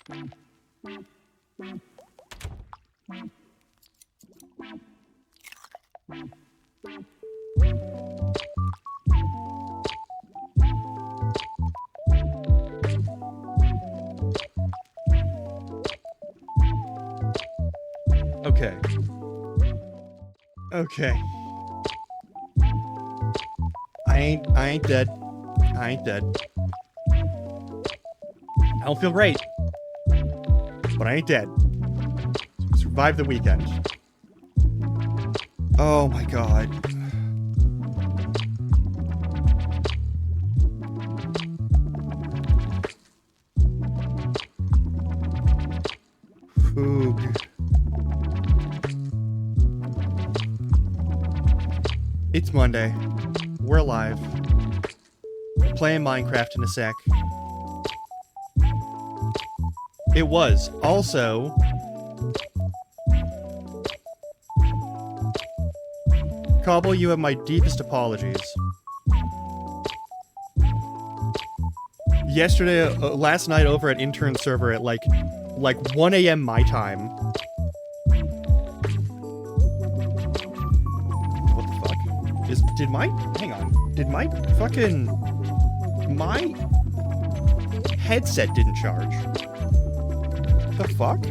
Okay. Okay. I ain't dead. I ain't dead. I don't feel great. But I ain't dead. Survived the weekend. Oh my god. Food. It's Monday. We're alive. Playing Minecraft in a sec. It was. Also... Cobble, you have my deepest apologies. Yesterday, last night over at Intern Server at like 1 a.m. my time. What the fuck? Did my fucking... My headset didn't charge. The fuck?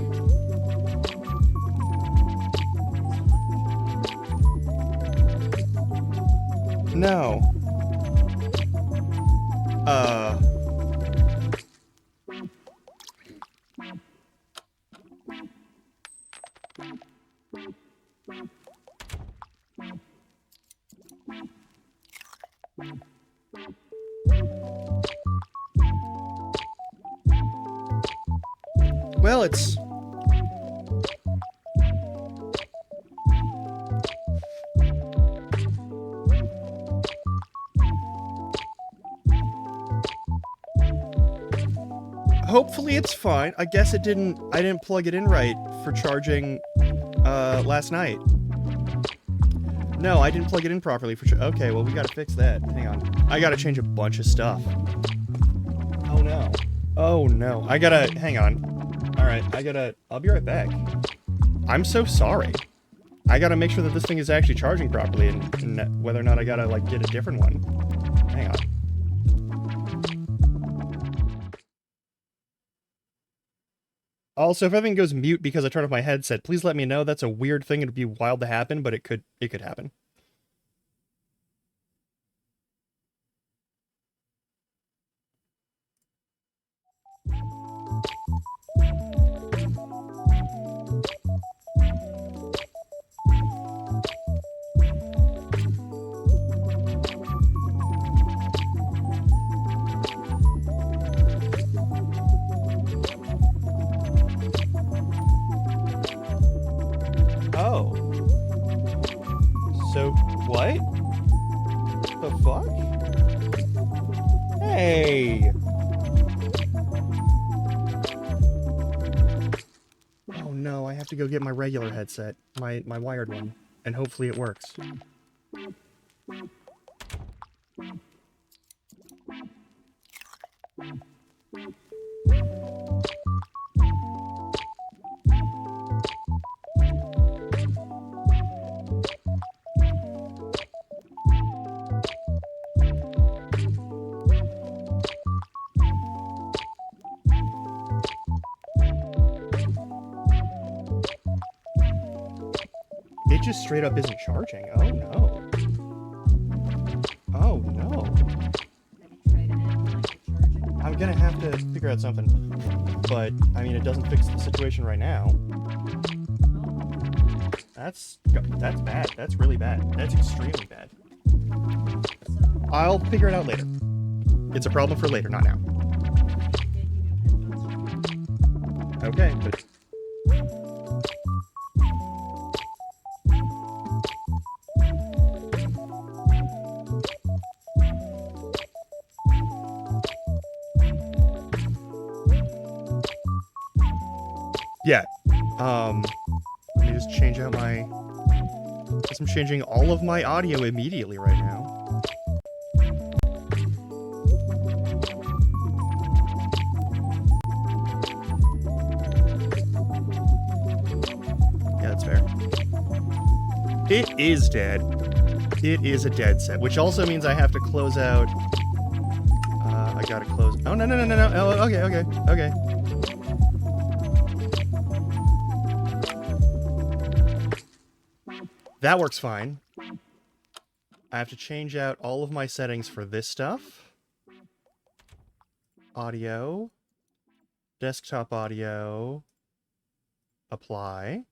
No. Well, it's... Hopefully it's fine. I guess I didn't plug it in right for charging, last night. No, I didn't plug it in properly for okay, well, we gotta fix that. Hang on. I gotta change a bunch of stuff. Oh, no. Oh, no. Hang on. Alright, I'll be right back. I'm so sorry. I gotta make sure that this thing is actually charging properly and whether or not I gotta, like, get a different one. Hang on. Also, if everything goes mute because I turn off my headset, please let me know. That's a weird thing. It'd be wild to happen, but it could happen. Oh. So, what? The fuck? Hey! Oh no, I have to go get my regular headset. My wired one. And hopefully it works. It just straight up isn't charging. Oh no. Oh no. I'm gonna have to figure out something. But, I mean, it doesn't fix the situation right now. That's bad. That's really bad. That's extremely bad. I'll figure it out later. It's a problem for later, not now. Okay, but... Yeah, let me just change out my... I'm changing all of my audio immediately right now. It is dead. It is a dead set, which also means I have to close out. I gotta close. Oh, no, no, no, no, no. Oh, okay, okay, okay. That works fine. I have to change out all of my settings for this stuff. Audio. Desktop audio. Apply.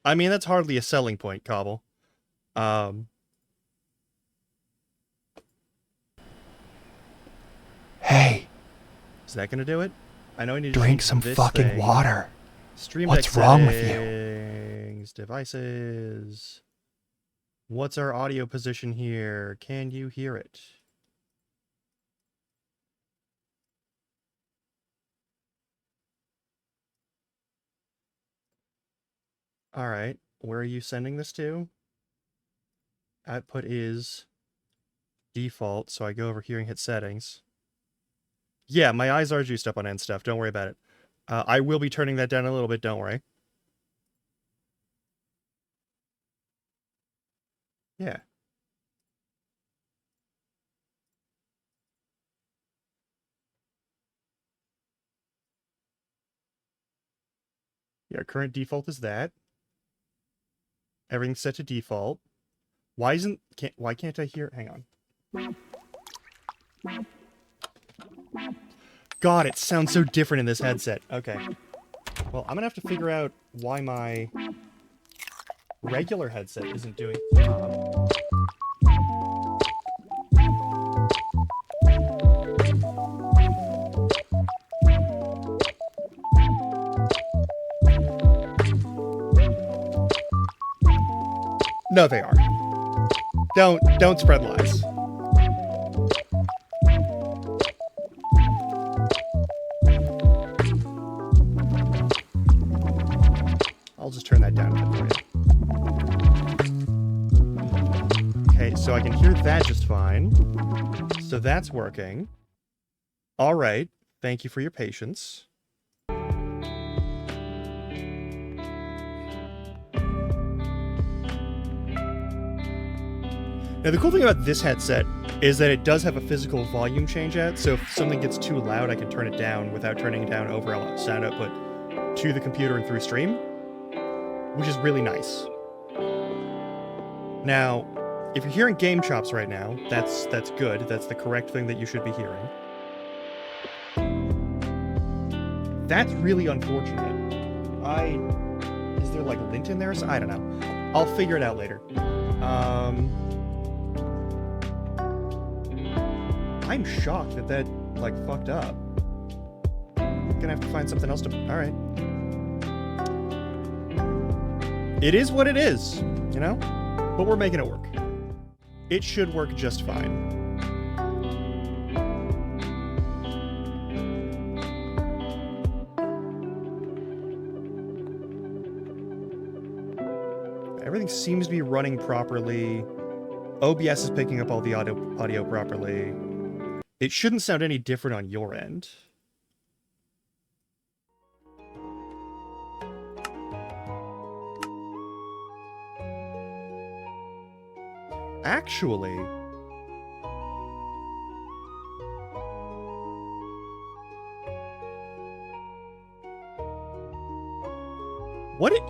I mean, that's hardly a selling point, Cobble. Hey. Is that gonna do it? I know I need to drink change some this fucking thing. water. Stream What's Deck wrong with you? settings, devices. What's our audio position here? Can you hear it? All right. Where are you sending this to? Output is default, so I go over here and hit settings. Yeah, my eyes are juiced up on end stuff. Don't worry about it. I will be turning that down a little bit. Don't worry. Yeah. Yeah, current default is that. Everything's set to default. Why can't I hear? Hang on. God, it sounds so different in this headset. Okay. Well, I'm gonna have to figure out why my regular headset isn't doing. No, they are. Don't spread lies. I'll just turn that down a bit for you. Okay, so I can hear that just fine. So that's working. All right. Thank you for your patience. Now, the cool thing about this headset is that it does have a physical volume change out, so if something gets too loud, I can turn it down without turning it down over sound output to the computer and through stream, which is really nice. Now, if you're hearing game chops right now, that's good. That's the correct thing that you should be hearing. That's really unfortunate. Is there like lint in there? I don't know. I'll figure it out later. I'm shocked that like fucked up. Gonna have to find something else to. All right. It is what it is, you know? But we're making it work. It should work just fine. Everything seems to be running properly. OBS is picking up all the audio properly. It shouldn't sound any different on your end. Actually, what it...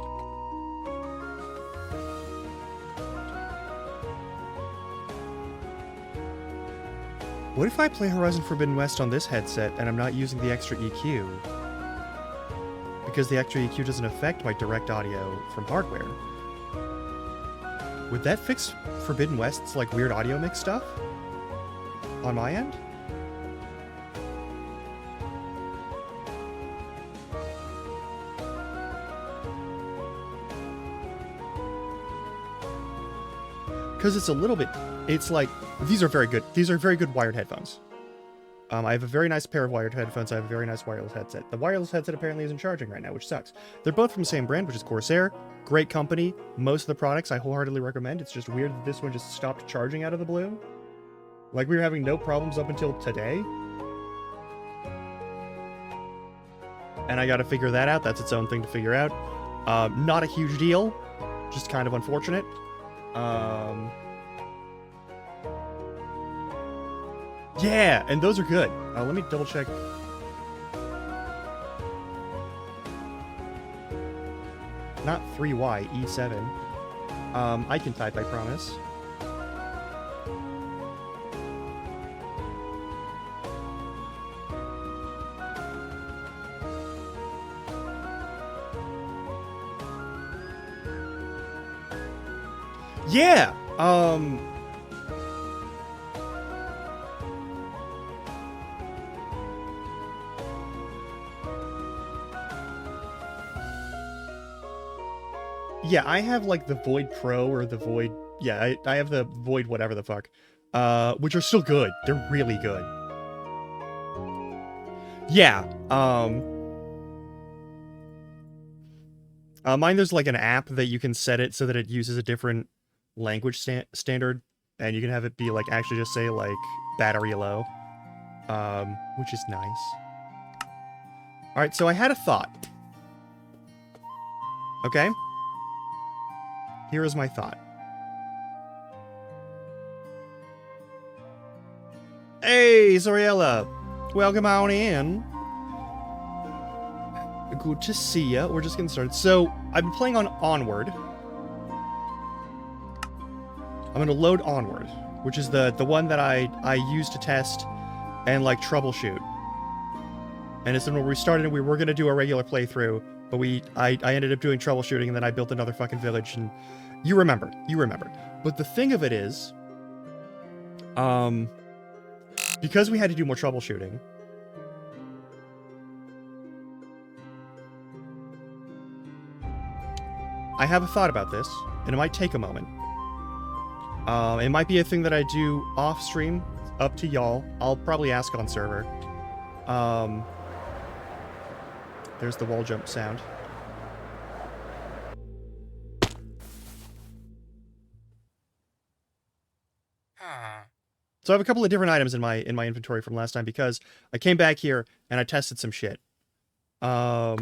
What if I play Horizon Forbidden West on this headset and I'm not using the extra EQ? Because the extra EQ doesn't affect my direct audio from hardware. Would that fix Forbidden West's like weird audio mix stuff? On my end? Because it's a little bit, it's like, these are very good wired headphones. I have a very nice pair of wired headphones. I have a very nice wireless headset. The wireless headset apparently isn't charging right now, which sucks. They're both from the same brand, which is Corsair. Great company. Most of the products I wholeheartedly recommend. It's just weird that this one just stopped charging out of the blue. Like we were having no problems up until today. and I gotta figure that out. That's its own thing to figure out. Not a huge deal, just kind of unfortunate. Yeah, and those are good. Let me double check. Not 3Y, E7. I can type, I promise. Yeah! Yeah, I have, like, the Void Pro or the Void... Yeah, I have the Void whatever the fuck. Which are still good. They're really good. Yeah, mine, there's, like, an app that you can set it so that it uses a different language standard, and you can have it be, like, actually just say, like, battery low. Which is nice. Alright, so I had a thought. Okay? Here is my thought. Hey, Zoriella! Welcome on in. Good to see ya. We're just getting started. So, I've been playing on Onward. I'm gonna load Onward, which is the one that I use to test and, like, troubleshoot. And it's the one where we started and we were gonna do a regular playthrough, but I ended up doing troubleshooting, and then I built another fucking village, and you remember. But the thing of it is, because we had to do more troubleshooting, I have a thought about this, and it might take a moment. It might be a thing that I do off stream, up to y'all. I'll probably ask on server. There's the wall jump sound. So I have a couple of different items in my inventory from last time because I came back here and I tested some shit. I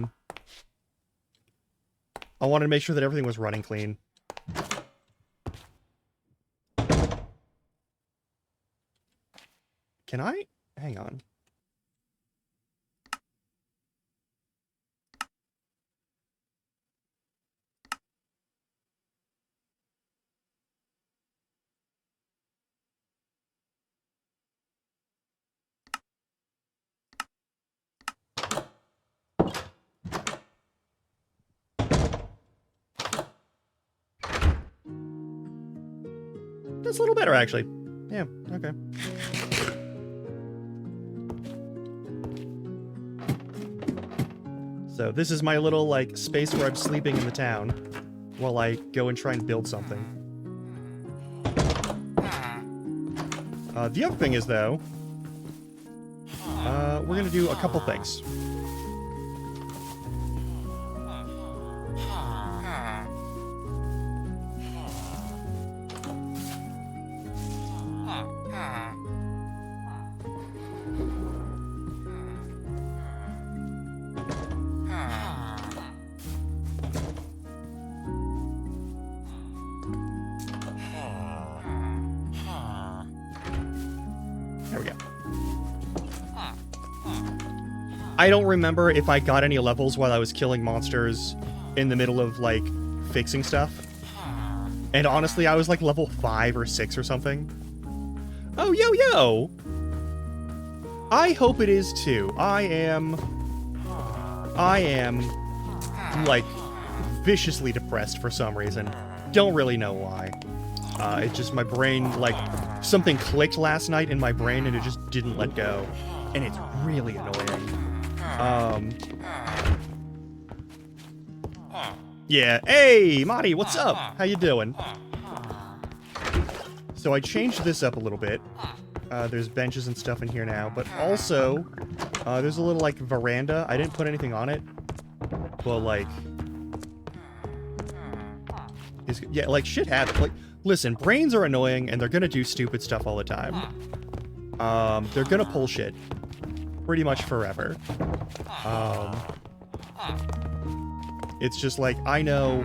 wanted to make sure that everything was running clean. Can I? Hang on. That's a little better, actually. Yeah, okay. So this is my little, like, space where I'm sleeping in the town while I go and try and build something. The other thing is, though, we're gonna do a couple things. I don't remember if I got any levels while I was killing monsters in the middle of, like, fixing stuff. And honestly, I was, like, level 5 or 6 or something. Oh, yo! I hope it is, too. I am, like, viciously depressed for some reason. Don't really know why. It's just my brain, like, something clicked last night in my brain and it just didn't let go. And it's really annoying. Yeah. Hey, Marty, what's up? How you doing? So I changed this up a little bit. There's benches and stuff in here now, but also, there's a little, like, veranda. I didn't put anything on it. Well, like... yeah, like, shit happens. Like, listen, brains are annoying, and they're gonna do stupid stuff all the time. They're gonna pull shit. Pretty much forever. It's just like, I know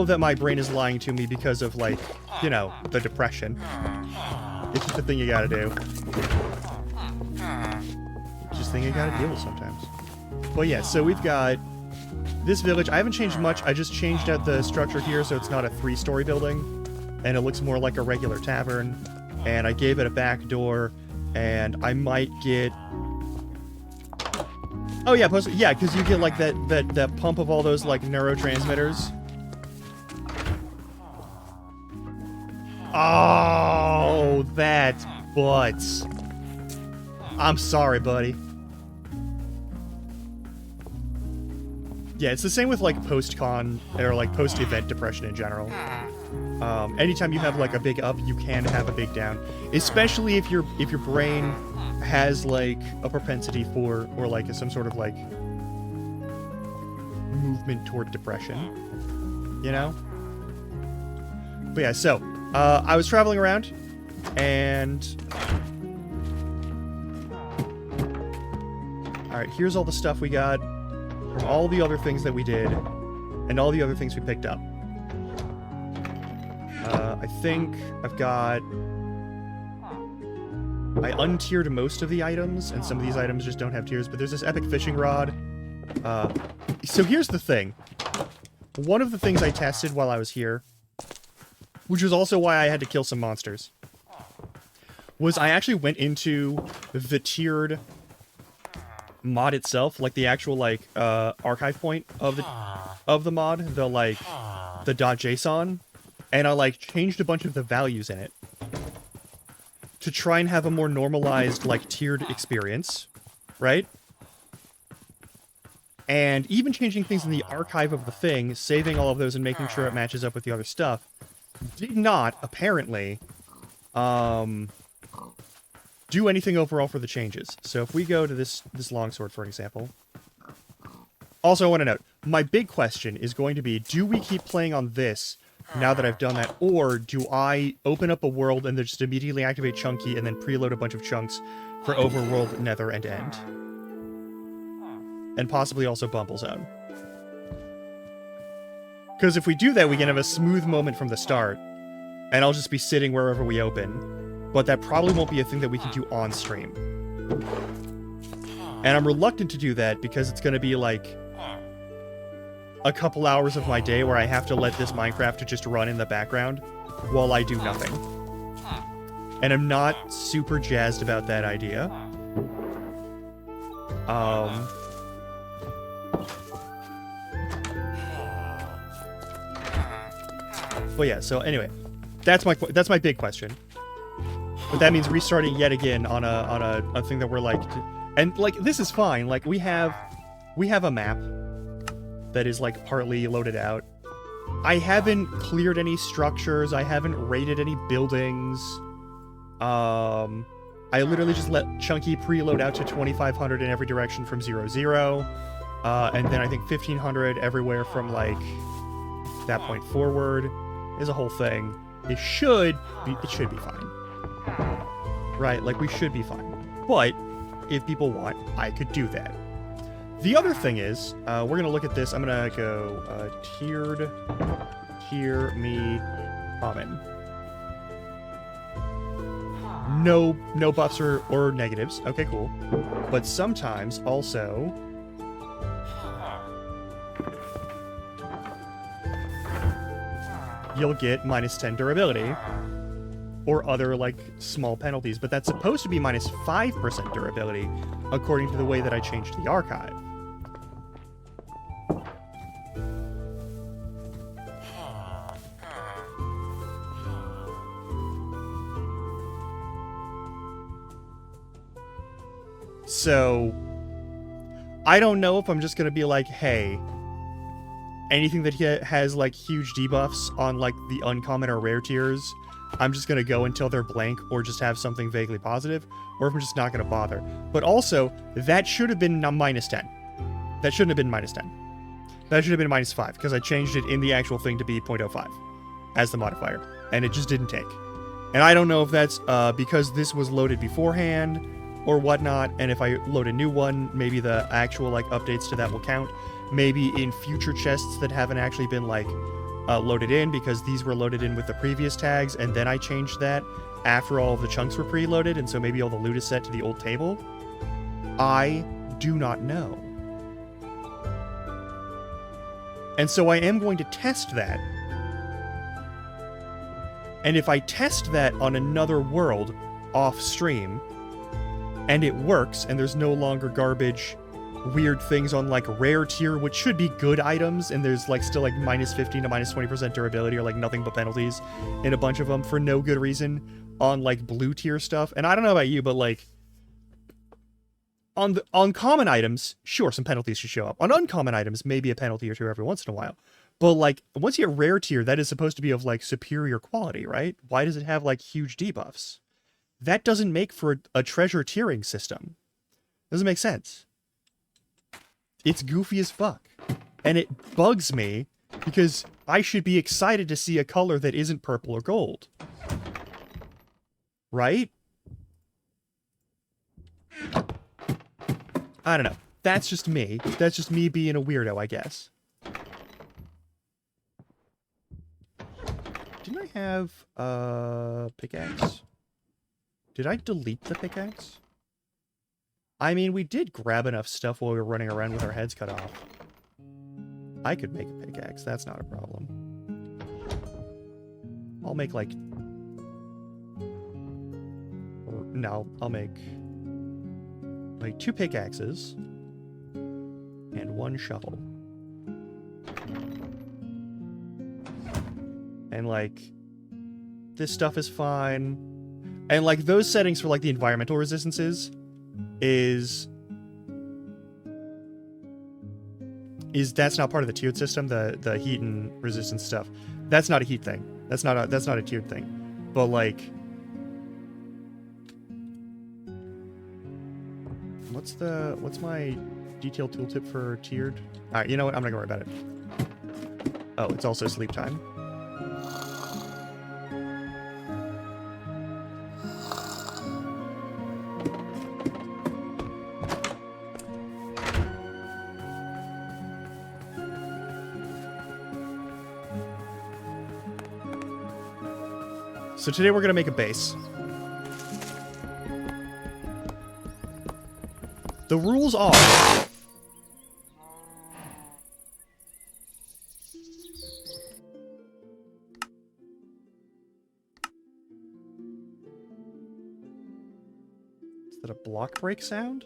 that my brain is lying to me because of, like, you know, the depression. It's just a thing you gotta do. It's just a thing you gotta deal with sometimes. But yeah, so we've got this village. I haven't changed much. I just changed out the structure here so it's not a 3-story building. And it looks more like a regular tavern. And I gave it a back door. And I might get... Oh yeah, yeah, because you get like that pump of all those like neurotransmitters. Oh, that's butts. I'm sorry, buddy. Yeah, it's the same with like post-con or like post-event depression in general. Anytime you have like a big up, you can have a big down, especially if your brain has like a propensity for or like some sort of like movement toward depression, you know. But yeah, so I was traveling around, and all right, here's all the stuff we got from all the other things that we did, and all the other things we picked up. I think I've got... I untiered most of the items, and some of these items just don't have tiers, but there's this epic fishing rod. So here's the thing. One of the things I tested while I was here, which was also why I had to kill some monsters, was I actually went into the tiered mod itself, like the actual like archive point of the mod, the like the .json, and I like changed a bunch of the values in it to try and have a more normalized like tiered experience, right? And even changing things in the archive of the thing, saving all of those and making sure it matches up with the other stuff, did not apparently do anything overall for the changes. So if we go to this longsword, for example. Also, I want to note, my big question is going to be, do we keep playing on this now that I've done that, or do I open up a world and then just immediately activate Chunky and then preload a bunch of chunks for Overworld, Nether, and End? And possibly also Bumble Zone. Because if we do that, we can have a smooth moment from the start, and I'll just be sitting wherever we open. But that probably won't be a thing that we can do on stream. And I'm reluctant to do that because it's going to be like a couple hours of my day where I have to let this Minecraft to just run in the background while I do nothing. And I'm not super jazzed about that idea. But yeah, so anyway, that's my big question. But that means restarting yet again on a thing that we're like, and like this is fine. Like we have a map that is like partly loaded out. I haven't cleared any structures. I haven't raided any buildings. I literally just let Chunky preload out to 2,500 in every direction from 0, and then I think 1,500 everywhere from like that point forward. Is a whole thing. It should be fine. Right, like we should be fine. But if people want, I could do that. The other thing is, we're gonna look at this. I'm gonna go tiered, tier me, common. No buffs or negatives. Okay, cool. But sometimes also you'll get -10 durability or other like small penalties, but that's supposed to be -5% durability according to the way that I changed the archive. So I don't know if I'm just gonna be like, hey, anything that has like huge debuffs on like the uncommon or rare tiers, I'm just gonna go until they're blank or just have something vaguely positive, or if I'm just not gonna bother. But also, that should have been -10. That shouldn't have been -10. That should have been -5, because I changed it in the actual thing to be 0.05 as the modifier, and it just didn't take. And I don't know if that's because this was loaded beforehand, or whatnot, and if I load a new one, maybe the actual like updates to that will count. Maybe in future chests that haven't actually been like loaded in, because these were loaded in with the previous tags, and then I changed that after all of the chunks were preloaded, and so maybe all the loot is set to the old table. I do not know. And so I am going to test that. And if I test that on another world off stream, and it works, and there's no longer garbage, weird things on like rare tier, which should be good items, and there's like still like minus 15 to minus 20% durability or like nothing but penalties in a bunch of them for no good reason on like blue tier stuff. And I don't know about you, but like on common items, sure, some penalties should show up. On uncommon items, maybe a penalty or two every once in a while. But like once you get rare tier, that is supposed to be of like superior quality, right? Why does it have like huge debuffs? That doesn't make for a treasure tiering system. Doesn't make sense. It's goofy as fuck. And it bugs me because I should be excited to see a color that isn't purple or gold. Right? I don't know. That's just me. That's just me being a weirdo, I guess. Didn't I have a pickaxe? Did I delete the pickaxe? I mean, we did grab enough stuff while we were running around with our heads cut off. I could make a pickaxe. That's not a problem. I'll make like... No, I'll make... like 2 pickaxes and 1 shovel. And like this stuff is fine. And like those settings for like the environmental resistances is that's not part of the tiered system, the heat and resistance stuff. That's not a heat thing. That's not a tiered thing. But like what's my detailed tooltip for tiered? Alright, you know what? I'm not gonna worry about it. Oh, it's also sleep time. So today we're gonna make a base. The rules are... Is that a block break sound?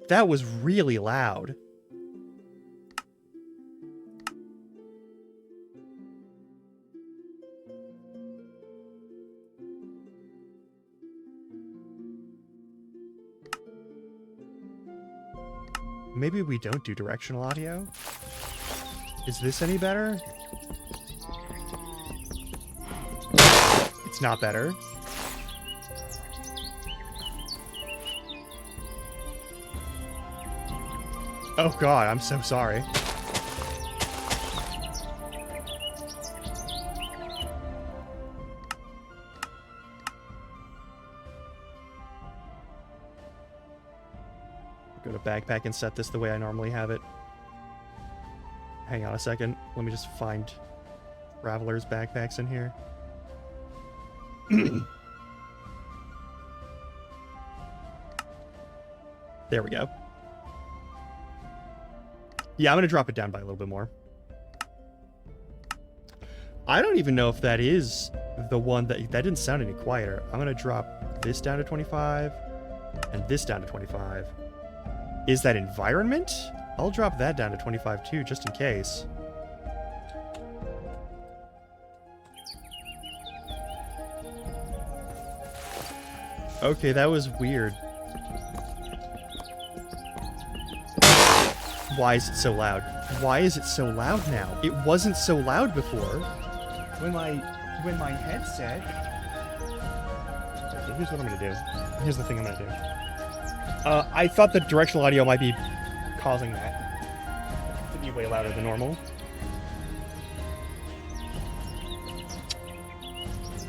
That was really loud. Maybe we don't do directional audio? Is this any better? It's not better. Oh god, I'm so sorry. Go to backpack and set this the way I normally have it. Hang on a second. Let me just find Traveler's backpacks in here. There we go. Yeah, I'm going to drop it down by a little bit more. I don't even know if that is the one that didn't sound any quieter. I'm going to drop this down to 25 and this down to 25. Is that environment? I'll drop that down to 25 too, just in case. Okay, that was weird. Why is it so loud? Why is it so loud now? It wasn't so loud before. When my headset... Okay, here's what I'm gonna do. Here's the thing I'm gonna do. I thought the directional audio might be causing that to be way louder than normal.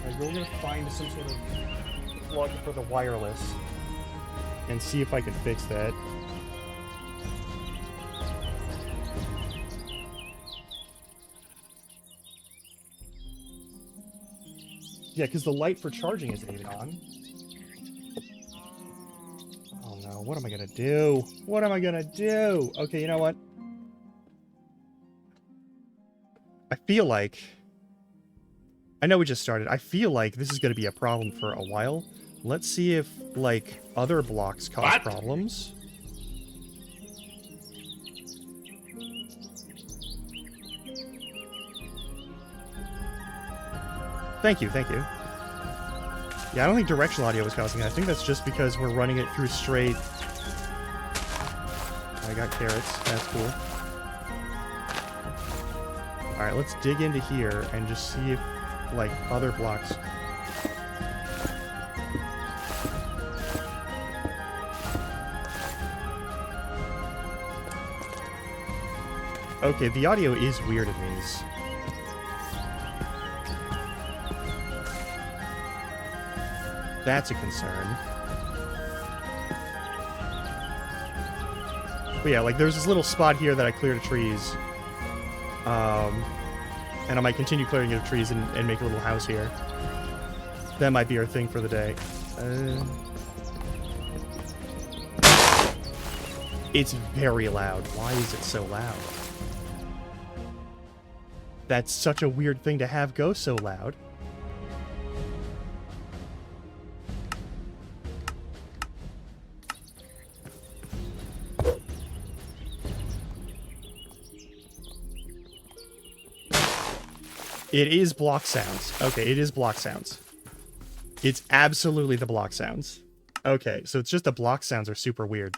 Alright, we're gonna find some sort of plug for the wireless and see if I can fix that. Yeah, because the light for charging isn't even on. Oh no, what am I gonna do? What am I gonna do? Okay, you know what? I feel like... I know we just started. I feel like this is gonna be a problem for a while. Let's see if, like, other blocks cause problems. Thank you, thank you. Yeah, I don't think directional audio was causing it. I think that's just because we're running it through straight... I got carrots. That's cool. Alright, let's dig into here and just see if, like, other blocks... Okay, the audio is weird in these. That's a concern. But yeah, like, there's this little spot here that I cleared of trees. And I might continue clearing it of trees and make a little house here. That might be our thing for the day. It's very loud. Why is it so loud? That's such a weird thing to have go so loud. It is block sounds. Okay, it is block sounds. It's absolutely the block sounds. Okay, so it's just the block sounds are super weird.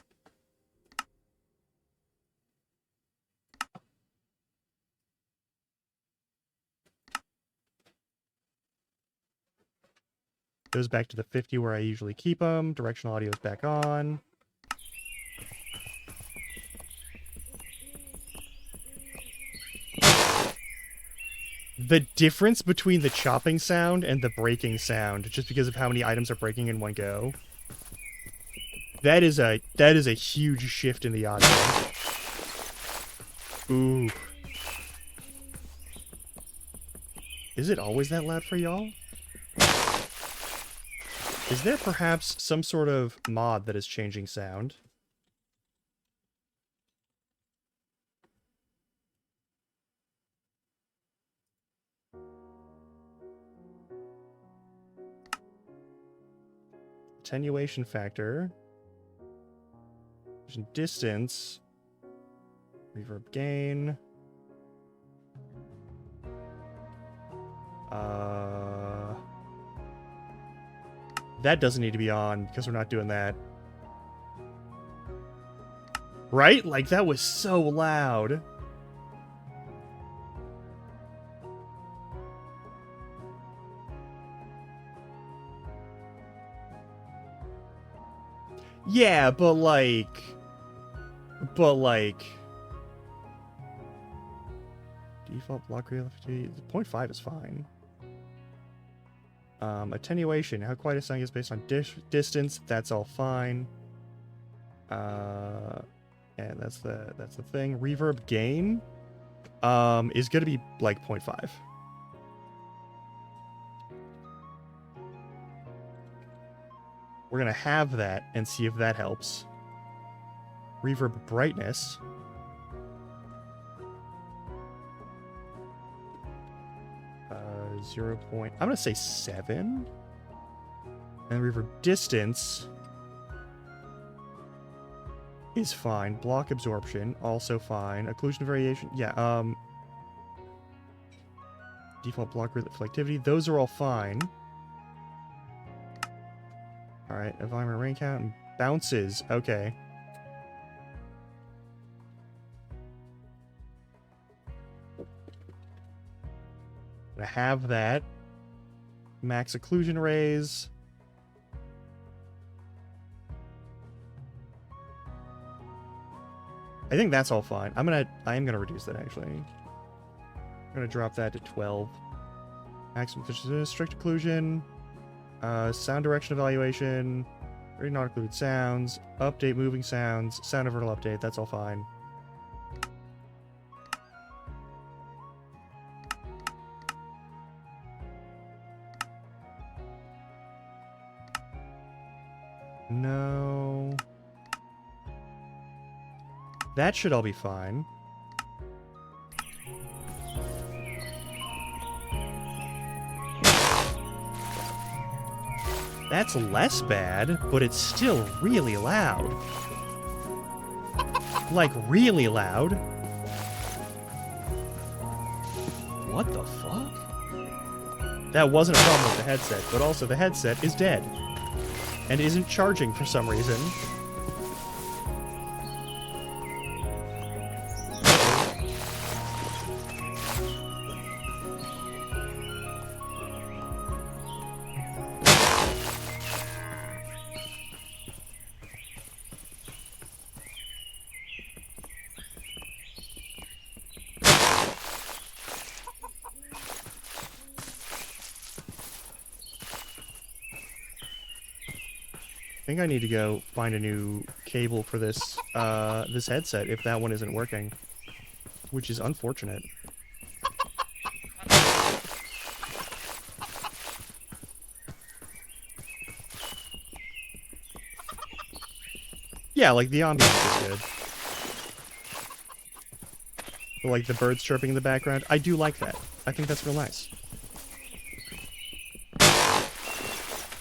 Goes back to the 50 where I usually keep them. Directional audio is back on. The difference between the chopping sound and the breaking sound, just because of how many items are breaking in one go, that is a huge shift in the audio. Ooh. Is it always that loud for y'all? Is there perhaps some sort of mod that is changing sound? Attenuation factor. Distance. Reverb gain. That doesn't need to be on because we're not doing that. Right? Like, that was so loud. Yeah, but like... Default block relativity... 0.5 is fine. Attenuation. How quiet a sound is based on distance. That's all fine. And that's the thing. Reverb gain is going to be like 0.5. We're going to have that and see if that helps. Reverb brightness. I'm going to say 7. And reverb distance is fine. Block absorption, also fine. Occlusion variation, yeah. Default block reflectivity, those are all fine. Alright, environment rain count and bounces, okay. I have that. Max occlusion raise. I think that's all fine. I am gonna reduce that actually. I'm gonna drop that to 12. Maximum strict occlusion. Sound direction evaluation. Already not included sounds. Update moving sounds. Sound interval update. That's all fine. No. That should all be fine. That's less bad, but it's still really loud. Like, really loud. What the fuck? That wasn't a problem with the headset, but also the headset is dead. And isn't charging for some reason. I think I need to go find a new cable for this this headset if that one isn't working, which is unfortunate. Yeah, like the ambiance is good. But, like the birds chirping in the background, I do like that. I think that's real nice.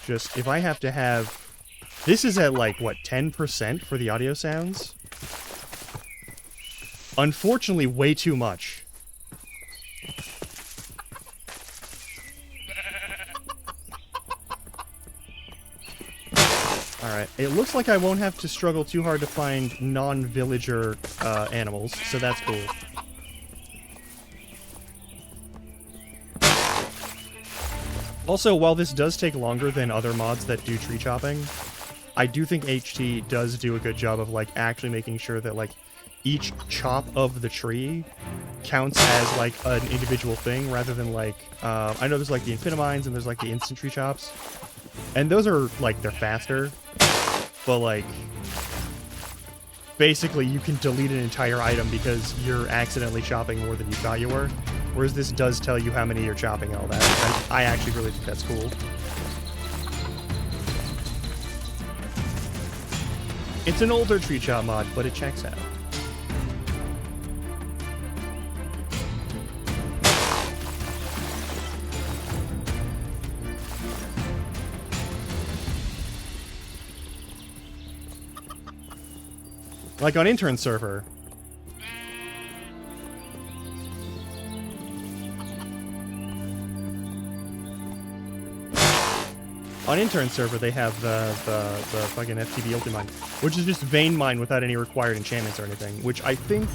Just if I have to have. This is at, like, what, 10% for the audio sounds? Unfortunately, way too much. Alright, it looks like I won't have to struggle too hard to find non-villager animals, so that's cool. Also, while this does take longer than other mods that do tree chopping, I do think HT does do a good job of, like, actually making sure that, like, each chop of the tree counts as, like, an individual thing, rather than, like, I know there's, like, the Infinimines and there's, like, the instant tree chops. And those are, like, they're faster, but, like, basically you can delete an entire item because you're accidentally chopping more than you thought you were. Whereas this does tell you how many you're chopping and all that. I actually really think that's cool. It's an older tree chop mod, but it checks out. Like on intern server. On intern server, they have the fucking FTB Ultimine, which is just Vein Mine without any required enchantments or anything, which I think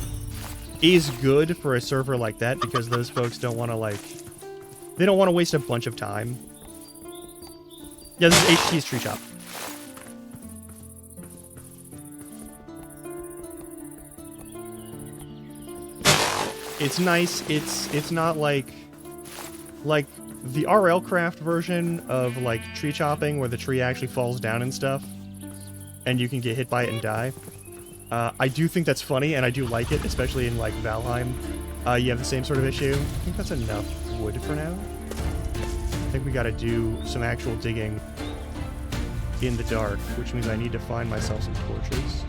is good for a server like that because those folks don't want to, like, they don't want to waste a bunch of time. Yeah, this is HT's Tree Chop. It's nice. It's not like the RL Craft version of, like, tree chopping where the tree actually falls down and stuff and you can get hit by it and die. I do think that's funny and I do like it, especially in, like, Valheim. You have the same sort of issue. I think that's enough wood for now. I think we gotta do some actual digging in the dark, which means I need to find myself some torches.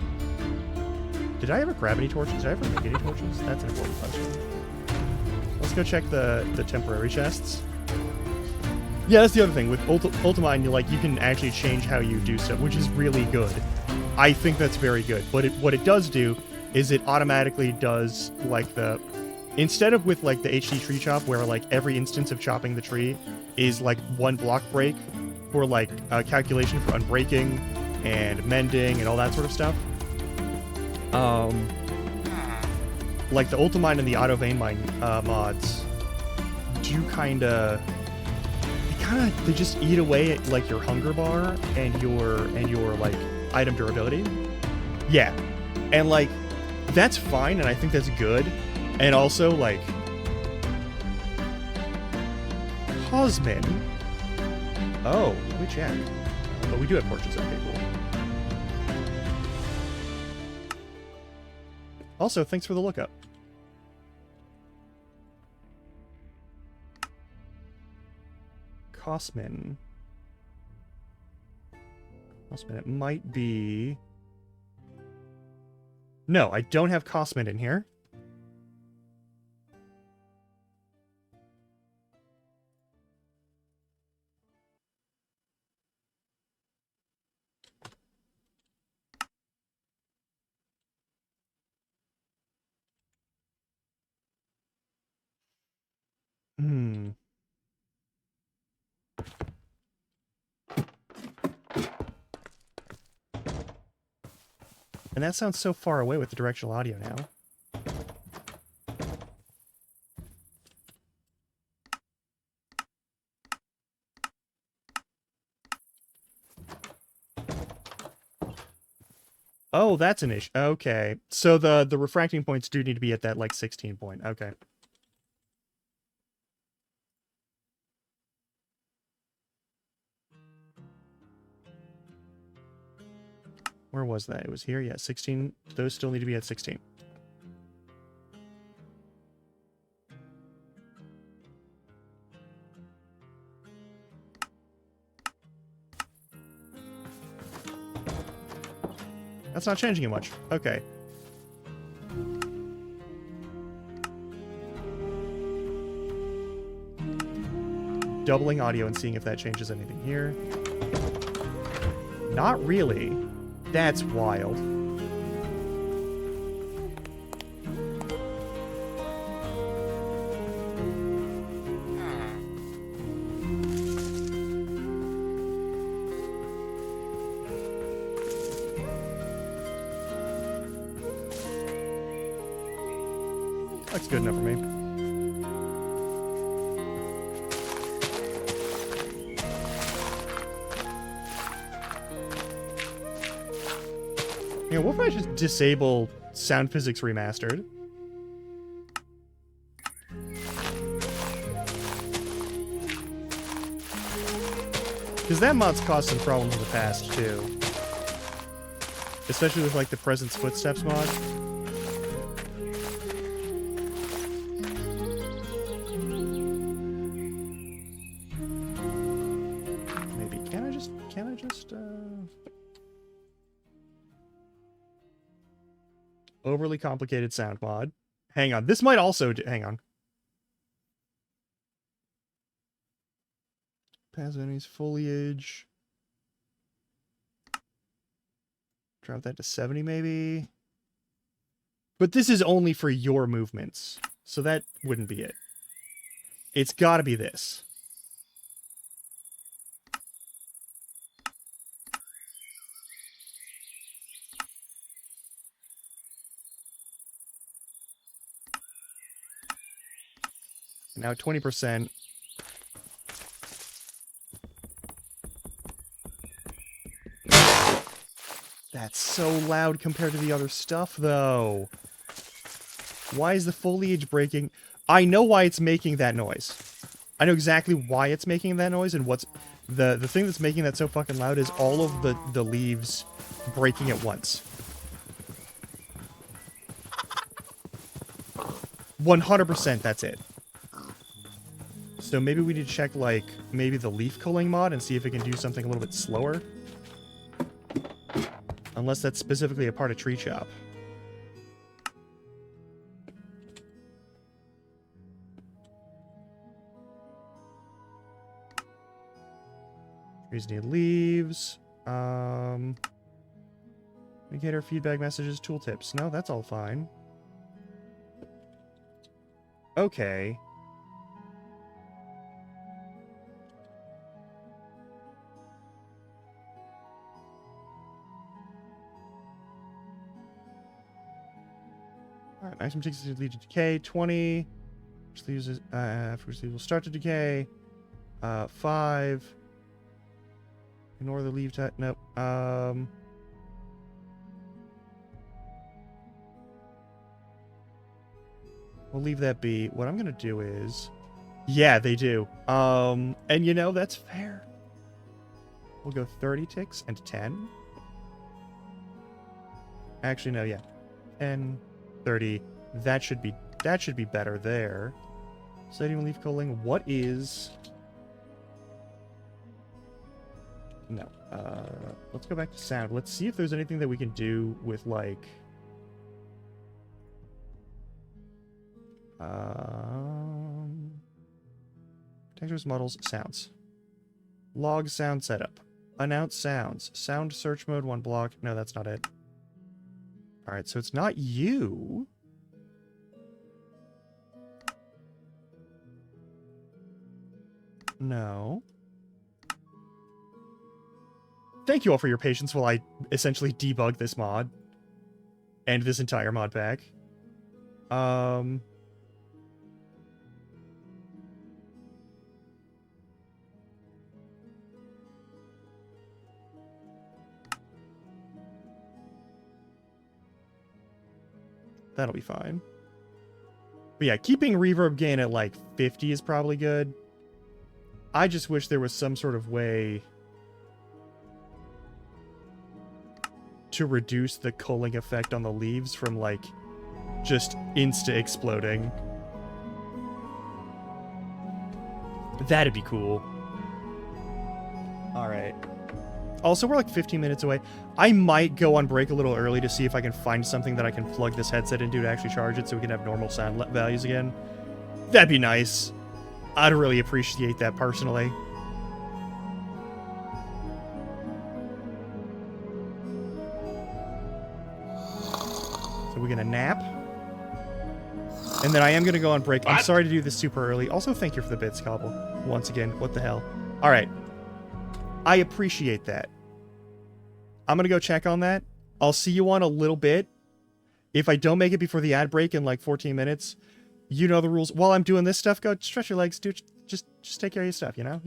Did I ever grab any torches? Did I ever make any torches? That's an important question. Let's go check the temporary chests. Yeah, that's the other thing. With Ultimine, you can actually change how you do stuff, which is really good. I think that's very good. But what it does do is it automatically does, like, instead of with, like, the HT tree chop, where, like, every instance of chopping the tree is, like, one block break for, like, a calculation for unbreaking and mending and all that sort of stuff. Like, the Ultimine and the Auto Vein Mine mods do they just eat away at, like, your hunger bar and your like, item durability. Yeah. And, like, that's fine, and I think that's good. And also, like, Cosmin. Oh, let me check. But we do have portraits. Okay, cool. Also, thanks for the lookup. Cosmin. Cosmin, it might be... No, I don't have Cosmin in here. Hmm. And that sounds so far away with the directional audio now. Oh, that's an issue. Okay. So the refracting points do need to be at that, like, 16 point. Okay. Where was that? It was here? Yeah, 16. Those still need to be at 16. That's not changing it much. Okay. Doubling audio and seeing if that changes anything here. Not really. That's wild. That's good enough for me. Yeah, what if I just disable Sound Physics Remastered? Because that mod's caused some problems in the past, too. Especially with, like, the Presence Footsteps mod. Maybe. Can I just... Overly complicated sound mod. Hang on. This might also do... Hang on. Pasolini's foliage. Drop that to 70, maybe. But this is only for your movements. So that wouldn't be it. It's gotta be this. Now 20%. That's so loud compared to the other stuff, though. Why is the foliage breaking? I know why it's making that noise. I know exactly why it's making that noise, and what's... The thing that's making that so fucking loud is all of the leaves breaking at once. 100% that's it. So maybe we need to check, like, maybe the leaf culling mod and see if it can do something a little bit slower. Unless that's specifically a part of Tree Chop. Trees need leaves. Indicator, feedback messages, tooltips. No, that's all fine. Okay. Alright, maximum takes to lead to decay, 20. Which leaves first leaf will start to decay. 5. Ignore the leave type. Nope. We'll leave that be. What I'm gonna do is Yeah, they do. And you know, that's fair. We'll go 30 ticks and 10. Actually, no, yeah. 10, 30. That should be better there. Sodium leaf culling. What is... No. Let's go back to sound. Let's see if there's anything that we can do with, like... Textures, models, sounds. Log sound setup. Announce sounds. Sound search mode, 1 block. No, that's not it. Alright, so it's not you. No. Thank you all for your patience while I essentially debug this mod. And this entire mod pack. That'll be fine. But yeah, keeping reverb gain at like 50 is probably good. I just wish there was some sort of way to reduce the culling effect on the leaves from like just insta exploding. That'd be cool. Alright. Also, we're like 15 minutes away. I might go on break a little early to see if I can find something that I can plug this headset into to actually charge it so we can have normal sound values again. That'd be nice. I'd really appreciate that personally. So we're gonna nap. And then I am gonna go on break. I'm sorry to do this super early. Also, thank you for the bits, Cobble. Once again, what the hell? Alright. I appreciate that. I'm gonna go check on that. I'll see you on a little bit. If I don't make it before the ad break in like 14 minutes, you know the rules. While I'm doing this stuff, go stretch your legs, dude. Just take care of your stuff, you know?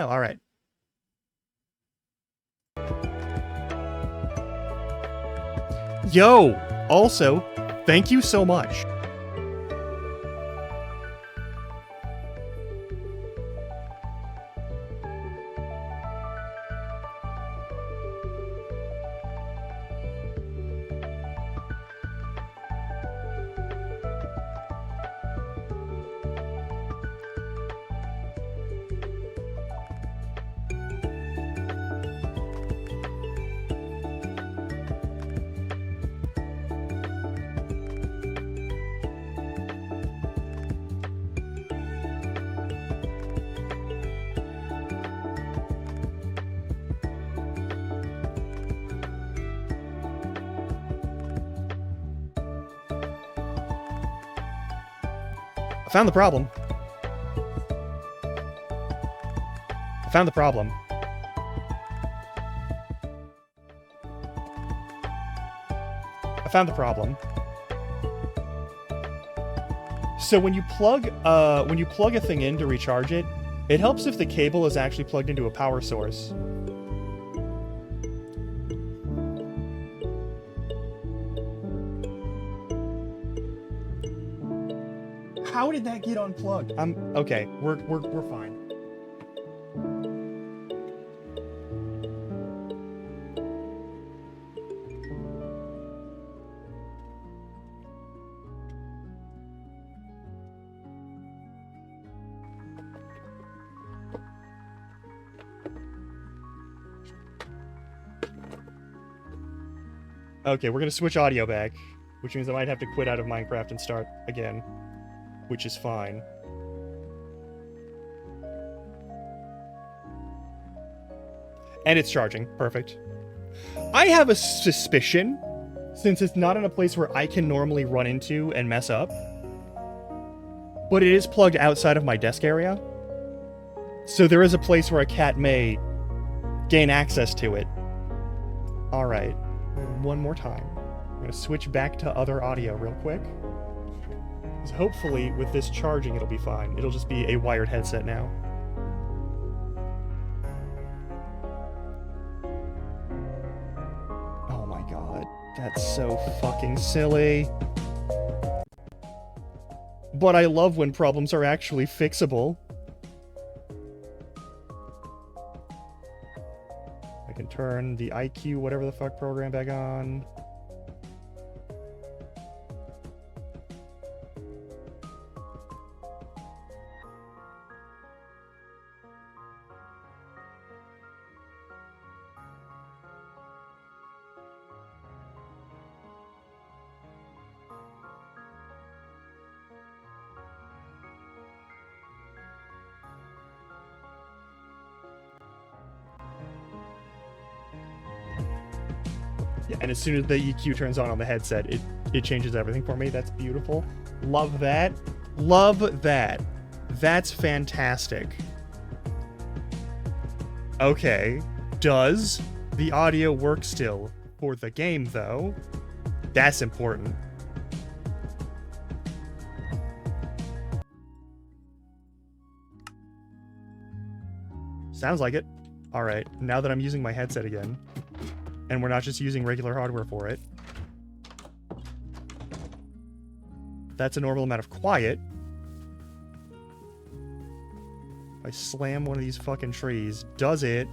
All right. Yo, also, thank you so much. I found the problem. I found the problem. So when you plug a thing in to recharge it, it helps if the cable is actually plugged into a power source. How did that get unplugged? Okay. We're fine. Okay, we're gonna switch audio back, which means I might have to quit out of Minecraft and start again, which is fine. And it's charging. Perfect. I have a suspicion, since it's not in a place where I can normally run into and mess up, but it is plugged outside of my desk area, so there is a place where a cat may gain access to it. Alright. One more time. I'm going to switch back to other audio real quick. Because hopefully, with this charging, it'll be fine. It'll just be a wired headset now. Oh my god. That's so fucking silly. But I love when problems are actually fixable. I can turn the IQ, whatever the fuck program back on. Yeah, and as soon as the EQ turns on the headset, it changes everything for me. That's beautiful. Love that. Love that. That's fantastic. Okay. Does the audio work still for the game, though? That's important. Sounds like it. All right, now that I'm using my headset again, and we're not just using regular hardware for it, that's a normal amount of quiet. If I slam one of these fucking trees, does it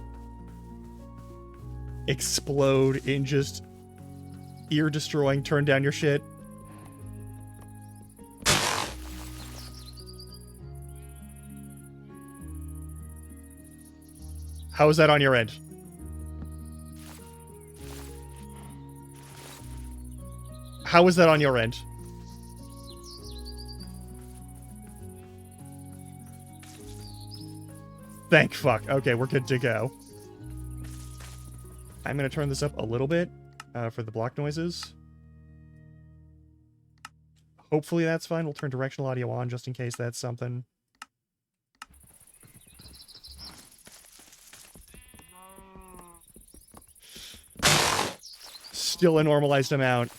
explode in just ear-destroying turn down your shit? How is that on your end? How is that on your end? Thank fuck. Okay, we're good to go. I'm gonna turn this up a little bit for the block noises. Hopefully that's fine. We'll turn directional audio on just in case that's something. Still a normalized amount.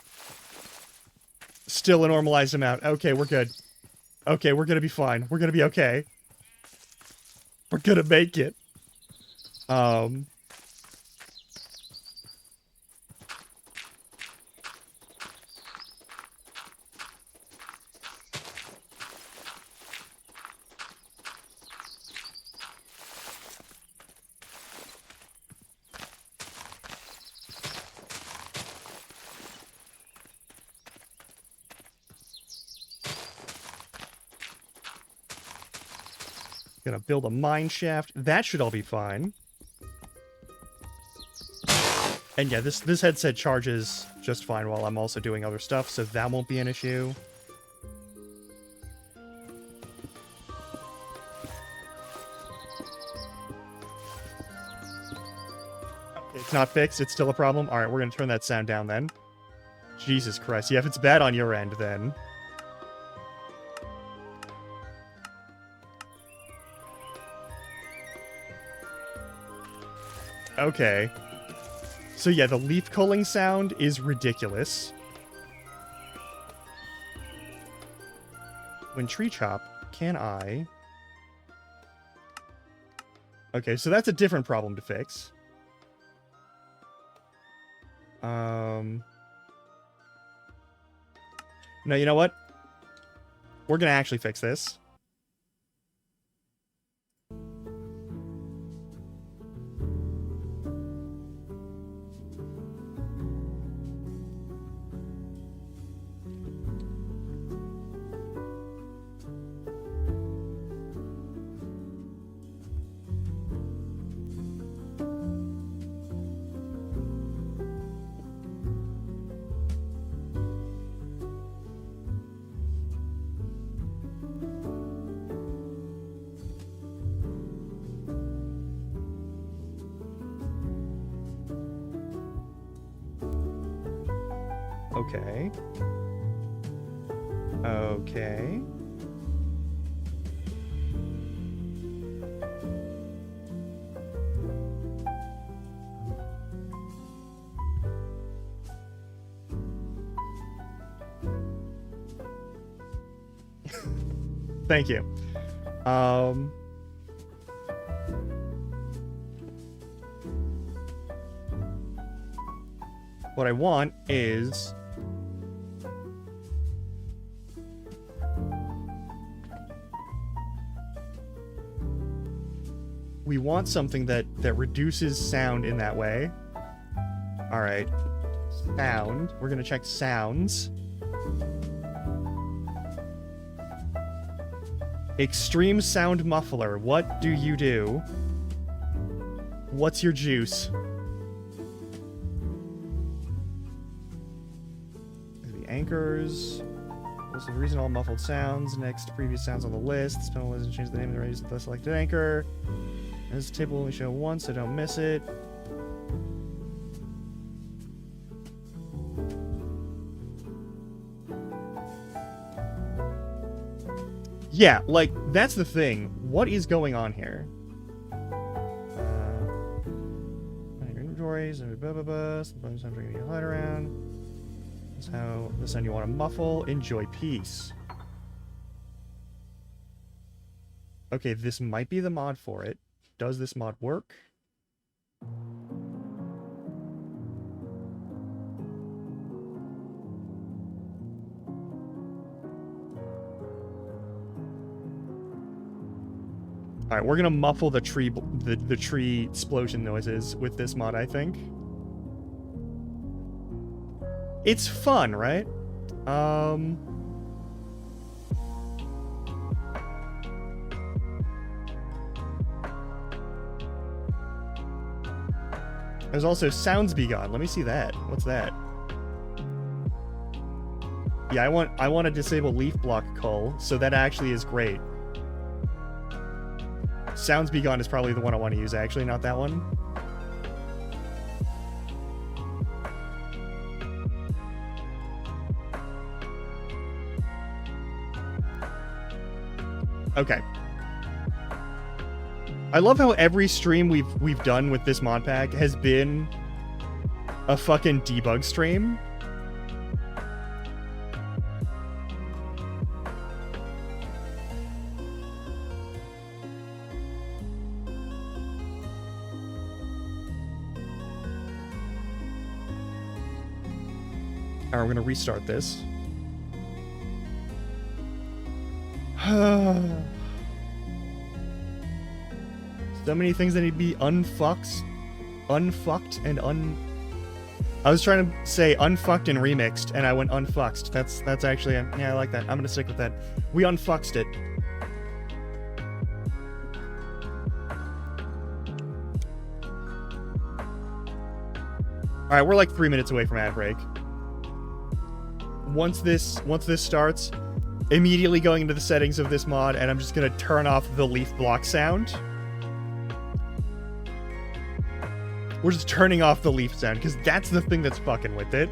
Still a normalized amount. Okay, we're good. Okay, we're gonna be fine. We're gonna be okay. We're gonna make it. Gonna build a mine shaft. That should all be fine. And yeah, this headset charges just fine while I'm also doing other stuff, so that won't be an issue. It's not fixed. It's still a problem. All right, we're gonna turn that sound down then. Jesus Christ. Yeah, if it's bad on your end, then... Okay. So yeah, the leaf culling sound is ridiculous. When tree chop, can I... Okay, so that's a different problem to fix. No, you know what? We're gonna actually fix this. Okay. Okay. Thank you. What I want is... We want something that reduces sound in that way. All right. Sound. We're gonna check sounds. Extreme sound muffler. What do you do? What's your juice? The anchors. What's the reason all muffled sounds next to previous sounds on the list? This panel doesn't change the name of the raised the selected anchor. This table will only show once, so don't miss it. Yeah, like, that's the thing. What is going on here? Inventories, blah, blah, blah. Sometimes I'm trying to get a light around. That's how the sound you want to muffle. Enjoy peace. Okay, this might be the mod for it. Does this mod work? All right, we're gonna muffle the tree explosion noises with this mod, I think. It's fun, right? There's also Sounds Be Gone. Let me see that. What's that? Yeah, I want to disable leaf block cull, so that actually is great. Sounds Be Gone is probably the one I want to use, actually, not that one. Okay. I love how every stream we've done with this mod pack has been a fucking debug stream. Alright, we're gonna restart this. So many things that need to be unfucked and I was trying to say unfucked and remixed, and I went unfucked. That's actually, yeah, I like that. I'm gonna stick with that. We unfucked it. Alright, we're like 3 minutes away from ad break. Once this starts, immediately going into the settings of this mod, and I'm just gonna turn off the leaf block sound. We're just turning off the leaf sound, because that's the thing that's fucking with it.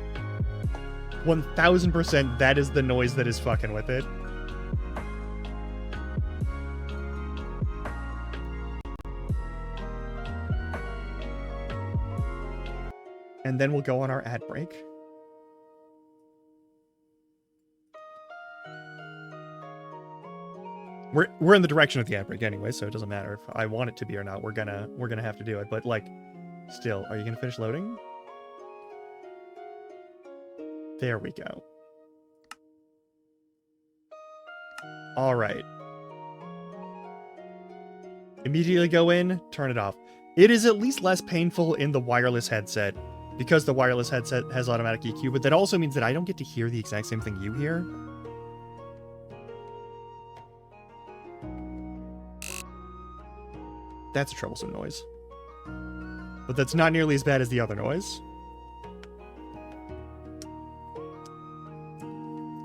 1000% that is the noise that is fucking with it. And then we'll go on our ad break. We're in the direction of the ad break anyway, so it doesn't matter if I want it to be or not. We're gonna have to do it. But like, still, are you gonna finish loading? There we go. All right. Immediately go in, turn it off. It is at least less painful in the wireless headset because the wireless headset has automatic EQ, but that also means that I don't get to hear the exact same thing you hear. That's a troublesome noise. But that's not nearly as bad as the other noise.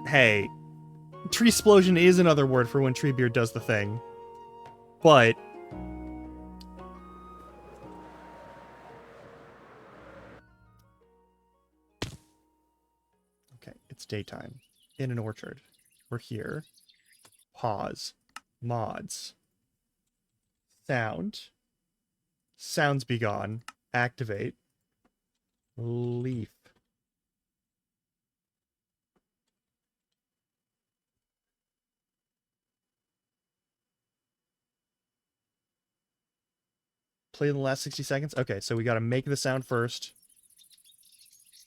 Hey, tree explosion is another word for when Treebeard does the thing. But okay, it's daytime. In an orchard. We're here. Pause. Mods. Sound. Sounds Be Gone. Activate. Leaf. Play in the last 60 seconds? Okay, so we gotta make the sound first.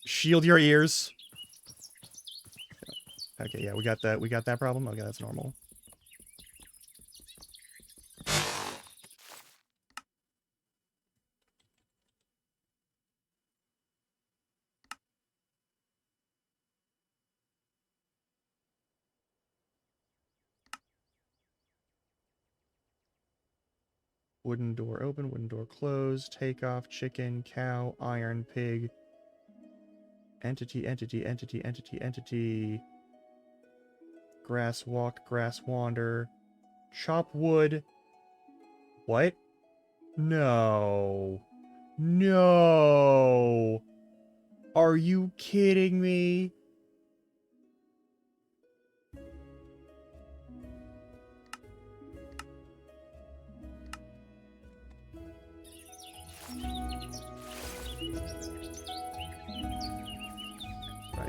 Shield your ears. Okay, yeah, we got that problem? Okay, that's normal. Wooden door open, wooden door closed, takeoff, chicken, cow, iron, pig, entity, entity, entity, entity, entity, grass walk, grass wander, chop wood. What? No. No. Are you kidding me?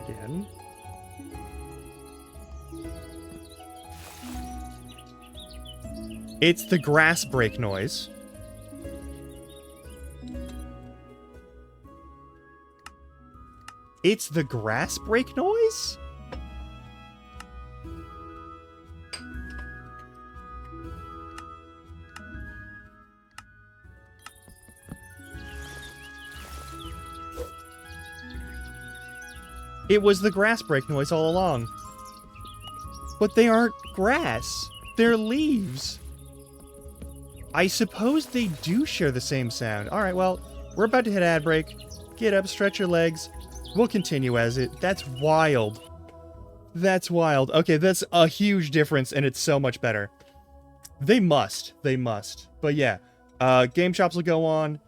Again. It's the grass break noise. It's the grass break noise? It was the grass break noise all along. But they aren't grass. They're leaves. I suppose they do share the same sound. Alright, well, we're about to hit ad break. Get up, stretch your legs. We'll continue as it. That's wild. That's wild. Okay, that's a huge difference, and it's so much better. They must. They must. But yeah, Game Chops will go on.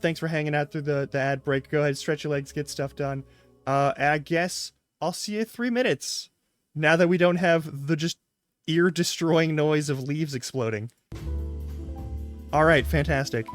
Thanks for hanging out through the ad break. Go ahead, stretch your legs, get stuff done. And I guess I'll see you in 3 minutes. Now that we don't have the just ear-destroying noise of leaves exploding. Alright, fantastic.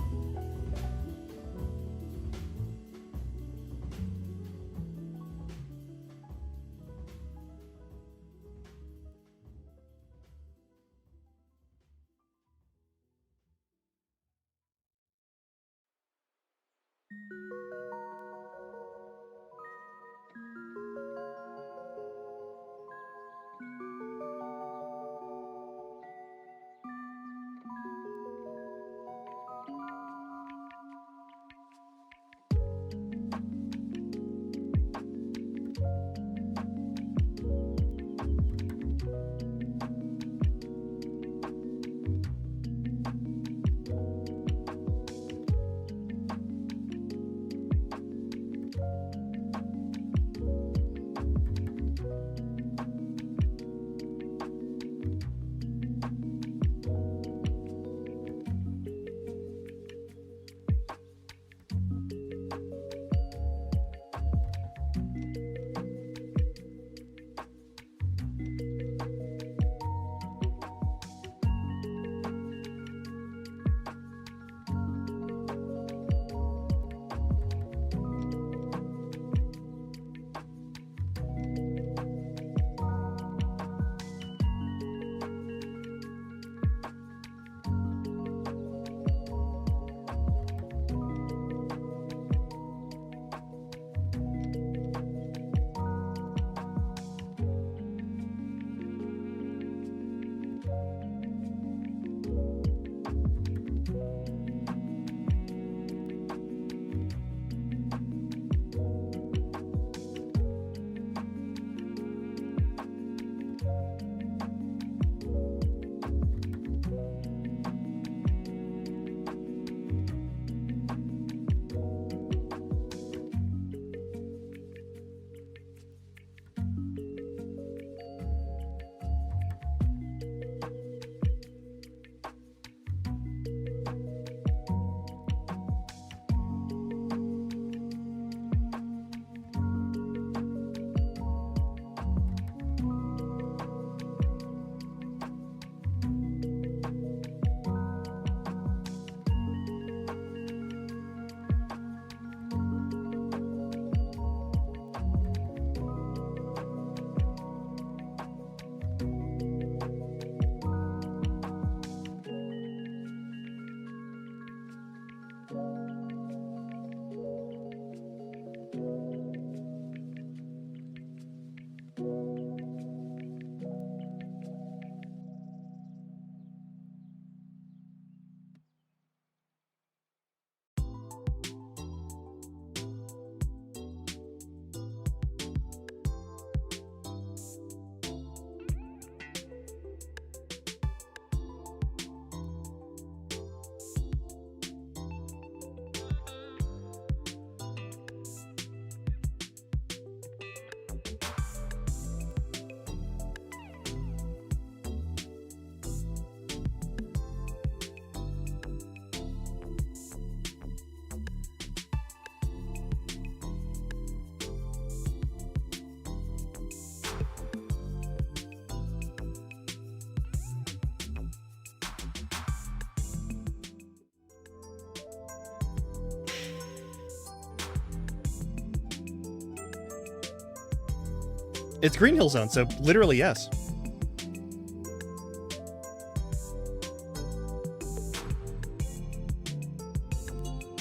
It's Green Hill Zone, so literally yes.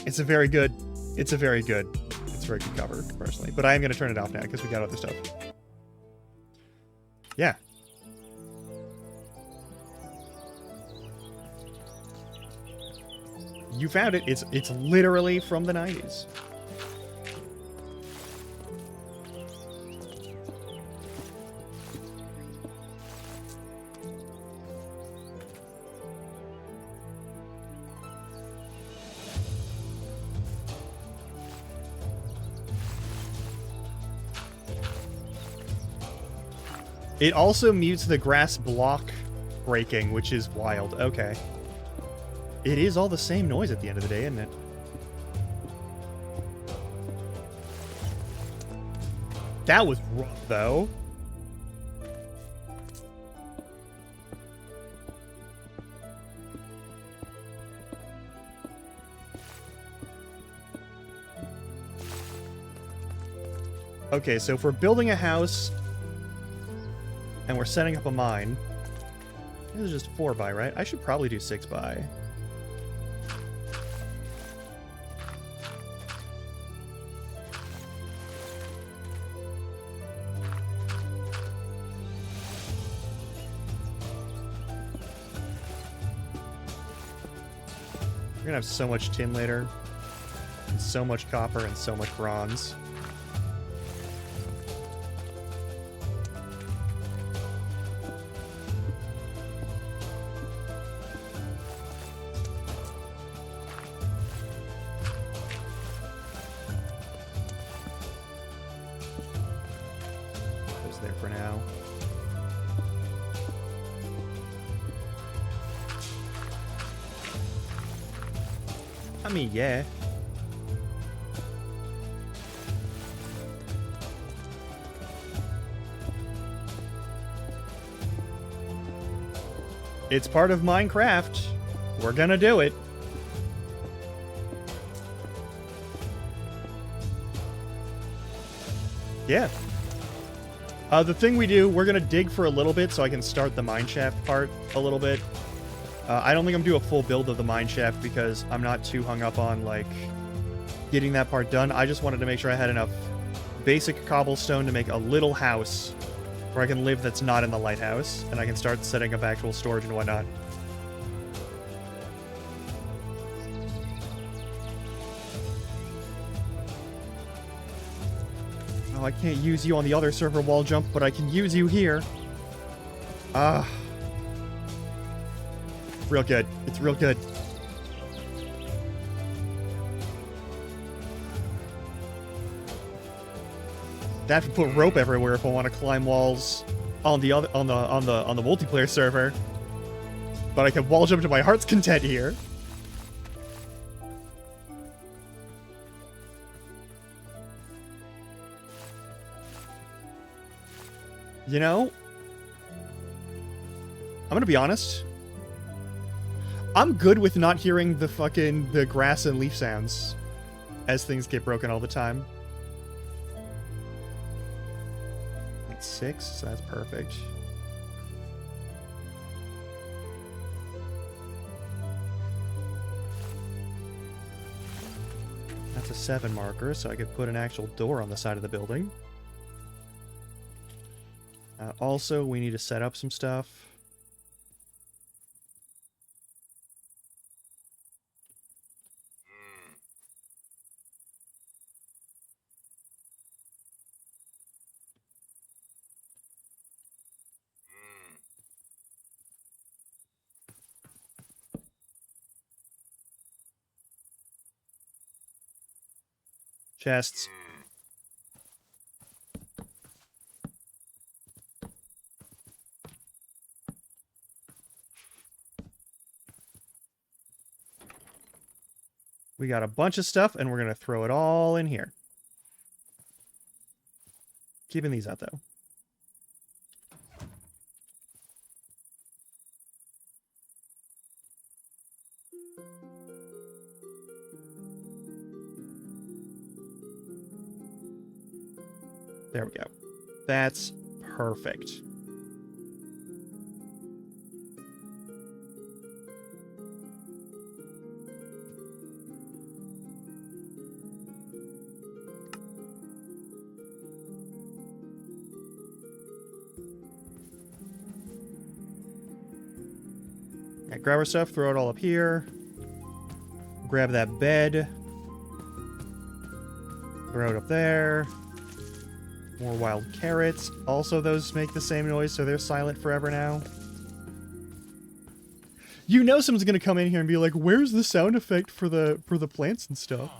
It's a very good cover, personally. But I am going to turn it off now because we got other stuff. Yeah. You found it. It's literally from the 90s. It also mutes the grass block breaking, which is wild. Okay. It is all the same noise at the end of the day, isn't it? That was rough, though. Okay, so if we're building a house and we're setting up a mine, this is just 4x, right? I should probably do 6x. We're gonna have so much tin later, and so much copper, and so much bronze. There for now. I mean, yeah. It's part of Minecraft. We're gonna do it. Yeah. The thing we do, we're gonna dig for a little bit so I can start the mineshaft part a little bit. I don't think I'm doing a full build of the mineshaft because I'm not too hung up on, like, getting that part done. I just wanted to make sure I had enough basic cobblestone to make a little house where I can live that's not in the lighthouse, and I can start setting up actual storage and whatnot. Oh, I can't use you on the other server wall jump, but I can use you here. Ah. Real good. It's real good. I have to put rope everywhere if I want to climb walls on the multiplayer server. But I can wall jump to my heart's content here. You know, I'm gonna be honest. I'm good with not hearing the grass and leaf sounds as things get broken all the time. That's 6, so that's perfect. That's a 7 marker, so I could put an actual door on the side of the building. Also, we need to set up some stuff. Chests. We got a bunch of stuff, and we're going to throw it all in here. Keeping these out, though. There we go. That's perfect. Yeah, grab our stuff, throw it all up here. Grab that bed. Throw it up there. More wild carrots. Also, those make the same noise, so they're silent forever now. You know someone's gonna come in here and be like, "Where's the sound effect for the plants and stuff?"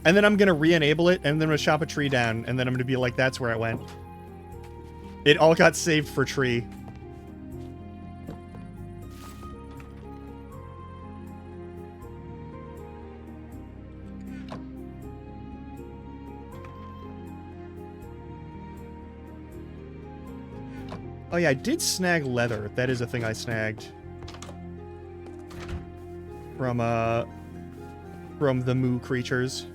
And then I'm gonna re-enable it, and then I'm gonna chop a tree down, and then I'm gonna be like, "That's where it went." It all got saved for tree. Oh yeah, I did snag leather. That is a thing I snagged. From the moo creatures.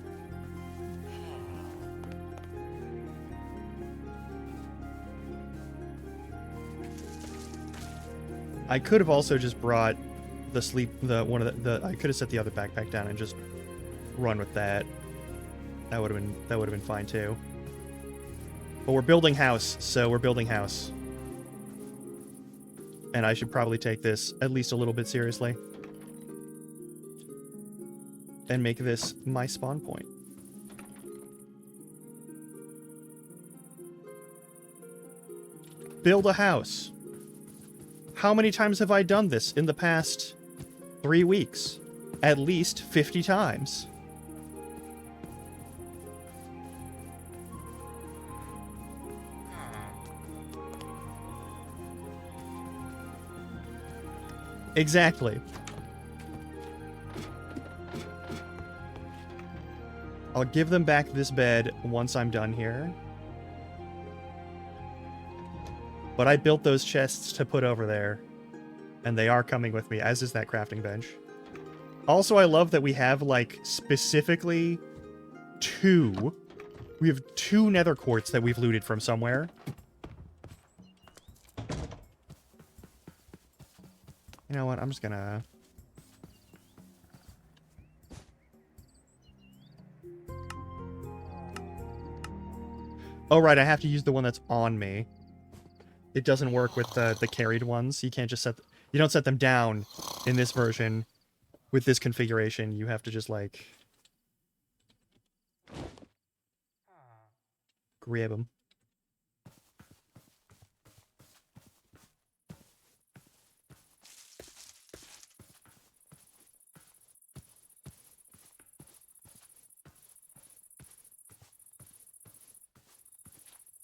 I could have also just brought I could have set the other backpack down and just run with that. That would have been fine too. But we're building house, so we're building house. And I should probably take this at least a little bit seriously. And make this my spawn point. Build a house. How many times have I done this in the past 3 weeks? At least 50 times. Exactly. I'll give them back this bed once I'm done here. But I built those chests to put over there. And they are coming with me, as is that crafting bench. Also, I love that we have, like, specifically 2. We have 2 nether quartz that we've looted from somewhere. You know what? I'm just gonna... Oh, right. I have to use the one that's on me. It doesn't work with the carried ones. You can't just set... You don't set them down in this version with this configuration. You have to just, like... grab them.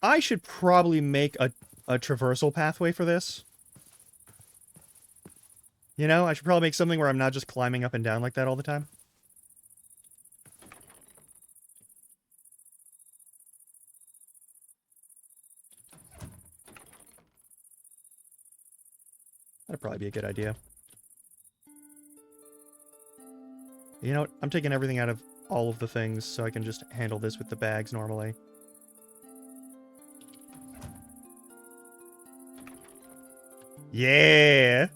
I should probably make a traversal pathway for this. You know, I should probably make something where I'm not just climbing up and down like that all the time. That'd probably be a good idea. You know what? I'm taking everything out of all of the things so I can just handle this with the bags normally. Yeah!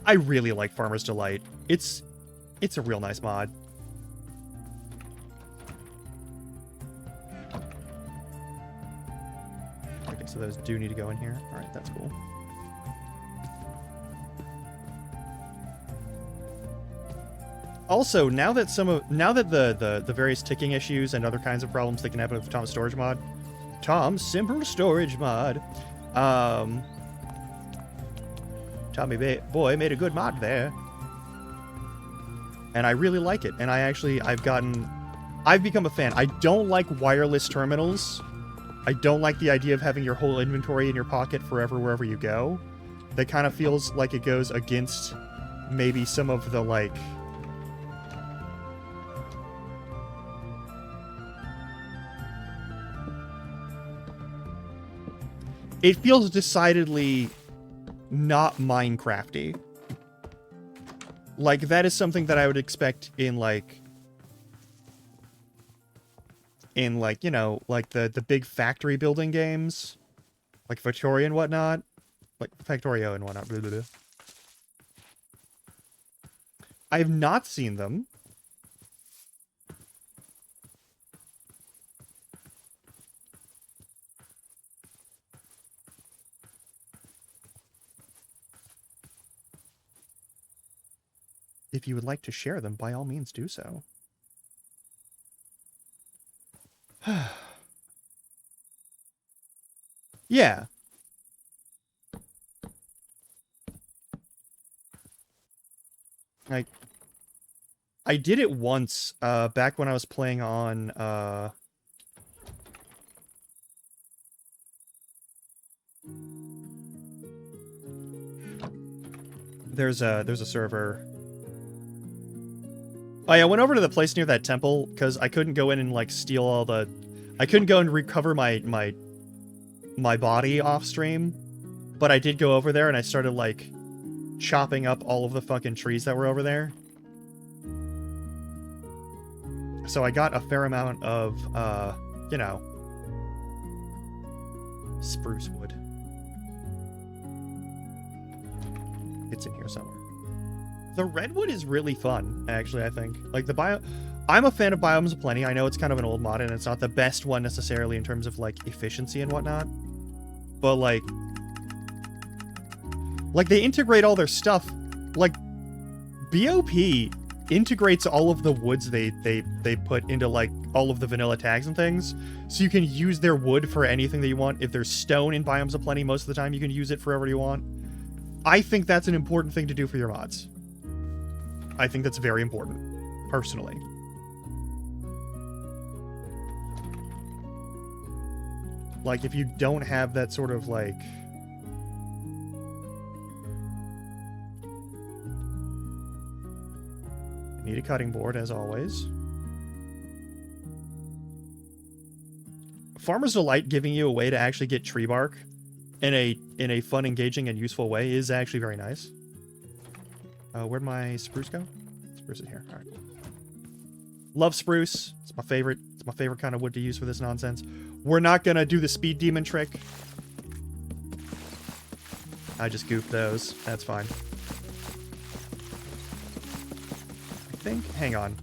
I really like Farmer's Delight. It's a real nice mod. Okay, so those do need to go in here. Alright, that's cool. Also, now that the various ticking issues and other kinds of problems that can happen with the Tom's storage mod, Tom's simple storage mod, Tommy boy made a good mod there, and I really like it. And I've become a fan. I don't like wireless terminals. I don't like the idea of having your whole inventory in your pocket forever wherever you go. That kind of feels like it goes against maybe some of the, like... It feels decidedly not Minecrafty. Like, that is something that I would expect in, like... in like, you know, like the big factory building games, like Victoria and whatnot, like Factorio and whatnot. Blah, blah, blah. I have not seen them. If you would like to share them, by all means do so. Yeah. Like, I did it once, back when I was playing on, there's a server. Oh yeah, I went over to the place near that temple, because I couldn't go in and, like, steal all the... I couldn't go and recover my body off stream, but I did go over there and I started, like, chopping up all of the fucking trees that were over there. So I got a fair amount of, you know, spruce wood. It's in here somewhere. The redwood is really fun, actually, I think. Like, the bio... I'm a fan of Biomes of Plenty. I know it's kind of an old mod, and it's not the best one necessarily in terms of, like, efficiency and whatnot. But, like, they integrate all their stuff. Like, BOP integrates all of the woods they put into, like, all of the vanilla tags and things. So you can use their wood for anything that you want. If there's stone in Biomes of Plenty, most of the time you can use it for whatever you want. I think that's an important thing to do for your mods. I think that's very important, personally. Like, if you don't have that sort of, like... Need a cutting board, as always. Farmer's Delight giving you a way to actually get tree bark in a fun, engaging, and useful way is actually very nice. Where'd my spruce go? Spruce is here. All right. Love spruce. It's my favorite. It's my favorite kind of wood to use for this nonsense. We're not gonna do the speed demon trick. I just goofed those. That's fine. I think... Hang on.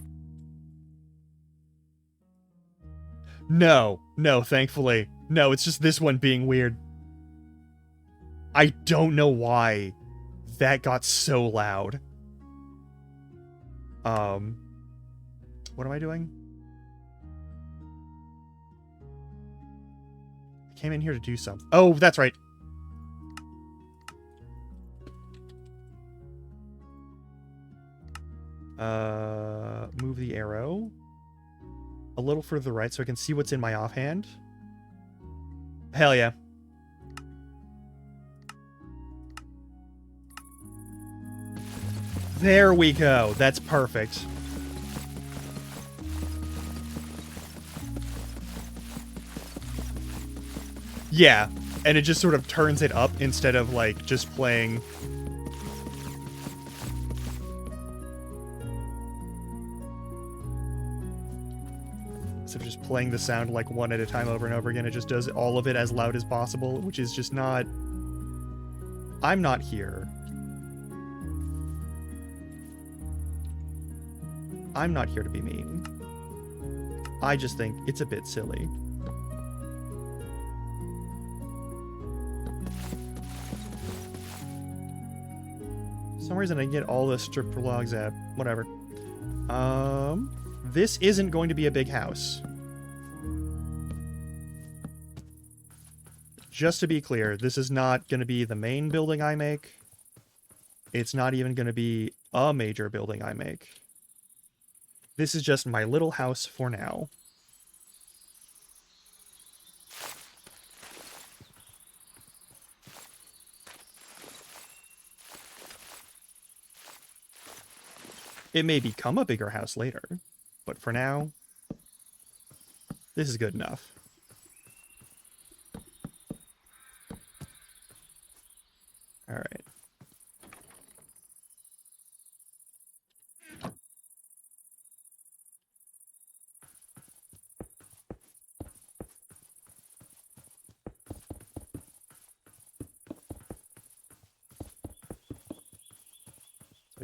No. No, thankfully. No, it's just this one being weird. I don't know why that got so loud. What am I doing? I came in here to do something. Oh, that's right. Move the arrow a little further right so I can see what's in my offhand. Hell yeah. There we go. That's perfect. Yeah, and it just sort of turns it up instead of, like, just playing... Instead of just playing the sound, like, one at a time over and over again, it just does all of it as loud as possible, which is just not... I'm not here. I'm not here to be mean. I just think it's a bit silly. For some reason I get all the strip logs at whatever. This isn't going to be a big house. Just to be clear, this is not going to be the main building I make. It's not even going to be a major building I make. This is just my little house for now. It may become a bigger house later, but for now, this is good enough. All right.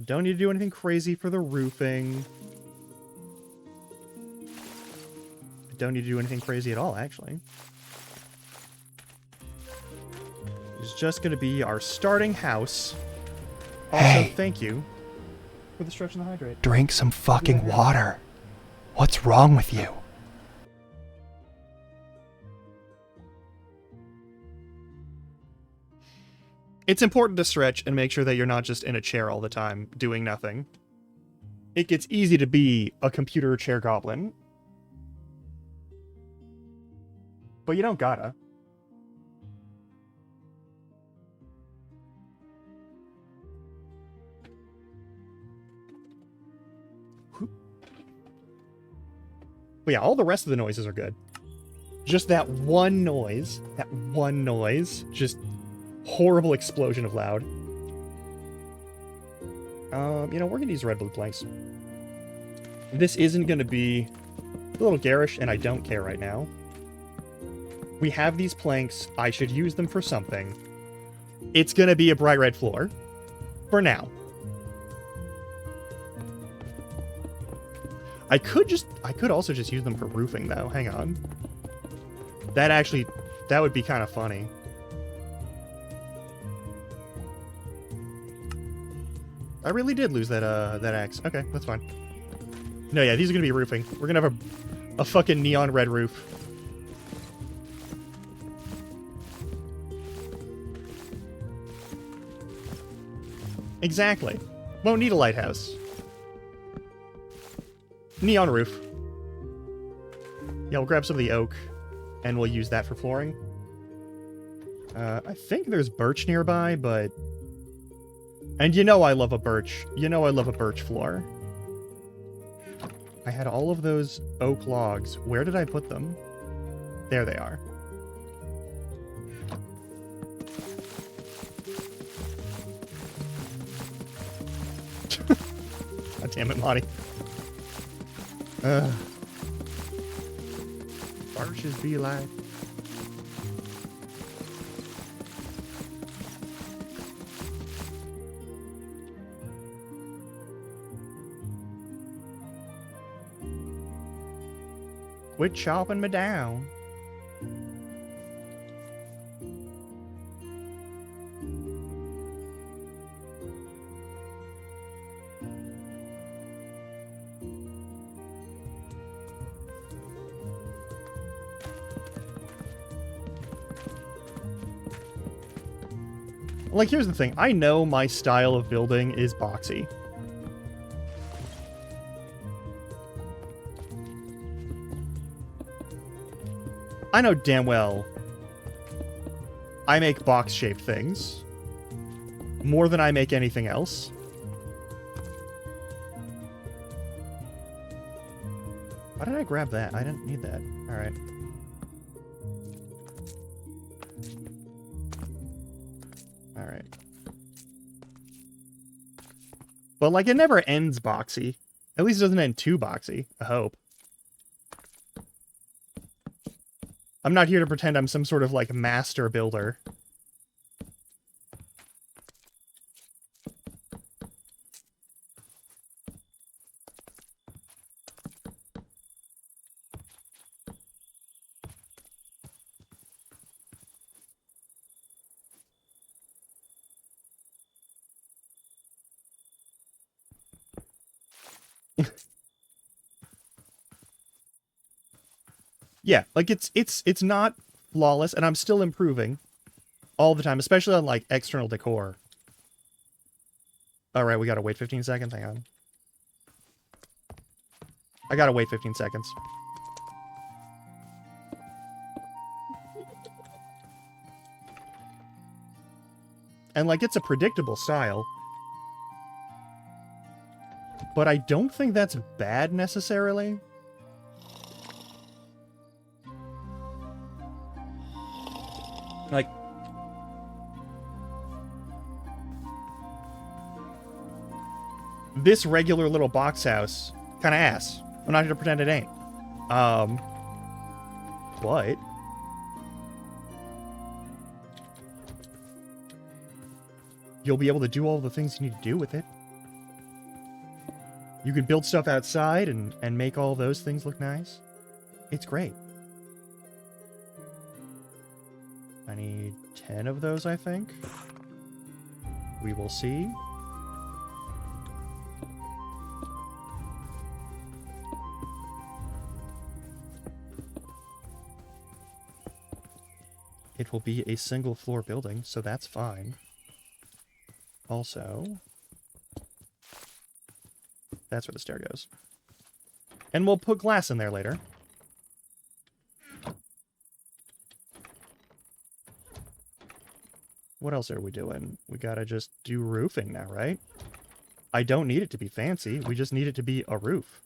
don't need to do anything crazy for the roofing. I don't need to do anything crazy at all, actually. It's just going to be our starting house. Also, Hey. thank you for the stretch and the hydrate. Drink some fucking water. What's wrong with you? It's important to stretch and make sure that you're not just in a chair all the time, doing nothing. It gets easy to be a computer chair goblin. But you don't gotta. But yeah, all the rest of the noises are good. Just that one noise, just horrible explosion of loud. You know, we're gonna use red blue planks. This isn't gonna be a little garish, and I don't care right now. We have these planks. I should use them for something. It's gonna be a bright red floor. For now. I could also just use them for roofing, though. Hang on. That would be kind of funny. I really did lose that axe. Okay, that's fine. No, yeah, these are gonna be roofing. We're gonna have a fucking neon red roof. Exactly. Won't need a lighthouse. Neon roof. Yeah, we'll grab some of the oak, and we'll use that for flooring. I think there's birch nearby, but... And you know I love a birch. You know I love a birch floor. I had all of those oak logs. Where did I put them? There they are. God damn it, Monty. Birches be like... Quit chopping me down. Like, here's the thing. I know my style of building is boxy. I know damn well I make box-shaped things more than I make anything else. Why did I grab that? I didn't need that. Alright. Alright. But, like, it never ends boxy. At least it doesn't end too boxy, I hope. I'm not here to pretend I'm some sort of, like, master builder. Yeah, like, it's not flawless, and I'm still improving all the time, especially on, like, external decor. Alright, we gotta wait 15 seconds. Hang on. I gotta wait 15 seconds. And, like, it's a predictable style. But I don't think that's bad, necessarily. Like... This regular little box house, kind of ass. I'm not here to pretend it ain't. But... You'll be able to do all the things you need to do with it. You can build stuff outside and make all those things look nice. It's great. I need 10 of those, I think. We will see. It will be a single floor building, so that's fine. Also, that's where the stair goes. And we'll put glass in there later. What else are we doing? We gotta just do roofing now, right? I don't need it to be fancy. We just need it to be a roof.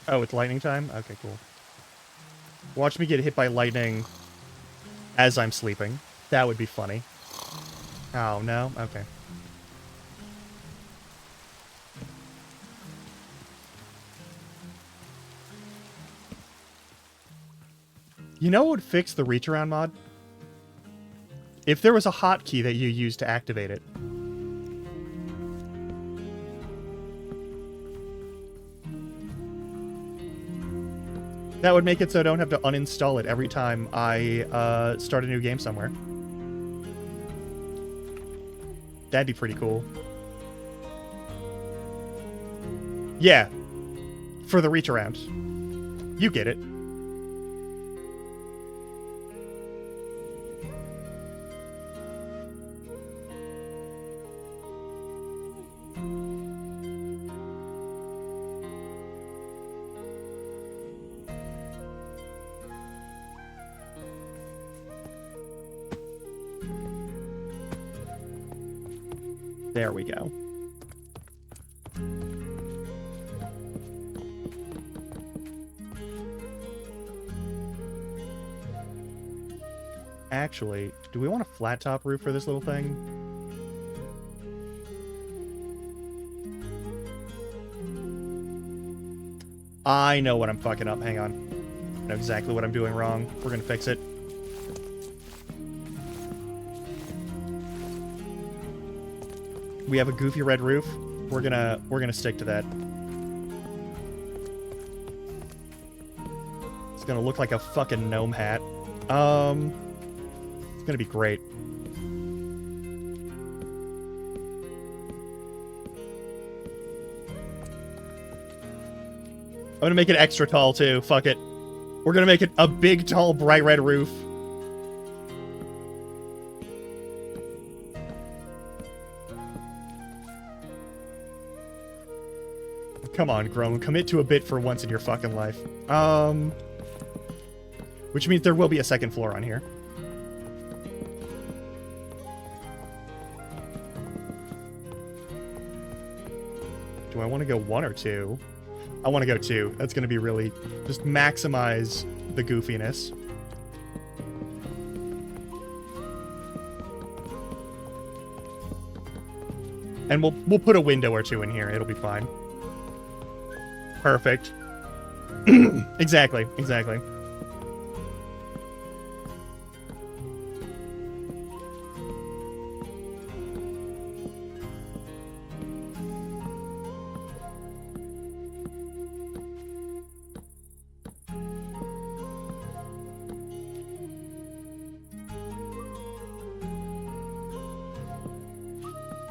Oh, it's lightning time? Okay, cool. Watch me get hit by lightning as I'm sleeping. That would be funny. Oh, no? Okay. You know what would fix the reach around mod? If there was a hotkey that you used to activate it. That would make it so I don't have to uninstall it every time I start a new game somewhere. That'd be pretty cool. Yeah. For the reach around. You get it. There we go. Actually, do we want a flat top roof for this little thing? I know what I'm fucking up. Hang on. I know exactly what I'm doing wrong. We're gonna fix it. We have a goofy red roof. We're gonna stick to that. It's gonna look like a fucking gnome hat. It's gonna be great. I'm gonna make it extra tall too. Fuck it. We're gonna make it a big, tall, bright red roof. Come on, Grown. Commit to a bit for once in your fucking life. Which means there will be a second floor on here. Do I want to go 1 or 2? I want to go 2. That's going to be really... just maximize the goofiness. And we'll put a window or 2 in here. It'll be fine. Perfect. Exactly, exactly.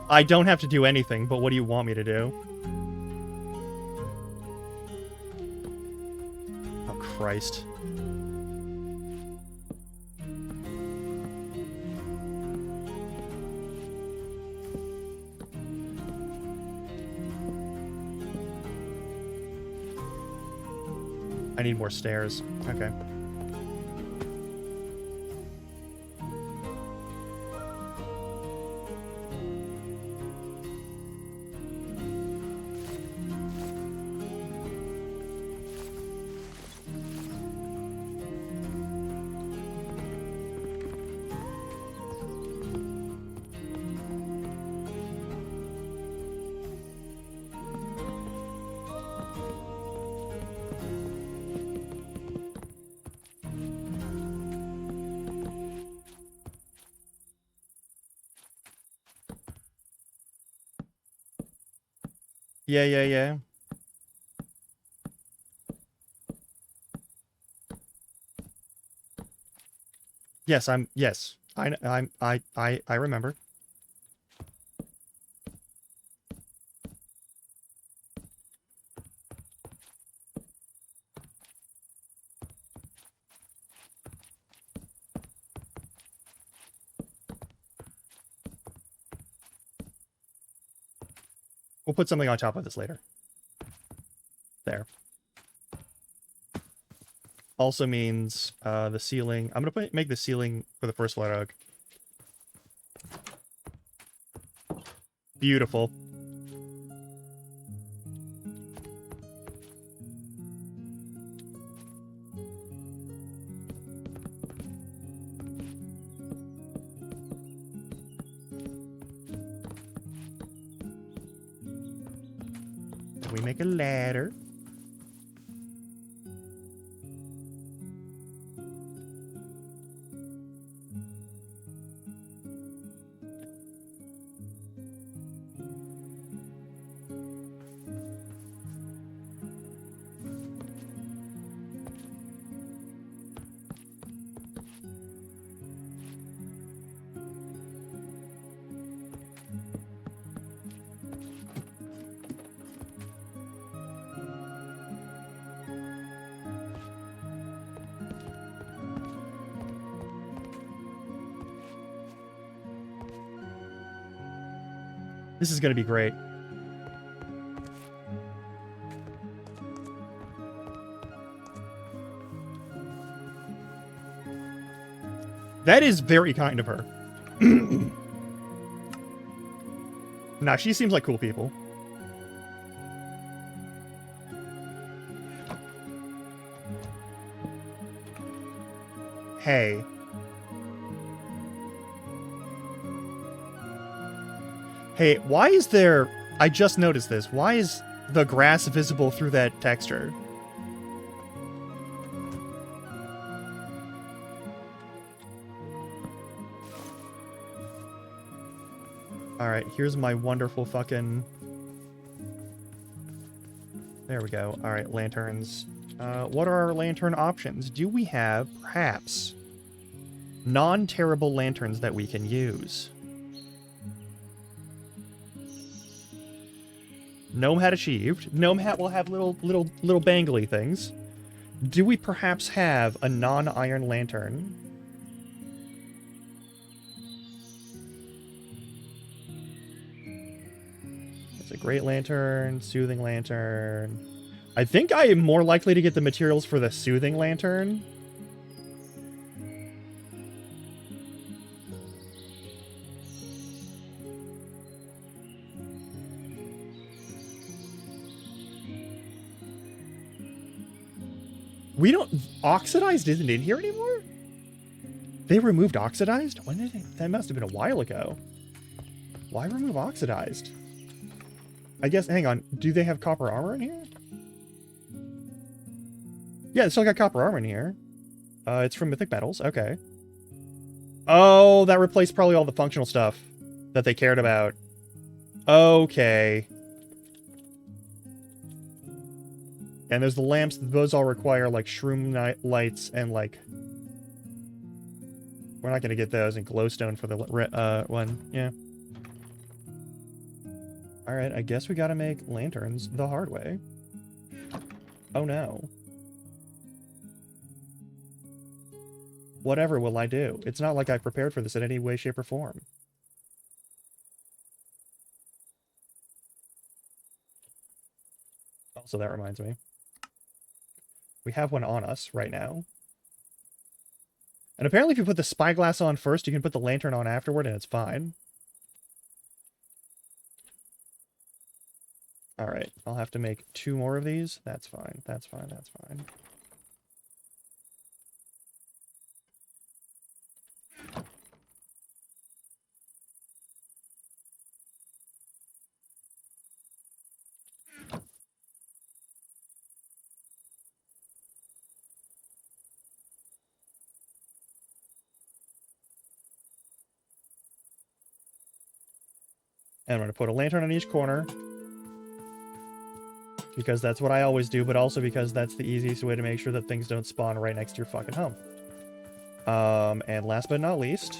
I don't have to do anything, but what do you want me to do? Christ. I need more stairs. Okay. Yeah, yeah, yeah. Yes, yes. I remember. We'll put something on top of this later. There. Also means the ceiling. I'm gonna make the ceiling for the first floor oak. Beautiful. We make a ladder. This is gonna be great. That is very kind of her. Nah, she seems like cool people. Hey. Hey, why is there... I just noticed this. Why is the grass visible through that texture? Alright, here's my wonderful fucking... There we go. Alright, lanterns. What are our lantern options? Do we have, perhaps, non-terrible lanterns that we can use? Gnome hat achieved. Gnome hat will have little bangly things. Do we perhaps have a non-iron lantern? It's a great lantern, soothing lantern. I think I am more likely to get the materials for the soothing lantern. We don't... Oxidized isn't in here anymore? They removed Oxidized? When did they... That must have been a while ago. Why remove Oxidized? I guess... Hang on. Do they have copper armor in here? Yeah, it's still got copper armor in here. It's from Mythic Metals. Okay. Oh, that replaced probably all the functional stuff that they cared about. Okay. And there's the lamps. Those all require, like, shroom lights and, like... We're not going to get those, and glowstone for the one. Yeah. Alright, I guess we gotta make lanterns the hard way. Oh no. Whatever will I do? It's not like I prepared for this in any way, shape, or form. Also, that reminds me. We have one on us right now. And apparently if you put the spyglass on first, you can put the lantern on afterward, and it's fine. Alright, I'll have to make 2 more of these. That's fine, that's fine, that's fine. And I'm going to put a lantern on each corner. because that's what I always do, but also because that's the easiest way to make sure that things don't spawn right next to your fucking home. And last but not least,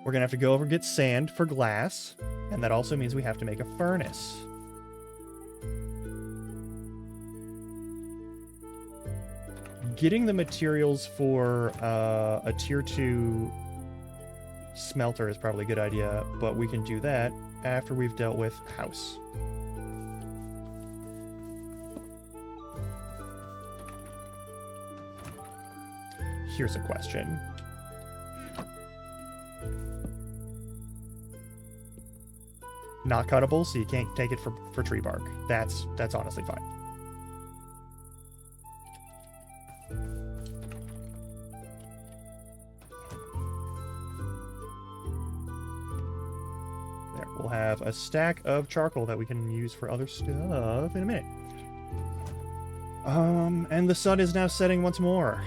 we're gonna have to go over and get sand for glass, and that also means we have to make a furnace. Getting the materials for a tier 2 smelter is probably a good idea, but we can do that after we've dealt with house. Here's a question. Not cuttable, so you can't take it for tree bark. That's honestly fine. There, we'll have a stack of charcoal that we can use for other stuff in a minute. And the sun is now setting once more.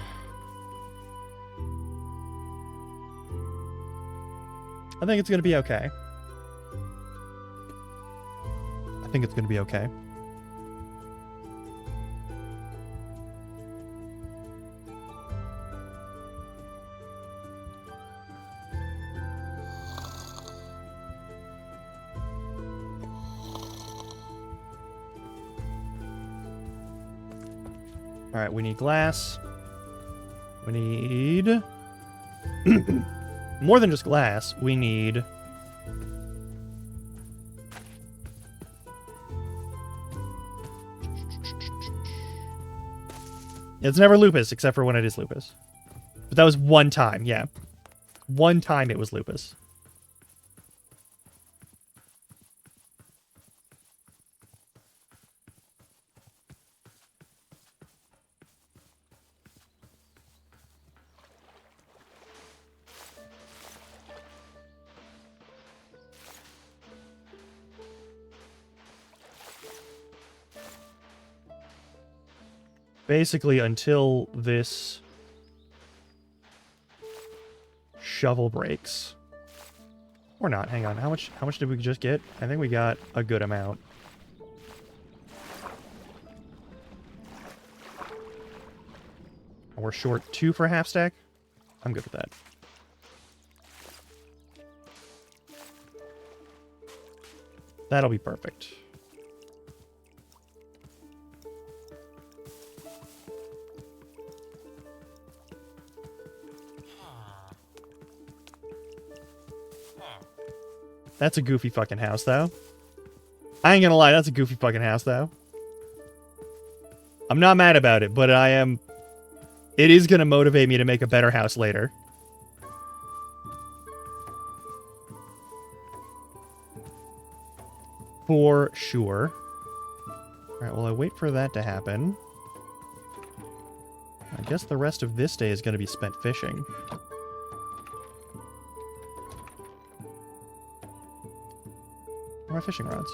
I think it's gonna be okay. I think it's gonna be okay. Alright, we need glass. We need... more than just glass. We need... It's never lupus, except for when it is lupus. But that was one time, yeah. One time it was lupus. Basically, until this shovel breaks. Or not, hang on. How much did we just get? I think we got a good amount. We're short 2 for a half stack. I'm good with that. That'll be perfect. That's a goofy fucking house, though. I ain't gonna lie, that's a goofy fucking house, though. I'm not mad about it, but I am... It is gonna motivate me to make a better house later. For sure. Alright, well, I wait for that to happen. I guess the rest of this day is gonna be spent fishing. Where are my fishing rods?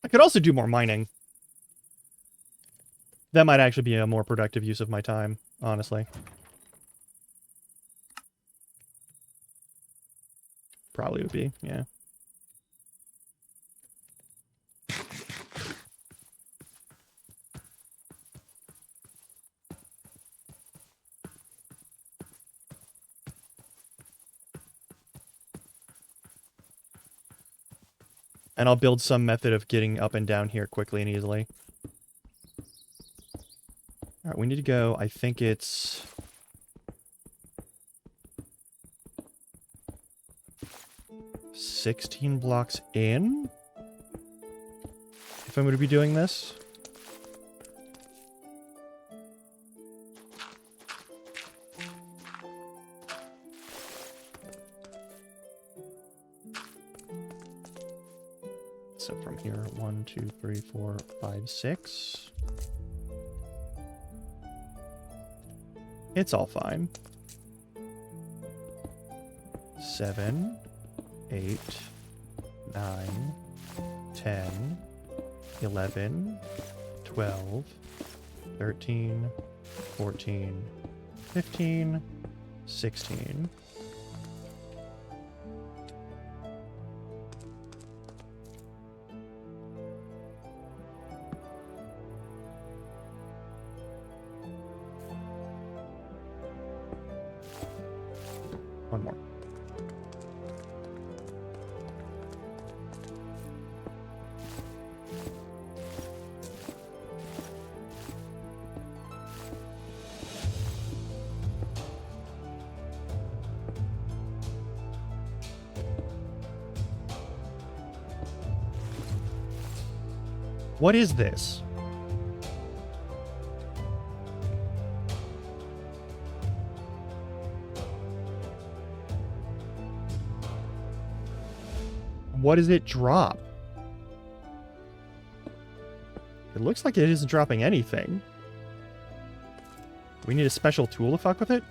I could also do more mining. That might actually be a more productive use of my time, honestly. Probably would be, yeah. And I'll build some method of getting up and down here quickly and easily. Alright, we need to go, I think it's... ...16 blocks in? If I'm going to be doing this? So from here, 1, 2, 3, 4, 5, 6... It's all fine. 7, 8, 9, 10, 11, 12, 13, 14, 15, 16. One more. What is this? What does it drop? It looks like it isn't dropping anything. We need a special tool to fuck with it?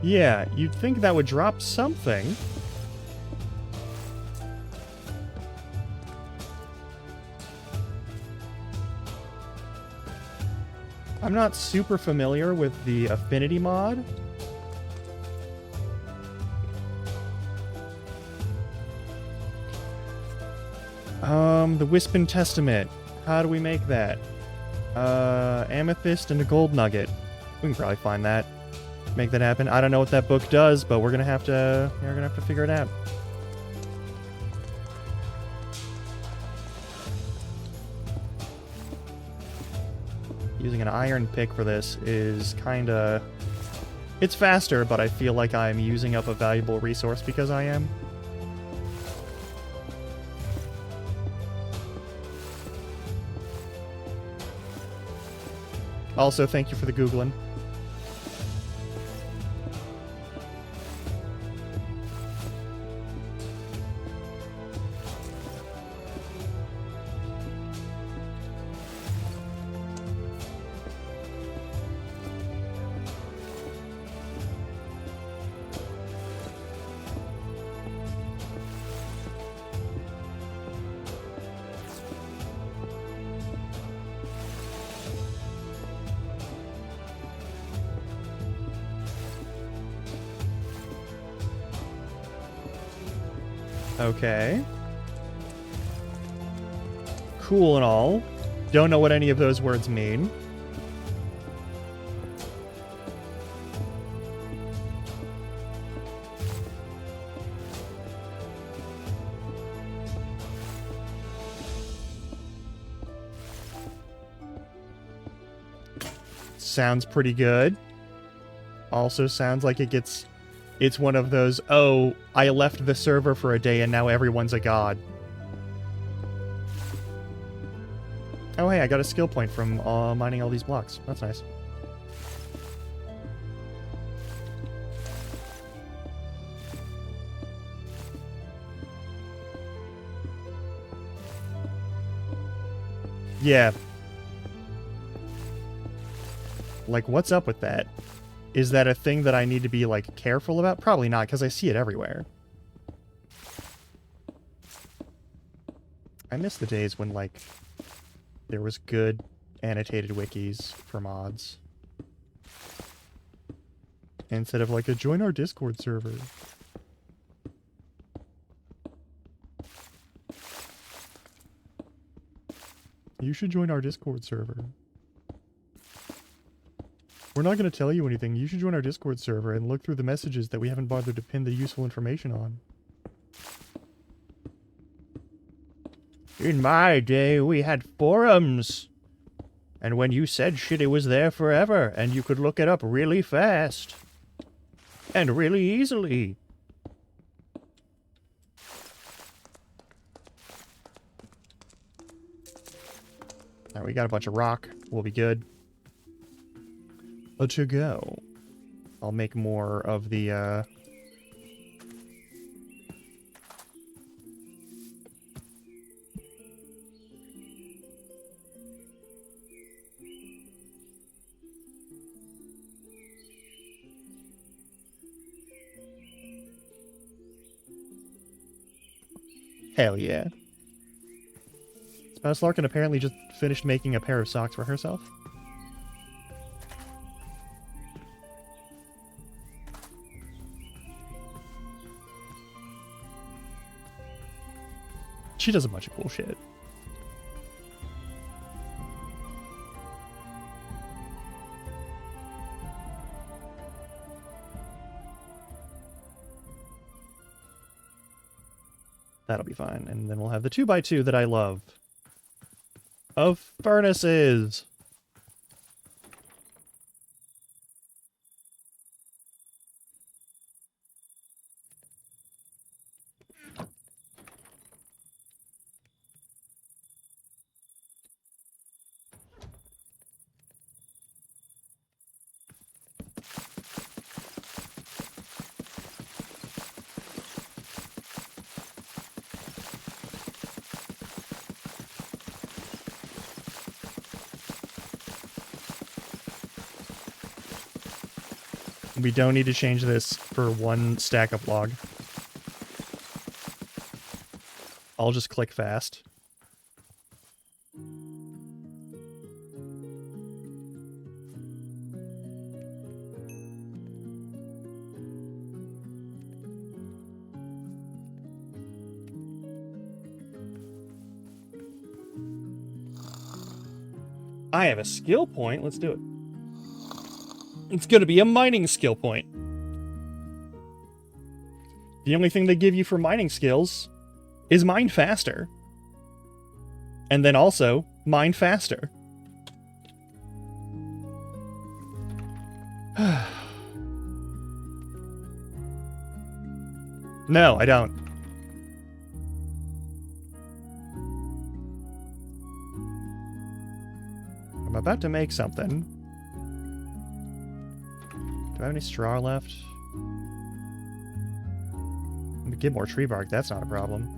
Yeah, you'd think that would drop something. I'm not super familiar with the affinity mod. The Wispin Testament. How do we make that? Amethyst and a gold nugget. We can probably find that. Make that happen. I don't know what that book does, but we're gonna have to figure it out. Using an iron pick for this is kinda... It's faster, but I feel like I'm using up a valuable resource because I am. Also, thank you for the Googling. Okay. Cool and all. Don't know what any of those words mean. Sounds pretty good. Also sounds like it gets... It's one of those, oh, I left the server for a day and now everyone's a god. Oh, hey, I got a skill point from mining all these blocks. That's nice. Yeah. Like, what's up with that? Is that a thing that I need to be, like, careful about? Probably not, because I see it everywhere. I miss the days when, like, there was good annotated wikis for mods. Instead of, like, a join our Discord server. You should join our Discord server. We're not going to tell you anything. You should join our Discord server and look through the messages that we haven't bothered to pin the useful information on. In my day, we had forums. And when you said shit, it was there forever, and you could look it up really fast. And really easily. Alright, we got a bunch of rock. We'll be good. To go. I'll make more of the, Hell yeah. Spouse Larkin apparently just finished making a pair of socks for herself. She does a bunch of cool shit. That'll be fine. And then we'll have the 2x2 that I love. Of furnaces. We don't need to change this for one stack of log. I'll just click fast. I have a skill point. Let's do it. It's going to be a mining skill point. The only thing they give you for mining skills is mine faster. And then also, mine faster. No, I don't. I'm about to make something. Do I have any straw left? Let me get more tree bark, that's not a problem.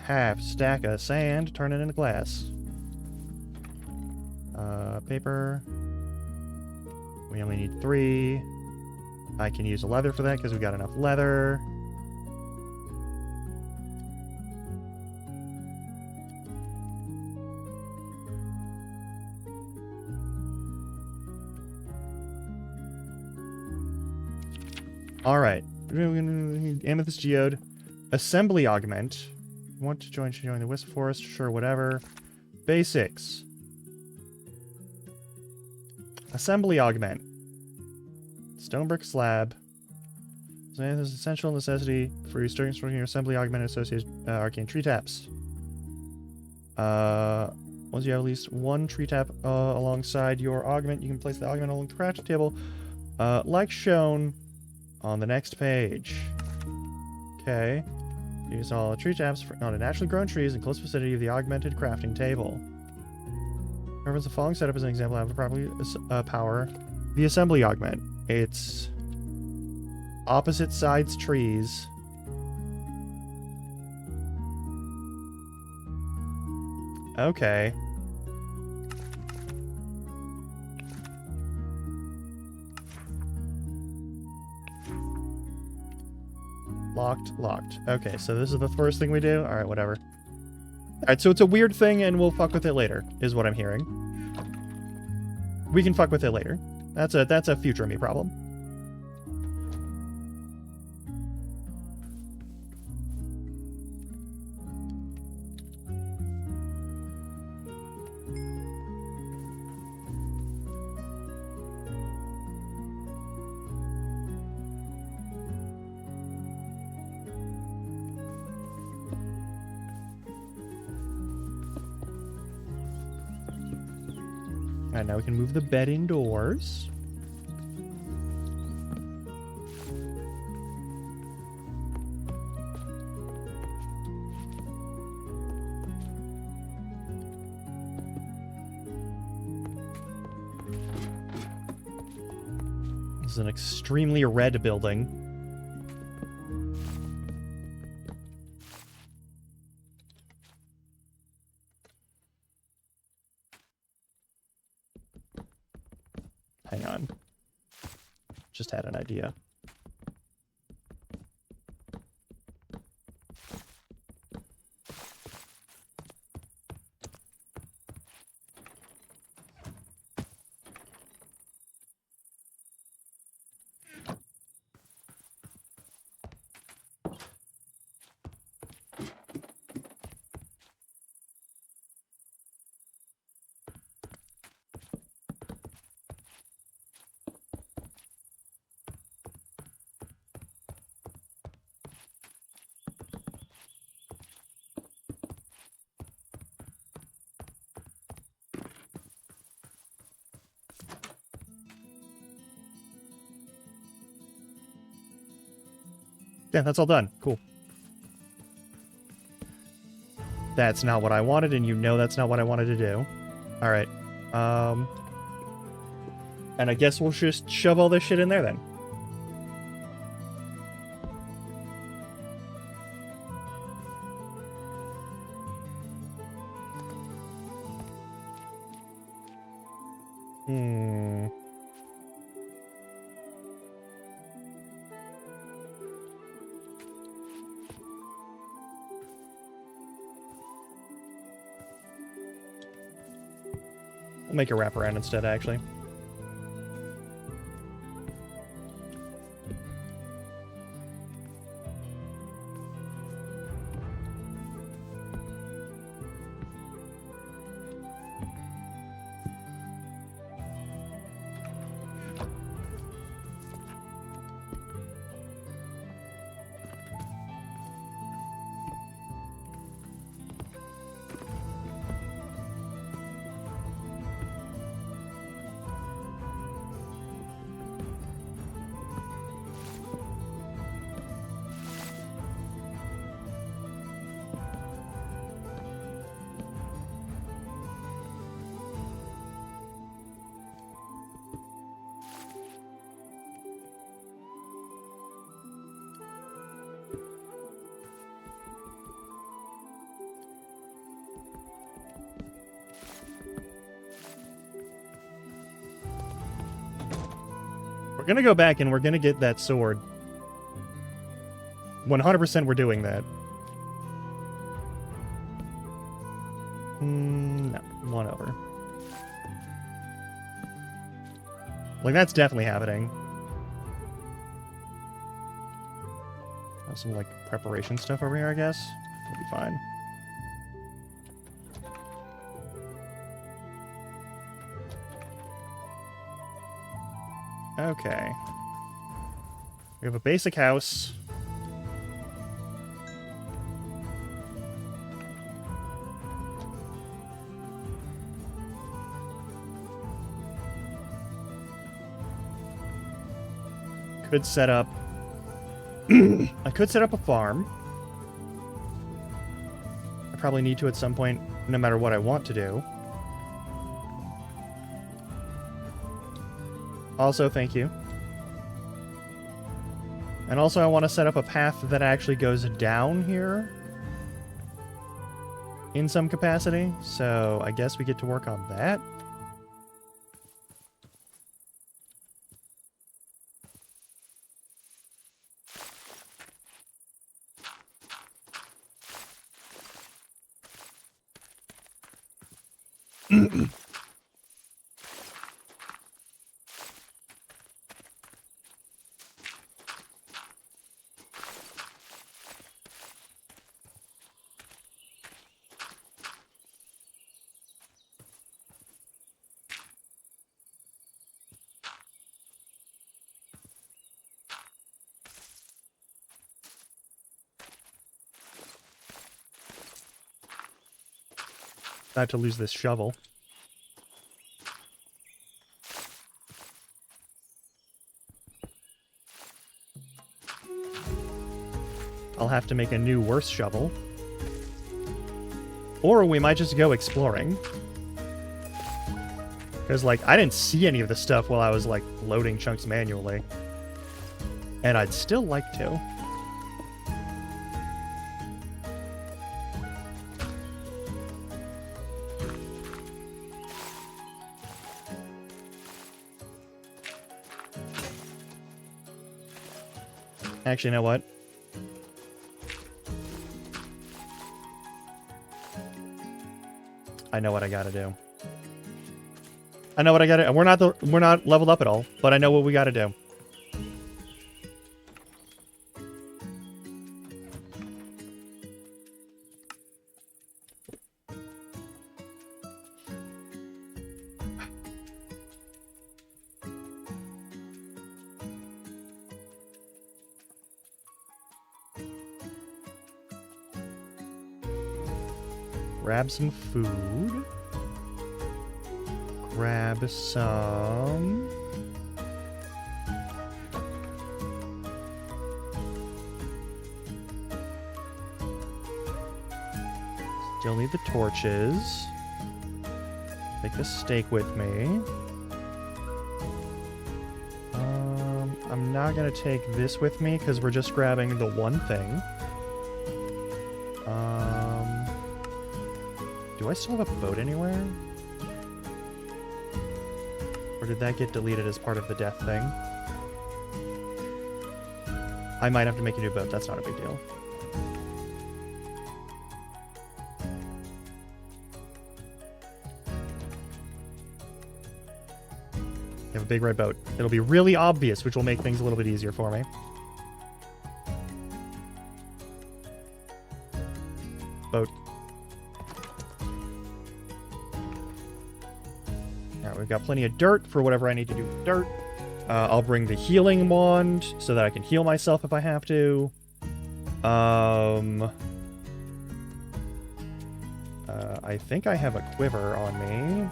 Half stack of sand, turn it into glass. Paper. We only need 3. I can use leather for that because we got enough leather. Alright. Amethyst Geode. Assembly Augment. Want to join the Wisp Forest? Sure, whatever. Basics. Assembly Augment. Stone brick slab. So this is essential necessity for your starting your assembly augment associated arcane tree taps. Once you have at least one tree tap alongside your augment, you can place the augment along the crafting table, like shown on the next page. Okay. Use all tree taps on naturally grown trees in close vicinity of the augmented crafting table. Reference the following setup as an example of how to properly power the assembly augment. It's opposite sides trees. Okay. Locked. Okay, so this is the first thing we do? Alright, whatever. Alright, so it's a weird thing and we'll fuck with it later, is what I'm hearing. We can fuck with it later. That's a future me problem. Alright, now we can move the bed indoors. This is an extremely red building. Hang on. Just had an idea. Yeah, that's all done. Cool. That's not what I wanted, and you know that's not what I wanted to do. Alright. And I guess we'll just shove all this shit in there then. We'll make a wraparound instead, actually. We're gonna go back and we're gonna get that sword. 100% we're doing that. No, one over. Like, that's definitely happening. Have some, like, preparation stuff over here, I guess. It'll be fine. Okay. We have a basic house. Could set up... I could set up a farm. I probably need to at some point, no matter what I want to do. Also, thank you. And also, I want to set up a path that actually goes down here in some capacity. So, I guess we get to work on that. About to lose this shovel. I'll have to make a new worse shovel. Or we might just go exploring. Because, like, I didn't see any of the stuff while I was, like, loading chunks manually. And I'd still like to. Actually, you know what? I know what I gotta do. I know what I gotta. We're not leveled up at all, but I know what we gotta do. Grab some food. Grab some... Still need the torches. Take the steak with me. I'm not gonna take this with me because we're just grabbing the one thing. Do I still have a boat anywhere? Or did that get deleted as part of the death thing? I might have to make a new boat. That's not a big deal. I have a big red boat. It'll be really obvious, which will make things a little bit easier for me. Boat. Alright, we've got plenty of dirt for whatever I need to do with dirt. I'll bring the healing wand so that I can heal myself if I have to. I think I have a quiver on me.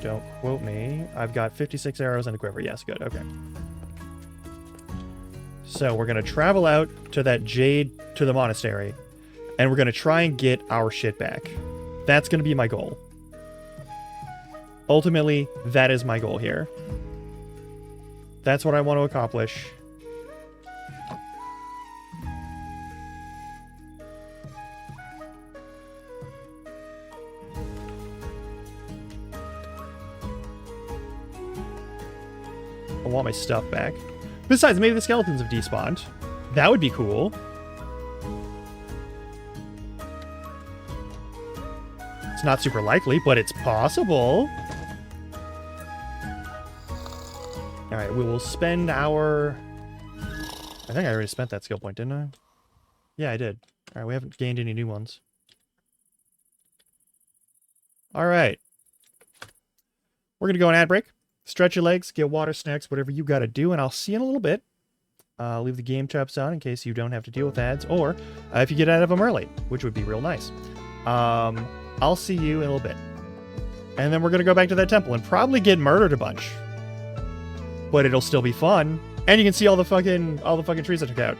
Don't quote me. I've got 56 arrows and a quiver. Yes, good. Okay. So we're going to travel out to that Jade, to the monastery, and we're going to try and get our shit back. That's going to be my goal. Ultimately, that is my goal here. That's what I want to accomplish. I want my stuff back. Besides, maybe the skeletons have despawned. That would be cool. It's not super likely, but it's possible. Alright, we will spend our... I think I already spent that skill point, didn't I? Yeah, I did. Alright, we haven't gained any new ones. Alright. We're going to go on ad break. Stretch your legs, get water, snacks, whatever you got to do, and I'll see you in a little bit. Leave the game traps on in case you don't have to deal with ads, or if you get out of them early, which would be real nice. I'll see you in a little bit. And then we're going to go back to that temple and probably get murdered a bunch. But it'll still be fun. And you can see all the fucking trees I took out.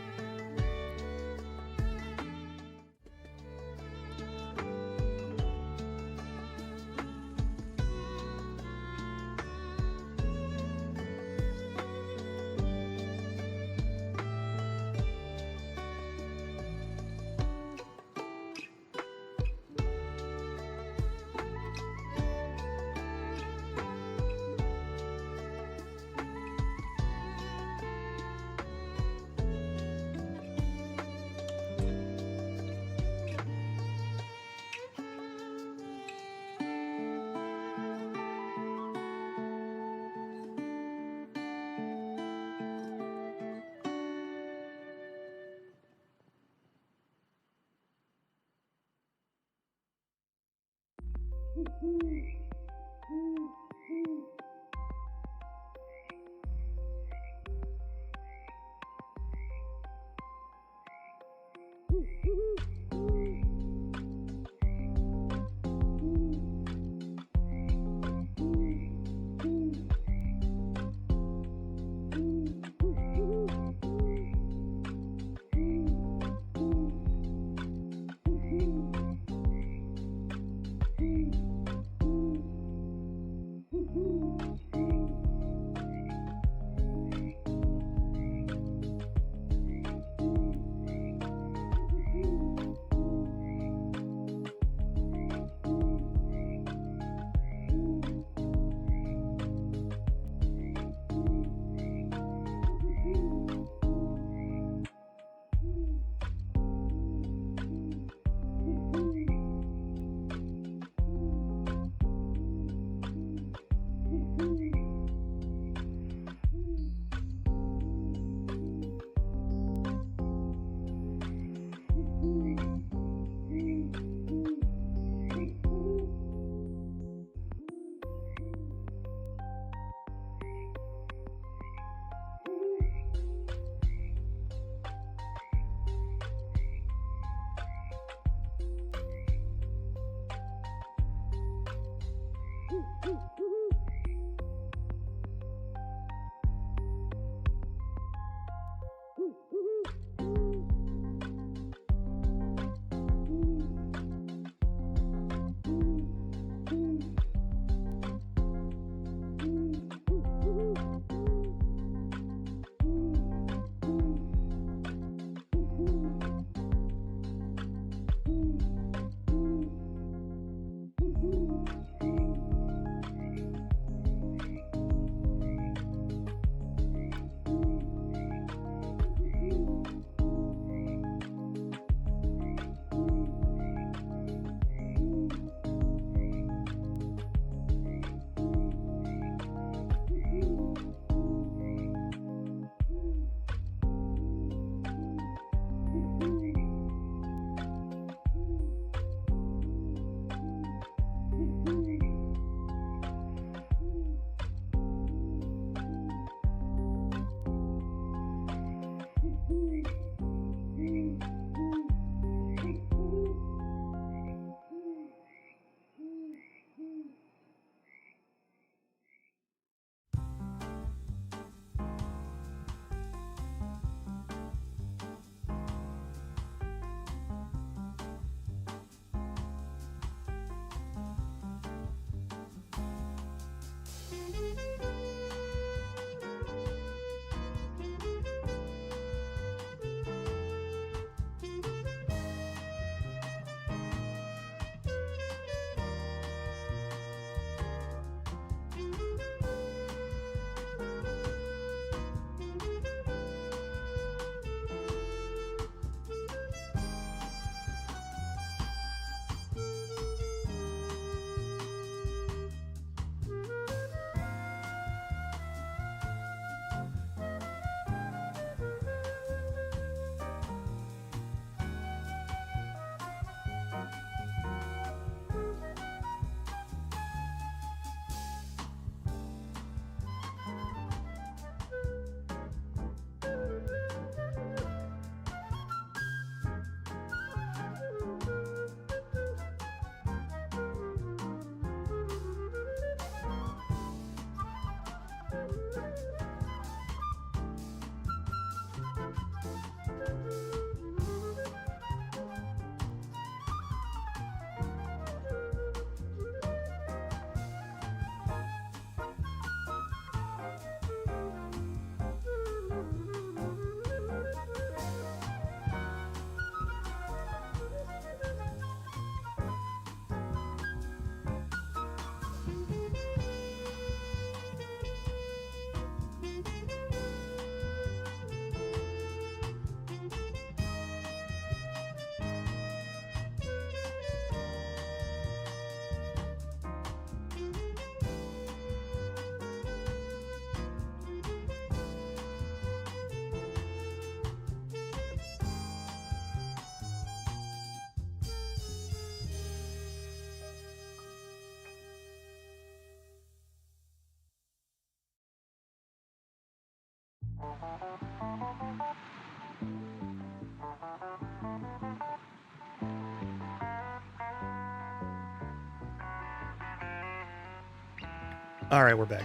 All right, we're back.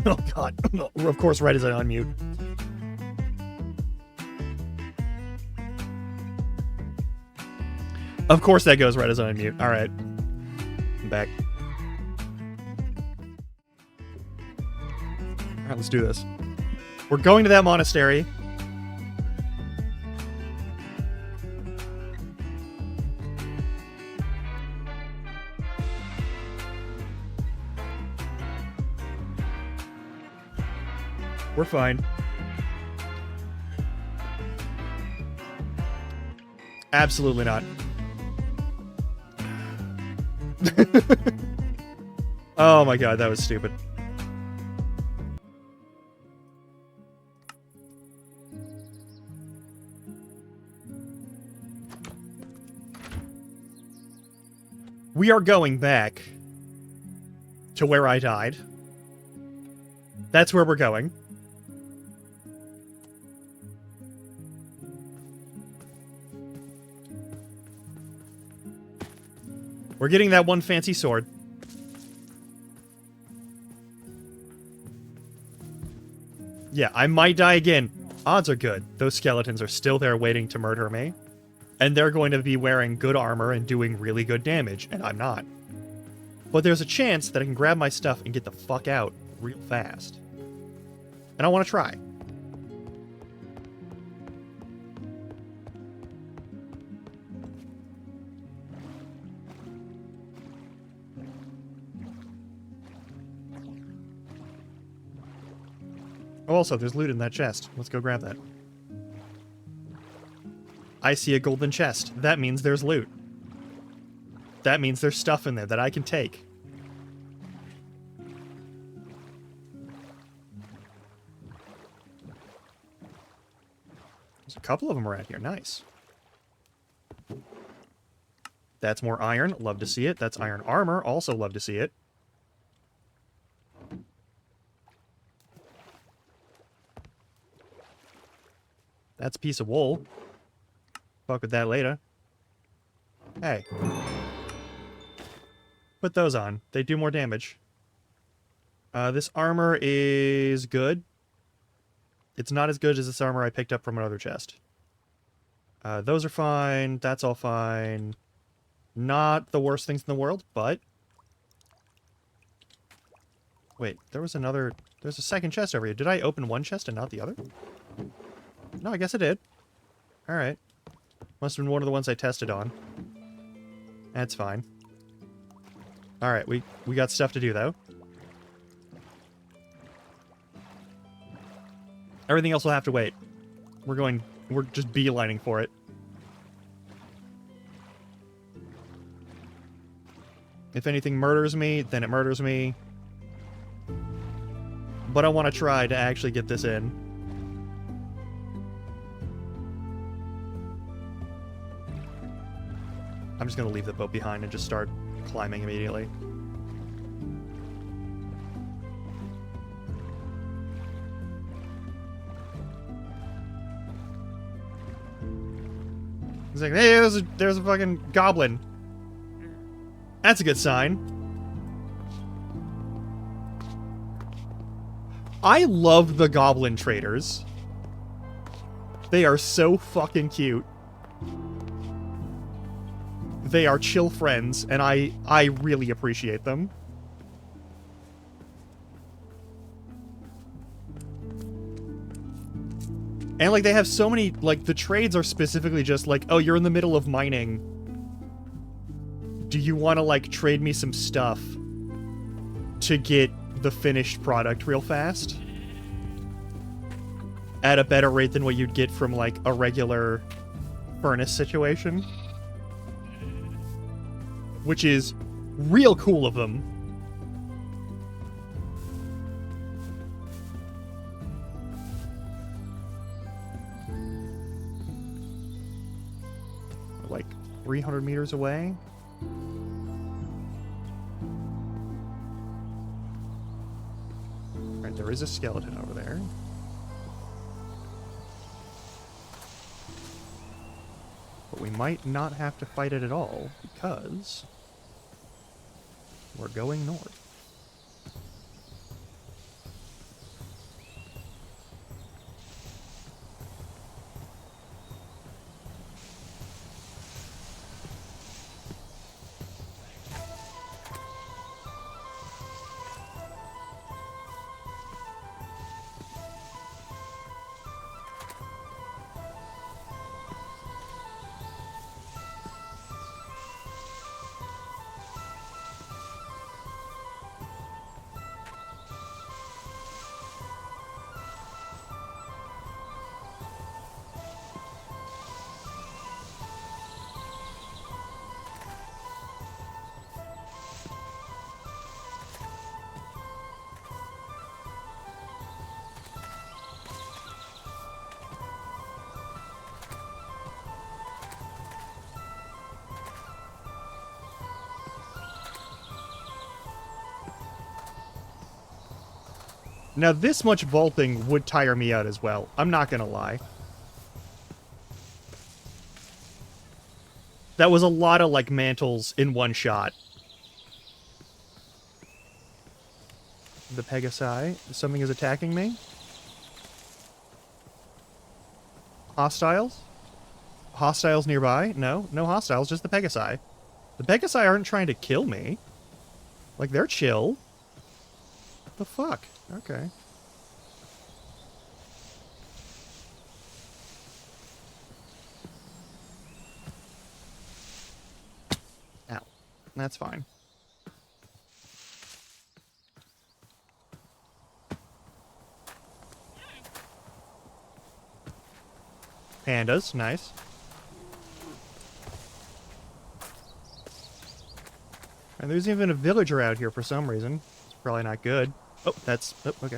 Oh god. Of course, right as I unmute. Of course that goes right as I unmute. All right. I'm back. All right, let's do this. We're going to that monastery. We're fine. Absolutely not. Oh my god, that was stupid. We are going back to where I died. That's where we're going. We're getting that one fancy sword. Yeah, I might die again. Odds are good. Those skeletons are still there waiting to murder me. And they're going to be wearing good armor and doing really good damage, and I'm not. But there's a chance that I can grab my stuff and get the fuck out real fast. And I want to try. Oh, also, there's loot in that chest. Let's go grab that. I see a golden chest. That means there's loot. That means there's stuff in there that I can take. There's a couple of them around here. Nice. That's more iron. Love to see it. That's iron armor. Also love to see it. That's a piece of wool. Fuck with that later. Hey. Put those on. They do more damage. This armor is good. It's not as good as this armor I picked up from another chest. Those are fine. That's all fine. Not the worst things in the world, but... Wait, there's a second chest over here. Did I open one chest and not the other? No, I guess I did. Alright. Must have been one of the ones I tested on. That's fine. Alright, we got stuff to do, though. Everything else will have to wait. We're just beelining for it. If anything murders me, then it murders me. But I want to try to actually get this in. I'm just going to leave the boat behind and just start climbing immediately. He's like, hey, there's a fucking goblin. That's a good sign. I love the goblin traders. They are so fucking cute. They are chill friends, and I really appreciate them. And, like, they have so many, like, the trades are specifically just like, oh, you're in the middle of mining. Do you want to, like, trade me some stuff to get the finished product real fast? At a better rate than what you'd get from, like, a regular furnace situation. Which is real cool of them. Like 300 meters away. Right There is a skeleton over there. But we might not have to fight it at all, because we're going north. Now, this much vaulting would tire me out as well. I'm not gonna lie. That was a lot of, like, mantles in one shot. The Pegasi. Something is attacking me. Hostiles? Hostiles nearby? No, no hostiles, just the Pegasi. The Pegasi aren't trying to kill me. Like, they're chill. What the fuck? Okay. Ow. That's fine. Pandas, nice. And there's even a villager out here for some reason. It's probably not good. Oh, that's... Oh, okay.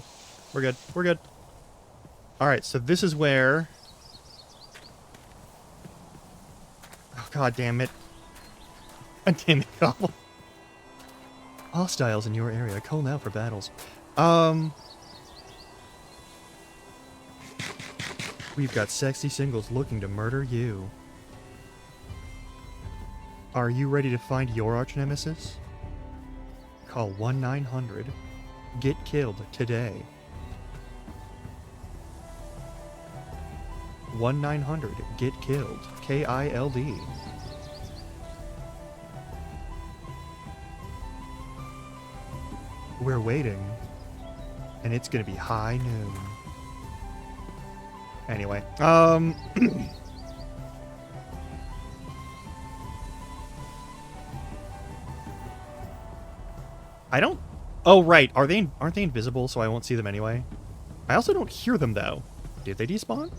We're good. We're good. Alright, so this is where... Oh, god damn it. God damn it, Gobble. Hostiles in your area. Call now for battles. We've got sexy singles looking to murder you. Are you ready to find your arch nemesis? Call 1-900. Get killed today. 1-900. Get killed. K-I-L-D. We're waiting. And it's gonna be high noon. Anyway, I don't... Oh, right. Aren't they invisible, so I won't see them anyway? I also don't hear them, though. Did they despawn?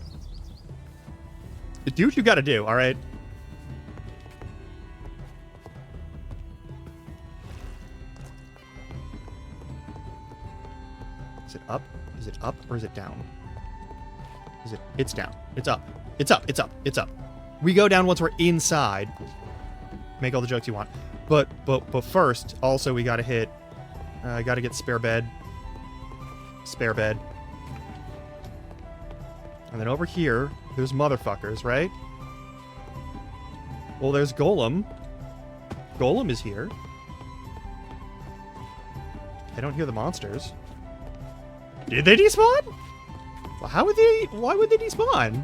Do what you gotta do, alright? Is it up? Is it up, or is it down? Is it? It's down. It's up. It's up. It's up. It's up. We go down once we're inside. Make all the jokes you want. But first, also we gotta hit... gotta get spare bed. Spare bed. And then over here, there's motherfuckers, right? Well, there's Golem. Golem is here. I don't hear the monsters. Did they despawn? Well, how would they... Why would they despawn?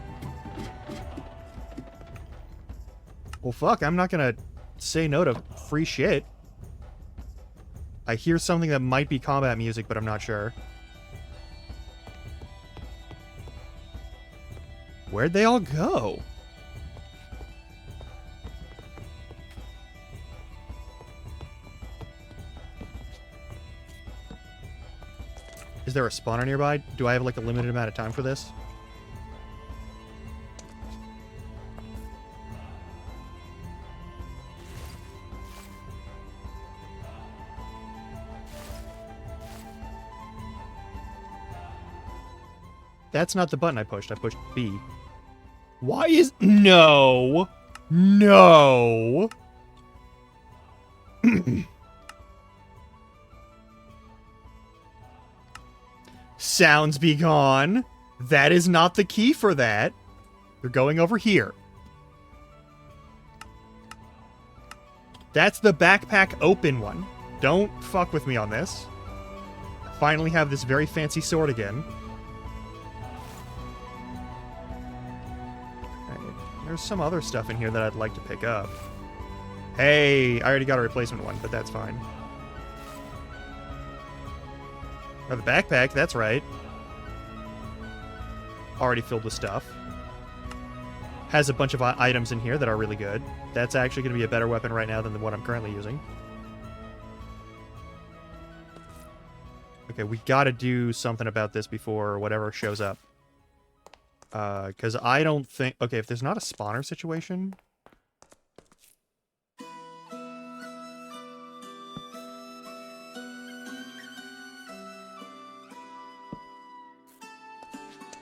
Well, fuck, I'm not gonna say no to free shit. I hear something that might be combat music, but I'm not sure. Where'd they all go? Is there a spawner nearby? Do I have like a limited amount of time for this? That's not the button I pushed. I pushed B. Why is... No! No! Sounds be gone. That is not the key for that. You're going over here. That's the backpack open one. Don't fuck with me on this. I finally have this very fancy sword again. Right. There's some other stuff in here that I'd like to pick up. Hey, I already got a replacement one, but that's fine. Oh, the backpack, that's right. Already filled with stuff. Has a bunch of items in here that are really good. That's actually going to be a better weapon right now than the one I'm currently using. Okay, we got to do something about this before whatever shows up. Because I don't think... Okay, if there's not a spawner situation...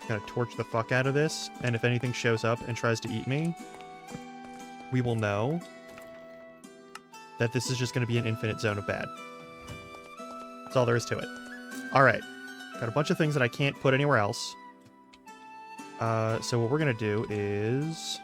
Gonna torch the fuck out of this, and if anything shows up and tries to eat me, we will know that this is just gonna be an infinite zone of bad. That's all there is to it. Alright. Got a bunch of things that I can't put anywhere else. So what we're gonna do is...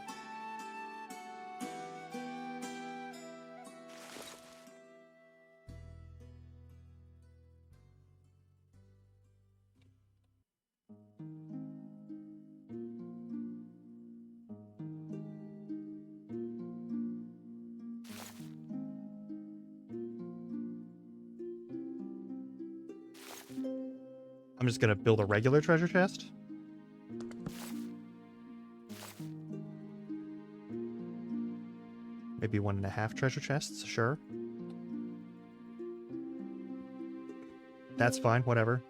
I'm just gonna build a regular treasure chest. Maybe 1.5 treasure chests, sure. That's fine, whatever.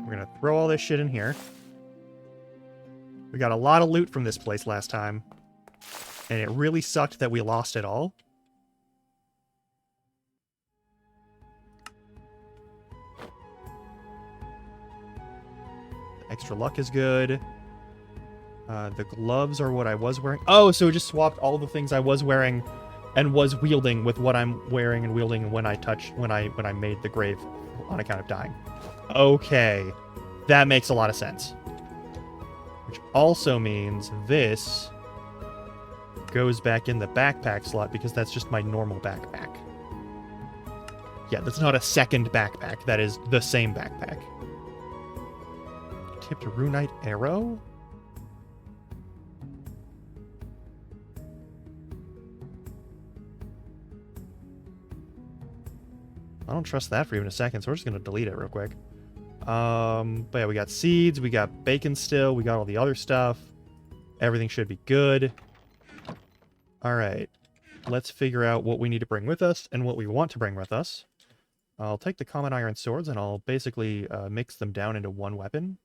We're gonna throw all this shit in here. We got a lot of loot from this place last time, and it really sucked that we lost it all. The extra luck is good. The gloves are what I was wearing. Oh, so it just swapped all the things I was wearing and was wielding with what I'm wearing and wielding when I made the grave on account of dying. Okay, that makes a lot of sense. Which also means this goes back in the backpack slot because that's just my normal backpack. Yeah, that's not a second backpack. That is the same backpack. Tipped runite arrow? I don't trust that for even a second, so we're just going to delete it real quick. But yeah, we got seeds, we got bacon still, we got all the other stuff. Everything should be good. Alright. Let's figure out what we need to bring with us and what we want to bring with us. I'll take the common iron swords and I'll basically mix them down into one weapon.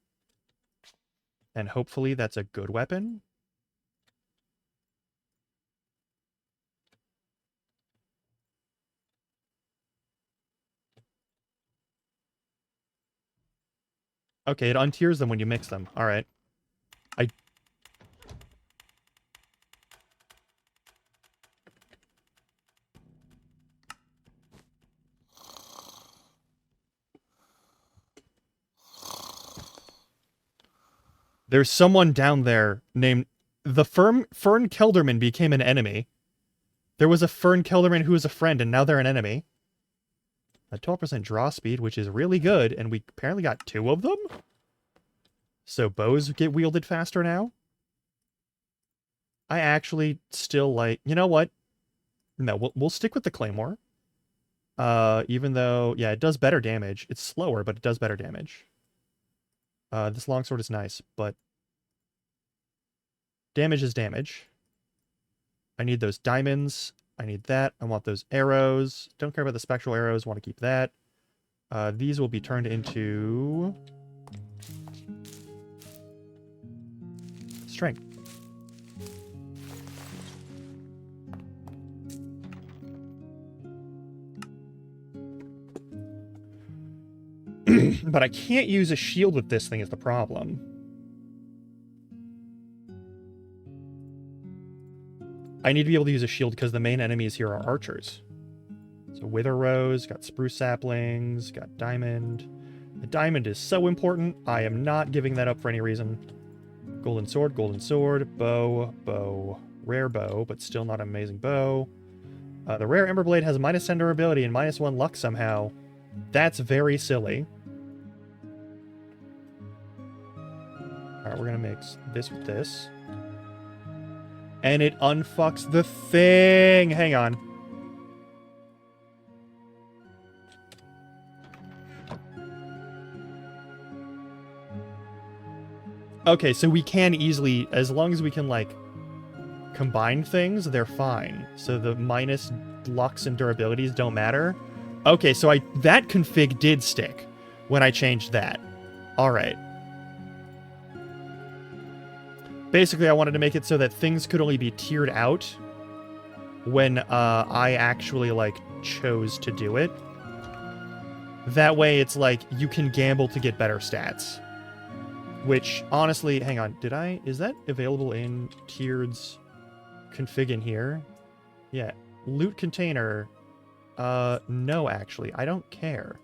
And hopefully that's a good weapon. Okay, it untiers them when you mix them. Alright. There's someone down there named... The Fern Kelderman became an enemy. There was a Fern Kelderman who was a friend, and now they're an enemy. A 12% draw speed, which is really good, and we apparently got 2 of them? So bows get wielded faster now? I actually still like... You know what? No, we'll stick with the Claymore. Even though... Yeah, it does better damage. It's slower, but it does better damage. This longsword is nice, but... Damage is damage. I need those diamonds. I need that. I want those arrows. Don't care about the spectral arrows. Want to keep that. These will be turned into... strength. But I can't use a shield with this thing is the problem. I need to be able to use a shield because the main enemies here are archers. So Wither Rose, got spruce saplings, got diamond. The diamond is so important. I am not giving that up for any reason. Golden sword, bow, rare bow, but still not an amazing bow. The rare Ember Blade has a -10 durability and -1 luck somehow. That's very silly. Alright, we're gonna mix this with this. And it unfucks the thing! Hang on. Okay, so we can easily, as long as we can, like, combine things, they're fine. So the minus lucks and durabilities don't matter. Okay, so that config did stick when I changed that. Alright. Basically, I wanted to make it so that things could only be tiered out when I actually, like, chose to do it. That way, it's like, you can gamble to get better stats. Which, honestly, hang on, is that available in tiered's config in here? Yeah, loot container, no, actually, I don't care.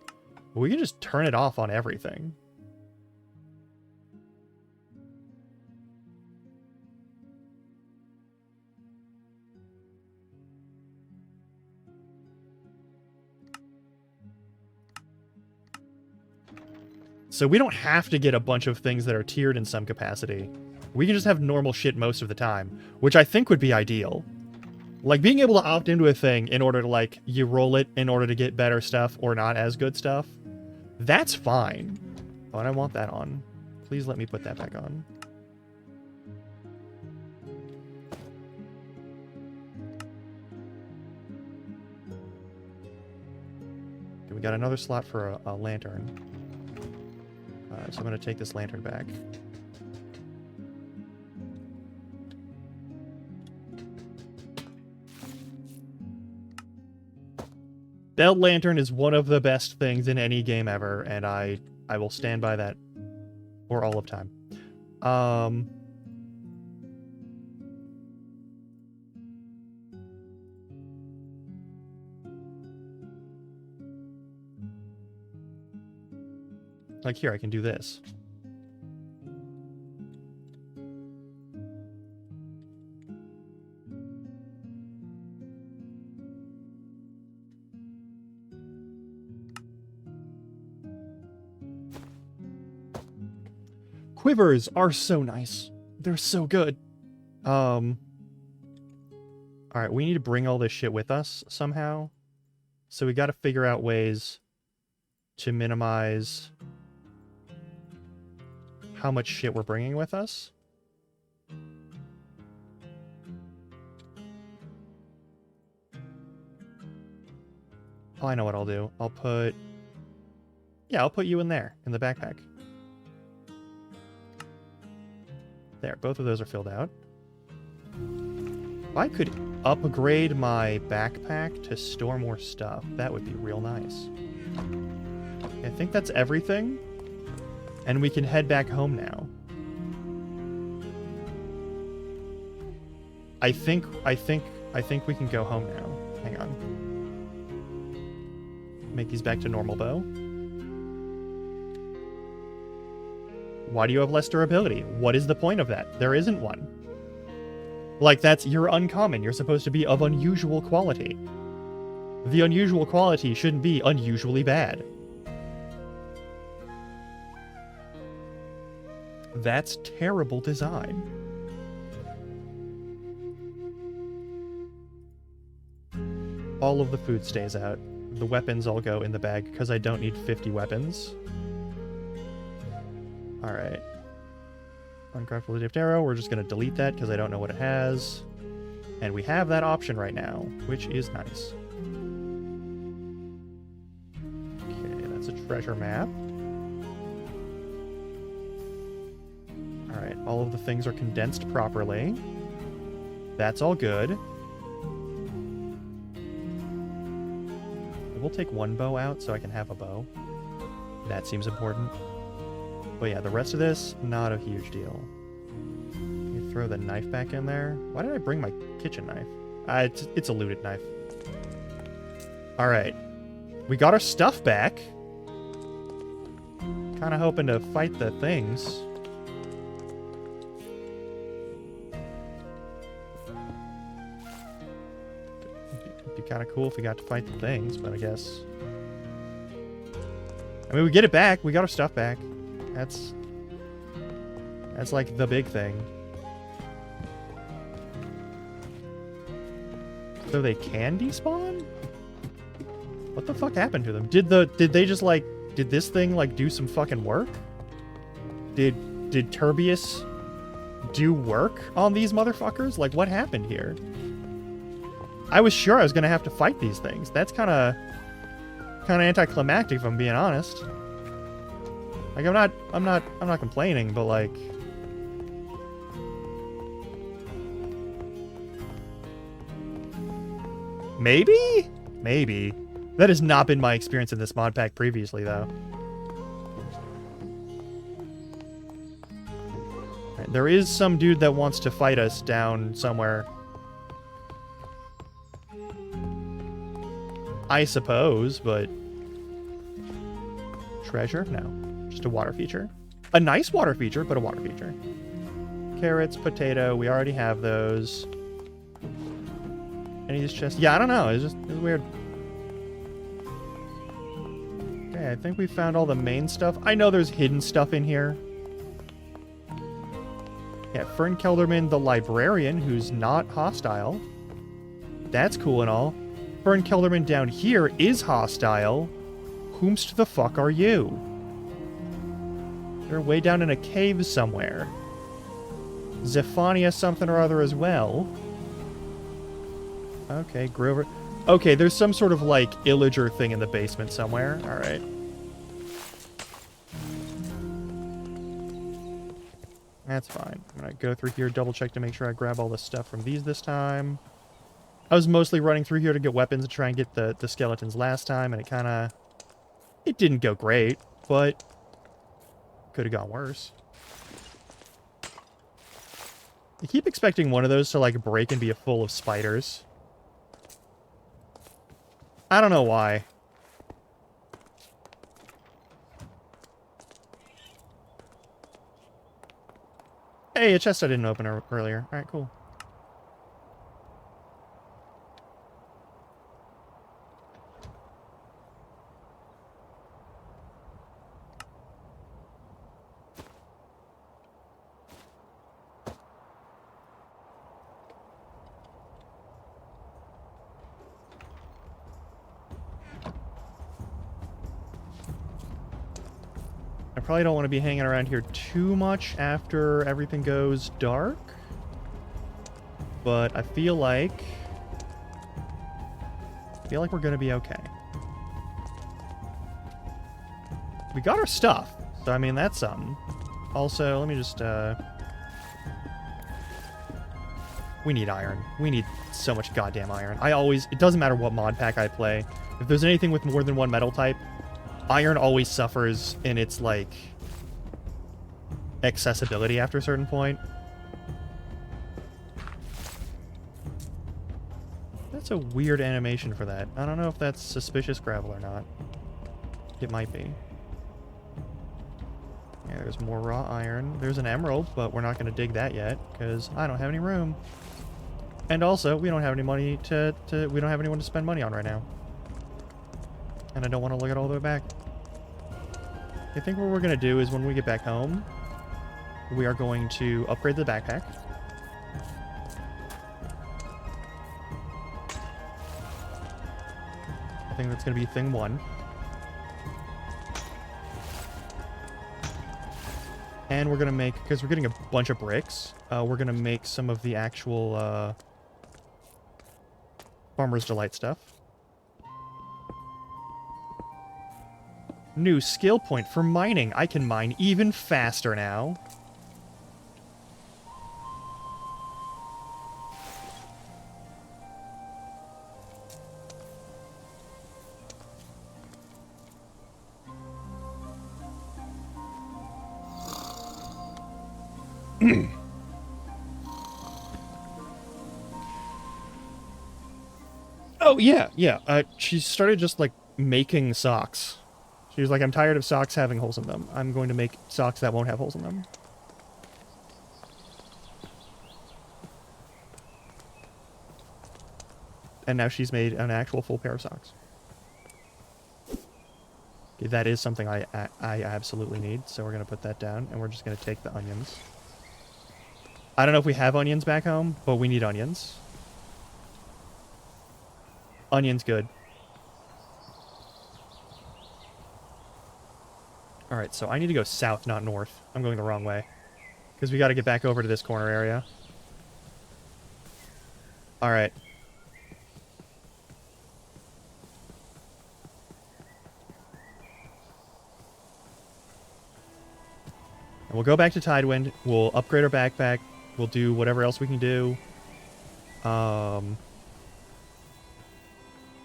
We can just turn it off on everything. So we don't have to get a bunch of things that are tiered in some capacity. We can just have normal shit most of the time, which I think would be ideal. Like, being able to opt into a thing in order to, like, you roll it in order to get better stuff or not as good stuff, that's fine. Oh, and I want that on. Please let me put that back on. Okay, we got another slot for a lantern. So I'm going to take this lantern back. That lantern is one of the best things in any game ever, and I will stand by that for all of time. Like here, I can do this. Quivers are so nice. They're so good. Alright, we need to bring all this shit with us somehow. So we gotta figure out ways to minimize how much shit we're bringing with us. Oh, I know what I'll do. I'll put you in there, in the backpack. There, both of those are filled out. If I could upgrade my backpack to store more stuff, that would be real nice. I think that's everything. And we can head back home now. I think we can go home now. Hang on. Make these back to normal bow. Why do you have less durability? What is the point of that? There isn't one. Like, you're uncommon. You're supposed to be of unusual quality. The unusual quality shouldn't be unusually bad. That's terrible design. All of the food stays out. The weapons all go in the bag because I don't need 50 weapons. Alright. Uncraftable Dipped Arrow, we're just going to delete that because I don't know what it has. And we have that option right now, which is nice. Okay, that's a treasure map. Alright, all of the things are condensed properly. That's all good. We'll take one bow out so I can have a bow. That seems important. But yeah, the rest of this, not a huge deal. Okay, throw the knife back in there. Why did I bring my kitchen knife? It's a looted knife. Alright. We got our stuff back. Kind of hoping to fight the things. It'd be kind of cool if we got to fight the things, but I guess... I mean, we get it back. We got our stuff back. That's like the big thing. So they can despawn? What the fuck happened to them? Did they just like, did this thing like do some fucking work? Did Turbius do work on these motherfuckers? Like, what happened here? I was sure I was gonna have to fight these things. That's kind of anticlimactic, if I'm being honest. Like, I'm not complaining, but like, maybe. That has not been my experience in this mod pack previously, though. Right, there is some dude that wants to fight us down somewhere. I suppose, but... Treasure? No. Just a water feature. A nice water feature, but a water feature. Carrots, potato, we already have those. Any of these chests? Yeah, I don't know. It's weird. Okay, I think we found all the main stuff. I know there's hidden stuff in here. Yeah, Fern Kelderman, the librarian, who's not hostile. That's cool and all. Fern Kelderman down here is hostile. Whomst the fuck are you? They're way down in a cave somewhere. Zephania something or other as well. Okay, Grover. Okay, there's some sort of, like, illager thing in the basement somewhere. Alright. That's fine. I'm gonna go through here, double check to make sure I grab all the stuff from these this time. I was mostly running through here to get weapons and try and get the skeletons last time, and it kinda... It didn't go great, but... Could have gone worse. I keep expecting one of those to, like, break and be full of spiders. I don't know why. Hey, a chest I didn't open earlier. Alright, cool. I probably don't want to be hanging around here too much after everything goes dark. But I feel like we're going to be okay. We got our stuff. So, I mean, that's something. Also, let me just, we need iron. We need so much goddamn iron. It doesn't matter what mod pack I play. If there's anything with more than one metal type, iron always suffers in its, like, accessibility after a certain point. That's a weird animation for that. I don't know if that's suspicious gravel or not. It might be. Yeah, there's more raw iron. There's an emerald, but we're not going to dig that yet, because I don't have any room. And also, we don't have any money we don't have anyone to spend money on right now. And I don't want to look it all the way back. I think what we're going to do is when we get back home, we are going to upgrade the backpack. I think that's going to be thing 1. And we're going to make, because we're getting a bunch of bricks, we're going to make some of the actual Farmer's Delight stuff. New skill point for mining. I can mine even faster now. Oh, yeah, yeah. She started just, like, making socks. She was like, I'm tired of socks having holes in them. I'm going to make socks that won't have holes in them. And now she's made an actual full pair of socks. Okay, that is something I absolutely need, so we're going to put that down, and we're just going to take the onions. I don't know if we have onions back home, but we need onions. Onions good. Alright, so I need to go south, not north. I'm going the wrong way. Because we got to get back over to this corner area. Alright. And we'll go back to Tidewind. We'll upgrade our backpack. We'll do whatever else we can do.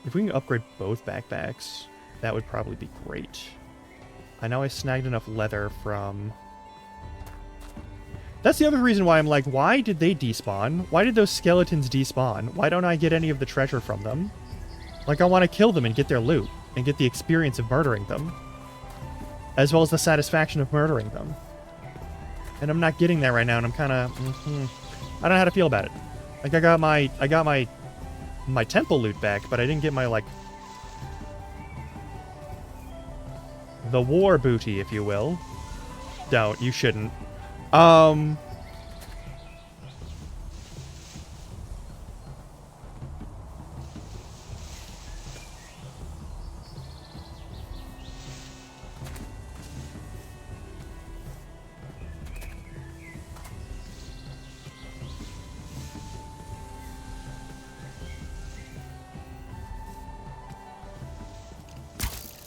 If we can upgrade both backpacks, that would probably be great. I know I snagged enough leather from... That's the other reason why I'm like, why did they despawn? Why did those skeletons despawn? Why don't I get any of the treasure from them? Like, I want to kill them and get their loot, and get the experience of murdering them. As well as the satisfaction of murdering them. And I'm not getting that right now, and I'm kind of... I don't know how to feel about it. Like, I got my temple loot back, but I didn't get my, like... the war booty, if you will. Don't. You shouldn't.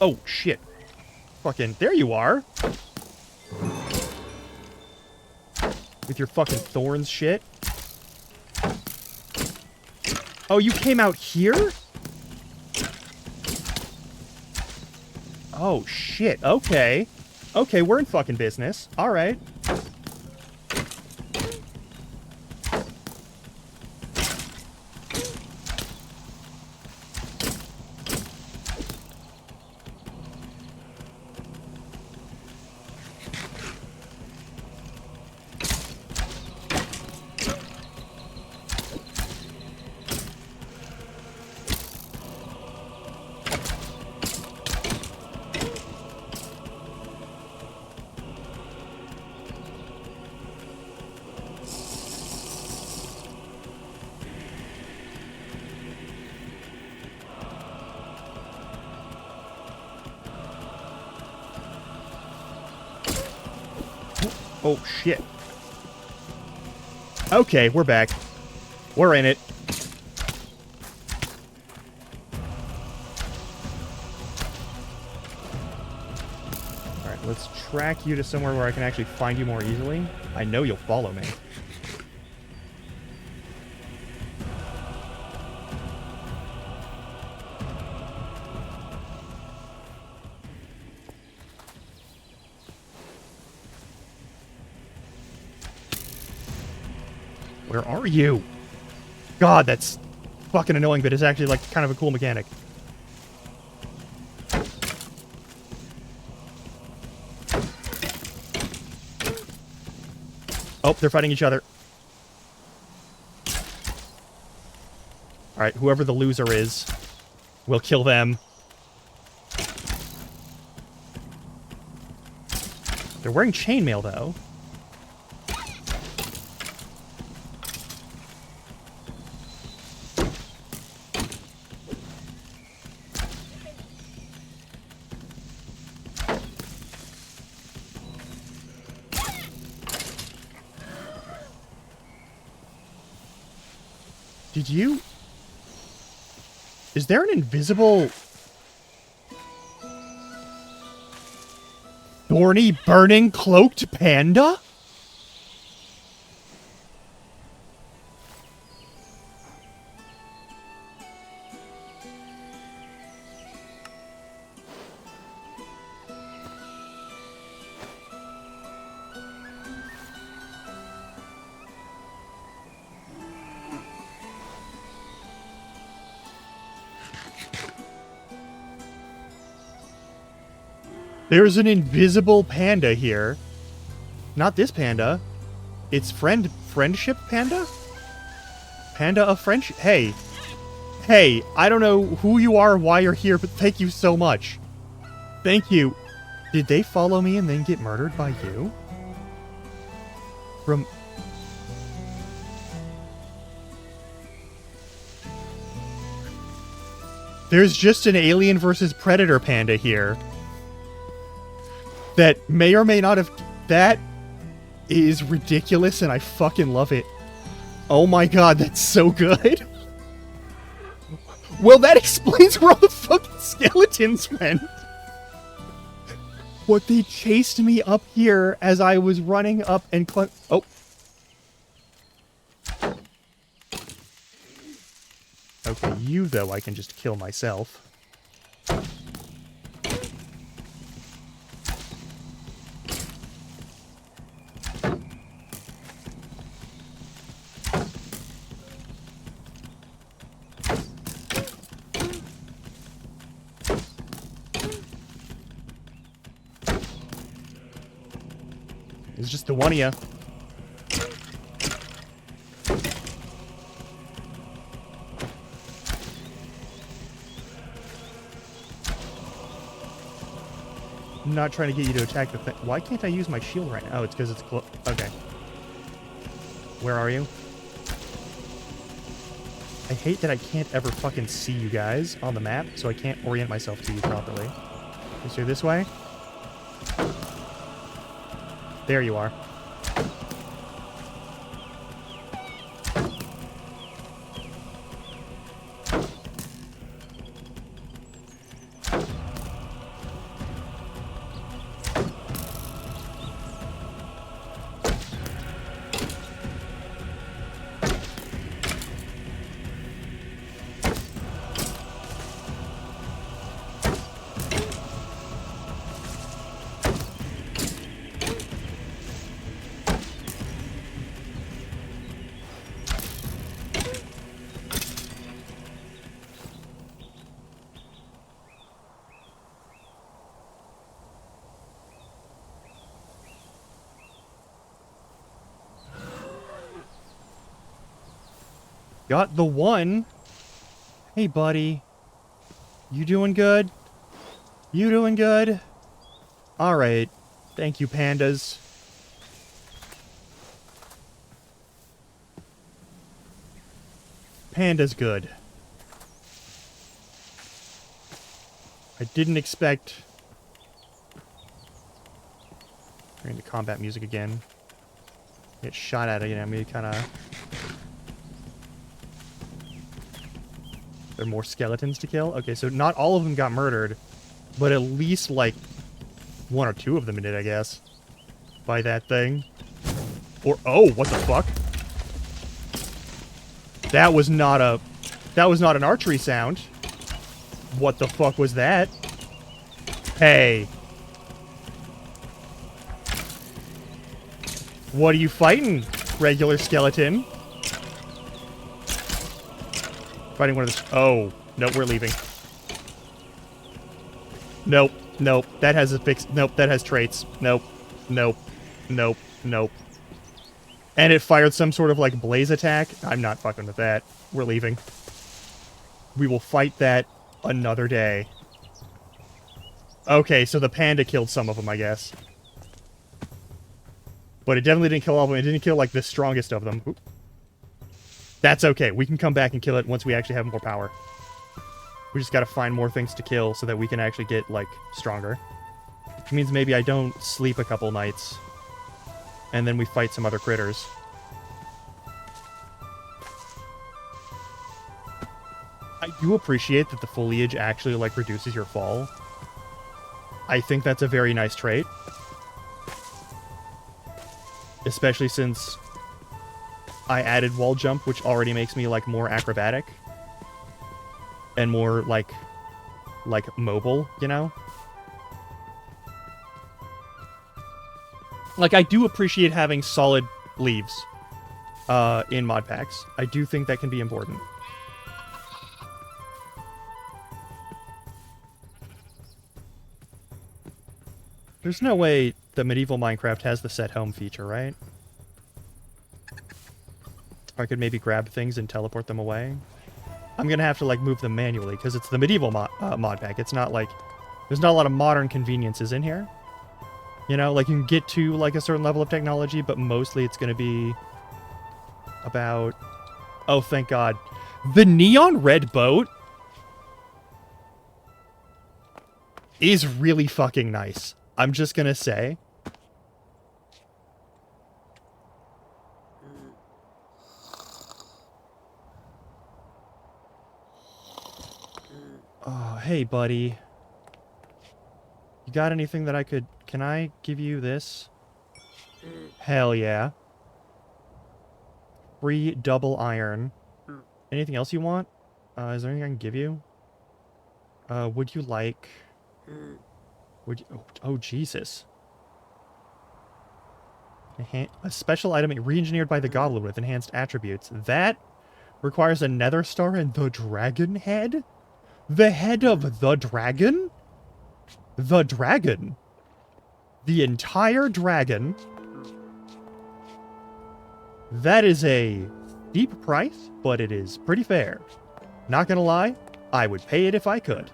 Oh, shit. Fucking... There you are! With your fucking thorns shit. Oh, you came out here? Oh, shit. Okay. Okay, we're in fucking business. Alright. Oh, shit. Okay, we're back. We're in it. Alright, let's track you to somewhere where I can actually find you more easily. I know you'll follow me. Where are you? God, that's fucking annoying, but it's actually, like, kind of a cool mechanic. Oh, they're fighting each other. Alright, whoever the loser is, we'll kill them. They're wearing chainmail, though. Did you... Is there an invisible... thorny, burning, cloaked panda? There's an invisible panda here. Not this panda. It's friendship panda? Panda of friendship. Hey. Hey, I don't know who you are or why you're here, but thank you so much. Thank you. Did they follow me and then get murdered by you? From... There's just an Alien versus Predator panda here. That may or may not have... That is ridiculous and I fucking love it. Oh my god, that's so good. Well, that explains where all the fucking skeletons went. What, they chased me up here as I was running up and oh. Okay, you though, I can just kill myself. It's just the one of you. I'm not trying to get you to attack the thing. Why can't I use my shield right now? Oh, it's because it's close. Okay. Where are you? I hate that I can't ever fucking see you guys on the map, so I can't orient myself to you properly. Is you this way? There you are. Got the one. Hey, buddy. You doing good? You doing good? Alright. Thank you, pandas. Panda's good. I didn't expect... We're into combat music again. Get shot at again. I'm gonna kinda... There are more skeletons to kill? Okay, so not all of them got murdered, but at least, like, one or two of them did, I guess. By that thing. Or, oh, what the fuck? That was not a... That was not an archery sound. What the fuck was that? Hey. What are you fighting, regular skeleton? Fighting one of the... Oh. Nope, we're leaving. Nope. Nope. That has a fix... Nope, that has traits. Nope. Nope. Nope. Nope. And it fired some sort of, like, blaze attack. I'm not fucking with that. We're leaving. We will fight that another day. Okay, so the panda killed some of them, I guess. But it definitely didn't kill all of them. It didn't kill, like, the strongest of them. Oop. That's okay. We can come back and kill it once we actually have more power. We just gotta find more things to kill so that we can actually get, like, stronger. Which means maybe I don't sleep a couple nights. And then we fight some other critters. I do appreciate that the foliage actually, like, reduces your fall. I think that's a very nice trait. Especially since I added wall jump, which already makes me, like, more acrobatic. And more, like, mobile, you know? Like, I do appreciate having solid leaves in mod packs. I do think that can be important. There's no way the medieval Minecraft has the set home feature, right? Or I could maybe grab things and teleport them away. I'm gonna have to like move them manually because it's the medieval mod pack. It's not like there's not a lot of modern conveniences in here. You know, like you can get to like a certain level of technology, but mostly it's gonna be about. Oh, thank God, the neon red boat is really fucking nice. I'm just gonna say. Oh, hey, buddy. You got anything that I could... Can I give you this? Hell yeah. Free double iron. Anything else you want? Is there anything I can give you? Would you like... Would you... Oh, Jesus. A special item re-engineered by the Goblin with enhanced attributes. That requires a nether star and the dragon head? The head of the dragon? The dragon. The entire dragon. That is a steep price, but it is pretty fair. Not gonna lie, I would pay it if I could.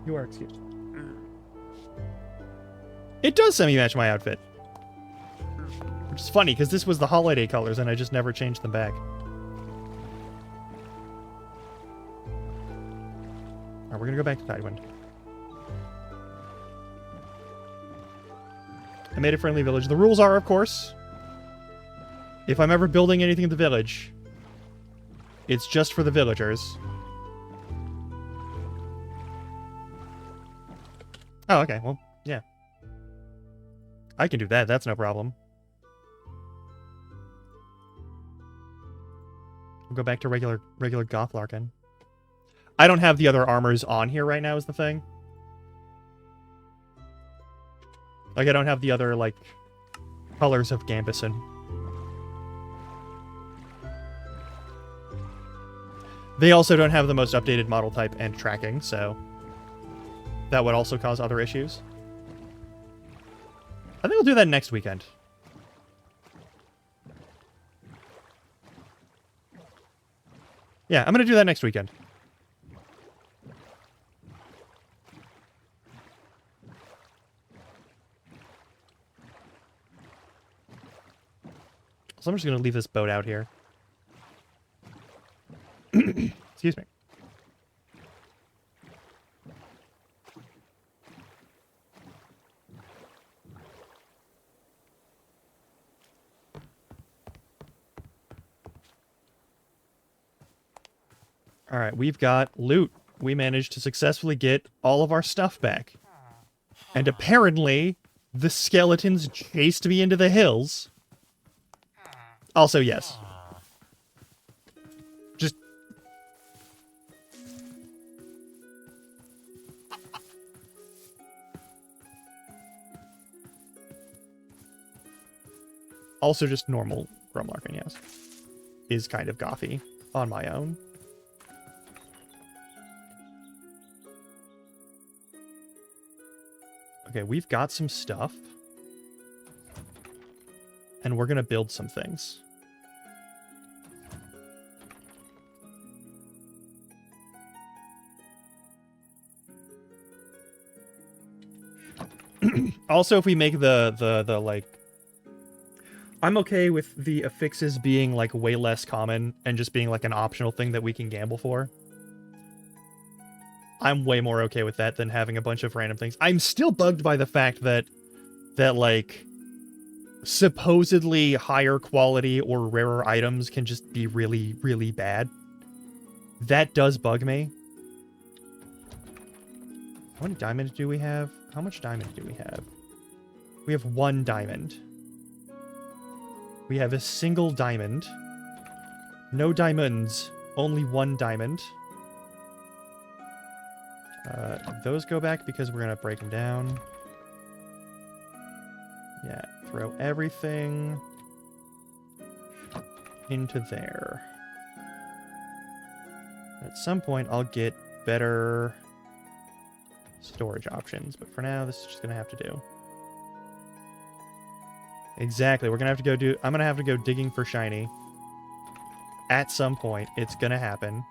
You are excused. It does semi-match my outfit. Which is funny, because this was the holiday colors, and I just never changed them back. Alright, we're gonna go back to Tidewind. I made a friendly village. The rules are, of course, if I'm ever building anything in the village, it's just for the villagers. Oh, okay, well, yeah. I can do that, that's no problem. We'll go back to regular Gothlarkin. I don't have the other armors on here right now is the thing. Like, I don't have the other, like, colors of Gambeson. They also don't have the most updated model type and tracking, so that would also cause other issues. I think we'll do that next weekend. Yeah, I'm going to do that next weekend. So I'm just going to leave this boat out here. Excuse me. Alright, we've got loot. We managed to successfully get all of our stuff back. And apparently, the skeletons chased me into the hills. Also, yes. Just... Also just normal Grumlarkin, yes. Is kind of gothy on my own. Okay, we've got some stuff. And we're gonna build some things. Also, if we make the like... I'm okay with the affixes being, like, way less common and just being, like, an optional thing that we can gamble for. I'm way more okay with that than having a bunch of random things. I'm still bugged by the fact that, like, supposedly higher quality or rarer items can just be really, really bad. That does bug me. How many diamonds do we have? How much diamond do we have? We have 1 diamond. We have a single diamond. No diamonds. Only 1 diamond. Those go back because we're going to break them down. Yeah, throw everything into there. At some point, I'll get better storage options, but for now, this is just gonna have to do. Exactly, we're gonna have to go do... I'm gonna have to go digging for shiny. At some point, it's gonna happen.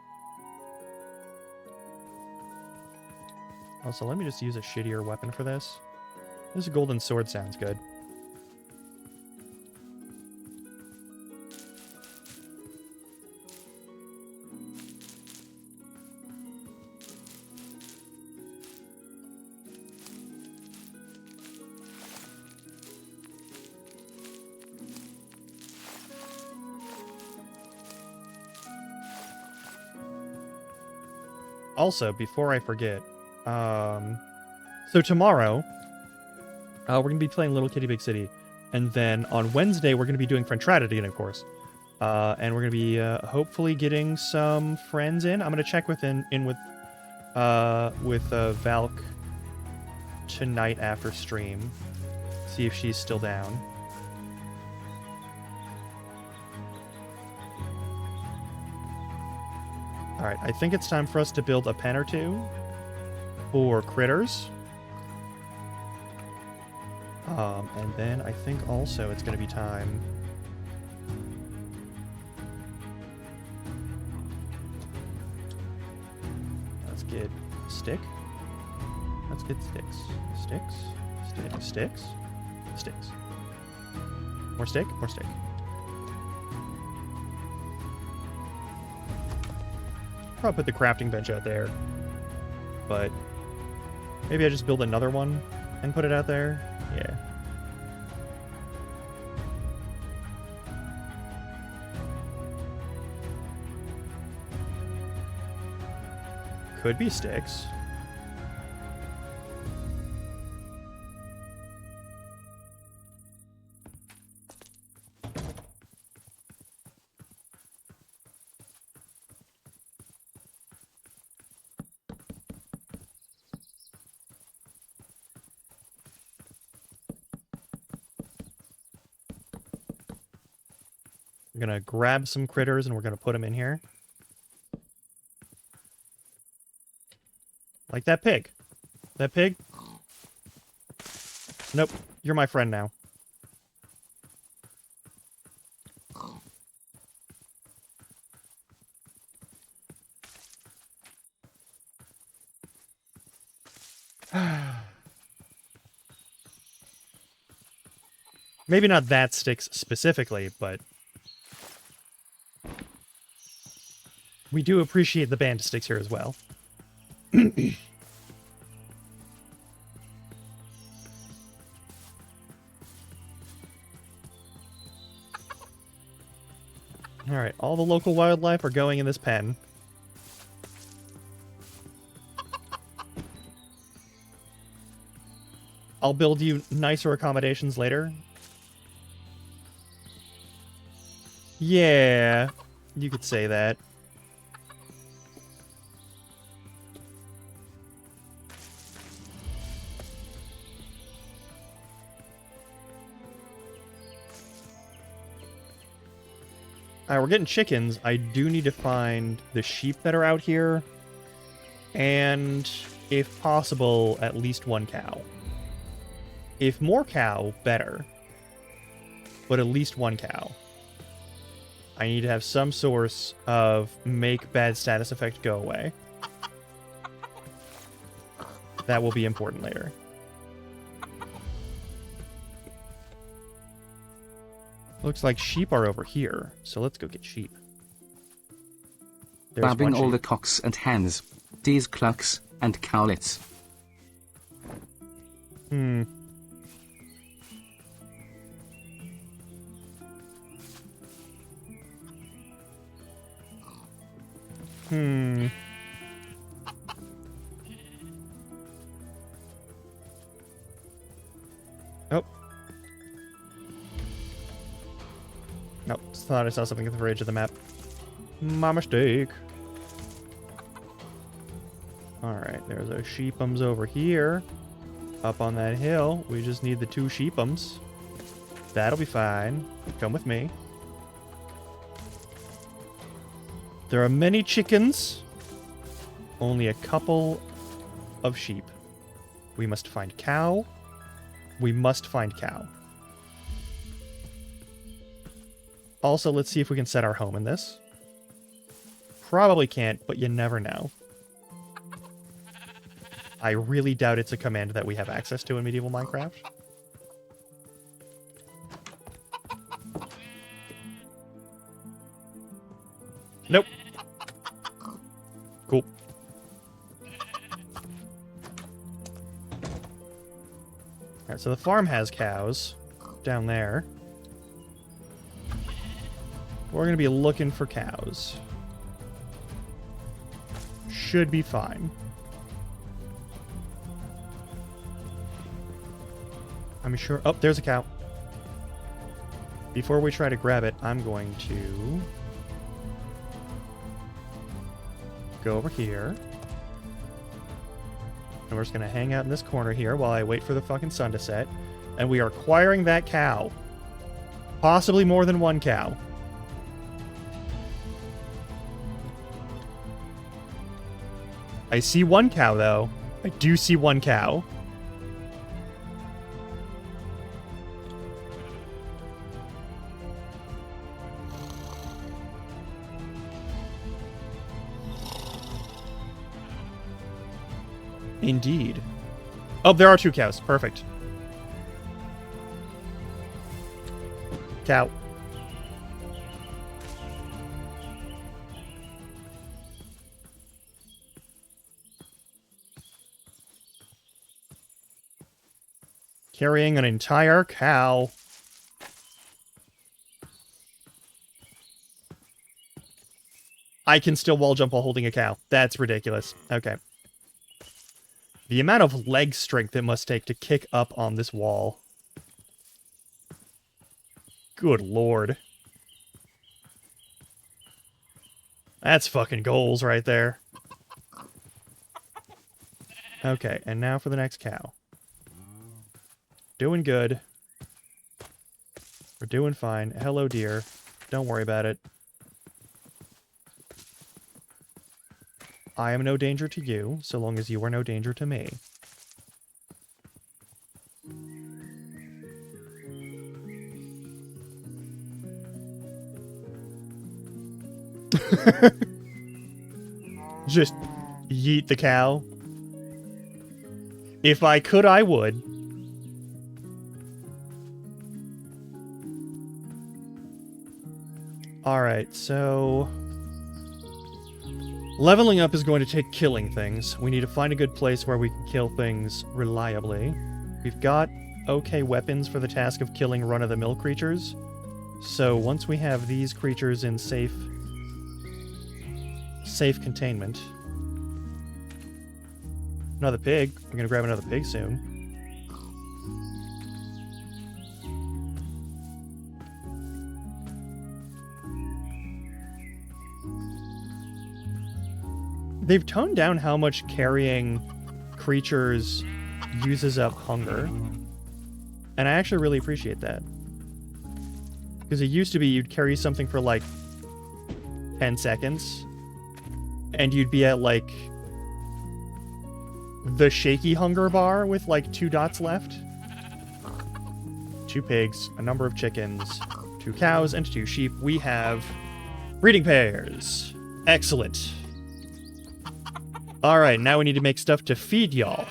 Also, let me just use a shittier weapon for this. This golden sword sounds good. Also, before I forget, so tomorrow, we're going to be playing Little Kitty Big City, and then on Wednesday, we're going to be doing Frentrata again, of course. And we're going to be hopefully getting some friends in. I'm going to check with Valk tonight after stream, see if she's still down. Alright, I think it's time for us to build a pen or two for critters. And then I think also it's going to be time... Let's get stick. Let's get sticks. Sticks. Sticks. Sticks. Sticks. More stick. More stick. Probably put the crafting bench out there, but maybe I just build another one and put it out there. Yeah. Could be sticks. We're gonna grab some critters and we're gonna put them in here. Like that pig. That pig? Nope. You're my friend now. Maybe not that sticks specifically, but we do appreciate the band sticks here as well. Alright, all the local wildlife are going in this pen. I'll build you nicer accommodations later. Yeah, you could say that. Alright, we're getting chickens. I do need to find the sheep that are out here. And, if possible, at least one cow. If more cow, better. But at least one cow. I need to have some source of make bad status effect go away. That will be important later. Looks like sheep are over here, so let's go get sheep. There's Babbing all sheep. the cocks and hens, these clucks and cowlets. Hmm. Oh. Nope, just thought I saw something at the very edge of the map. My mistake. Alright, there's a sheepums over here. Up on that hill. We just need the 2 sheepums. That'll be fine. Come with me. There are many chickens only a couple of sheep. We must find cow. We must find cow. Also, let's see if we can set our home in this. Probably can't, but you never know. I really doubt it's a command that we have access to in medieval Minecraft. Nope. Cool. Alright, so the farm has cows down there. We're going to be looking for cows. Should be fine. I'm sure... Oh, there's a cow. Before we try to grab it, I'm going to... go over here. And we're just going to hang out in this corner here while I wait for the fucking sun to set. And we are acquiring that cow. Possibly more than one cow. I see one cow, though. I do see one cow. Indeed. Oh, there are two cows. Perfect. Cow. Carrying an entire cow. I can still wall jump while holding a cow. That's ridiculous. Okay. The amount of leg strength it must take to kick up on this wall. Good lord. That's fucking goals right there. Okay, and now for the next cow. Doing good. We're doing fine. Hello, dear. Don't worry about it. I am no danger to you, so long as you are no danger to me. Just yeet the cow. If I could, I would. Alright, so... leveling up is going to take killing things. We need to find a good place where we can kill things reliably. We've got okay weapons for the task of killing run-of-the-mill creatures. So once we have these creatures in safe containment... Another pig. We're going to grab another pig soon. They've toned down how much carrying creatures uses up hunger. And I actually really appreciate that. Because it used to be you'd carry something for like 10 seconds. And you'd be at like the shaky hunger bar with like 2 dots left. 2 pigs, a number of chickens, 2 cows, and 2 sheep. We have breeding pairs. Excellent. Alright, now we need to make stuff to feed y'all.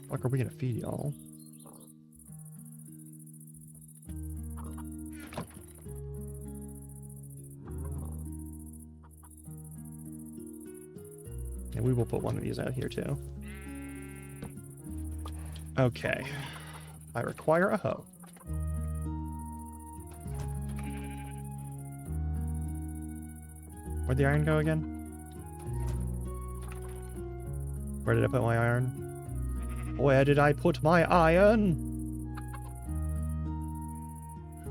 What are we gonna feed y'all? And we will put one of these out here too. Okay. I require a hoe. Where'd the iron go again? Where did I put my iron? Where did I put my iron?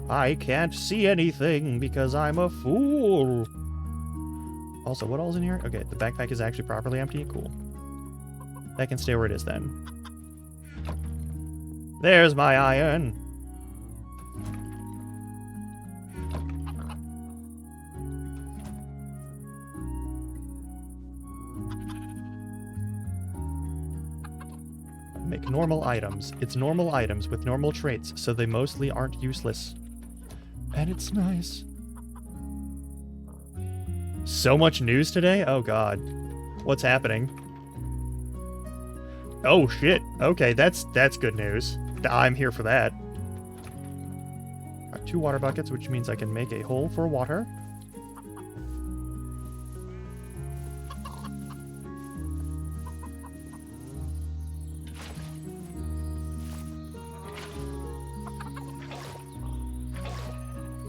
I can't see anything because I'm a fool. Also, what all's in here? Okay, the backpack is actually properly empty. Cool. That can stay where it is then. There's my iron. make normal items. It's normal items with normal traits, so they mostly aren't useless. And it's nice. So much news today? Oh god. What's happening? Oh shit. Okay, that's good news. I'm here for that. Got 2 water buckets, which means I can make a hole for water.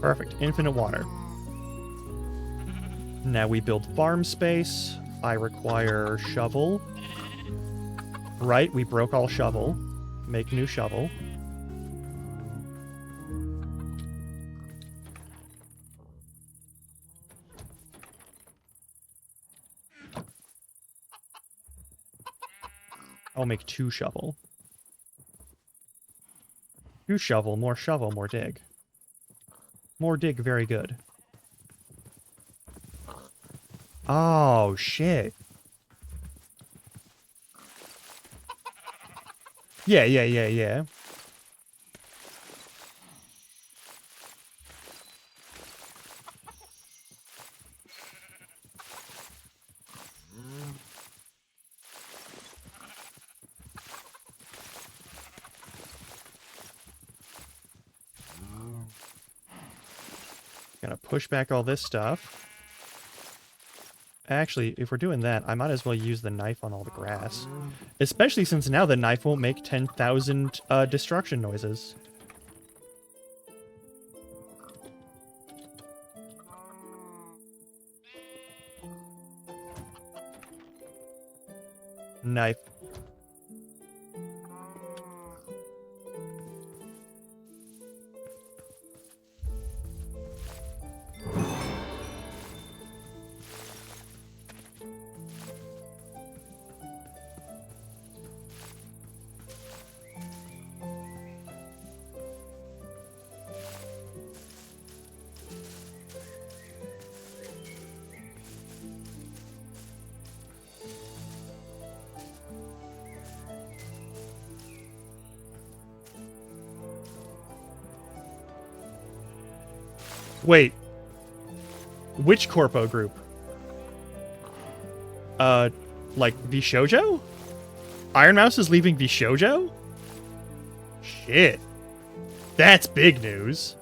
Perfect. Infinite water. Now we build farm space. I require shovel. Right, we broke all shovel. Make new shovel. I'll make 2 shovel. 2 shovel, more dig. More dig, very good. Oh, shit. Yeah. Gonna push back all this stuff. Actually, if we're doing that, I might as well use the knife on all the grass. Especially since now the knife won't make 10,000 destruction noises. Knife. Wait. Which corpo group? Like Vishojo? Iron Mouse is leaving Vishojo? Shit. That's big news.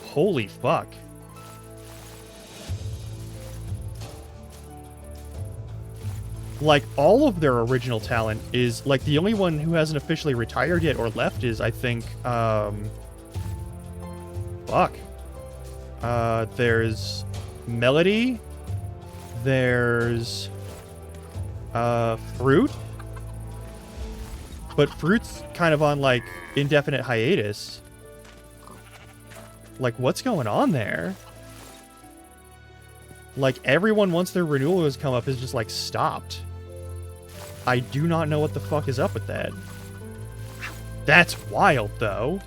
Holy fuck. Like, all of their original talent is, like, the only one who hasn't officially retired yet or left is, I think, fuck. There's Melody. There's Fruit. But Fruit's kind of on, like, indefinite hiatus. Like, what's going on there? Like, everyone, once their renewal has come up, is just, like, stopped. I do not know what the fuck is up with that. That's wild, though.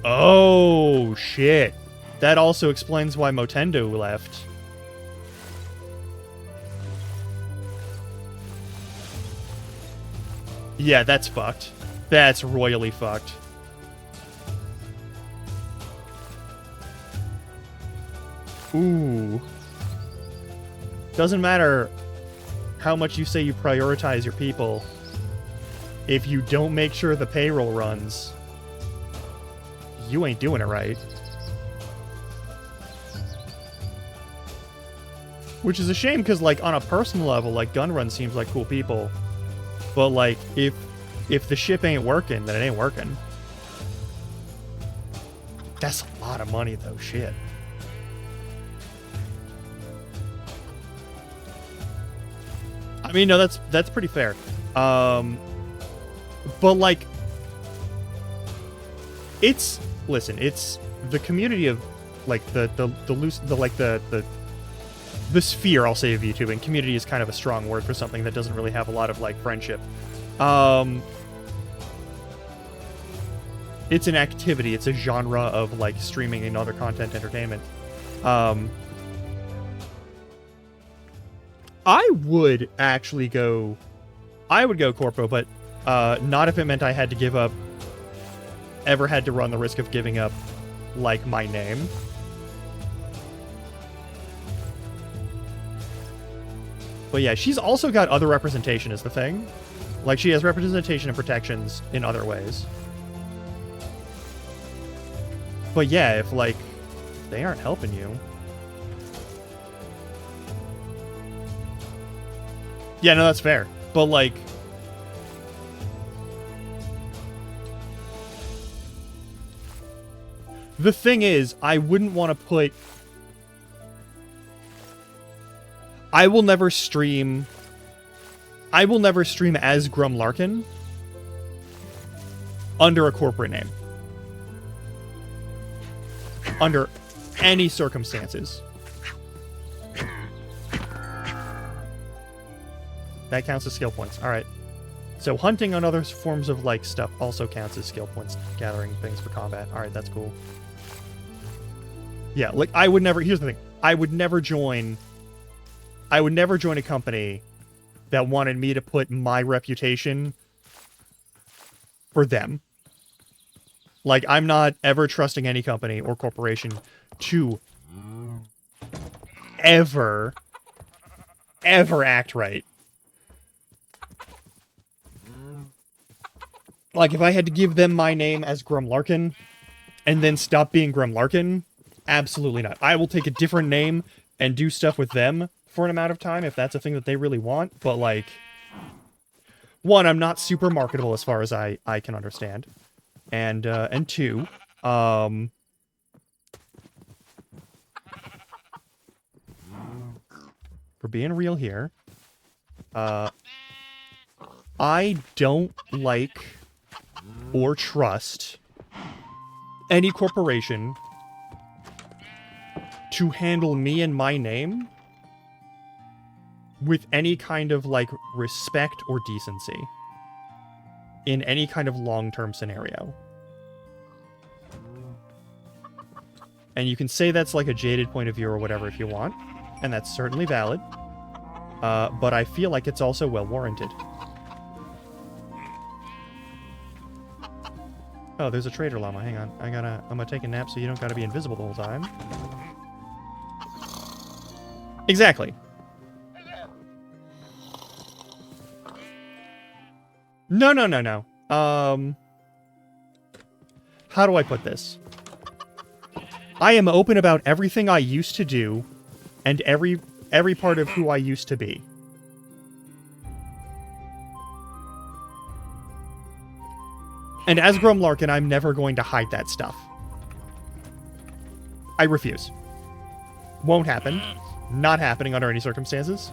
Oh, shit. That also explains why Motendo left. Yeah, that's fucked. That's royally fucked. Ooh. Doesn't matter how much you say you prioritize your people. If you don't make sure the payroll runs, you ain't doing it right. Which is a shame, because, like, on a personal level, like, Gunrun seems like cool people. But, like, if the ship ain't working, then it ain't working. That's a lot of money, though. Shit. I mean, no, that's pretty fair. But, like, it's... Listen, it's the community of, like, the sphere, I'll say, of YouTube, and community is kind of a strong word for something that doesn't really have a lot of, like, friendship. It's an activity. It's a genre of, like, streaming and other content entertainment. I would actually go... I would go corpo, but not if it meant I had to give up... Ever had to run the risk of giving up, like, my name. But yeah, she's also got other representation is the thing. Like, she has representation and protections in other ways. But yeah, if, like, they aren't helping you... Yeah, no, that's fair. But, like... The thing is, I wouldn't want to put... I will never stream as Grum Larkin under a corporate name. Under any circumstances. That counts as skill points. Alright. So hunting on other forms of, like, stuff also counts as skill points. Gathering things for combat. Alright, that's cool. Yeah, like, I would never... Here's the thing. I would never join a company that wanted me to put my reputation for them. Like, I'm not ever trusting any company or corporation to ever act right. Like, if I had to give them my name as Grum Larkin and then stop being Grum Larkin, absolutely not. I will take a different name and do stuff with them for an amount of time if that's a thing that they really want, but, like, one, I'm not super marketable as far as I can understand, and two, for being real here, I don't like or trust any corporation to handle me and my name with any kind of, like, respect or decency in any kind of long-term scenario. And you can say that's, like, a jaded point of view or whatever if you want, and that's certainly valid, but I feel like it's also well-warranted. Oh, there's a trader llama. Hang on. I'm gonna take a nap so you don't gotta be invisible the whole time. Exactly. No. How do I put this? I am open about everything I used to do and every part of who I used to be. And as Grum Larkin, I'm never going to hide that stuff. I refuse. Won't happen. Not happening under any circumstances.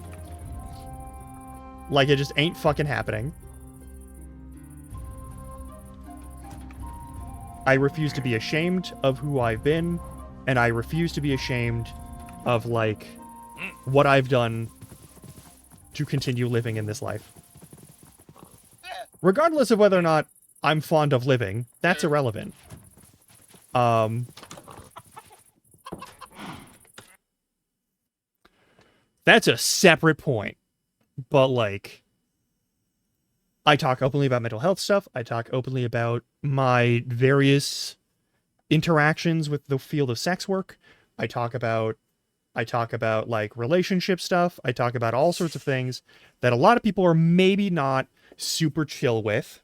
Like, it just ain't fucking happening. I refuse to be ashamed of who I've been, and I refuse to be ashamed of, like, what I've done to continue living in this life. Regardless of whether or not I'm fond of living, that's irrelevant. That's a separate point. But, like, I talk openly about mental health stuff. I talk openly about my various interactions with the field of sex work. I talk about, like, relationship stuff. I talk about all sorts of things that a lot of people are maybe not super chill with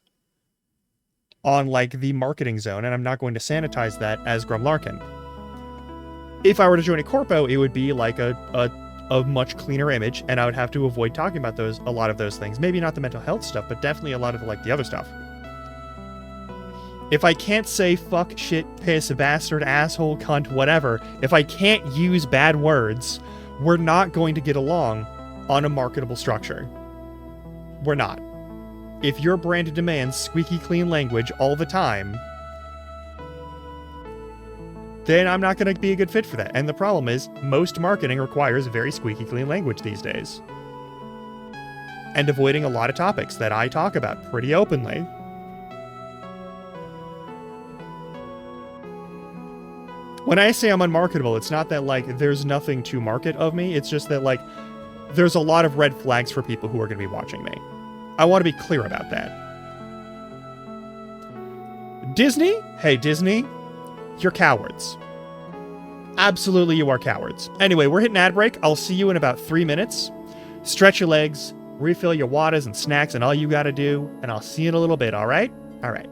on, like, the marketing zone, and I'm not going to sanitize that as Grum Larkin. If I were to join a corpo, it would be, like, a much cleaner image, and I would have to avoid talking about a lot of those things. Maybe not the mental health stuff, but definitely a lot of, like, the other stuff. If I can't say fuck, shit, piss, bastard, asshole, cunt, whatever, if I can't use bad words, we're not going to get along on a marketable structure. We're not. If your brand demands squeaky clean language all the time, then I'm not going to be a good fit for that. And the problem is, most marketing requires very squeaky clean language these days. And avoiding a lot of topics that I talk about pretty openly. When I say I'm unmarketable, it's not that, like, there's nothing to market of me. It's just that, like, there's a lot of red flags for people who are going to be watching me. I want to be clear about that. Disney? Hey, Disney, you're cowards. Absolutely, you are cowards. Anyway, we're hitting ad break. I'll see you in about 3 minutes. Stretch your legs, refill your waters and snacks and all you gotta do, and I'll see you in a little bit, all right? All right.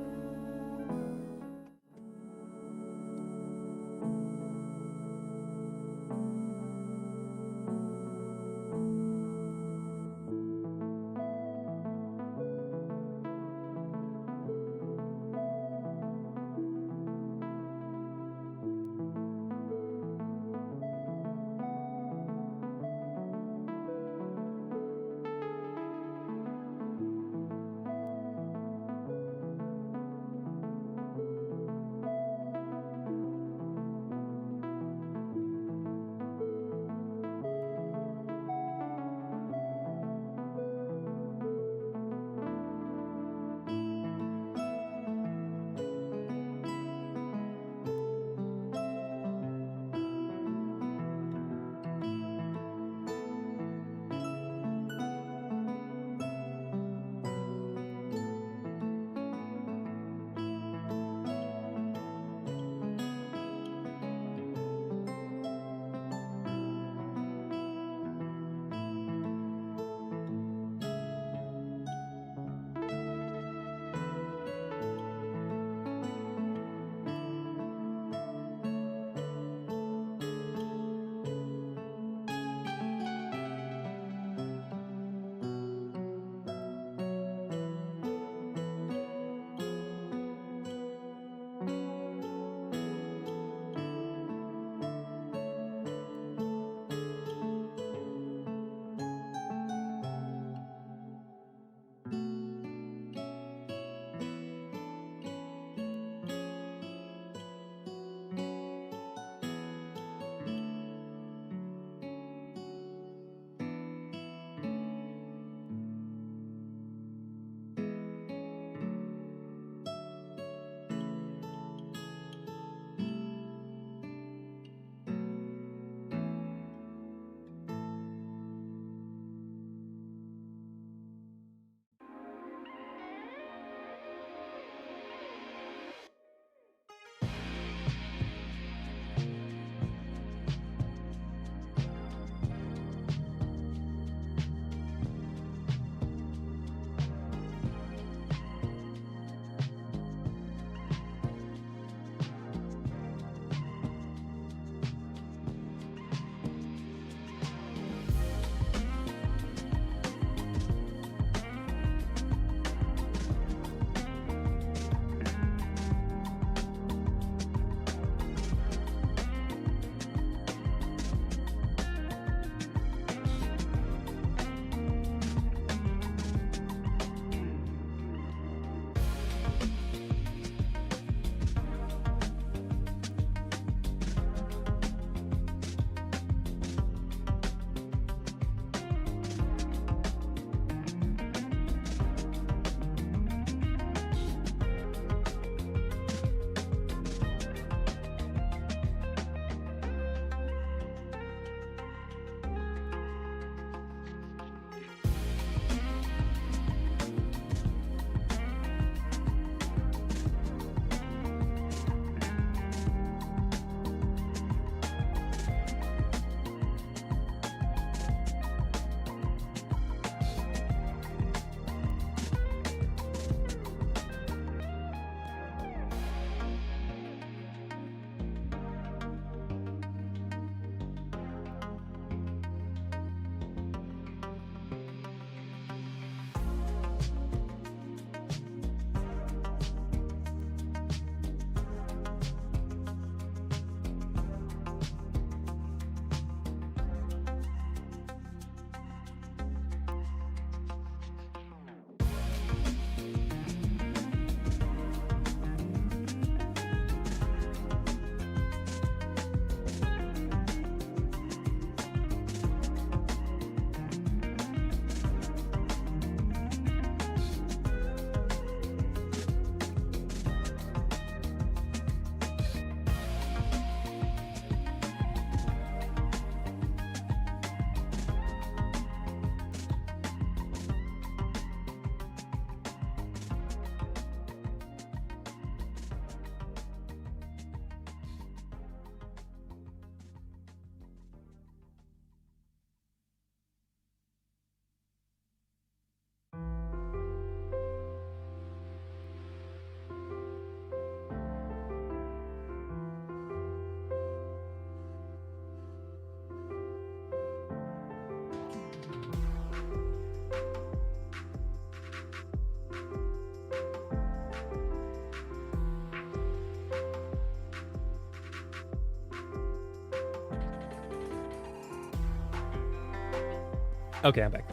Okay, I'm back.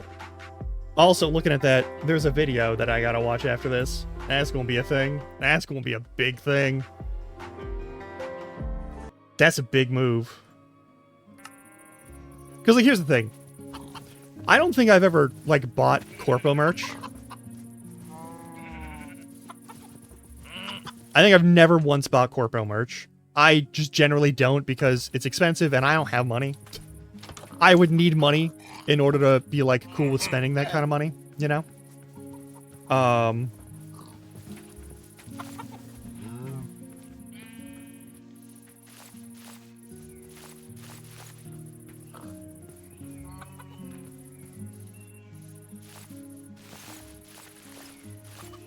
Also, looking at that, there's a video that I gotta watch after this. That's gonna be a thing. That's gonna be a big thing. That's a big move. Because, like, here's the thing. I don't think I've ever, like, bought Corpo merch. I think I've never once bought Corpo merch. I just generally don't because it's expensive and I don't have money. I would need money in order to be, like, cool with spending that kind of money, you know?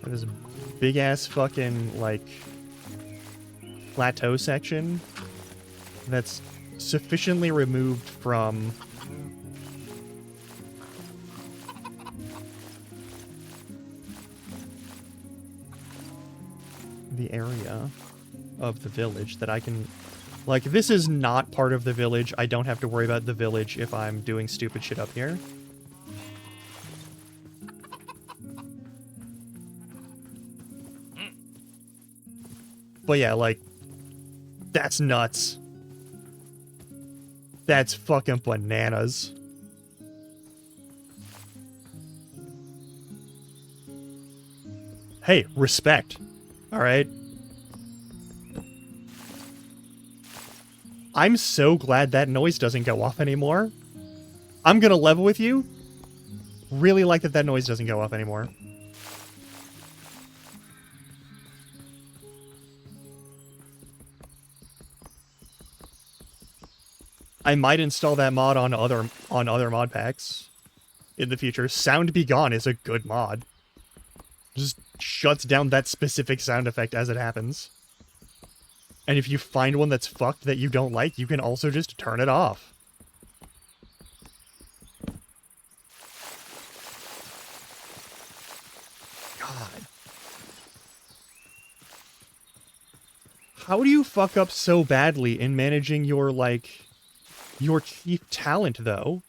This big-ass fucking, like, plateau section that's sufficiently removed from the area of the village that I can... Like, this is not part of the village. I don't have to worry about the village if I'm doing stupid shit up here. But yeah, like, that's nuts. That's fucking bananas. Hey, respect. Alright? I'm so glad that noise doesn't go off anymore. I'm gonna level with you. Really like that that noise doesn't go off anymore. I might install that mod on other mod packs in the future. Sound Be Gone is a good mod. Just shuts down that specific sound effect as it happens. And if you find one that's fucked that you don't like, you can also just turn it off. God. How do you fuck up so badly in managing your, like... your chief talent, though?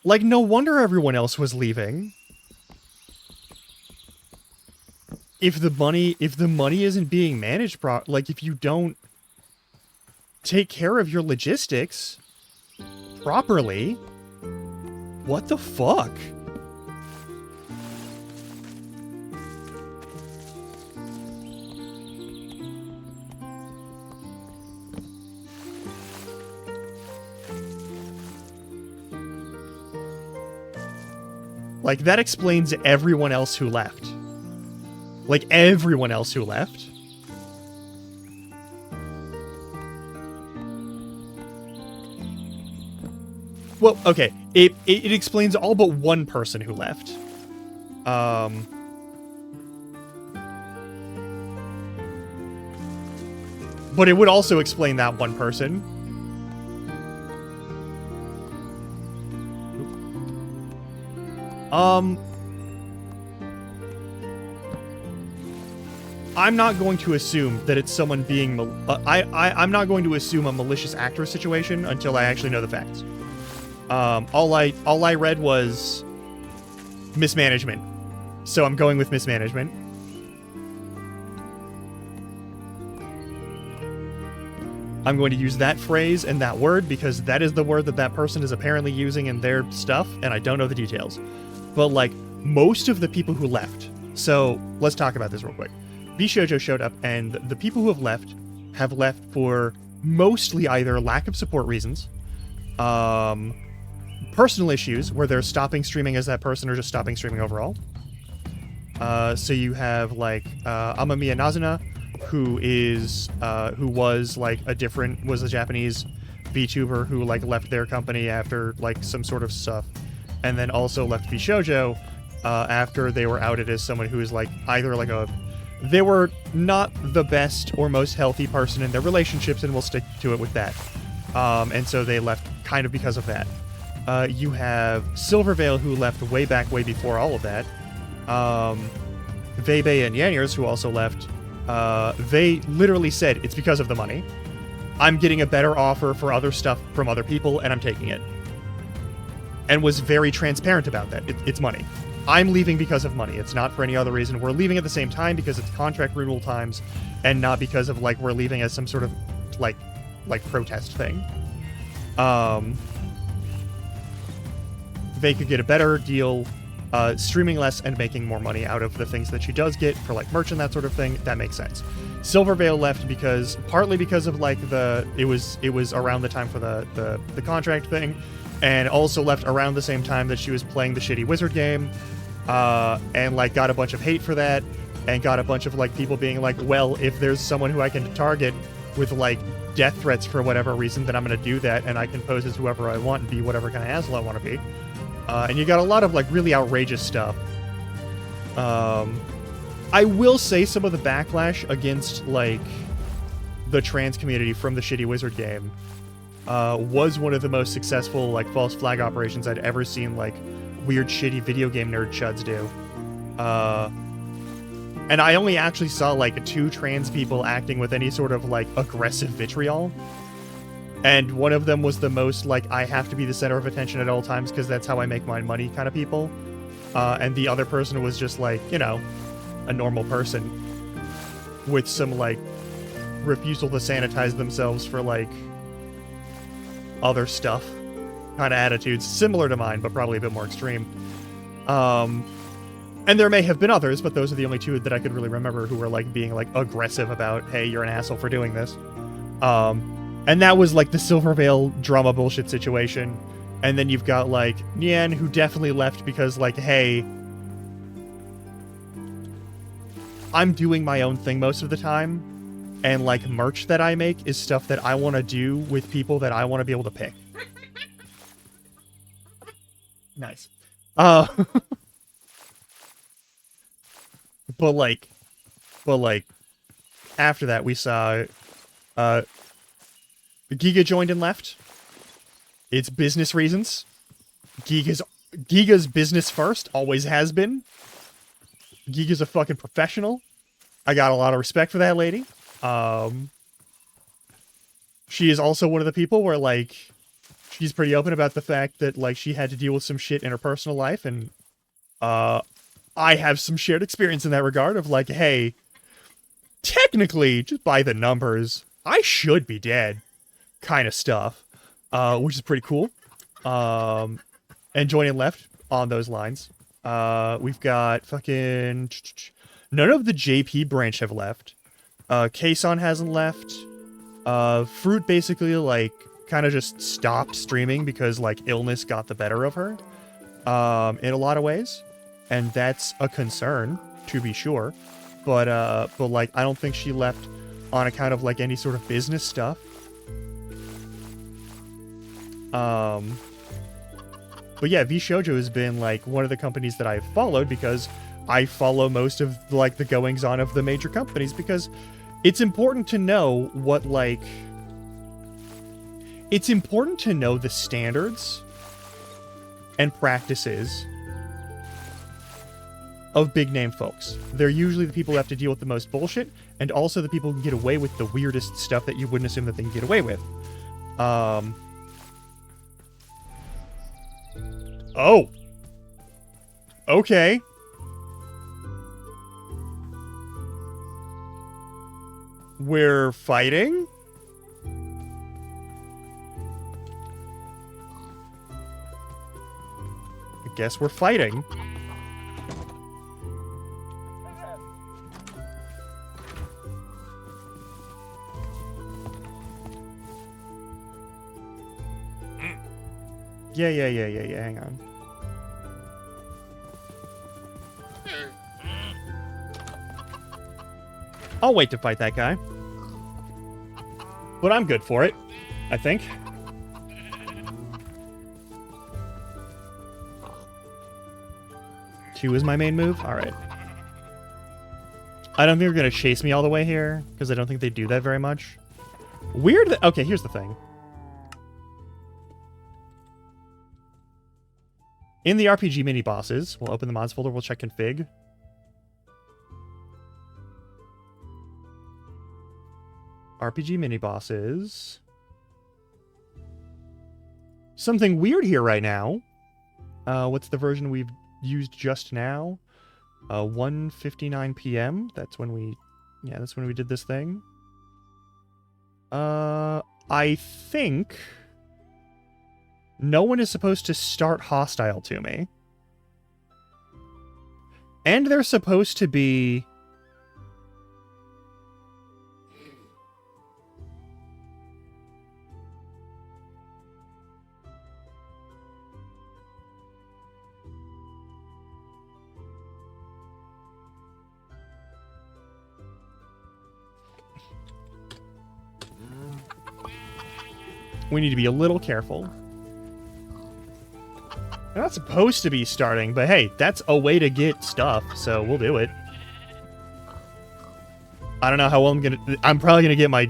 Like, no wonder everyone else was leaving. If the money isn't being managed like, if you don't take care of your logistics properly, what the fuck? Like, that explains everyone else who left. Like, everyone else who left. Well, okay. It explains all but one person who left. But it would also explain that one person. I'm not going to assume that it's someone being... I'm not going to assume a malicious actor situation until I actually know the facts. All I read was mismanagement. So I'm going with mismanagement. I'm going to use that phrase and that word because that is the word that that person is apparently using in their stuff, and I don't know the details. But, like, most of the people who left... So, let's talk about this real quick. Bishoujo showed up, and the people who have left for mostly either lack of support reasons, personal issues, where they're stopping streaming as that person or just stopping streaming overall. So you have, like, Amamiya Nazuna, who was a Japanese VTuber who, like, left their company after, like, some sort of stuff, and then also left Bishoujo after they were outed as someone who is, like, either, like, they were not the best or most healthy person in their relationships, and we'll stick to it with that. And so they left kind of because of that. You have Silvervale, who left way before all of that. Vebe and Yaniers, who also left, they literally said it's because of the money. I'm getting a better offer for other stuff from other people, and I'm taking it. and was very transparent about that. It's money. I'm leaving because of money. It's not for any other reason. We're leaving at the same time because it's contract renewal times, and not because of like we're leaving as some sort of like protest thing. They could get a better deal, streaming less and making more money out of the things that she does get for like merch and that sort of thing. That makes sense. Silvervale left partly because of like it was around the time for the contract thing, and also left around the same time that she was playing the shitty wizard game, and like got a bunch of hate for that, and got a bunch of like people being like, well, if there's someone who I can target with like death threats for whatever reason, then I'm gonna do that, and I can pose as whoever I want and be whatever kind of asshole I want to be. And you got a lot of like really outrageous stuff. I will say some of the backlash against like the trans community from the shitty wizard game was one of the most successful like false flag operations I'd ever seen like weird shitty video game nerd chuds do. And I only actually saw like 2 trans people acting with any sort of like aggressive vitriol. And one of them was the most like, I have to be the center of attention at all times because that's how I make my money kind of people. And the other person was just like, you know, a normal person with some like refusal to sanitize themselves for like other stuff kind of attitudes, similar to mine, but probably a bit more extreme. And there may have been others, but those are the only 2 that I could really remember who were like being like aggressive about, hey, you're an asshole for doing this. And that was like the Silvervale drama bullshit situation. And then you've got like Nian, who definitely left because like, hey, I'm doing my own thing most of the time. And like merch that I make is stuff that I want to do with people that I want to be able to pick. Nice. But like after that we saw Giga joined and left. It's business reasons. Giga's business first, always has been. Giga's a fucking professional. I got a lot of respect for that lady. She is also one of the people where like she's pretty open about the fact that like she had to deal with some shit in her personal life, and I have some shared experience in that regard of like, hey, technically, just by the numbers, I should be dead. Kind of stuff, which is pretty cool. And joining left on those lines. We've got fucking none of the JP branch have left. Kason hasn't left. Fruit basically like kind of just stopped streaming because like illness got the better of her. In a lot of ways, and that's a concern to be sure. But like I don't think she left on account of like any sort of business stuff. But yeah, VShojo has been like one of the companies that I've followed because I follow most of like the goings on of the major companies, because it's important to know what like it's important to know the standards and practices of big name folks. They're usually the people who have to deal with the most bullshit, and also the people who can get away with the weirdest stuff that you wouldn't assume that they can get away with. Oh. Okay. We're fighting? I guess we're fighting. Yeah, hang on. I'll wait to fight that guy. But I'm good for it, I think. Two is my main move? Alright. I don't think they're going to chase me all the way here, because I don't think they do that very much. Weird that... Okay, here's the thing. In the RPG mini-bosses, we'll open the mods folder, we'll check config. RPG mini-bosses. Something weird here right now What's the version we've used just now? 1:59 p.m. That's when we did this thing. I think no one is supposed to start hostile to me. And they're supposed to be... We need to be a little careful. They're not supposed to be starting, but hey, that's a way to get stuff, so we'll do it. I don't know how well I'm probably gonna get my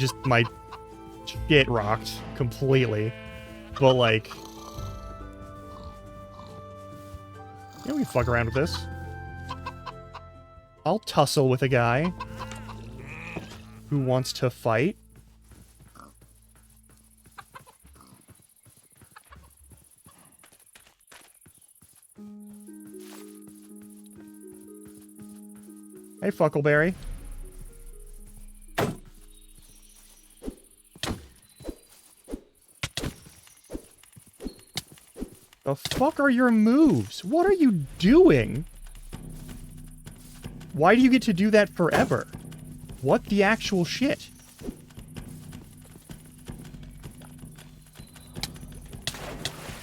shit rocked completely. But like... yeah, we can fuck around with this. I'll tussle with a guy who wants to fight. Hey, Fuckleberry. The fuck are your moves? What are you doing? Why do you get to do that forever? What the actual shit?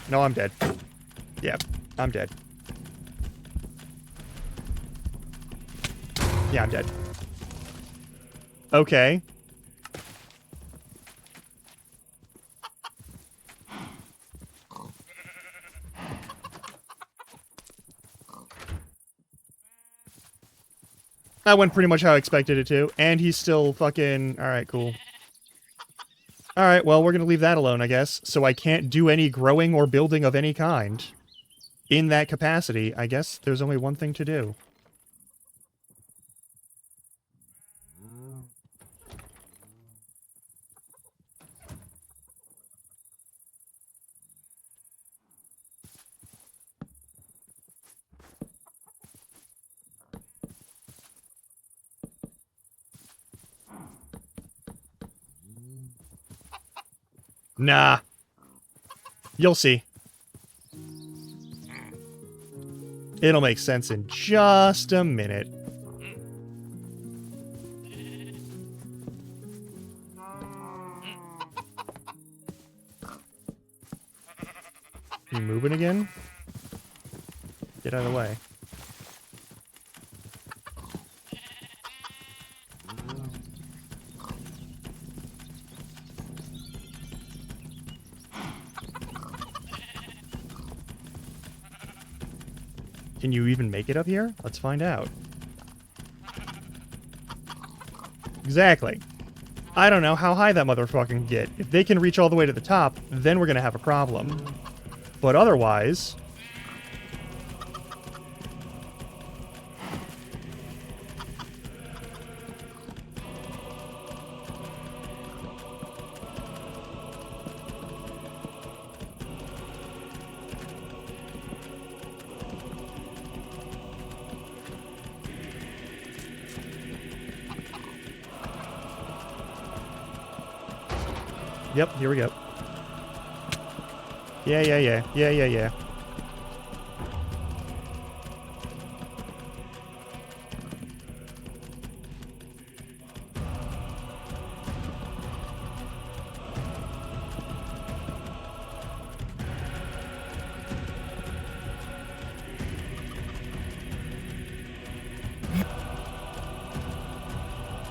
No, I'm dead. Yeah, I'm dead. Yeah, I'm dead. Okay. That went pretty much how I expected it to. And he's still fucking... alright, cool. Alright, well, we're gonna leave that alone, I guess. So I can't do any growing or building of any kind. In that capacity, I guess there's only one thing to do. Nah. You'll see. It'll make sense in just a minute. You moving again? Get out of the way. Can you even make it up here? Let's find out. Exactly. I don't know how high that motherfucker can get. If they can reach all the way to the top, then we're gonna have a problem. But otherwise... Yep, here we go. Yeah.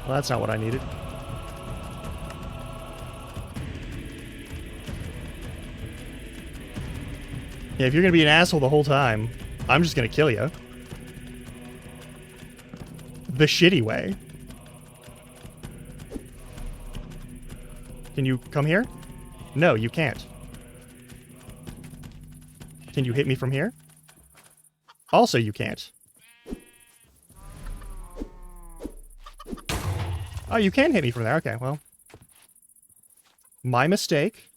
Well, that's not what I needed. Yeah, if you're gonna be an asshole the whole time, I'm just gonna kill you. The shitty way. Can you come here? No, you can't. Can you hit me from here? Also, you can't. Oh, you can hit me from there. Okay, well. My mistake.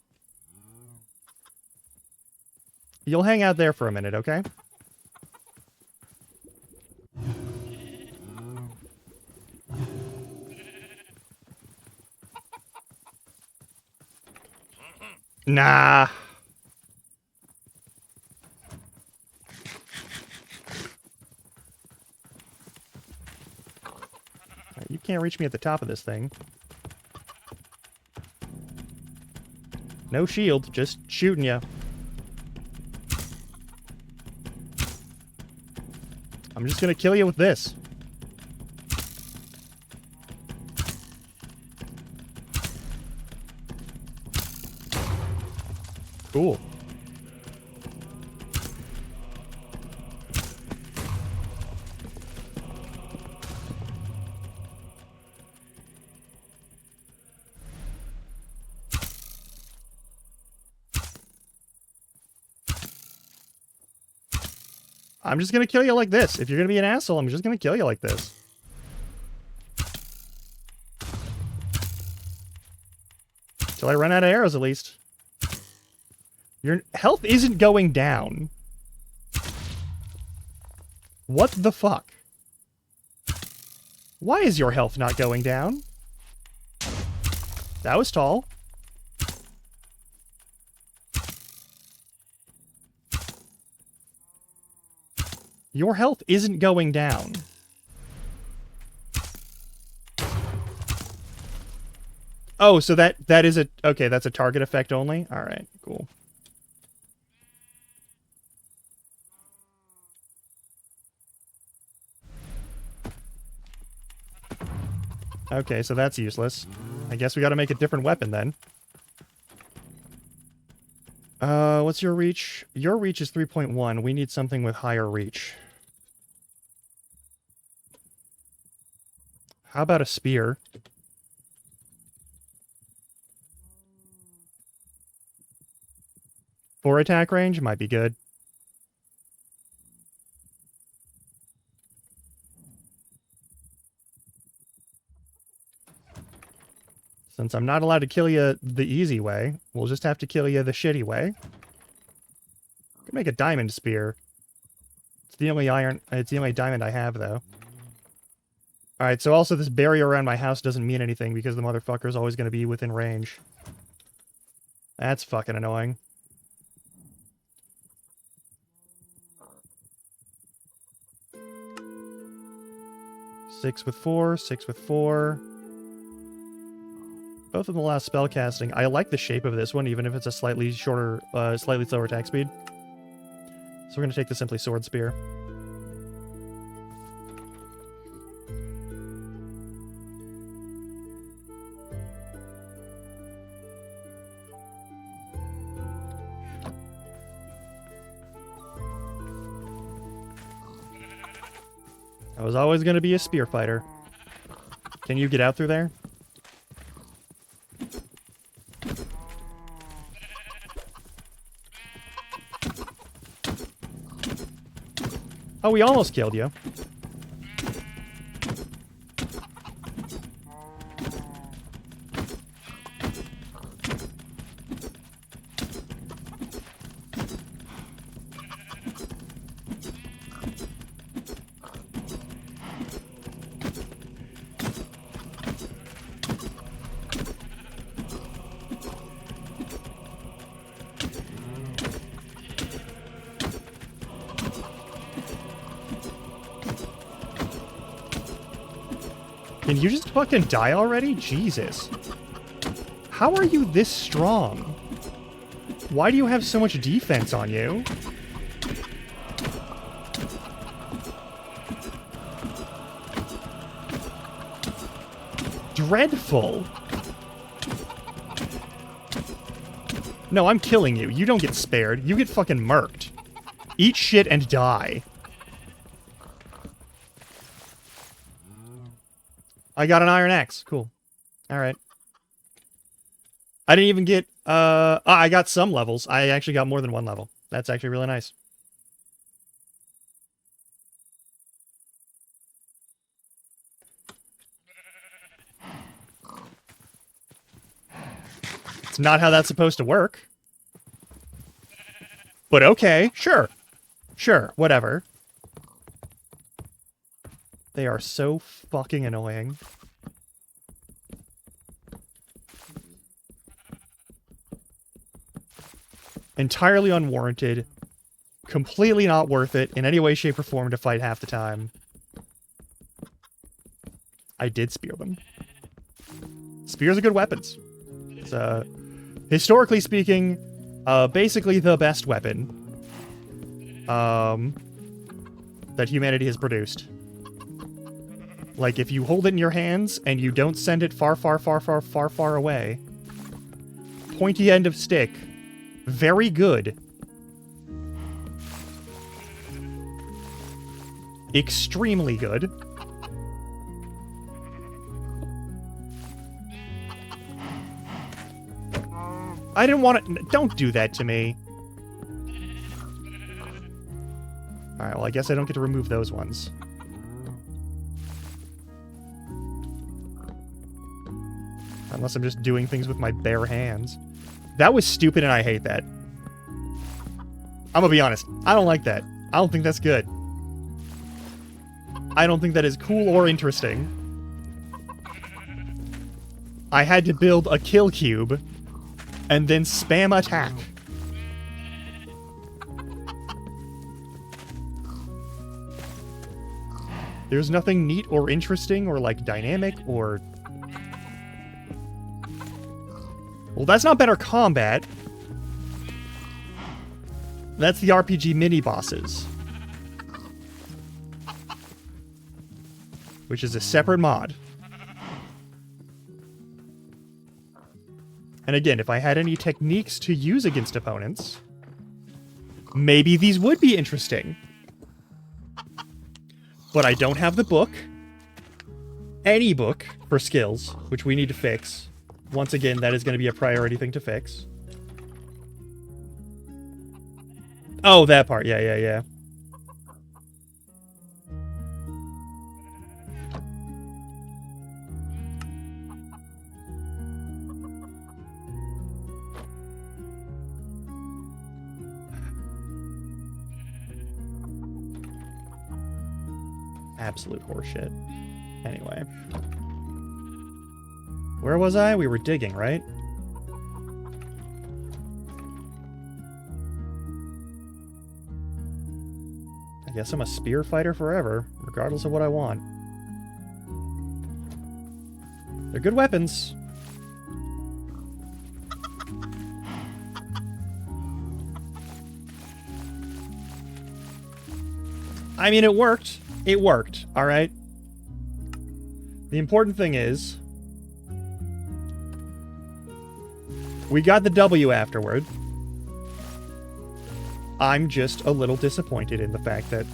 You'll hang out there for a minute, okay? Nah. You can't reach me at the top of this thing. No shield, just shooting you. I'm just gonna kill you with this. Cool. I'm just gonna kill you like this. If you're gonna be an asshole, I'm just gonna kill you like this. Till I run out of arrows, at least. Your health isn't going down. What the fuck? Why is your health not going down? That was tall. Your health isn't going down. Oh, so that is a... Okay, that's a target effect only? Alright, cool. Okay, so that's useless. I guess we gotta make a different weapon then. What's your reach? Your reach is 3.1. We need something with higher reach. How about a spear? For attack range, might be good. Since I'm not allowed to kill you the easy way, we'll just have to kill you the shitty way. Could make a diamond spear. It's the only it's the only diamond I have, though. Alright, so also this barrier around my house doesn't mean anything because the motherfucker's always going to be within range. That's fucking annoying. Six with 4, 6 with 4. Both of them allow spell casting. I like the shape of this one, even if it's a slightly shorter, slightly slower attack speed. So we're going to take the Simply Sword Spear. I was always going to be a spear fighter. Can you get out through there? Oh, we almost killed you. Can you just fucking die already? Jesus. How are you this strong? Why do you have so much defense on you? Dreadful. No, I'm killing you. You don't get spared. You get fucking murked. Eat shit and die. I got an iron axe. Cool. Alright. I didn't even get, I got some levels. I actually got more than one level. That's actually really nice. It's not how that's supposed to work. But okay, sure. Sure, whatever. They are so fucking annoying. Entirely unwarranted. Completely not worth it in any way, shape, or form to fight half the time. I did spear them. Spears are good weapons. It's, historically speaking, basically the best weapon that humanity has produced. Like, if you hold it in your hands and you don't send it far, far, far, far, far, far away, pointy end of stick, very good. Extremely good. I didn't want to... Don't do that to me. Alright, well, I guess I don't get to remove those ones. Unless I'm just doing things with my bare hands. That was stupid and I hate that. I'm gonna be honest. I don't like that. I don't think that's good. I don't think that is cool or interesting. I had to build a kill cube and then spam attack. There's nothing neat or interesting or, like, dynamic or... Well, that's not better combat. That's the RPG mini-bosses. Which is a separate mod. And again, if I had any techniques to use against opponents, maybe these would be interesting. But I don't have the book. Any book for skills, which we need to fix. Once again, that is going to be a priority thing to fix. Oh, that part. Yeah. Absolute horseshit. Anyway. Where was I? We were digging, right? I guess I'm a spear fighter forever, regardless of what I want. They're good weapons. I mean, it worked. It worked, alright? The important thing is, we got the W afterward. I'm just a little disappointed in the fact that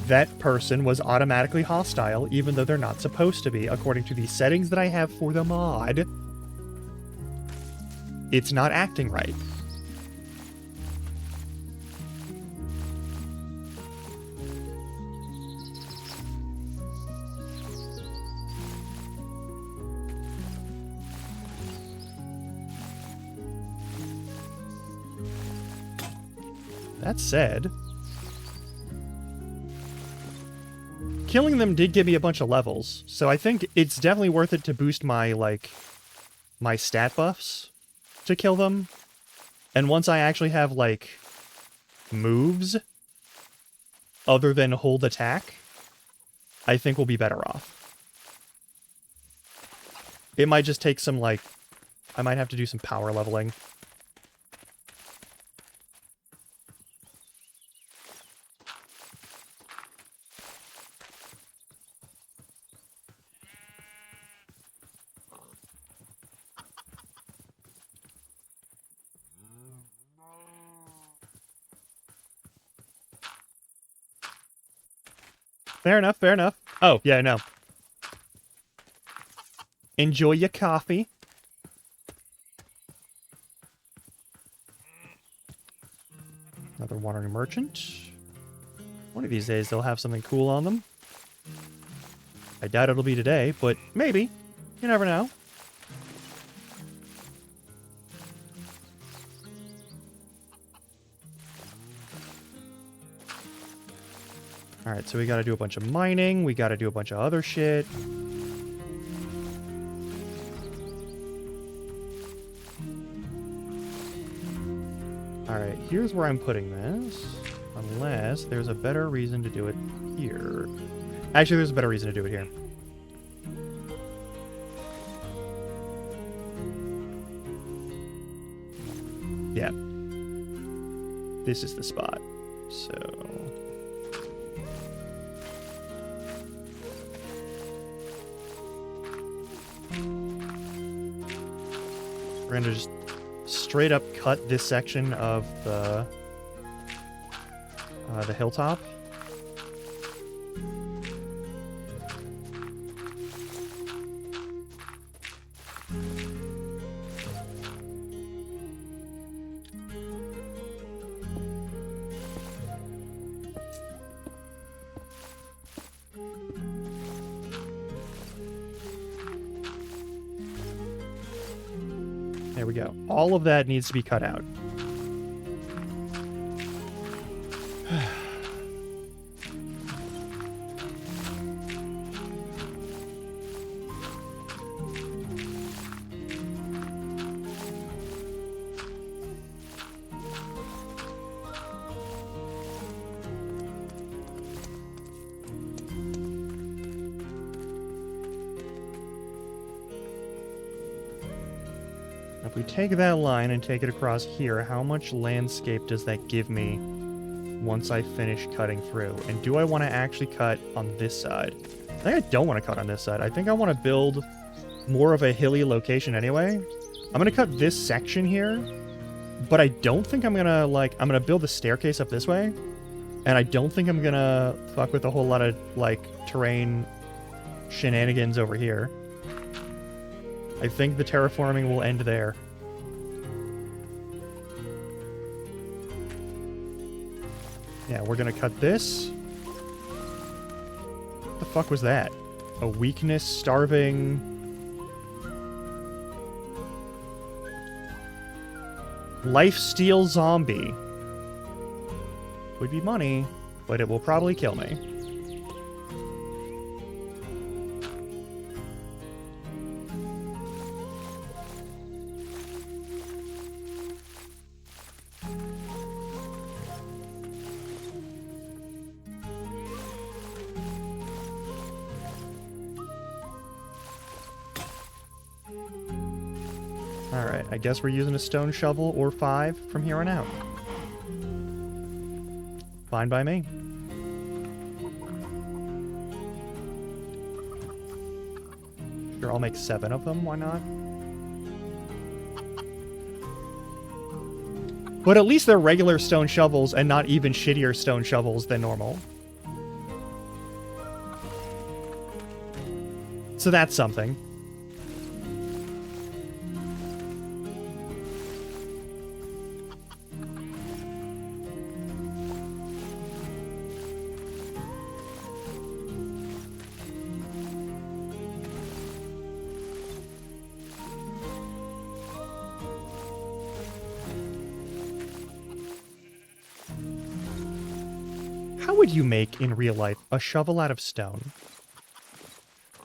that person was automatically hostile, even though they're not supposed to be, according to the settings that I have for the mod. It's not acting right. That said, killing them did give me a bunch of levels, so I think it's definitely worth it to boost my, like, my stat buffs to kill them. And once I actually have, like, moves other than hold attack, I think we'll be better off. It might just take some, like, I might have to do some power leveling. Fair enough, fair enough. Oh, yeah, no. Enjoy your coffee. Another wandering merchant. One of these days they'll have something cool on them. I doubt it'll be today, but maybe. You never know. Alright, so we gotta do a bunch of mining. We gotta do a bunch of other shit. Alright, here's where I'm putting this. Unless there's a better reason to do it here. Actually, there's a better reason to do it here. Yeah. This is the spot. So... we're gonna just straight up cut this section of the hilltop. There we go. All of that needs to be cut out. If we take that line and take it across here, how much landscape does that give me once I finish cutting through? And do I want to actually cut on this side? I think I don't want to cut on this side. I think I want to build more of a hilly location anyway. I'm going to cut this section here, but I don't think I'm going to, like, I'm going to build the staircase up this way. And I don't think I'm going to fuck with a whole lot of, like, terrain shenanigans over here. I think the terraforming will end there. Yeah, we're gonna cut this. What the fuck was that? A weakness, starving... lifesteal zombie. Would be money, but it will probably kill me. Alright, I guess we're using a stone shovel or 5 from here on out. Fine by me. Sure, I'll make 7 of them, why not? But at least they're regular stone shovels and not even shittier stone shovels than normal. So that's something. How would you make, in real life, a shovel out of stone?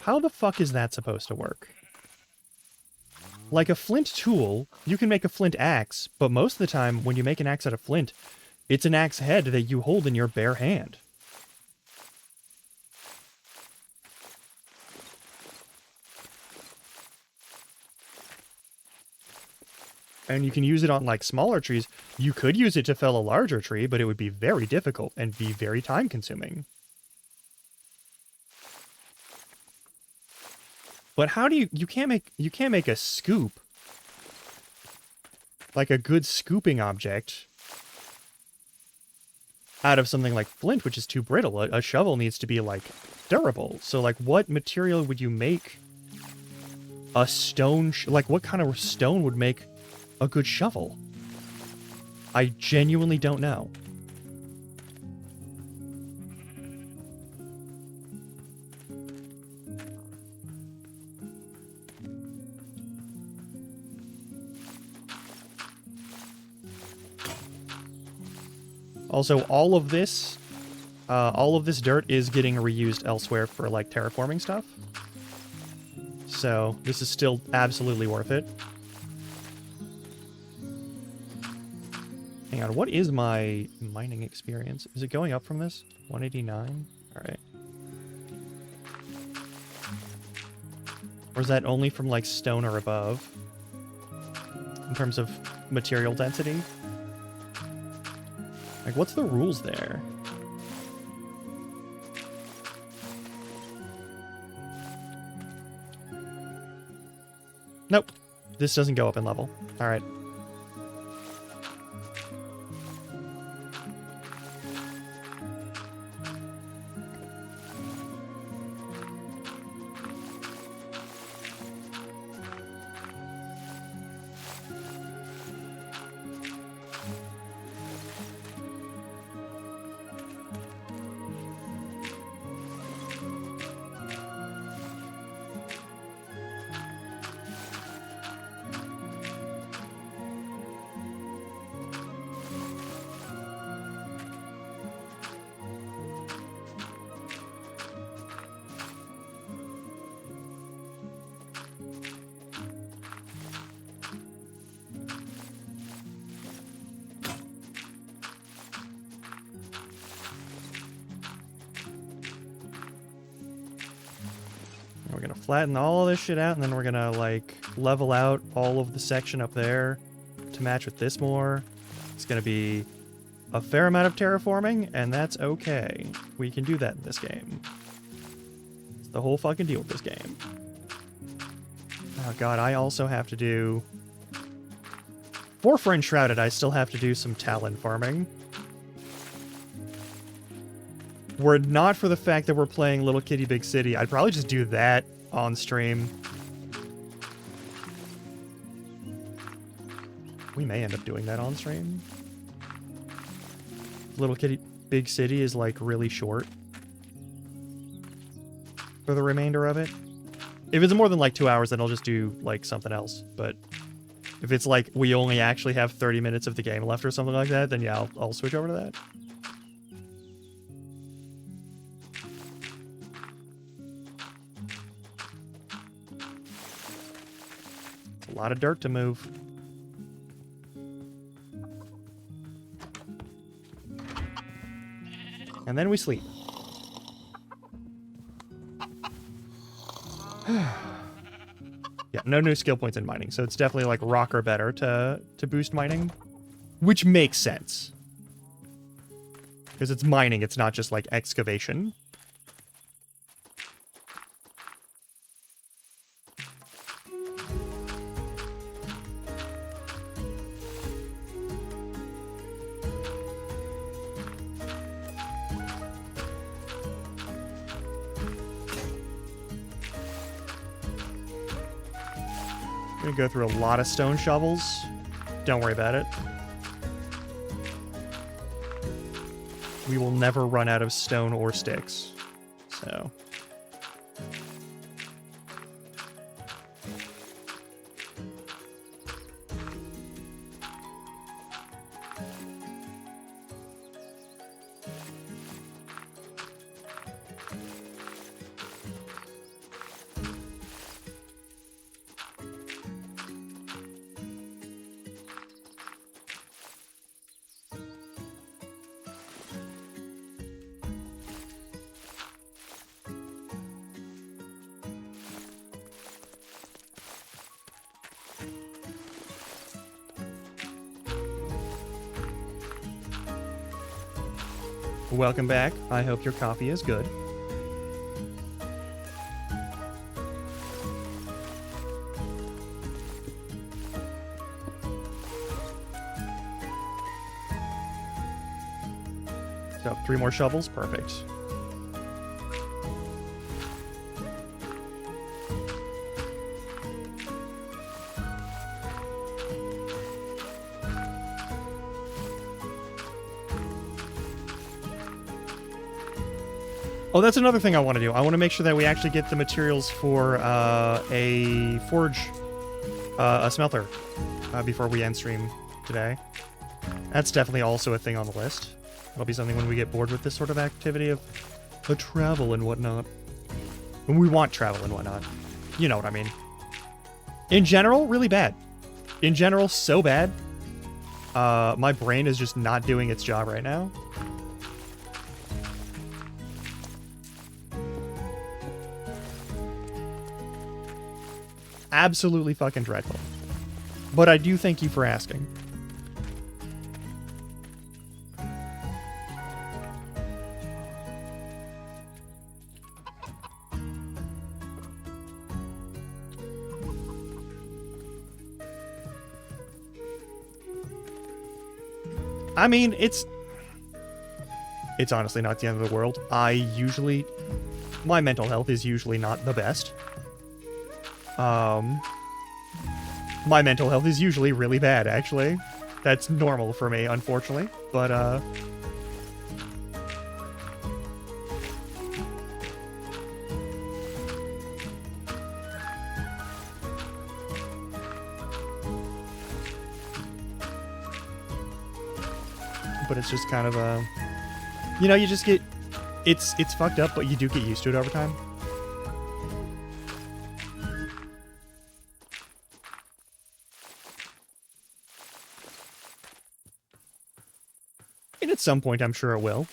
How the fuck is that supposed to work? Like a flint tool, you can make a flint axe, but most of the time, when you make an axe out of flint, it's an axe head that you hold in your bare hand. And you can use it on, like, smaller trees. You could use it to fell a larger tree, but it would be very difficult and be very time-consuming. But how do you can't make a scoop, like a good scooping object, out of something like flint, which is too brittle. A shovel needs to be, like, durable. So, like, what material would you make a stone... like, what kind of stone would make a good shovel? I genuinely don't know. Also, all of this all of this dirt is getting reused elsewhere for like terraforming stuff. So this is still absolutely worth it. Hang on, what is my mining experience? Is it going up from this? 189? Alright. Or is that only from like stone or above? In terms of material density? Like, what's the rules there? Nope. This doesn't go up in level. Alright. We're gonna flatten all this shit out, and then we're gonna, like, level out all of the section up there to match with this more. It's gonna be a fair amount of terraforming, and that's okay. We can do that in this game. It's the whole fucking deal with this game. Oh god, I also have to do... For Enshrouded, I still have to do some Talon farming. Were it not for the fact that we're playing Little Kitty Big City, I'd probably just do that on stream. We may end up doing that on stream. Little Kitty Big City is like really short for the remainder of it. If it's more than like 2 hours, then I'll just do like something else. But if it's like we only actually have 30 minutes of the game left or something like that, then yeah, I'll switch over to that. A lot of dirt to move. And then we sleep. Yeah, no new skill points in mining, so it's definitely like rock or better to boost mining, which makes sense. Because it's mining, it's not just like excavation. Gonna go through a lot of stone shovels. Don't worry about it. We will never run out of stone or sticks. So. Welcome back. I hope your coffee is good. So, 3 more shovels. Perfect. Oh, that's another thing I want to do. I want to make sure that we actually get the materials for a forge, a smelter, before we end stream today. That's definitely also a thing on the list. It'll be something when we get bored with this sort of activity of the travel and whatnot. When we want travel and whatnot. You know what I mean. In general, really bad. In general, so bad. My brain is just not doing its job right now. Absolutely fucking dreadful. But I do thank you for asking. I mean, it's honestly not the end of the world. My mental health is usually not the best. My mental health is usually really bad, actually. That's normal for me, unfortunately. But, it's just kind of a... You know, you just get... It's fucked up, but you do get used to it over time. And at some point, I'm sure it will.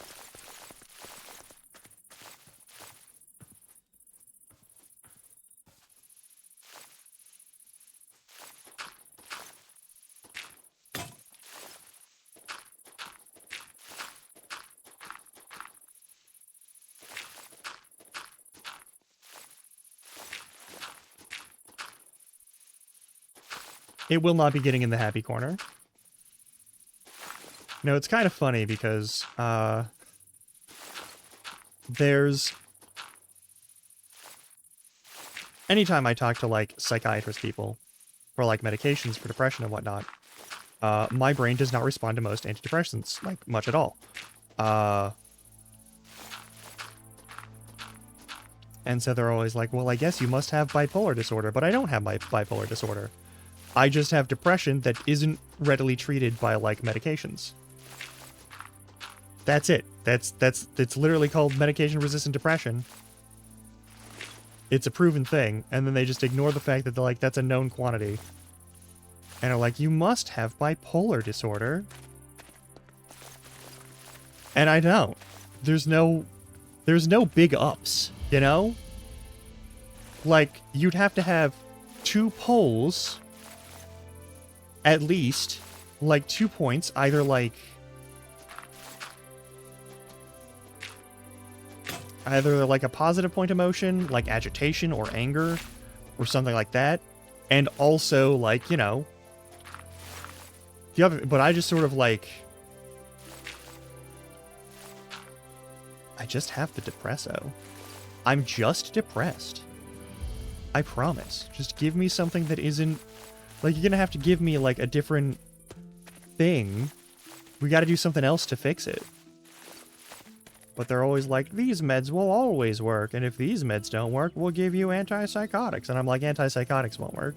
It will not be getting in the happy corner. No, it's kind of funny because, there's... Anytime I talk to, like, psychiatrist people for, like, medications for depression and whatnot, my brain does not respond to most antidepressants, like, much at all. And so they're always like, well, I guess you must have bipolar disorder, but I don't have bipolar disorder. I just have depression that isn't readily treated by, like, medications. That's it. It's literally called medication-resistant depression. It's a proven thing, and then they just ignore the fact that they're like, that's a known quantity. And are like, you must have bipolar disorder. And I don't. There's no big ups, you know? Like, you'd have to have 2 poles, at least, like 2 points, either like a positive point emotion, like agitation or anger, or something like that, and also, like, you know, the other, but I just sort of like, I just have the depresso. I'm just depressed. I promise. Just give me something that isn't, like, you're gonna have to give me, like, a different thing. We gotta do something else to fix it. But they're always like, these meds will always work, and if these meds don't work, we'll give you antipsychotics. And I'm like, antipsychotics won't work.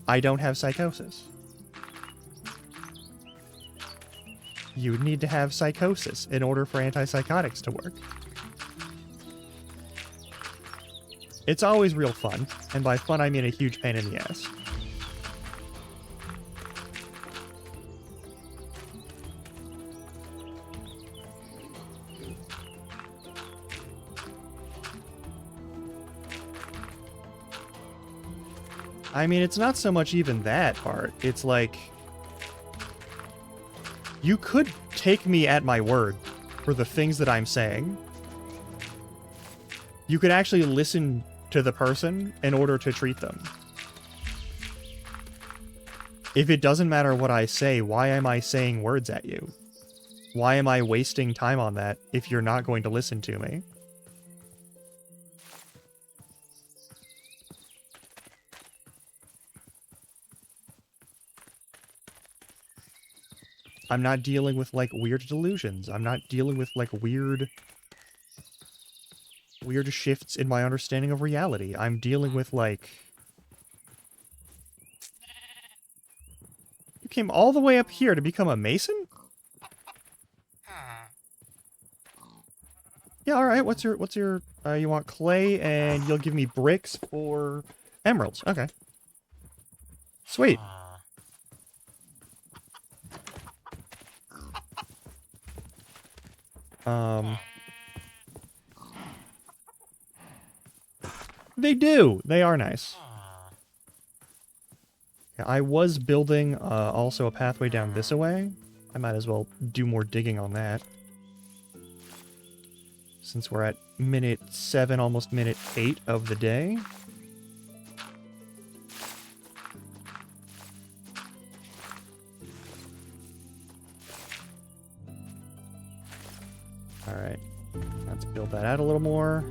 I don't have psychosis. You would need to have psychosis in order for antipsychotics to work. It's always real fun, and by fun I mean a huge pain in the ass. I mean, it's not so much even that part. It's like, you could take me at my word for the things that I'm saying. You could actually listen to the person in order to treat them. If it doesn't matter what I say, why am I saying words at you? Why am I wasting time on that if you're not going to listen to me? I'm not dealing with, like, weird delusions. I'm not dealing with, like, weird shifts in my understanding of reality. I'm dealing with, like... You came all the way up here to become a mason? Yeah, all right. What's your you want clay and you'll give me bricks for emeralds. Okay. Sweet. They do. They are nice. Yeah, I was building also a pathway down this way. I might as well do more digging on that. Since we're at minute 7, almost minute 8 of the day. Alright. Let's build that out a little more.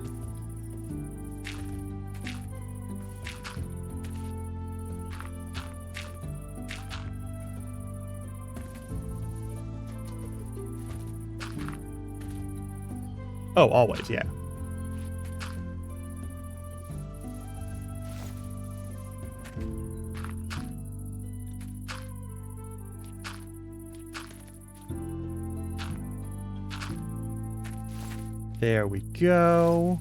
Oh, always, yeah. There we go.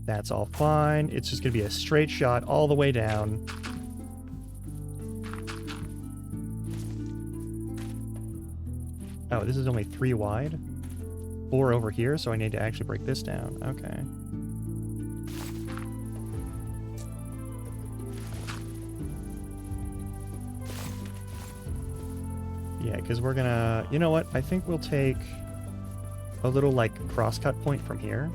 That's all fine. It's just going to be a straight shot all the way down. Oh, this is only 3 wide. 4 over here, so I need to actually break this down. Okay. Yeah, because we're gonna... You know what? I think we'll take a little, like, crosscut point from here.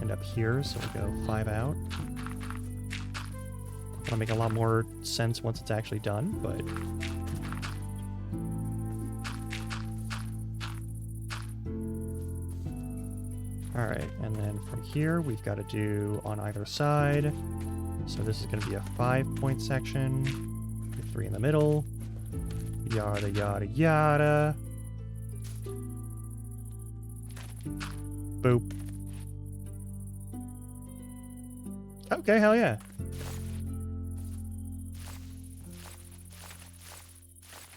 End up here, so we go 5 out. That'll make a lot more sense once it's actually done, but... Alright, and then from here, we've got to do on either side. So this is going to be a 5-point section. 3 in the middle. Yada, yada, yada. Boop. Okay, hell yeah.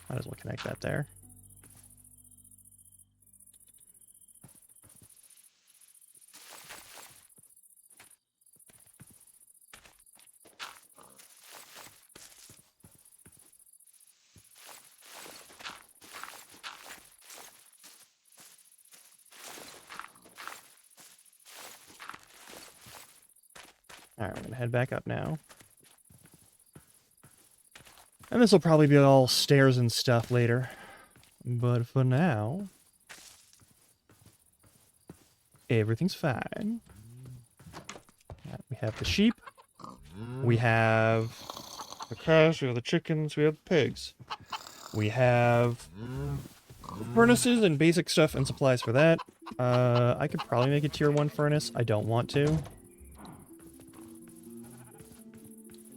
Might as well connect that there. Alright, we're gonna head back up now. And this will probably be all stairs and stuff later. But for now, everything's fine. Right, we have the sheep. We have the cows, we have the chickens, we have the pigs. We have furnaces and basic stuff and supplies for that. I could probably make a tier 1 furnace. I don't want to.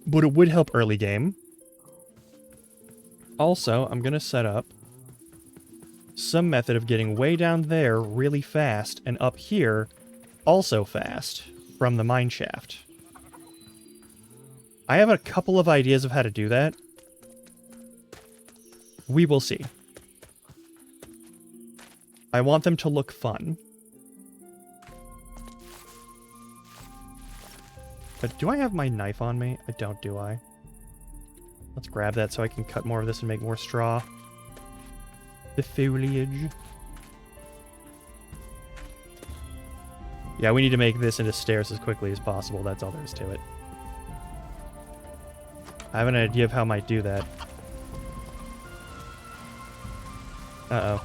But it would help early game. Also, I'm going to set up some method of getting way down there really fast and up here also fast from the mine shaft. I have a couple of ideas of how to do that. We will see. I want them to look fun. But do I have my knife on me? I don't, do I? Let's grab that so I can cut more of this and make more straw. The foliage. Yeah, we need to make this into stairs as quickly as possible. That's all there is to it. I have an idea of how I might do that. Uh-oh.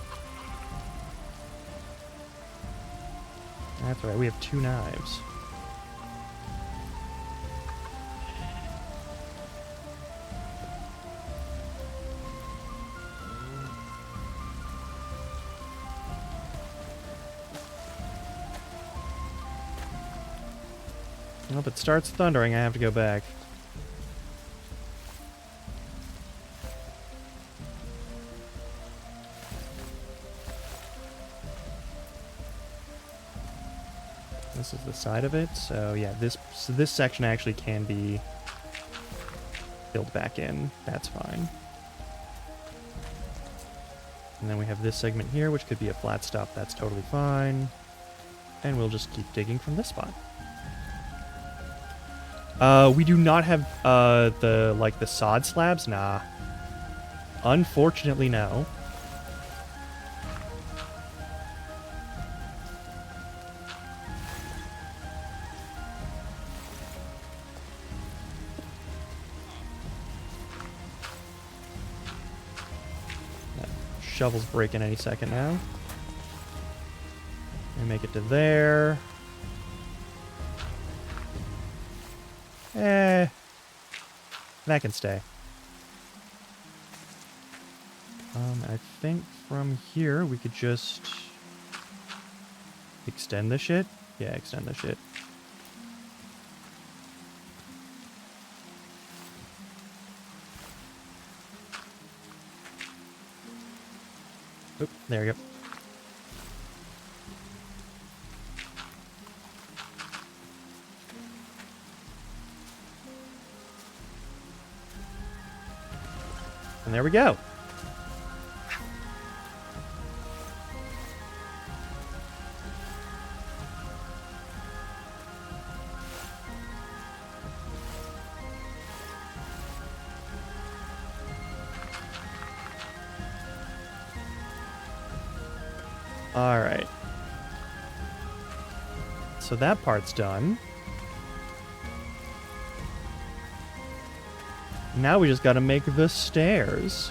That's right, we have 2 knives. Well, if it starts thundering, I have to go back. side of it. So yeah, this section actually can be filled back in. That's fine. And then we have this segment here, which could be a flat stop. That's totally fine. And we'll just keep digging from this spot. We do not have the sod slabs. Nah. Unfortunately, no. That shovel's breaking any second now. We make it to there. That can stay. I think from here we could just extend the shit. Yeah, extend the shit. Oop, there we go. And there we go. All right. So that part's done. Now we just gotta make the stairs.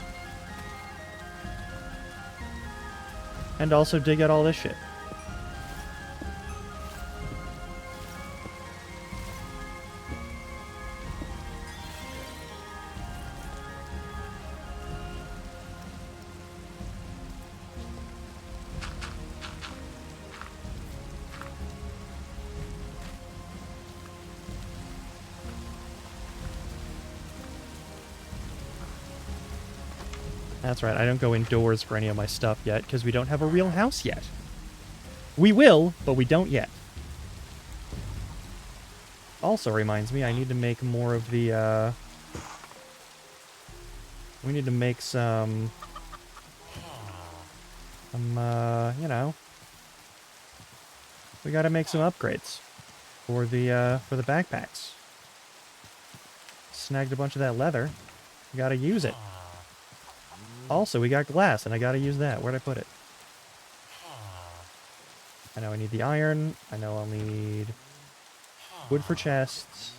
And also dig out all this shit. That's right, I don't go indoors for any of my stuff yet, because we don't have a real house yet. We will, but we don't yet. Also reminds me, I need to make more of the, we need to make some, you know, we gotta make some upgrades for the backpacks. Snagged a bunch of that leather. We gotta use it. Also, we got glass, and I gotta use that. Where'd I put it? I know I need the iron. I know I'll need wood for chests.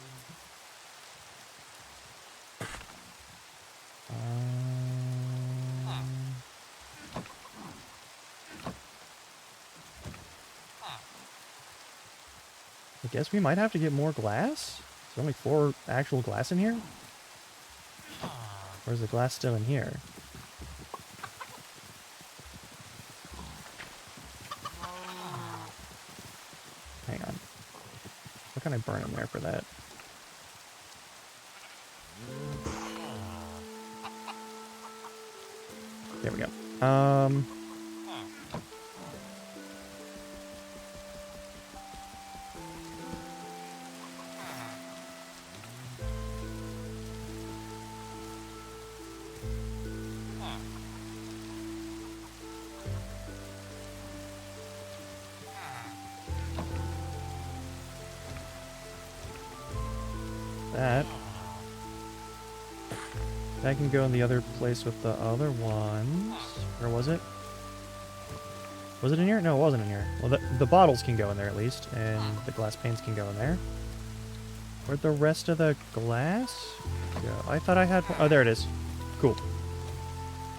I guess we might have to get more glass? There's only 4 actual glass in here? Or is the glass still in here? Hang on. What can I burn in there for that? There we go. That can go in the other place with the other ones. Where was it? Was it in here? No, it wasn't in here. Well, the bottles can go in there at least, and the glass panes can go in there. Where'd the rest of the glass go? I thought I had... Oh, there it is. Cool.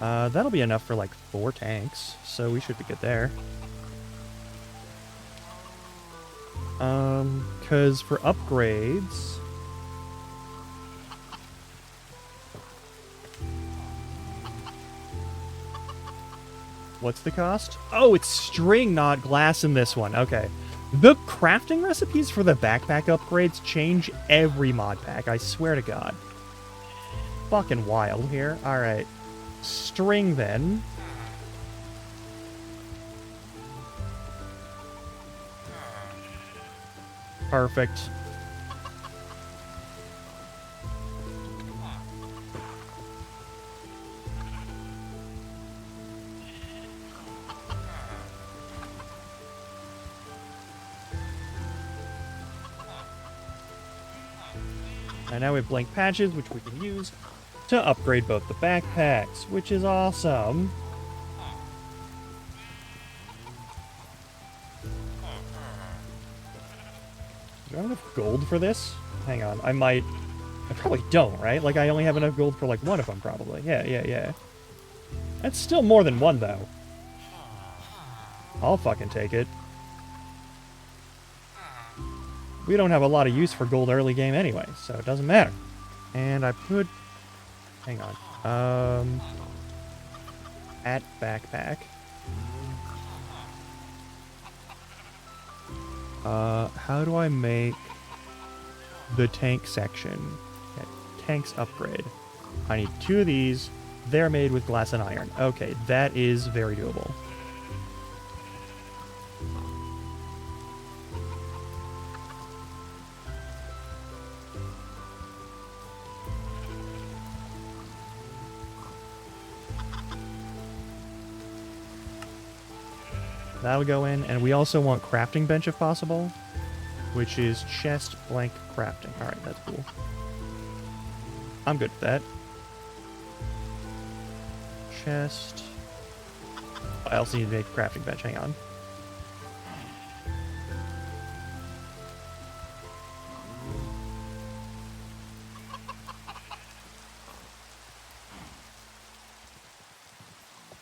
That'll be enough for like 4 tanks, so we should be good there. Because for upgrades... What's the cost? Oh, it's string, not glass in this one. Okay. The crafting recipes for the backpack upgrades change every mod pack, I swear to God. Fucking wild here. Alright. String, then. Perfect. And now we have blank patches, which we can use to upgrade both the backpacks, which is awesome. Do I have enough gold for this? Hang on, I probably don't, right? Like, I only have enough gold for, like, one of them, probably. Yeah. That's still more than one, though. I'll fucking take it. We don't have a lot of use for gold early game anyway, so it doesn't matter. And I put... Hang on. At backpack. How do I make the tank section? Okay, tanks upgrade. I need 2 of these. They're made with glass and iron. Okay, that is very doable. That'll go in, and we also want crafting bench if possible, which is chest blank crafting. Alright, that's cool. I'm good with that. Chest. I also need to make a crafting bench, hang on.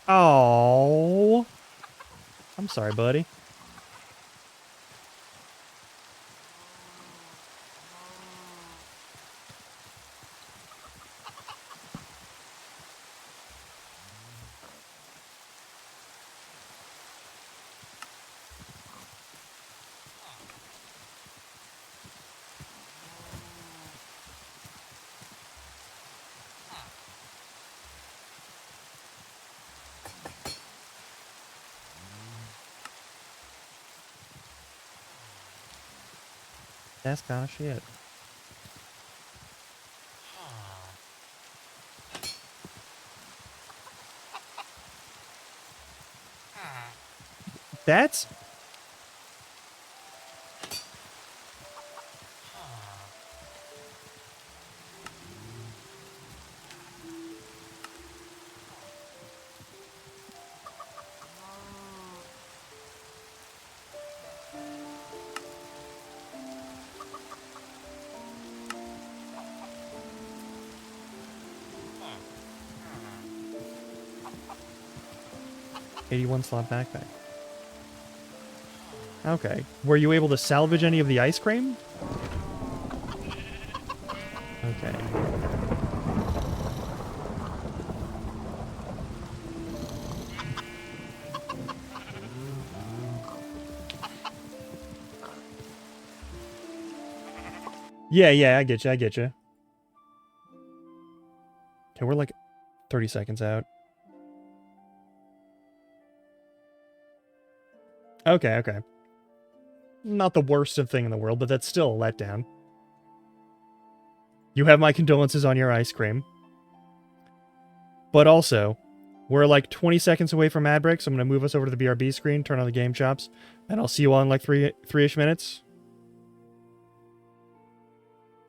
Oh. I'm sorry, buddy. That's kind of shit. That's... $81 slot backpack. Okay. Were you able to salvage any of the ice cream? Okay. Yeah, I get you. Okay, we're like 30 seconds out. Okay. Not the worst thing in the world, but that's still a letdown. You have my condolences on your ice cream. But also, we're like 20 seconds away from ad break, so I'm going to move us over to the BRB screen, turn on the game chops, and I'll see you all in like three-ish minutes.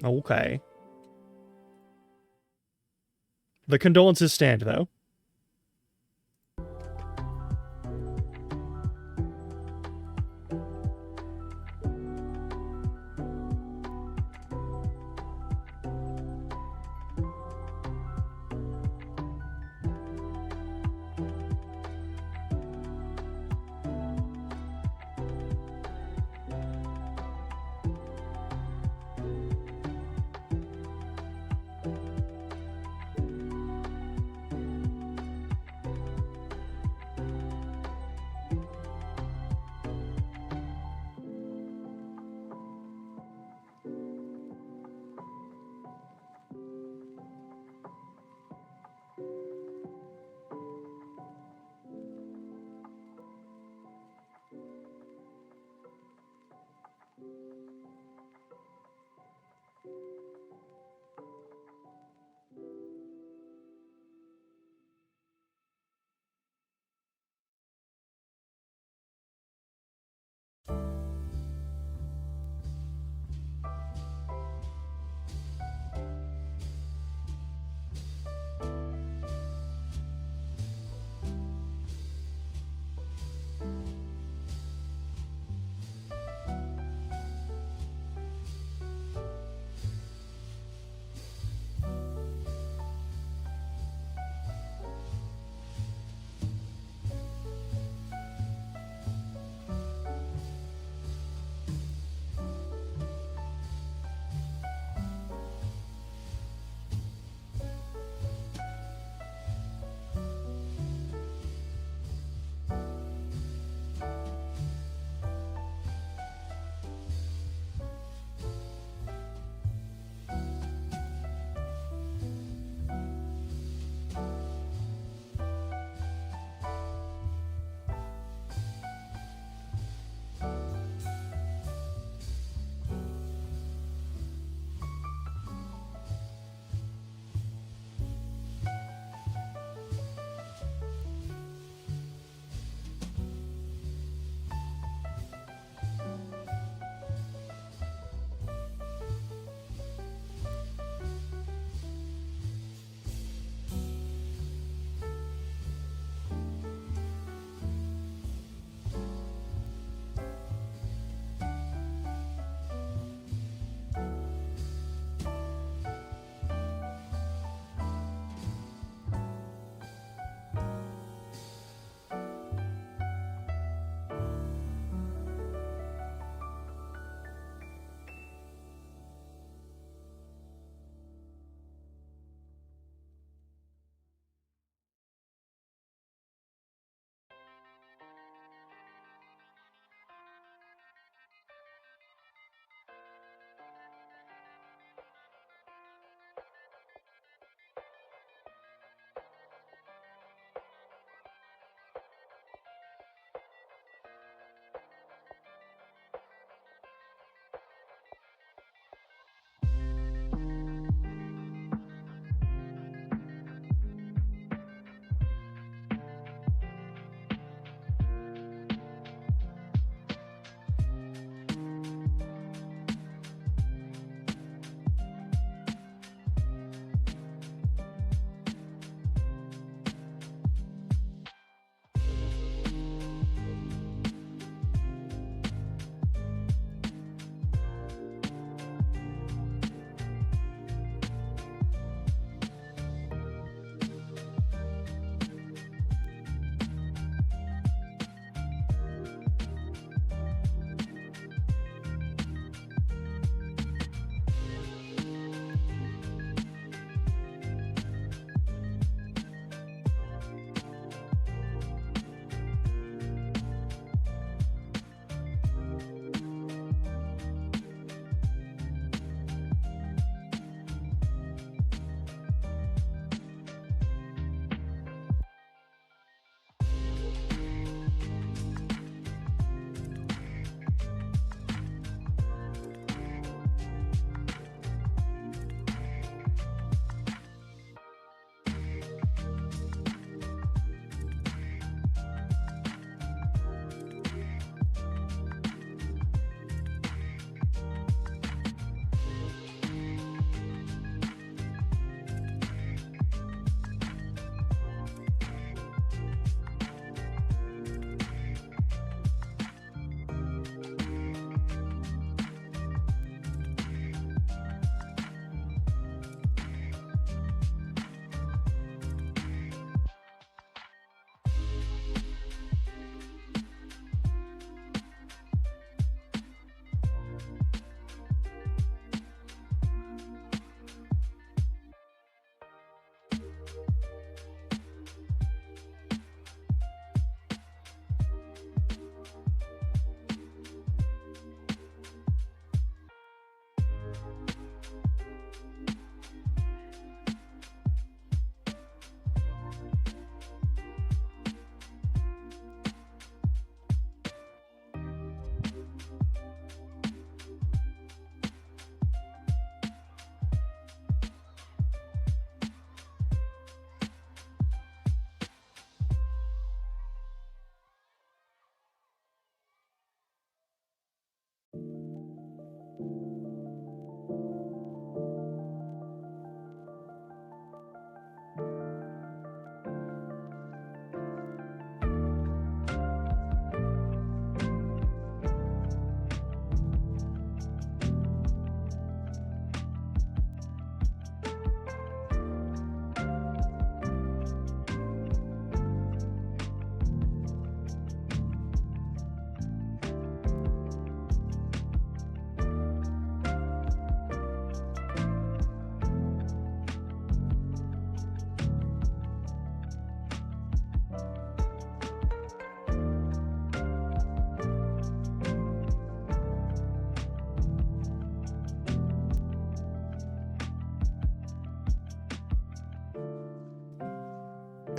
Okay. The condolences stand, though.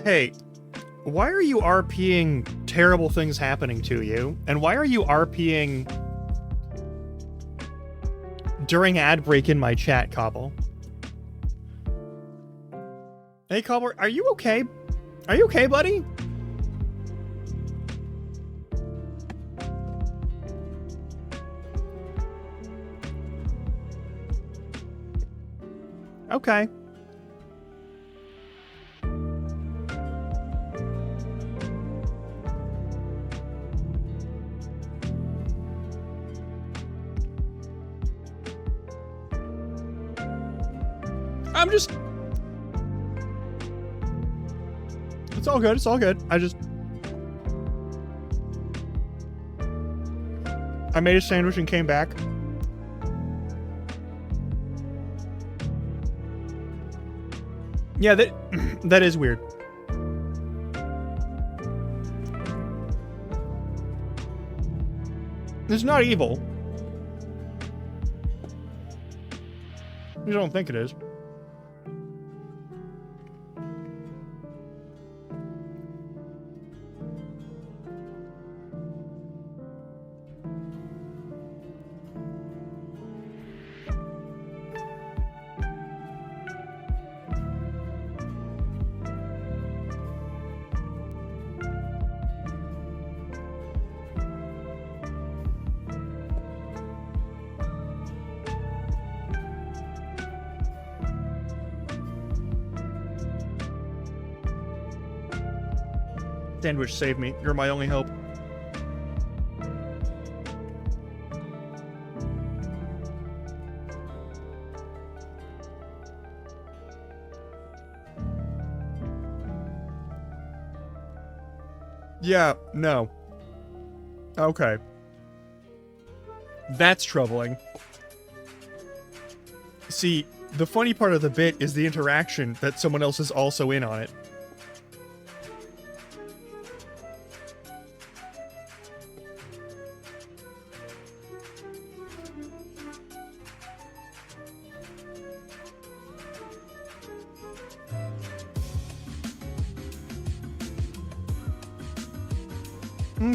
Hey, why are you RPing terrible things happening to you? And why are you RPing during ad break in my chat, Cobble? Hey, Cobble, are you okay? Are you okay, buddy? Okay. I'm just... It's all good, it's all good. I made a sandwich and came back. Yeah, that is weird. It's not evil. You don't think it is. Sandwich, save me. You're my only hope. Yeah, no. Okay. That's troubling. See, the funny part of the bit is the interaction that someone else is also in on it.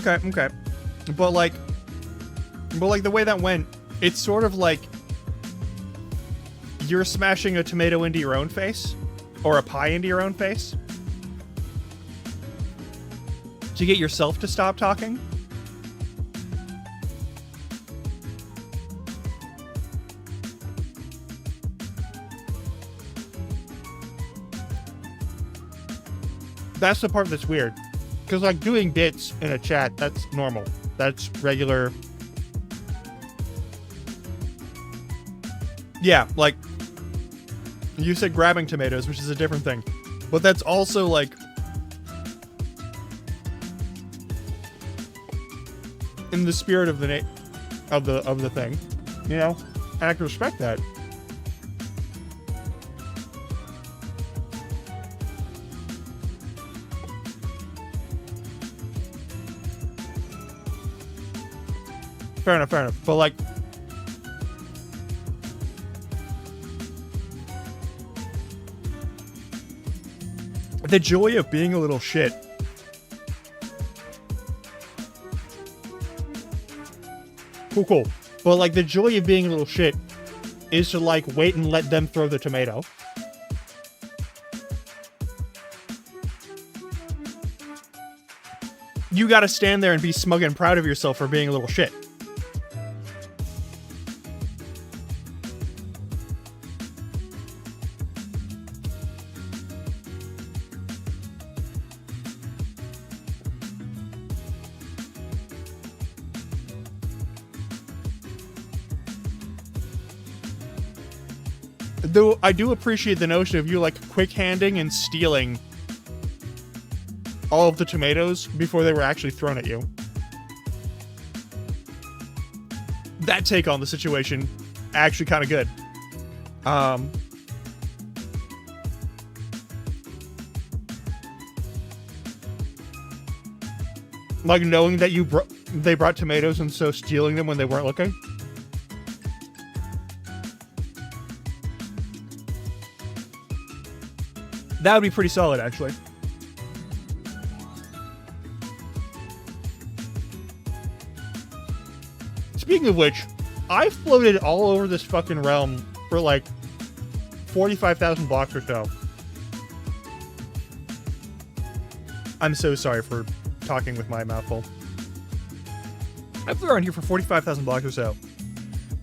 Okay. But like the way that went, it's sort of like you're smashing a tomato into your own face, or a pie into your own face, to get yourself to stop talking. That's the part that's weird. Because, like, doing bits in a chat, that's normal. That's regular. Yeah, like, you said grabbing tomatoes, which is a different thing. But that's also, like, in the spirit of the of the thing, you know? And I can respect that. Fair enough. But, like, the joy of being a little shit. Cool. But, like, the joy of being a little shit is to, like, wait and let them throw the tomato. You gotta stand there and be smug and proud of yourself for being a little shit. Though I do appreciate the notion of you, like, quick-handing and stealing all of the tomatoes before they were actually thrown at you. That take on the situation, actually kind of good. Like, knowing that they brought tomatoes and so stealing them when they weren't looking. That would be pretty solid, actually. Speaking of which, I floated all over this fucking realm for like 45,000 blocks or so. I'm so sorry for talking with my mouth full. I flew around here for 45,000 blocks or so.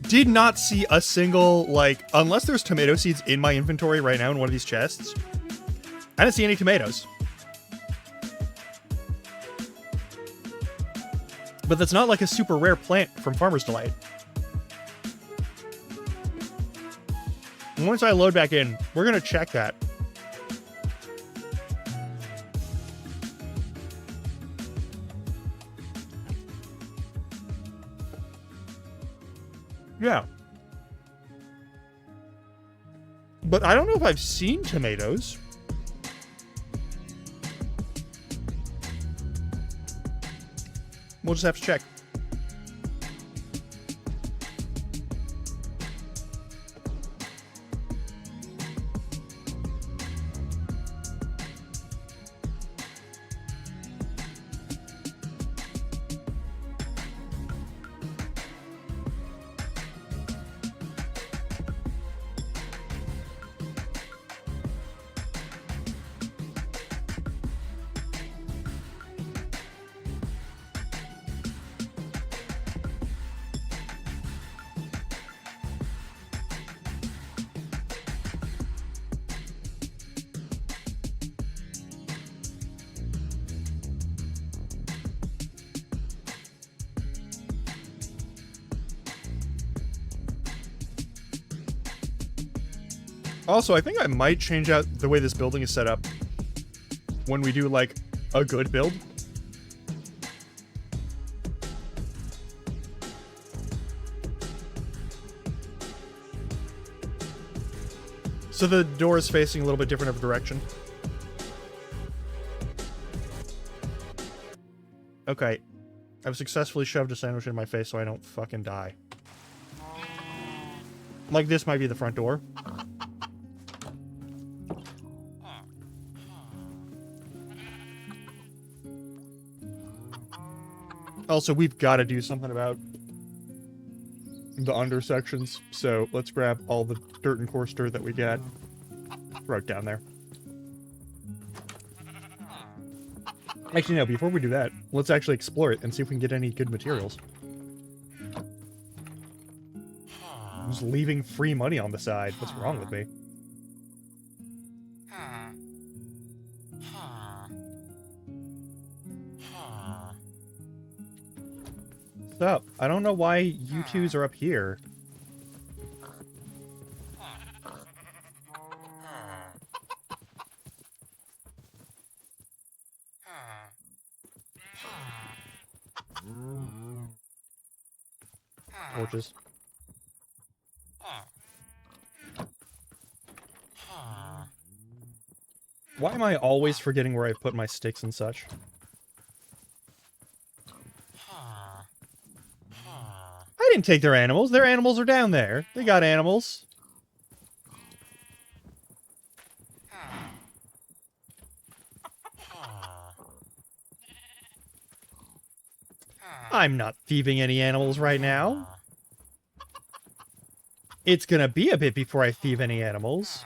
Did not see a single, like, unless there's tomato seeds in my inventory right now in one of these chests, I didn't see any tomatoes. But that's not like a super rare plant from Farmer's Delight. And once I load back in, we're going to check that. Yeah. But I don't know if I've seen tomatoes. We'll just have to check. Also, I think I might change out the way this building is set up when we do, like, a good build. So the door is facing a little bit different of a direction. Okay. I've successfully shoved a sandwich in my face so I don't fucking die. Like, this might be the front door. Also, we've got to do something about the under sections, so let's grab all the dirt and coarse dirt that we get. Throw it down there. Actually, no, before we do that, let's actually explore it and see if we can get any good materials. I'm just leaving free money on the side. What's wrong with me? What's up? I don't know why you twos are up here. Torches. Why am I always forgetting where I put my sticks and such? I didn't take their animals. Their animals are down there. They got animals. I'm not thieving any animals right now. It's gonna be a bit before I thieve any animals.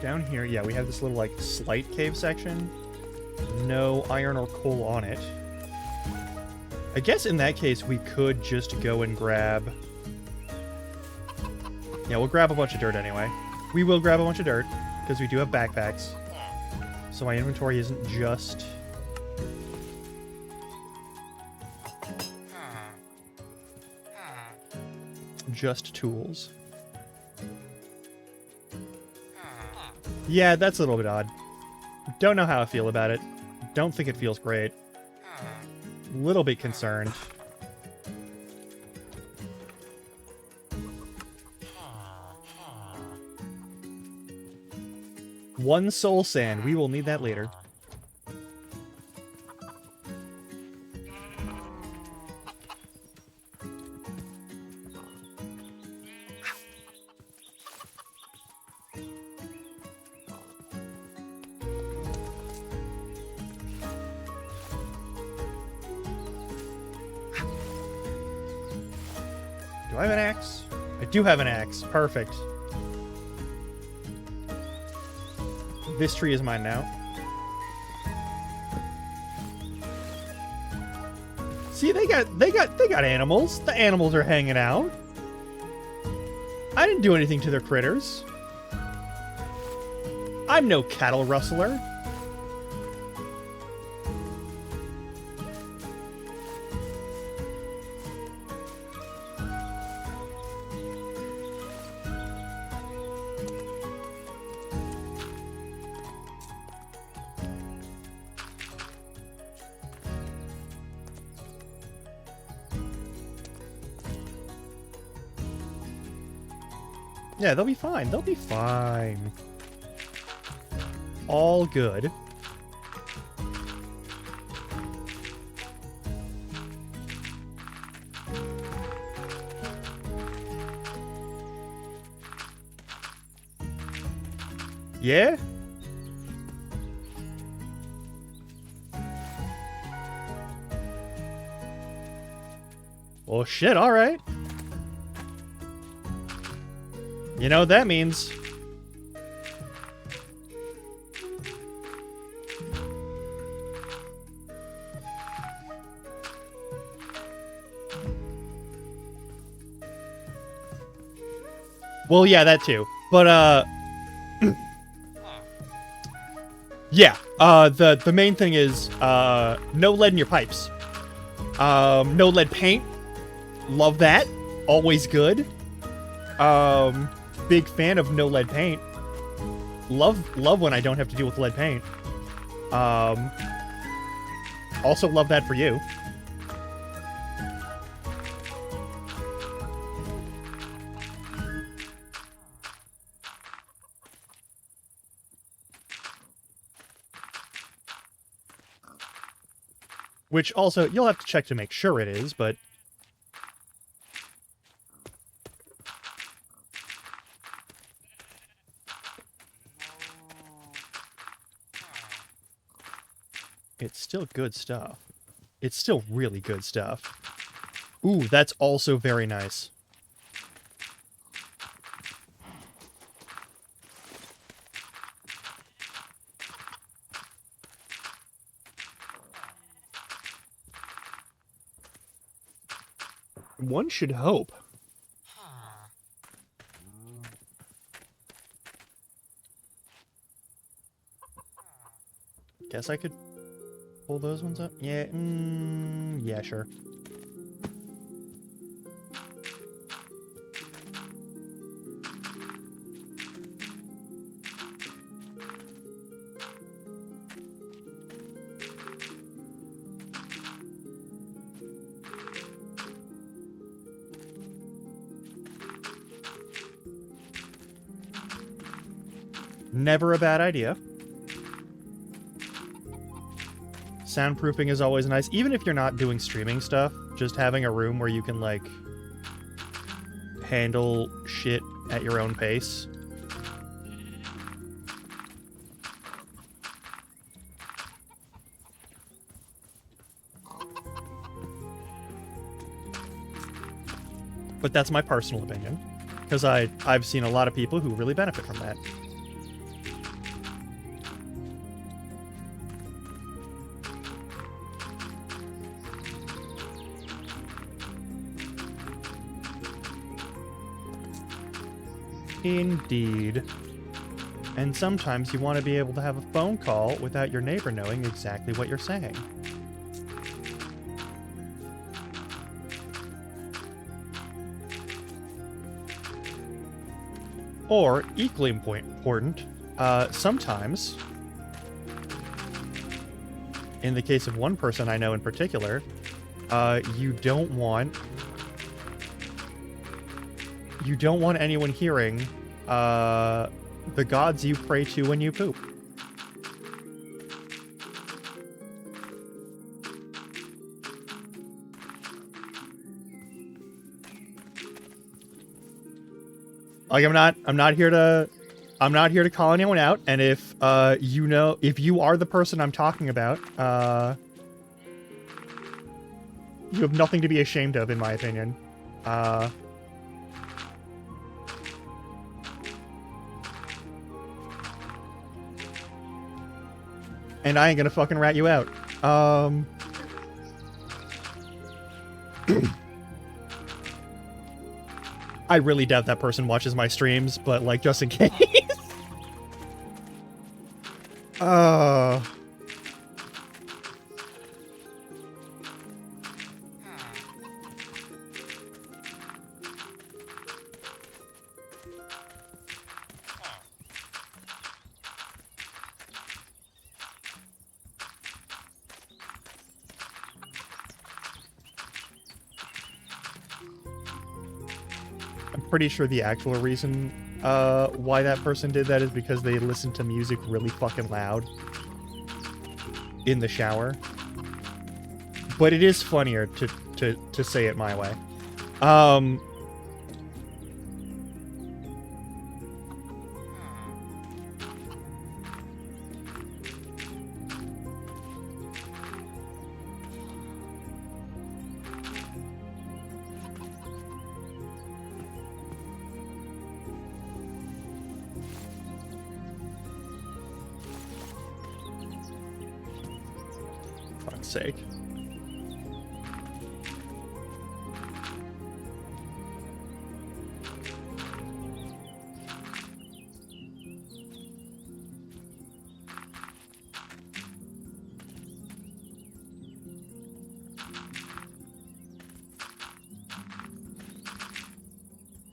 Down here, yeah, we have this little, like, slight cave section. No iron or coal on it. I guess in that case, we could just go and grab... Yeah, we'll grab a bunch of dirt anyway. We will grab a bunch of dirt, because we do have backpacks. So my inventory isn't just... just tools. Yeah, that's a little bit odd. Don't know how I feel about it. Don't think it feels great. Little bit concerned. One soul sand. We will need that later. Do I have an axe? I do have an axe. Perfect. This tree is mine now. See, they got animals. The animals are hanging out. I didn't do anything to their critters. I'm no cattle rustler. Yeah, they'll be fine. They'll be fine. All good. Yeah? Well, shit, alright. You know what that means? Well, yeah, that too. But, yeah, the main thing is, no lead in your pipes. No lead paint. Love that. Always good. Big fan of no lead paint. Love when I don't have to deal with lead paint. Also love that for you. Which also, you'll have to check to make sure it is, but... it's still good stuff. It's still really good stuff. Ooh, that's also very nice. One should hope. Guess I could pull those ones up? Yeah, yeah, sure. Never a bad idea. Soundproofing is always nice. Even if you're not doing streaming stuff, just having a room where you can, like, handle shit at your own pace. But that's my personal opinion, because I've seen a lot of people who really benefit from that. Indeed. And sometimes you want to be able to have a phone call without your neighbor knowing exactly what you're saying. Or, equally important, sometimes, in the case of one person I know in particular, you don't want anyone hearing the gods you pray to when you poop. Like, I'm not here to call anyone out, and if if you are the person I'm talking about, you have nothing to be ashamed of, in my opinion. And I ain't gonna fucking rat you out. I really doubt that person watches my streams, but like just in case. Uh I'm pretty sure the actual reason why that person did that is because they listened to music really fucking loud in the shower. But it is funnier to say it my way. Fuck's sake.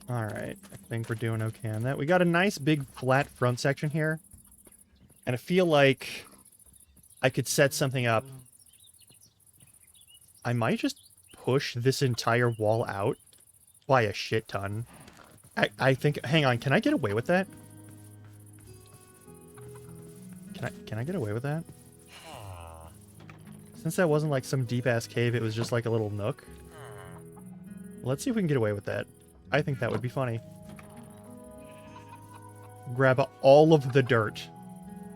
Alright, I think we're doing okay on that. We got a nice big flat front section here. And I feel like I could set something up. I might just push this entire wall out by a shit ton. I think... Hang on, can I get away with that? Can I get away with that? Since that wasn't like some deep-ass cave, it was just like a little nook. Let's see if we can get away with that. I think that would be funny. Grab all of the dirt.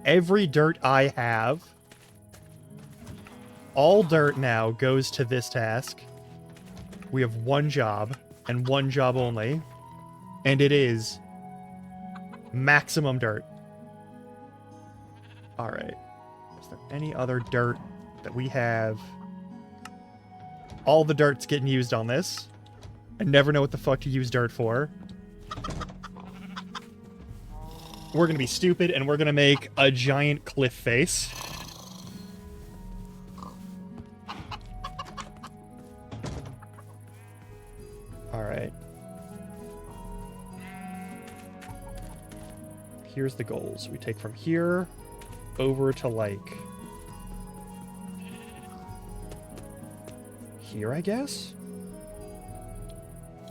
Every dirt I have. All dirt now goes to this task. We have one job, and one job only. And it is maximum dirt. Alright. Is there any other dirt that we have? All the dirt's getting used on this. I never know what the fuck to use dirt for. We're gonna be stupid, and we're gonna make a giant cliff face. Alright. Here's the goals. We take from here over to, like... here, I guess?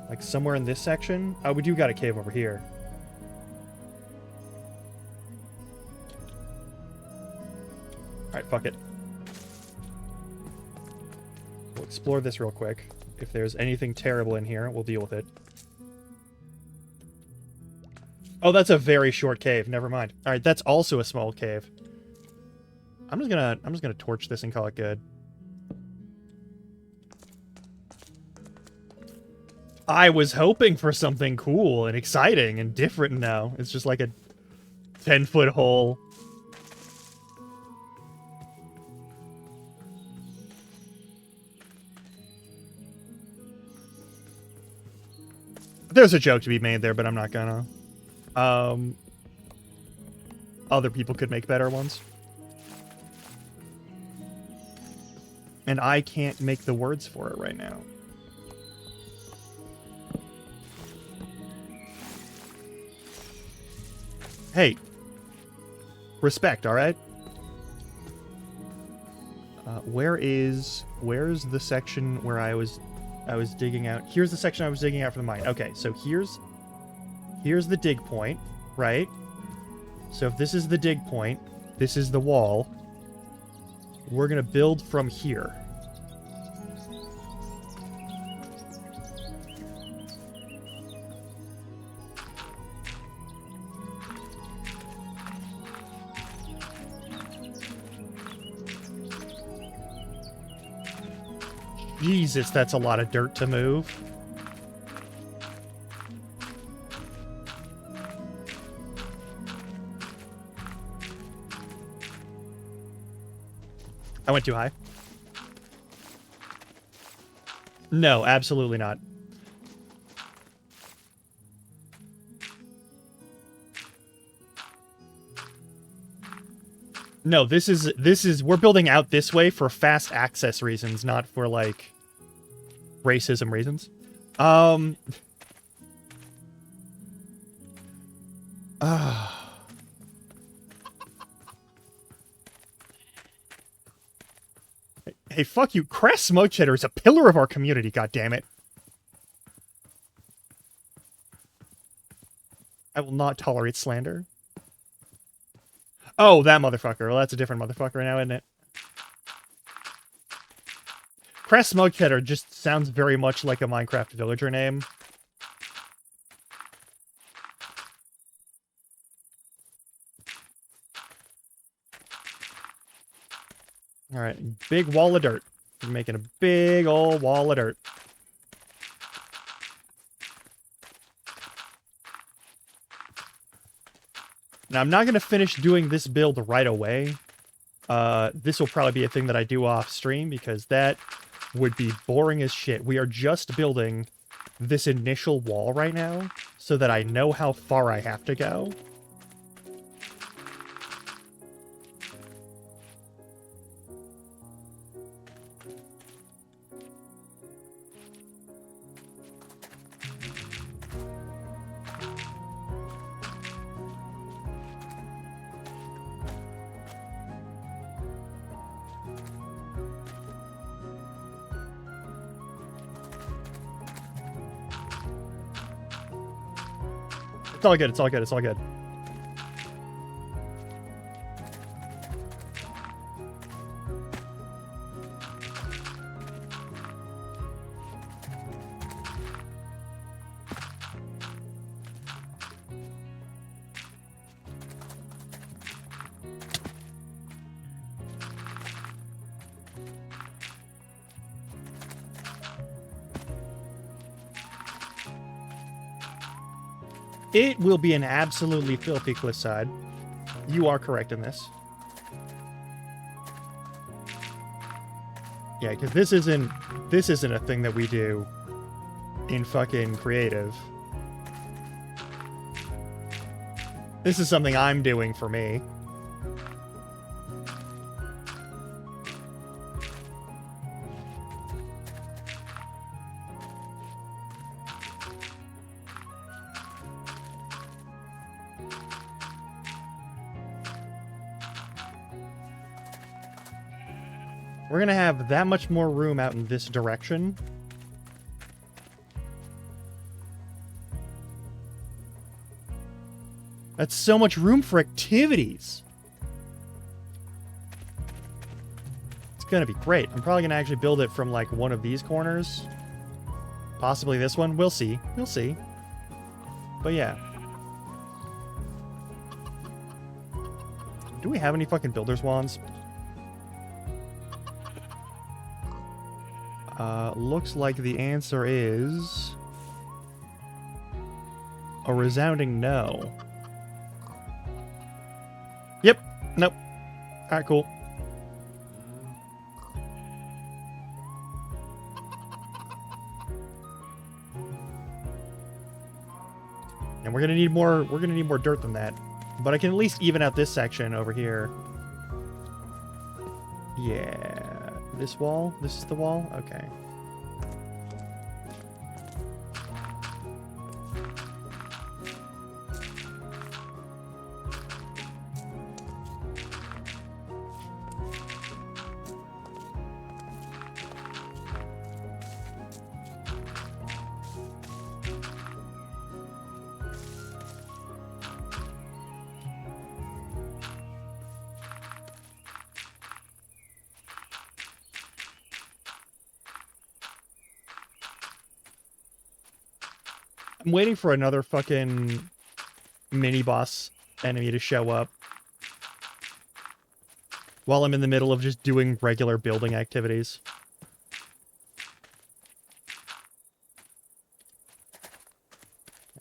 Like, somewhere in this section? Oh, we do got a cave over here. Alright, fuck it. We'll explore this real quick. If there's anything terrible in here, we'll deal with it. Oh, that's a very short cave. Never mind. Alright, that's also a small cave. I'm just gonna torch this and call it good. I was hoping for something cool and exciting and different now. It's just like a 10-foot hole. There's a joke to be made there, but I'm not gonna. Other people could make better ones. And I can't make the words for it right now. Hey. Respect, alright? Where's the section where I was digging out? Here's the section I was digging out for the mine. Okay, so here's the dig point, right? So if this is the dig point, this is the wall. We're gonna build from here. Jesus, that's a lot of dirt to move. I went too high. No, absolutely not. No, this is we're building out this way for fast access reasons, not for like racism reasons. Hey, fuck you. Crest Smoke Cheddar is a pillar of our community, goddammit. I will not tolerate slander. Oh, that motherfucker. Well, that's a different motherfucker now, isn't it? Crest Smoke Cheddar just sounds very much like a Minecraft villager name. Alright, big wall of dirt. We're making a big old wall of dirt. Now, I'm not going to finish doing this build right away. This will probably be a thing that I do off stream because that would be boring as shit. We are just building this initial wall right now so that I know how far I have to go. It's all good, it's all good, it's all good. It will be an absolutely filthy cliffside. You are correct in this. Yeah, because this isn't a thing that we do in fucking creative. This is something I'm doing for me. We're gonna have that much more room out in this direction. That's so much room for activities. It's gonna be great. I'm probably gonna actually build it from like one of these corners. Possibly this one. We'll see. We'll see. But yeah. Do we have any fucking builder's wands? Looks like the answer is a resounding no. Yep. Nope. Alright, cool. And we're gonna need more dirt than that. But I can at least even out this section over here. Yeah. This wall? This is the wall? Okay. I'm waiting for another fucking mini-boss enemy to show up while I'm in the middle of just doing regular building activities.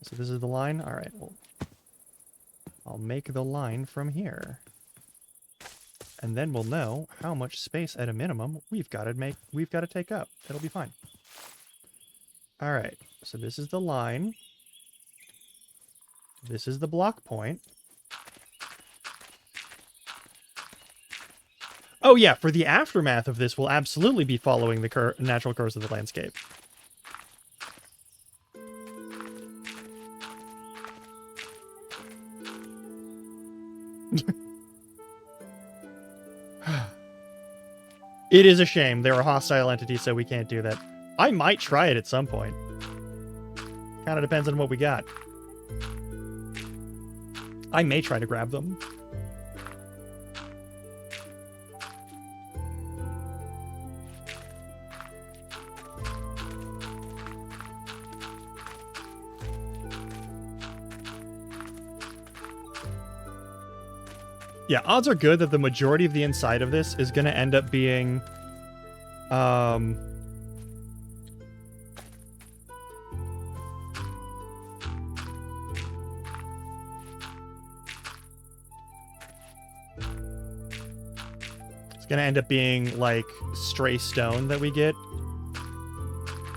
So this is the line? Alright, well, I'll make the line from here. and then we'll know how much space at a minimum we've got to take up. It'll be fine. All right, so this is the line. This is the block point. Oh yeah, for the aftermath of this, we'll absolutely be following the natural course of the landscape. It is a shame. They're a hostile entity, so we can't do that. I might try it at some point. Kind of depends on what we got. I may try to grab them. Yeah, odds are good that the majority of the inside of this is going to end up being... It's going to end up being, like, stray stone that we get.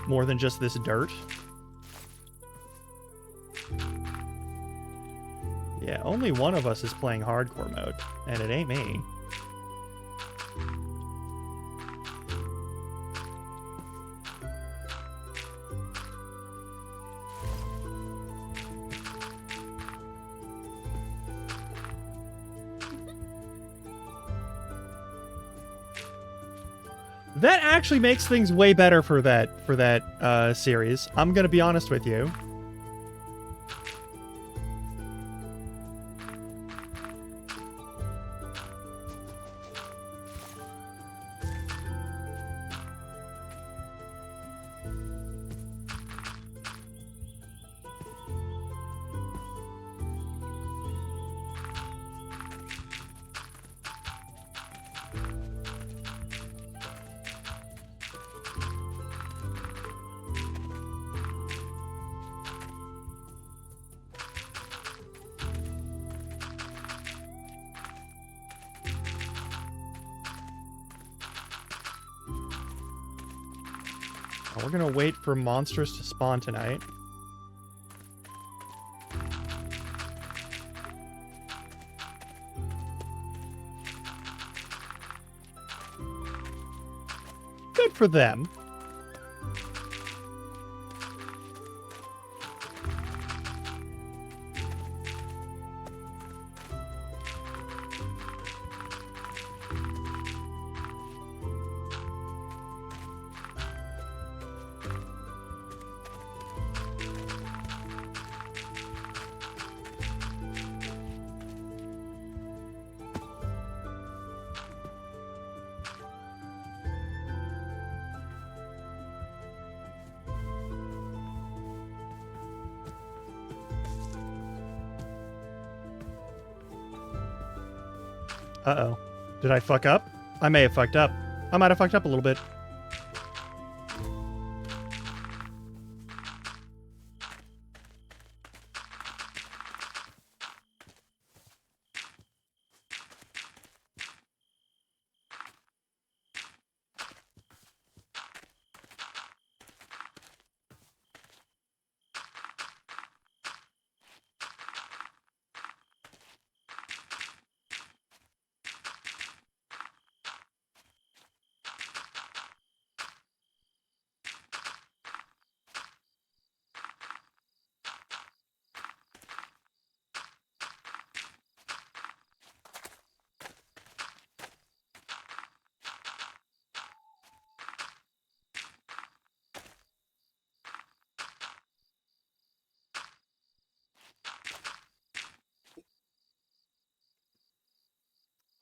More than just this dirt. Yeah, only one of us is playing hardcore mode, and it ain't me. That actually makes things way better for that series. I'm gonna be honest with you. We're gonna wait for monsters to spawn tonight. Good for them. Uh-oh. Did I fuck up? I may have fucked up. I might have fucked up a little bit.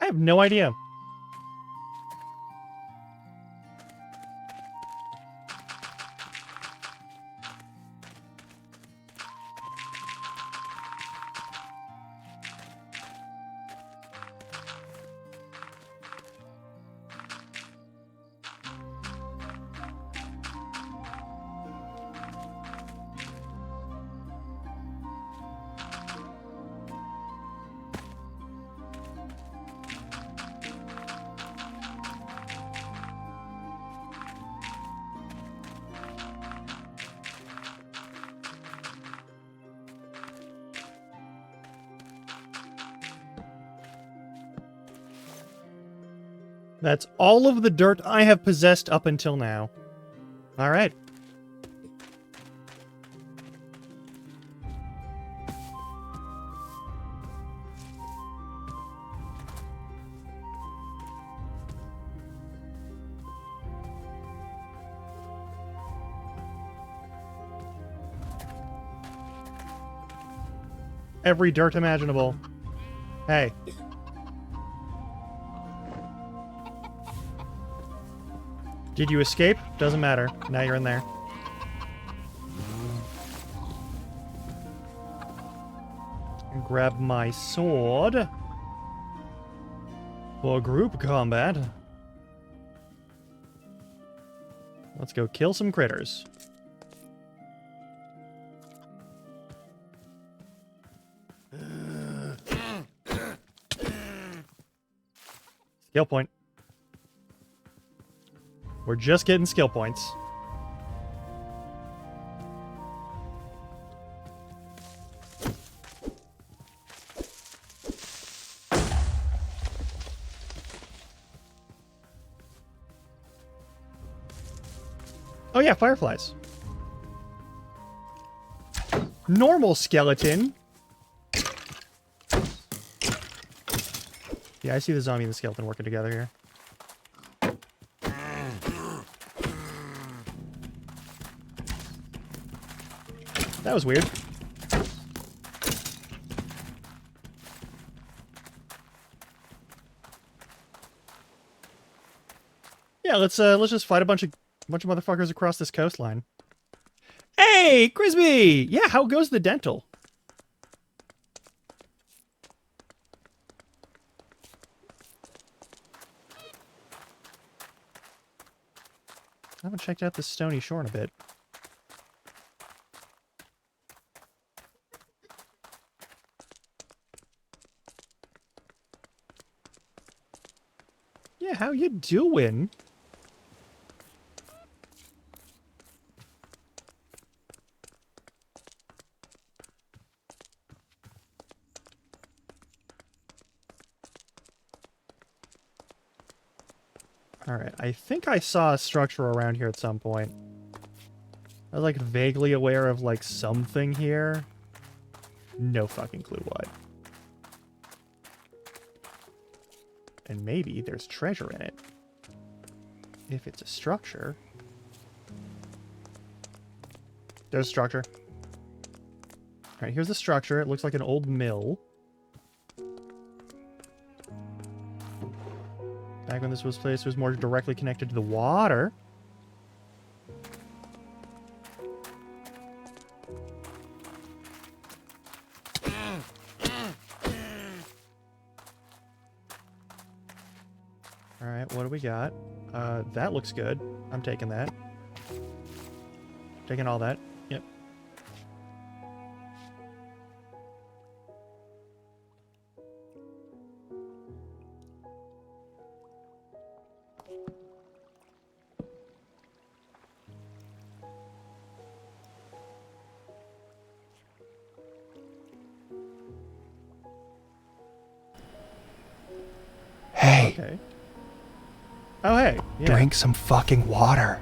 I have no idea. That's all of the dirt I have possessed up until now. Alright. Every dirt imaginable. Hey. Did you escape? Doesn't matter. Now you're in there. And grab my sword. For group combat. Let's go kill some critters. Skill point. We're just getting skill points. Oh yeah, fireflies. Normal skeleton. Yeah, I see the zombie and the skeleton working together here. That was weird. Yeah, let's just fight a bunch of motherfuckers across this coastline. Hey, Crispy! Yeah, how goes the dental? I haven't checked out the Stony Shore in a bit. Yeah, how you doing? Alright, I think I saw a structure around here at some point. I was like vaguely aware of like something here. No fucking clue what. And maybe there's treasure in it. If it's a structure. There's a structure. Alright, here's the structure. It looks like an old mill. Back when this was placed, it was more directly connected to the water. Alright, what do we got? That looks good. I'm taking that. Taking all that. Yep. Hey, Okay. Oh, hey. Yeah. drink some fucking water.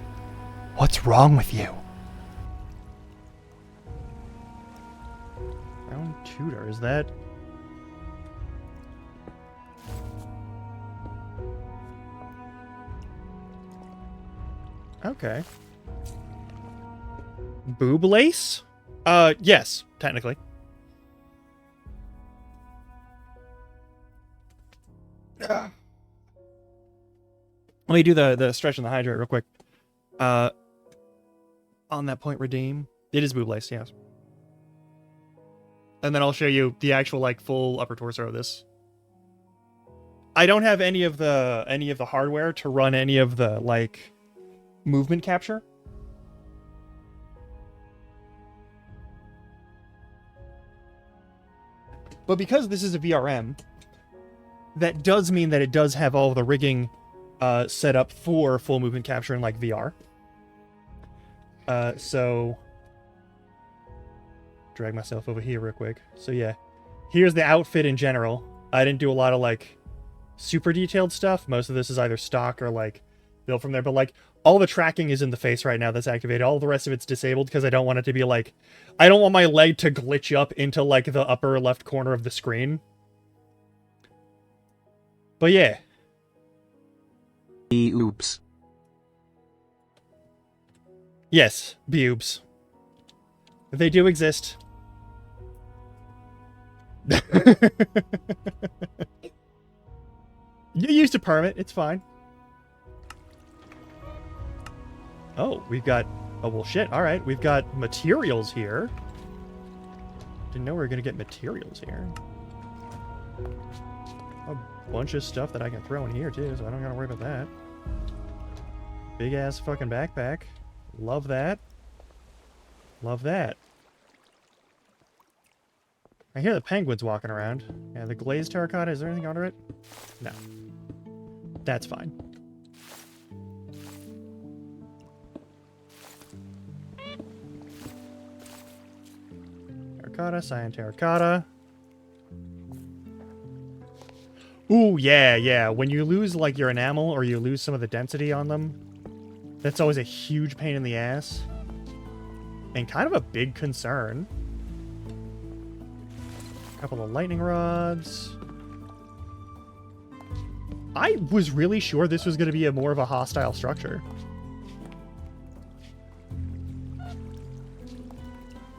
What's wrong with you? Brown Tudor, is that... Okay. Boob lace? Yes, technically. Let me do the stretch and the hydrate real quick. On that point, redeem. It is boob lace, yes. And then I'll show you the actual like full upper torso of this. I don't have any of the hardware to run any of the like movement capture. But because this is a VRM, that does mean that it does have all of the rigging set up for full movement capture in like VR. So drag myself over here real quick. So yeah, here's the outfit in general. I didn't do a lot of like super detailed stuff. Most of this is either stock or like built from there, but like all the tracking is in the face right now that's activated. All the rest of it's disabled because I don't want it to be like, I don't want my leg to glitch up into like the upper left corner of the screen. But yeah. Oops. Yes, boobs. They do exist. You used a permit, it's fine. Oh, we've got... Oh, well, shit. All right, we've got materials here. Didn't know we were going to get materials here. A bunch of stuff that I can throw in here, too, so I don't got to worry about that. Big-ass fucking backpack. Love that. Love that. I hear the penguins walking around. Yeah, the glazed terracotta, is there anything under it? No. That's fine. Terracotta, cyan terracotta. Ooh, yeah, yeah. When you lose, like, your enamel or you lose some of the density on them, that's always a huge pain in the ass. And kind of a big concern. A couple of lightning rods. I was really sure this was going to be a more of a hostile structure.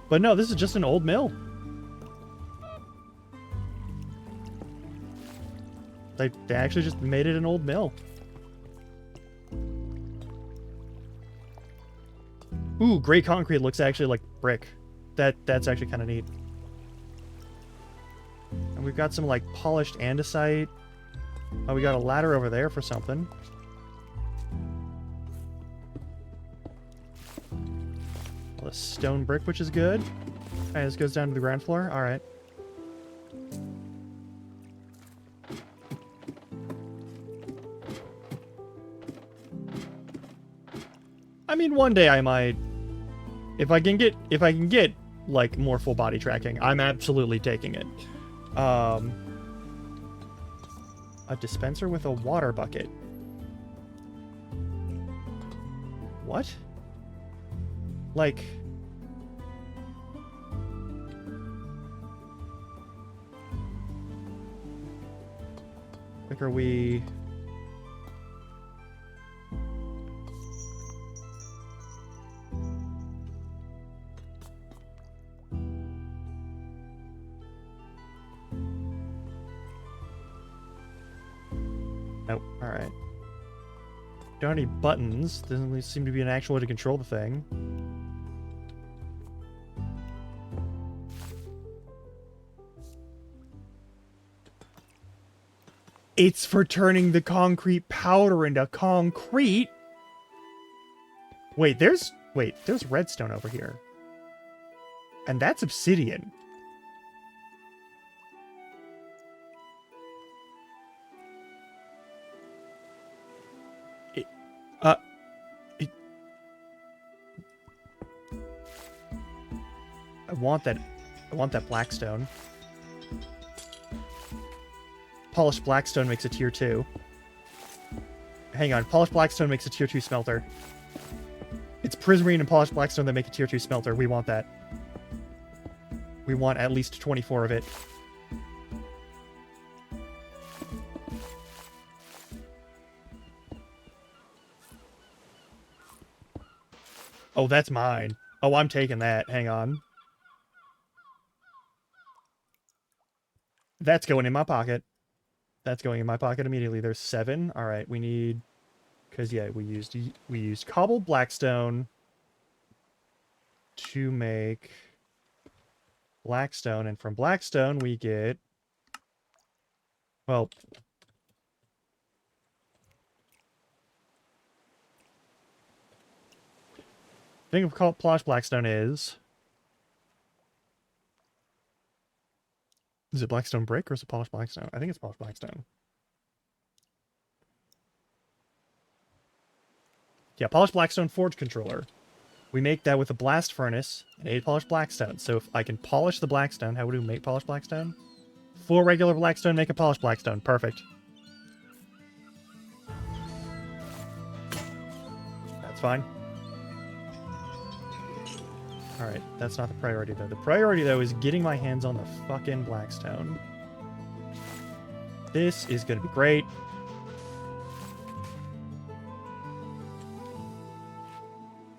But no, this is just an old mill. They actually just made it an old mill. Ooh, gray concrete looks actually like brick. That's actually kind of neat. And we've got some like polished andesite. Oh, we got a ladder over there for something. Well, a stone brick, which is good. Alright, this goes down to the ground floor. Alright. I mean, one day I might... If I can get, like, more full body tracking, I'm absolutely taking it. A dispenser with a water bucket. What? Like... Like, are we... Nope, alright. Don't have any buttons. Doesn't really seem to be an actual way to control the thing. It's for turning the concrete powder into concrete? Wait, there's redstone over here. And that's obsidian. I want that blackstone. Polished blackstone makes a tier 2. Hang on, polished blackstone makes a tier 2 smelter. It's prismarine and polished blackstone that make a tier 2 smelter. We want that. We want at least 24 of it. Oh, that's mine. Oh, I'm taking that. Hang on. That's going in my pocket. That's going in my pocket immediately. There's 7. All right, we need... Because, yeah, we used cobbled blackstone to make blackstone. And from blackstone, we get... Well... The thing of polished blackstone is... Is it blackstone brick or is it polished blackstone? I think it's polished blackstone. Yeah, polished blackstone forge controller. We make that with a blast furnace and 8 polished blackstone. So if I can polish the blackstone, how would we make polished blackstone? 4 regular blackstone, make a polished blackstone. Perfect. fine. Alright, that's not the priority, though. The priority, though, is getting my hands on the fucking Blackstone. This is gonna be great.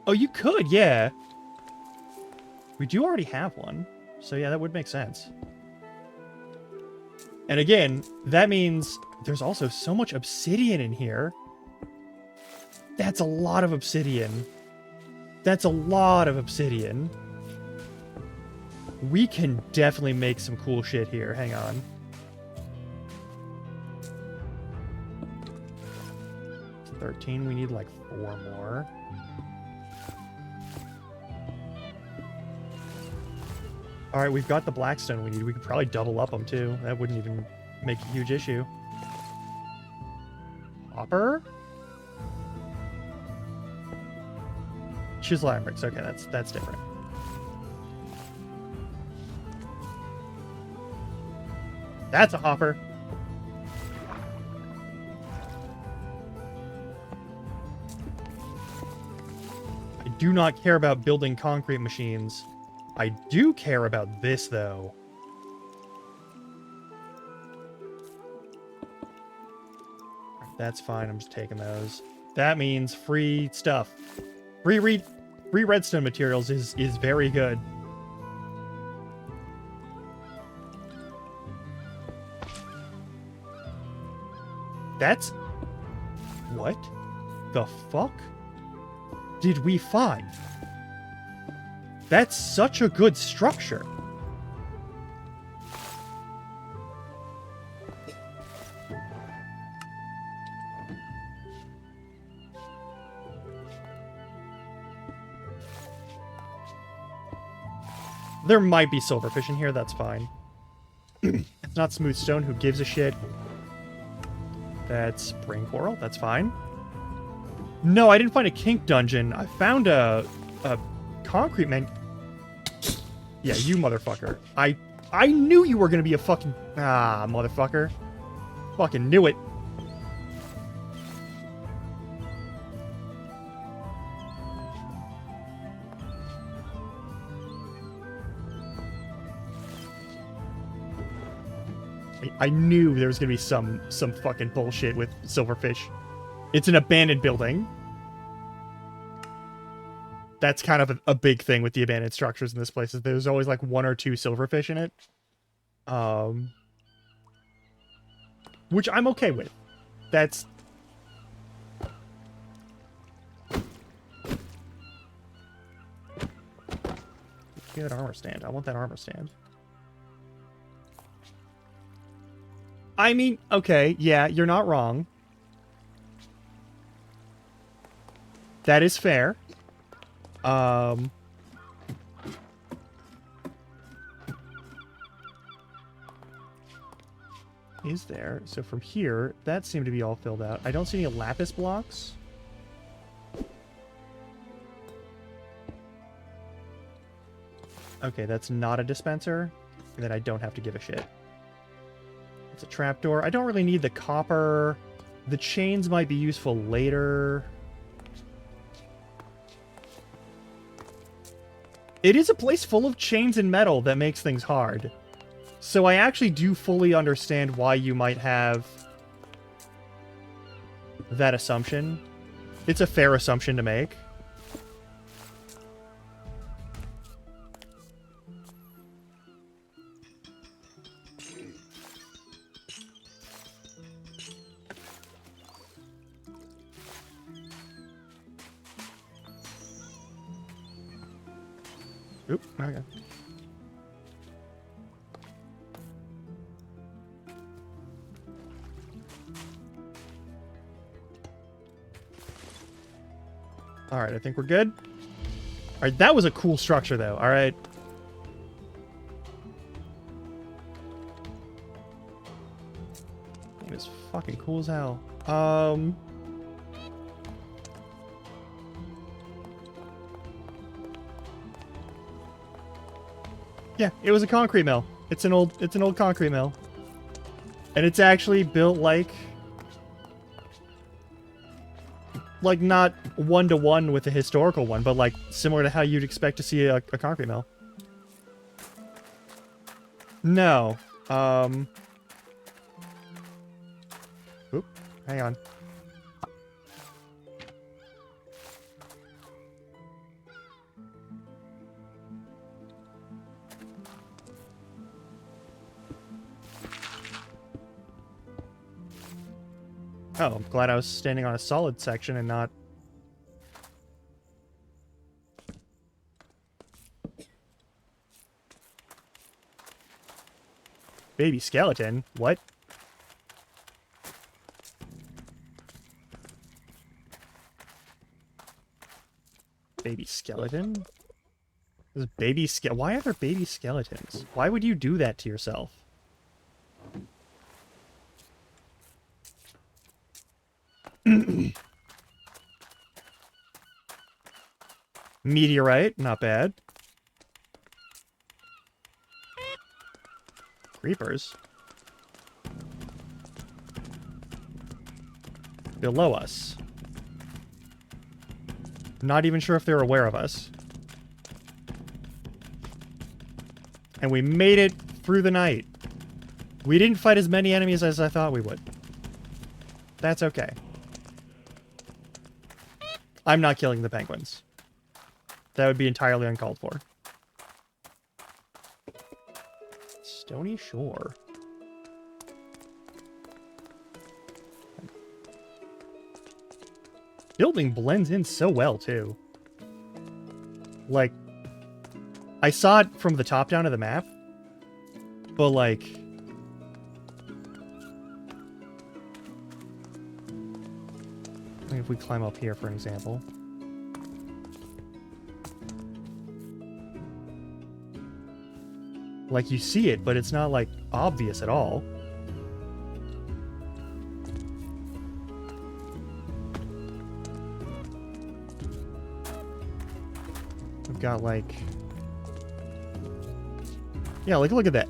Oh, you could, yeah. We do already have one. So, yeah, that would make sense. And again, that means there's also so much obsidian in here. That's a lot of obsidian. That's a lot of obsidian. We can definitely make some cool shit here. Hang on. It's 13. We need like 4 more. Alright, we've got the Blackstone we need. We could probably double up them too. That wouldn't even make a huge issue. Hopper? Chisel iron bricks. Okay, that's different. That's a hopper. I do not care about building concrete machines. I do care about this, though. That's fine. I'm just taking those. That means free stuff. Free redstone materials is very good. That's... What the fuck did we find? That's such a good structure. There might be silverfish in here, that's fine. It's not smooth stone, who gives a shit? That's spring coral, that's fine. No, I didn't find a kink dungeon. I found a concrete man. Yeah, you motherfucker. I knew you were gonna be a fucking... Ah, motherfucker. Fucking knew it. I knew there was gonna be some fucking bullshit with silverfish. It's an abandoned building. That's kind of a big thing with the abandoned structures in this place, is there's always like 1 or 2 silverfish in it. Which I'm okay with. That's... Give me that armor stand. I want that armor stand. I mean, okay, yeah, you're not wrong. That is fair. Is there? So from here, that seemed to be all filled out. I don't see any lapis blocks. Okay, that's not a dispenser. Then I don't have to give a shit. It's a trapdoor. I don't really need the copper. The chains might be useful later. It is a place full of chains and metal that makes things hard. So I actually do fully understand why you might have that assumption. It's a fair assumption to make. Oop, okay. Alright, I think we're good. Alright, that was a cool structure, though. Alright. It was fucking cool as hell. Yeah, it was a concrete mill. It's an old concrete mill. And it's actually built like Like, not one-to-one with the historical one, but, like, similar to how you'd expect to see a concrete mill. No. Oop. Hang on. Oh, I'm glad I was standing on a solid section and not... Baby skeleton? What? Baby skeleton? This baby Why are there baby skeletons? Why would you do that to yourself? Meteorite, not bad. Creepers. Below us. Not even sure if they're aware of us. And we made it through the night. We didn't fight as many enemies as I thought we would. That's okay. I'm not killing the penguins. That would be entirely uncalled for. Stony Shore. Building blends in so well, too. Like, I saw it from the top down of the map, but, like... if we climb up here, for an example. Like, you see it, but it's not, like, obvious at all. We've got, like... yeah, like, look at that.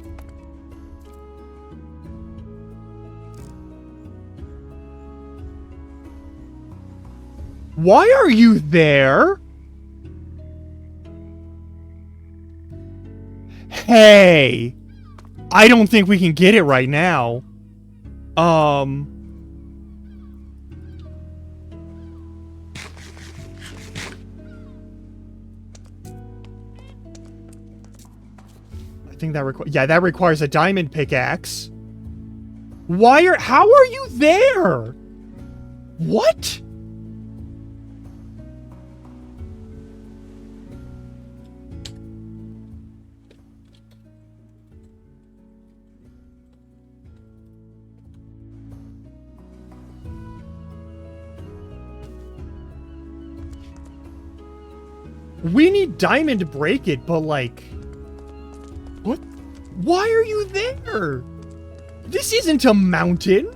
Why are you there? Hey! I don't think we can get it right now. I think that that requires a diamond pickaxe. How are you there? What? We need diamond to break it, but like... what? Why are you there? This isn't a mountain.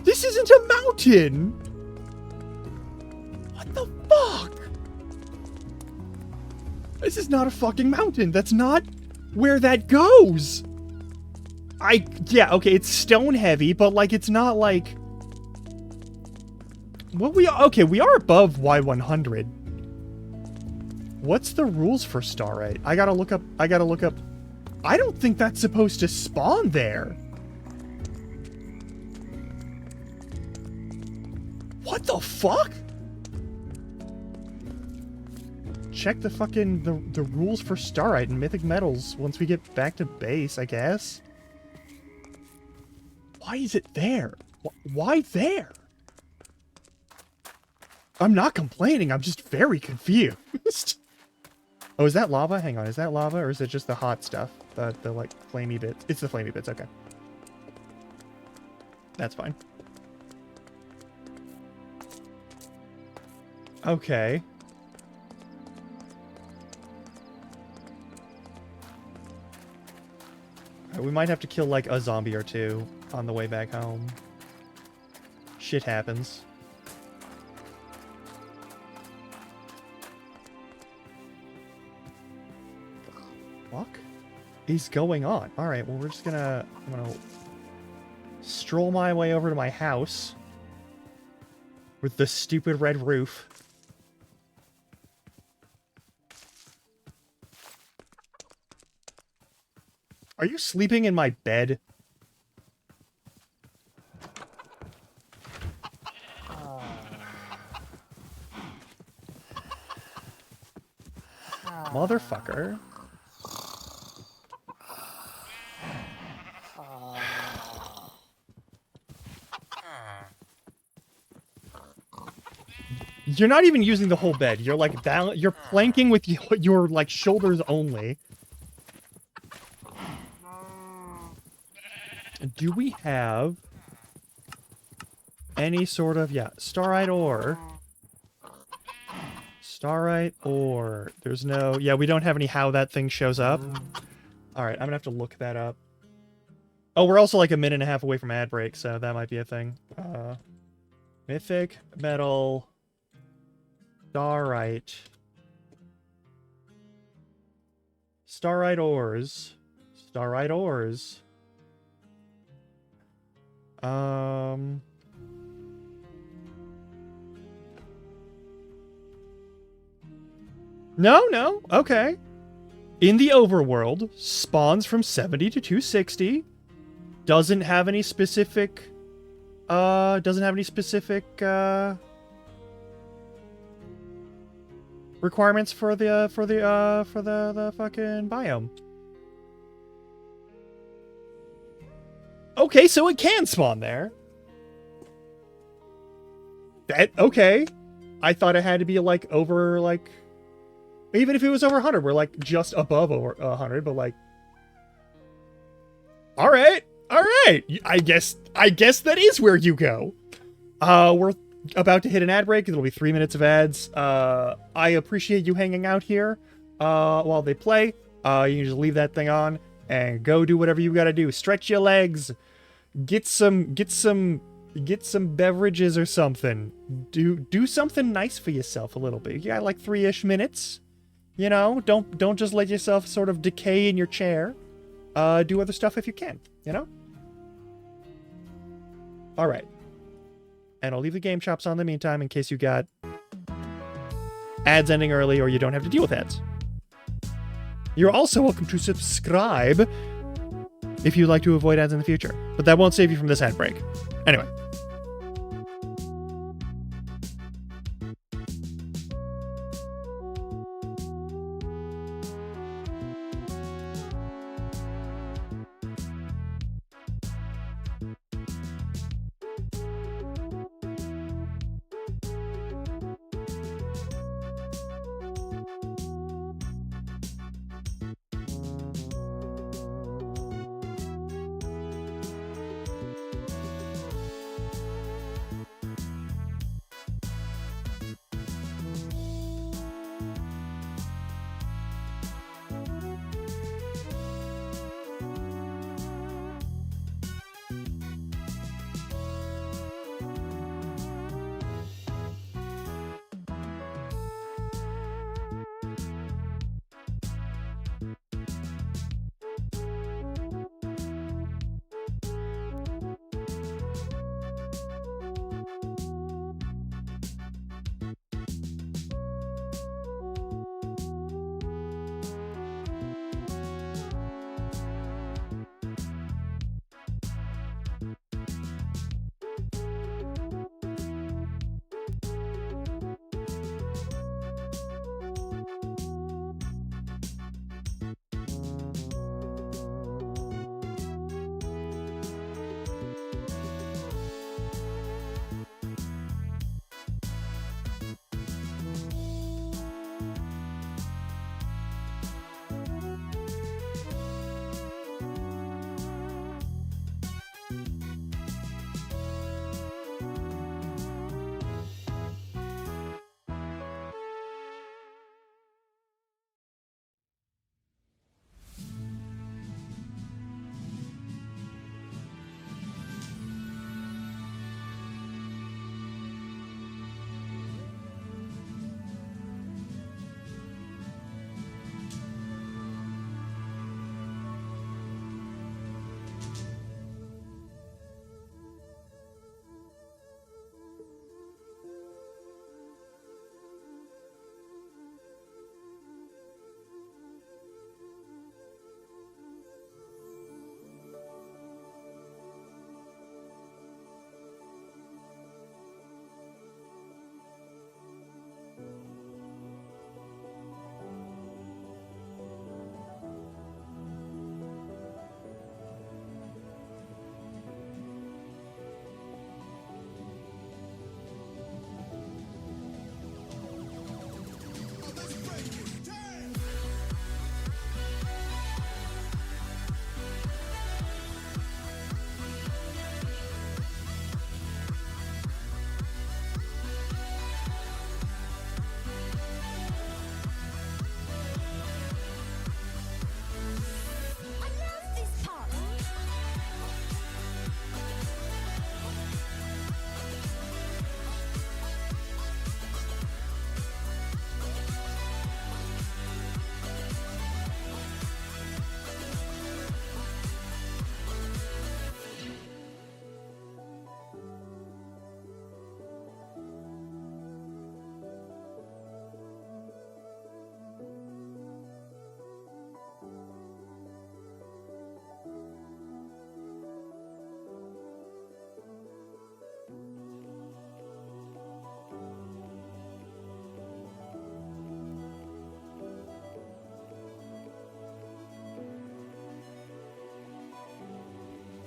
This isn't a mountain. What the fuck? This is not a fucking mountain. That's not where that goes. Yeah, okay, it's stone heavy, but like, it's not like... well, okay, we are above Y100. What's the rules for Starite? I gotta look up. I don't think that's supposed to spawn there. What the fuck? Check the fucking, the rules for Starite and Mythic Metals once we get back to base, I guess. Why is it there? Why there? I'm not complaining, I'm just very confused. Oh, is that lava? Hang on, is that lava or is it just the hot stuff? The like flamey bits? It's the flamey bits, okay. That's fine. Okay. Alright, we might have to kill like a zombie or two on the way back home. Shit happens. Fuck is going on? Alright, well, we're just I'm gonna stroll my way over to my house. With the stupid red roof. Are you sleeping in my bed? Motherfucker. You're not even using the whole bed. You're like down. You're planking with your like shoulders only. Do we have any sort of starite ore? Starite ore. There's no. Yeah, we don't have any how that thing shows up. All right, I'm gonna have to look that up. Oh, we're also like a minute and a half away from ad break, so that might be a thing. Mythic metal. Starite. Starite ores. Starite ores. No. Okay. In the overworld, spawns from 70 to 260. Doesn't have any specific requirements for the fucking biome. Okay, so it can spawn there. Okay. I thought it had to be like over like even if it was over 100, we're like just above over 100, but like all right. I guess that is where you go. We're about to hit an ad break. It'll be 3 minutes of ads. I appreciate you hanging out here while they play. You can just leave that thing on and go do whatever you gotta do. Stretch your legs. Get some beverages or something. Do something nice for yourself a little bit. You got like 3-ish minutes. You know, don't just let yourself sort of decay in your chair. Do other stuff if you can, you know? All right. And I'll leave the game chops on in the meantime in case you got ads ending early or you don't have to deal with ads. You're also welcome to subscribe if you'd like to avoid ads in the future. But that won't save you from this ad break. Anyway.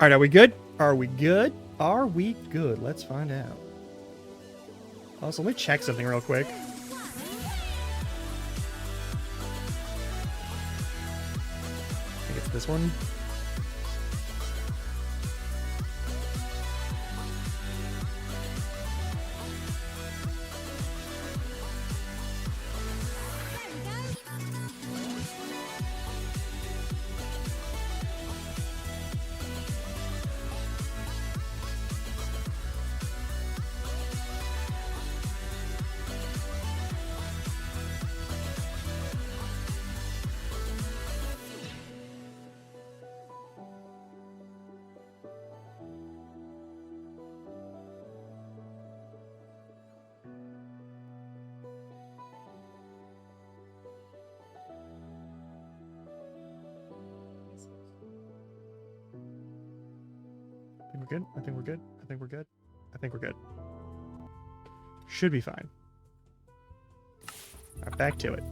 Alright, are we good? Are we good? Are we good? Let's find out. Also, let me check something real quick. I think it's this one. I think we're good. I think we're good. I think we're good. I think we're good. Should be fine. Alright, back to it.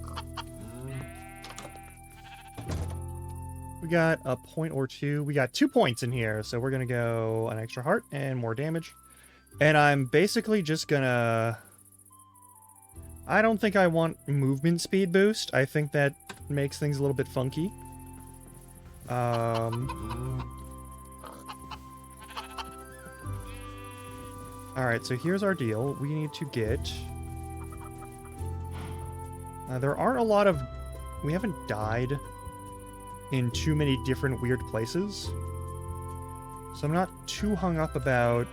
We got a point or two. We got 2 points in here, so we're gonna go an extra heart and more damage. And I'm basically just gonna... I don't think I want movement speed boost. I think that makes things a little bit funky. Alright, so here's our deal. We need to get... there aren't a lot of... We haven't died in too many different weird places. So I'm not too hung up about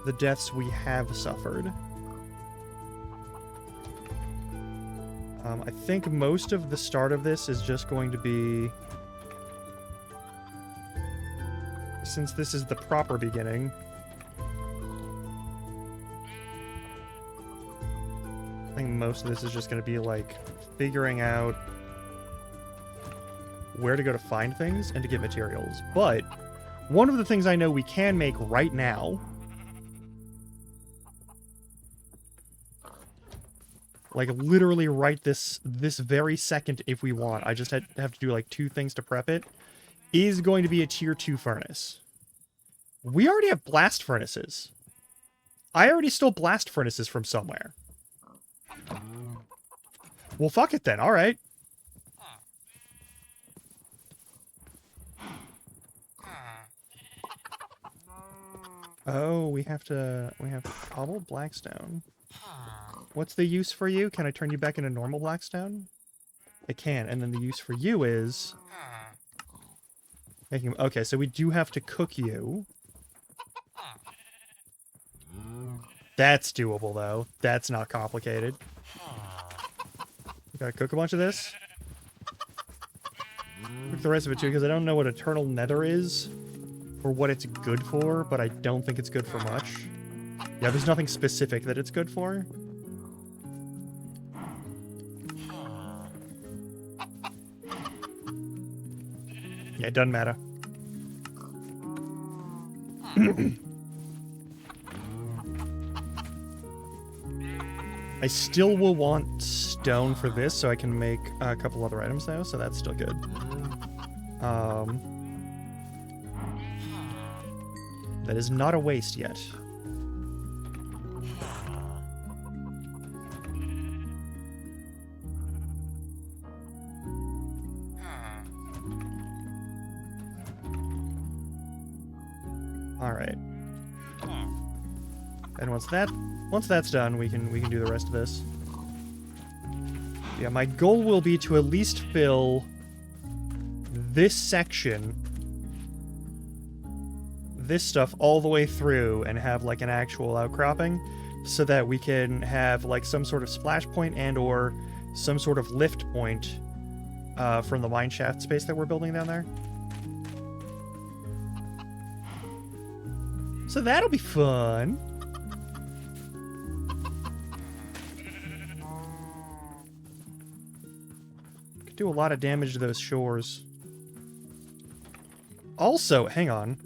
the deaths we have suffered. I think most of the start of this is just going to be... Since this is the proper beginning... I think most of this is just going to be, like, figuring out where to go to find things and to get materials. But one of the things I know we can make right now... Like, literally right this very second if we want. I just have to do, like, 2 things to prep it. Is going to be a tier 2 furnace. We already have blast furnaces. I already stole blast furnaces from somewhere. Well, fuck it then. All right. Oh, we have cobbled blackstone. What's the use for you? Can I turn you back into normal blackstone? It can, and then the use for you is making... Okay, so we do have to cook you. That's doable, though. That's not complicated. Gotta cook a bunch of this. Cook the rest of it, too, because I don't know what Eternal Nether is, or what it's good for, but I don't think it's good for much. Yeah, there's nothing specific that it's good for. Yeah, it doesn't matter. I still will want stone for this, so I can make a couple other items now, so that's still good. That is not a waste yet. Alright. And once that's done, we can do the rest of this. Yeah, my goal will be to at least fill this section, this stuff all the way through, and have like an actual outcropping, so that we can have like some sort of splash point and or some sort of lift point from the mine shaft space that we're building down there. So that'll be fun. Could do a lot of damage to those shores. Also, hang on.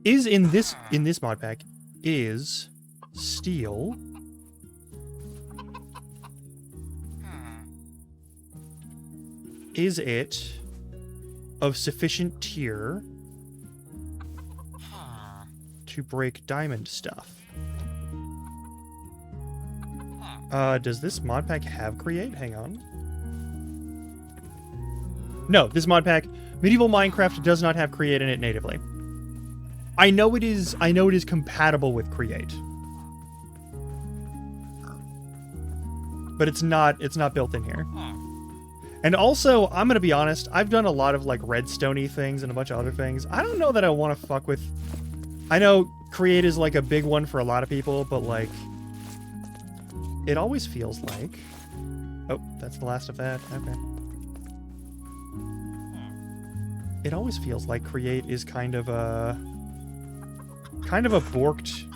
Is in this mod pack is steel. is it of sufficient tier to break diamond stuff? Does this mod pack have create? Hang on. No, this mod pack, Medieval Minecraft, does not have create in it natively. I know it is compatible with create. But it's not built in here. And also, I'm gonna be honest, I've done a lot of like redstone-y things and a bunch of other things. I don't know that I want to fuck with. I know create is like a big one for a lot of people, but like it always feels like. Oh, that's the last of that. Okay. It always feels like create is kind of a borked.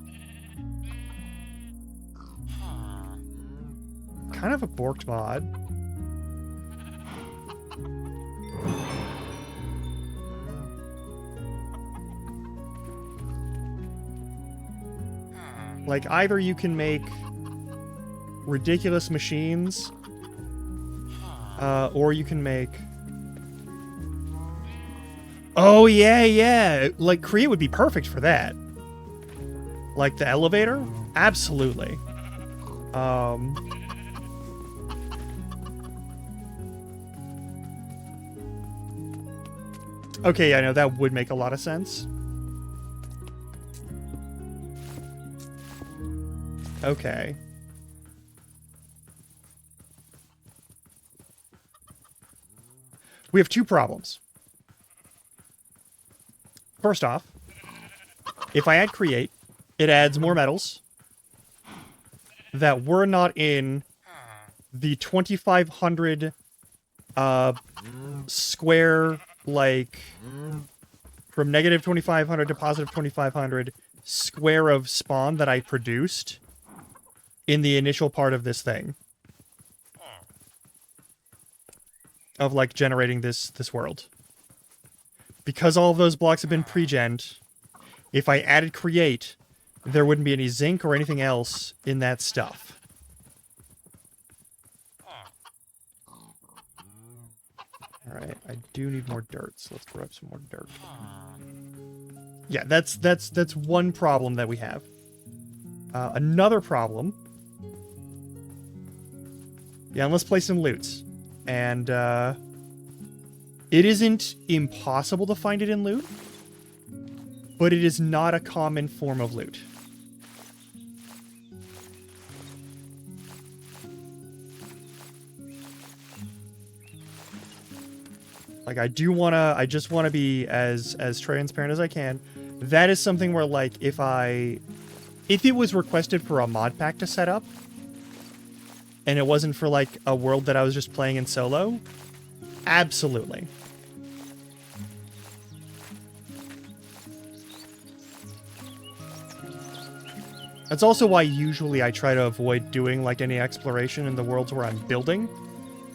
Kind of a borked mod. Like, either you can make ridiculous machines, or you can make... Oh, yeah! Like, Create would be perfect for that. Like, the elevator? Absolutely. Okay, yeah, no, that would make a lot of sense. Okay. We have two problems. First off, if I add create, it adds more metals that were not in the 2,500 square, like, from negative 2,500 to positive 2,500 square of spawn that I produced in the initial part of this thing. Of, like, generating this world. Because all of those blocks have been pre-gened, if I added create, there wouldn't be any zinc or anything else in that stuff. Alright, I do need more dirt, so let's throw up some more dirt. Yeah, that's one problem that we have. Another problem... Yeah, and let's play some loots. And, it isn't impossible to find it in loot, but it is not a common form of loot. Like, I just wanna be as transparent as I can. That is something where, like, if it was requested for a mod pack to set up, and it wasn't for, like, a world that I was just playing in solo, absolutely. That's also why usually I try to avoid doing, like, any exploration in the worlds where I'm building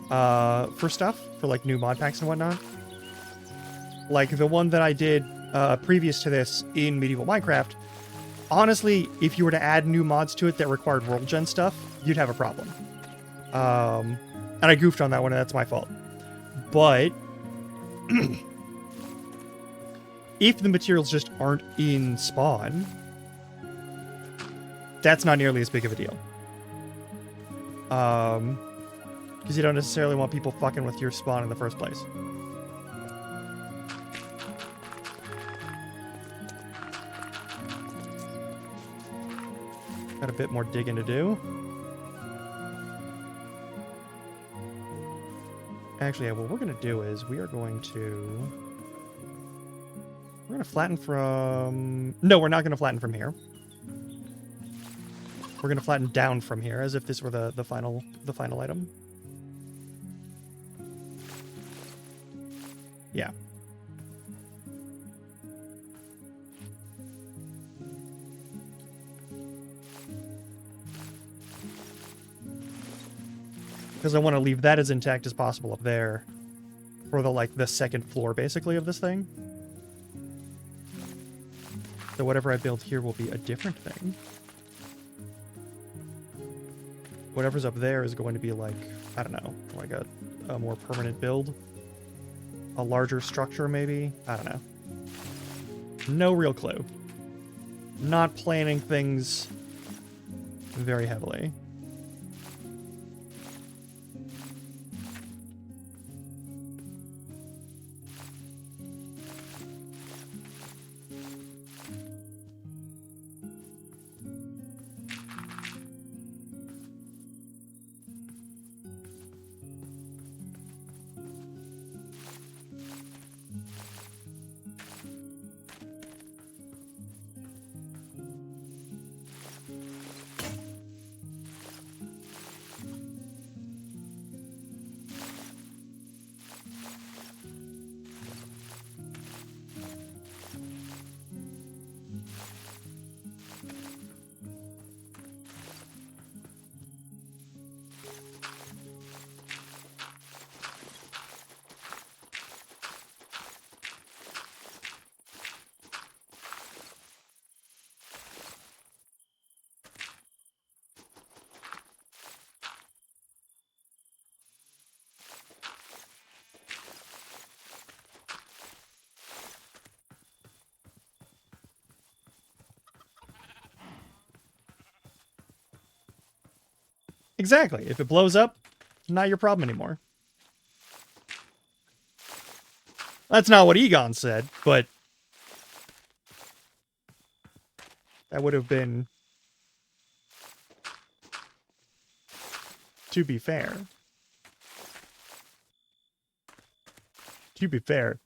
for stuff, for, like, new mod packs and whatnot. Like, the one that I did previous to this in Medieval Minecraft, honestly, if you were to add new mods to it that required world gen stuff, you'd have a problem. And I goofed on that one, and that's my fault. But if the materials just aren't in spawn, that's not nearly as big of a deal. Because you don't necessarily want people fucking with your spawn in the first place. Got a bit more digging to do. Actually, yeah, what we're going to do is we're going to flatten from... No, we're not going to flatten from here. We're going to flatten down from here, as if this were the final item. Yeah. Because I want to leave that as intact as possible up there for the second floor, basically, of this thing. So whatever I build here will be a different thing. Whatever's up there is going to be like, I don't know, like a a more permanent build. A larger structure, maybe? I don't know. No real clue. Not planning things very heavily. Exactly. If it blows up, not your problem anymore. That's not what Egon said, but that would have been, to be fair. To be fair.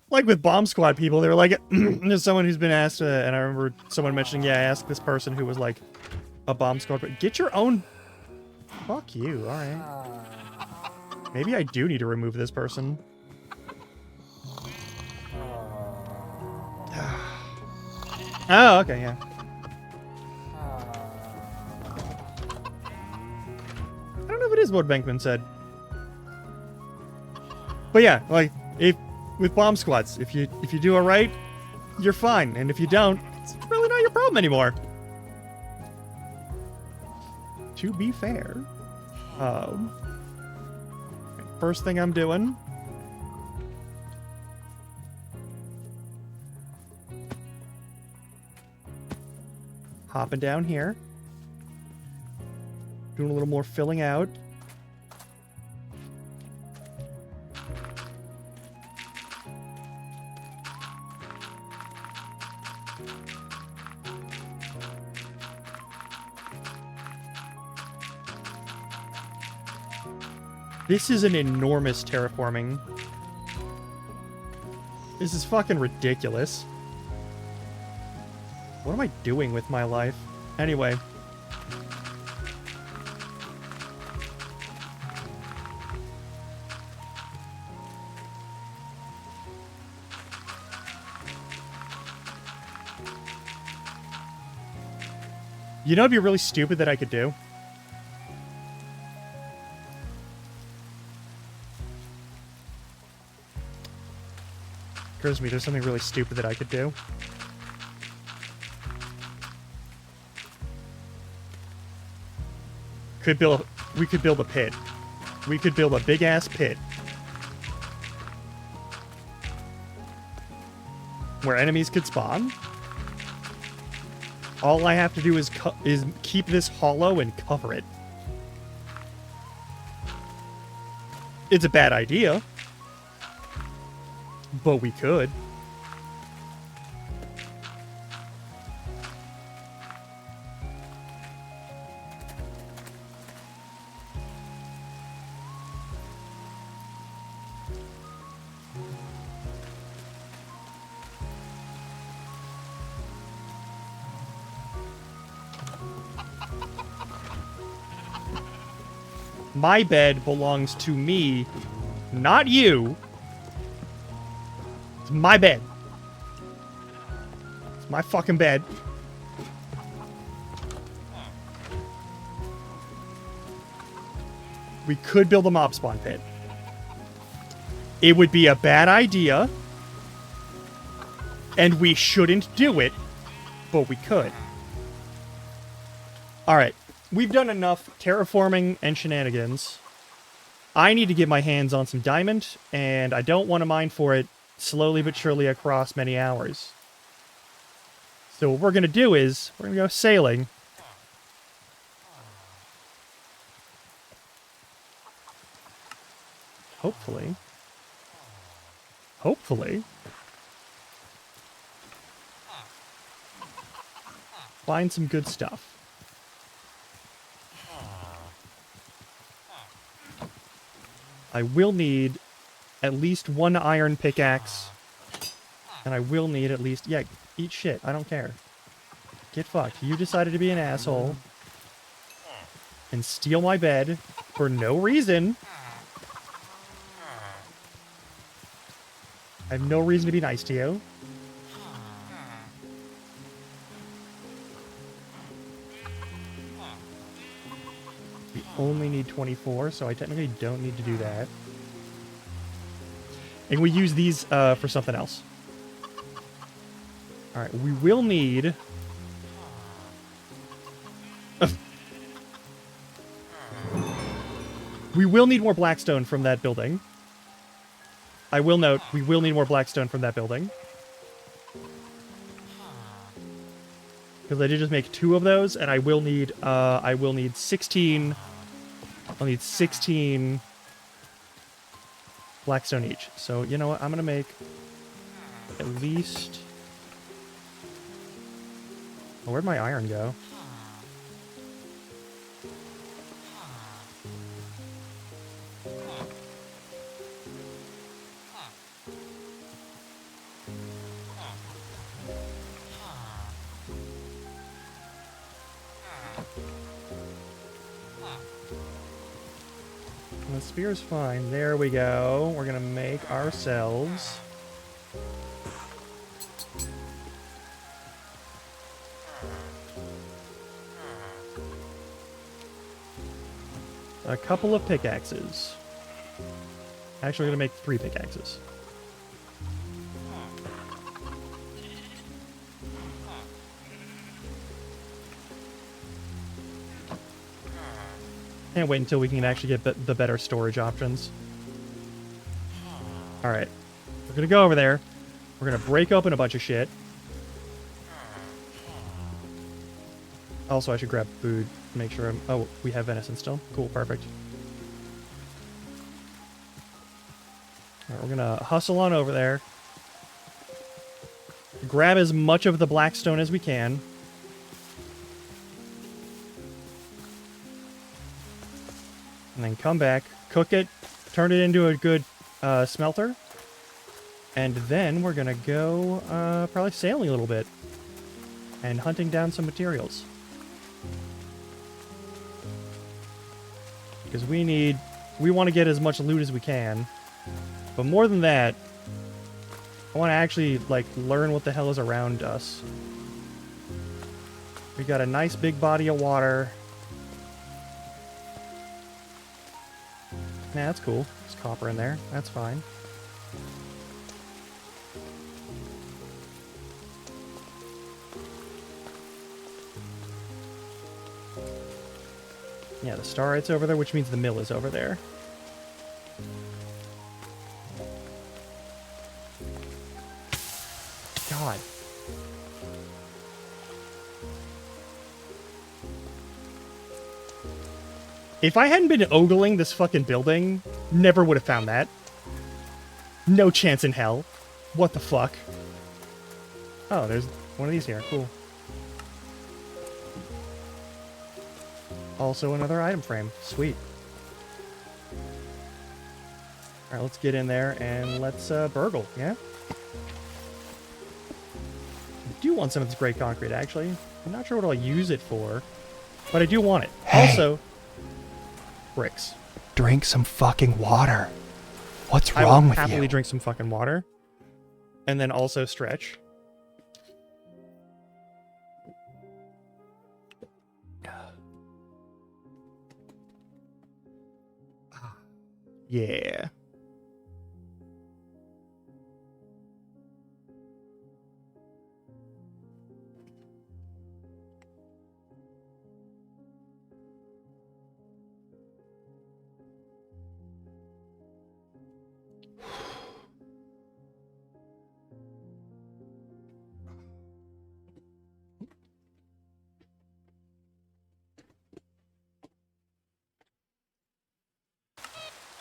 Like with Bomb Squad people, they were like, there's someone who's been asked, and I remember someone mentioning, yeah, I asked this person who was like a Bomb Squad, but get your own. Fuck you, alright. Maybe I do need to remove this person. Oh, okay, yeah. I don't know if it is what Bankman said. But yeah, like, if with bomb squads, if you do it right, you're fine. And if you don't, it's really not your problem anymore. To be fair, first thing I'm doing, hopping down here, doing a little more filling out. This is an enormous terraforming. This is fucking ridiculous. What am I doing with my life? Anyway. You know, it'd be really stupid that I could do. Occurs to me, there's something really stupid that I could do. We could build a pit. We could build a big ass pit where enemies could spawn. All I have to do is keep this hollow and cover it. It's a bad idea, but we could. My bed belongs to me, not you. It's my bed. It's my fucking bed. We could build a mob spawn pit. It would be a bad idea, and we shouldn't do it, but we could. Alright. We've done enough terraforming and shenanigans. I need to get my hands on some diamond, and I don't want to mine for it slowly but surely across many hours. So what we're going to do is, we're going to go sailing. Hopefully. Hopefully. Find some good stuff. I will need at least one iron pickaxe. And I will need at least... Yeah, eat shit. I don't care. Get fucked. You decided to be an asshole. And steal my bed for no reason. I have no reason to be nice to you. We only need 24, so I technically don't need to do that. And we use these for something else. Alright, we will need... we will need more blackstone from that building. I will note, we will need more blackstone from that building. Because I did just make 2 of those, and I will need 16... I'll need 16 blackstone each. So, you know what? I'm going to make at least... Oh, where'd my iron go? The spear's fine. There we go. We're gonna make ourselves a couple of pickaxes. Actually, we're gonna make 3 pickaxes. Can't wait until we can actually get the better storage options. Alright. We're gonna go over there. We're gonna break open a bunch of shit. Also, I should grab food to make sure I'm... Oh, we have venison still. Cool, perfect. Alright, we're gonna hustle on over there. Grab as much of the blackstone as we can. And then come back, cook it, turn it into a good smelter. And then we're gonna go probably sailing a little bit. And hunting down some materials. Because we want to get as much loot as we can. But more than that, I want to actually, like, learn what the hell is around us. We got a nice big body of water. Nah, that's cool. There's copper in there. That's fine. Yeah, the starlight's over there, which means the mill is over there. God. If I hadn't been ogling this fucking building, never would have found that. No chance in hell. What the fuck? Oh, there's one of these here. Cool. Also another item frame. Sweet. Alright, let's get in there and let's burgle, yeah? I do want some of this gray concrete, actually. I'm not sure what I'll use it for, but I do want it. Hey. Also, bricks. Drink some fucking water. What's I wrong will with happily you? drink some fucking water. And then also stretch. Yeah.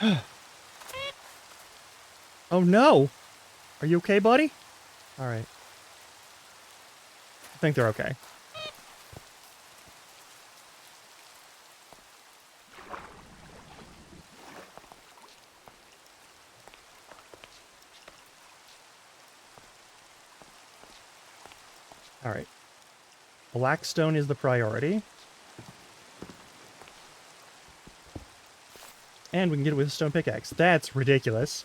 Oh no! Are you okay, buddy? Alright. I think they're okay. Alright. Blackstone is the priority. And we can get it with a stone pickaxe. That's ridiculous.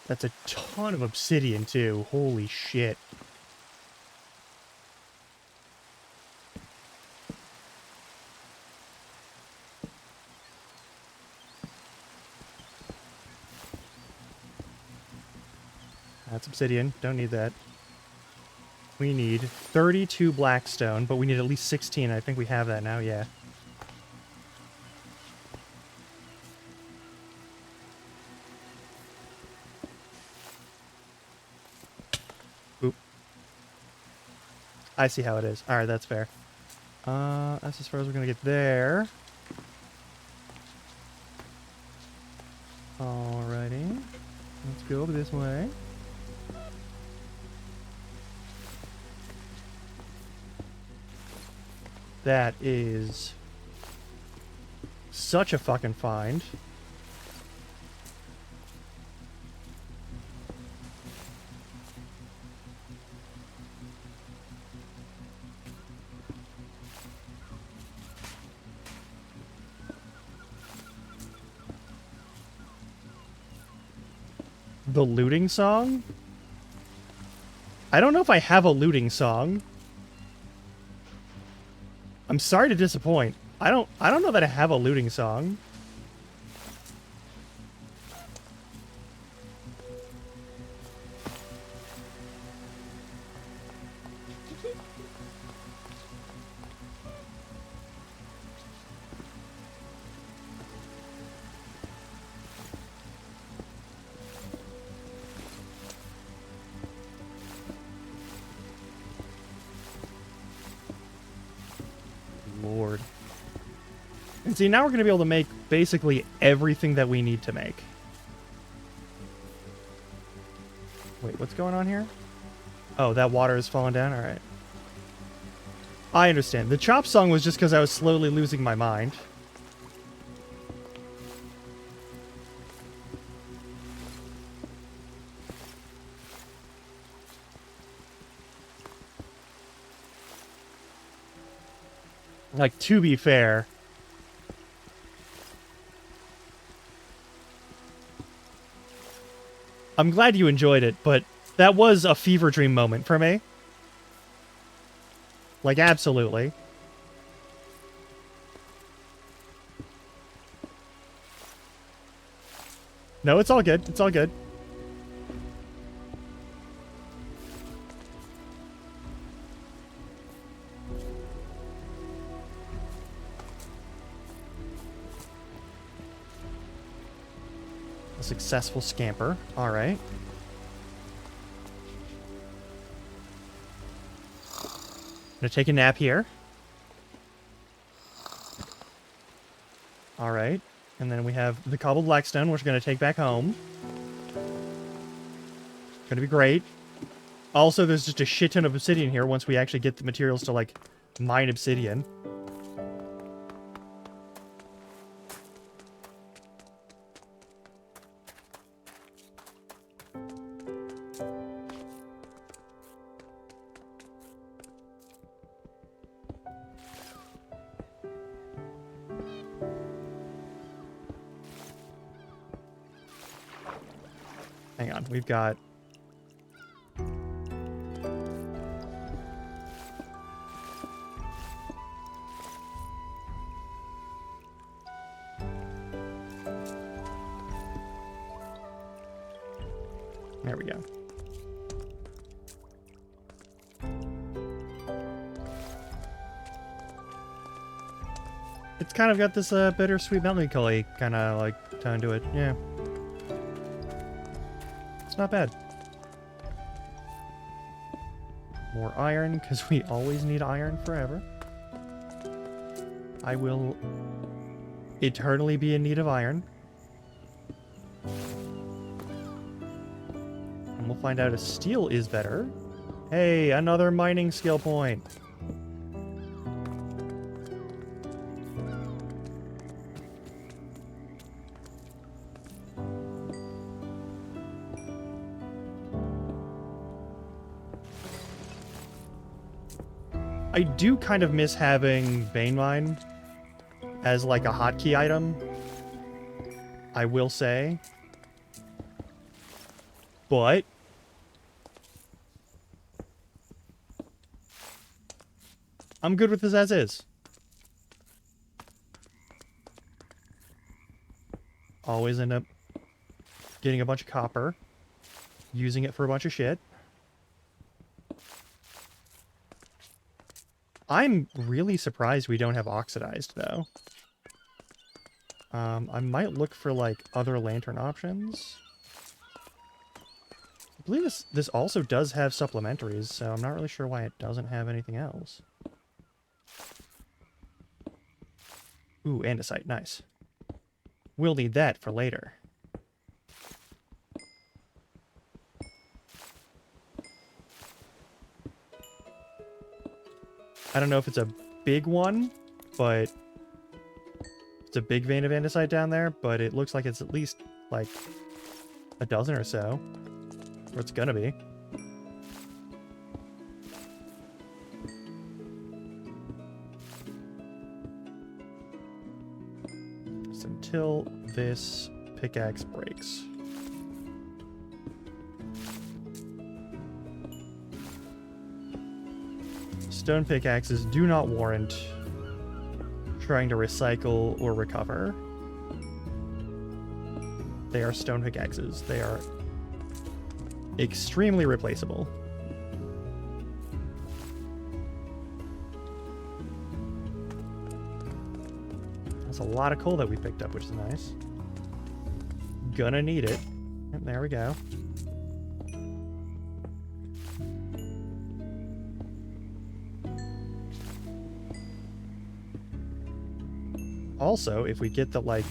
That's a ton of obsidian, too. Holy shit. That's obsidian. Don't need that. We need 32 blackstone, but we need at least 16. I think we have that now, yeah. Oop. I see how it is. Alright, that's fair. That's as far as we're gonna get there. Alrighty. Let's go over this way. That is such a fucking find. The looting song? I don't know if I have a looting song. I'm sorry to disappoint. I don't know that I have a looting song. Lord. And see, now we're going to be able to make basically everything that we need to make. Wait, what's going on here? Oh, that water is falling down? Alright. I understand. The chop song was just because I was slowly losing my mind. Like, to be fair, I'm glad you enjoyed it, but that was a fever dream moment for me. Like, absolutely. No, it's all good. It's all good. A successful scamper. All right. Gonna take a nap here. All right. And then we have the cobbled blackstone, which we're gonna take back home. Gonna be great. Also, there's just a shit ton of obsidian here once we actually get the materials to, like, mine obsidian. Hang on, we've got... There we go. It's kind of got this bittersweet melancholy kind of like tone to it, yeah. not bad. More iron, because we always need iron forever. I will eternally be in need of iron. And we'll find out if steel is better. Hey, another mining skill point. I do kind of miss having Bane Mine as like a hotkey item, I will say. But I'm good with this as is. Always end up getting a bunch of copper, using it for a bunch of shit. I'm really surprised we don't have oxidized, though. I might look for, like, other lantern options. I believe this also does have supplementaries, so I'm not really sure why it doesn't have anything else. Ooh, andesite, nice. We'll need that for later. I don't know if it's a big one, but it's a big vein of andesite down there, but it looks like it's at least, like, a dozen or so. Or it's gonna be. Just until this pickaxe breaks. Stone pickaxes do not warrant trying to recycle or recover. They are stone pickaxes. They are extremely replaceable. That's a lot of coal that we picked up, which is nice. Gonna need it. Yep, there we go. Also, if we get the, like,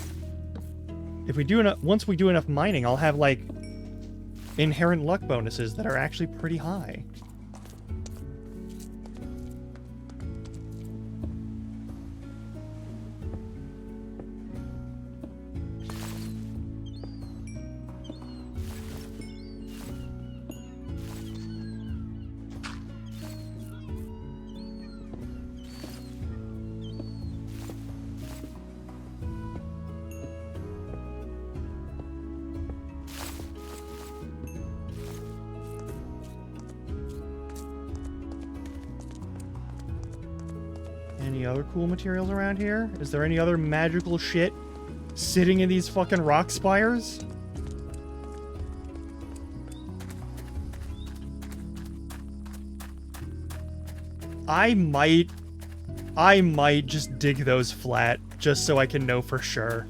if we do enough, once we do enough mining, I'll have, like, inherent luck bonuses that are actually pretty high. Any other cool materials around here? Is there any other magical shit sitting in these fucking rock spires? I might just dig those flat just so I can know for sure.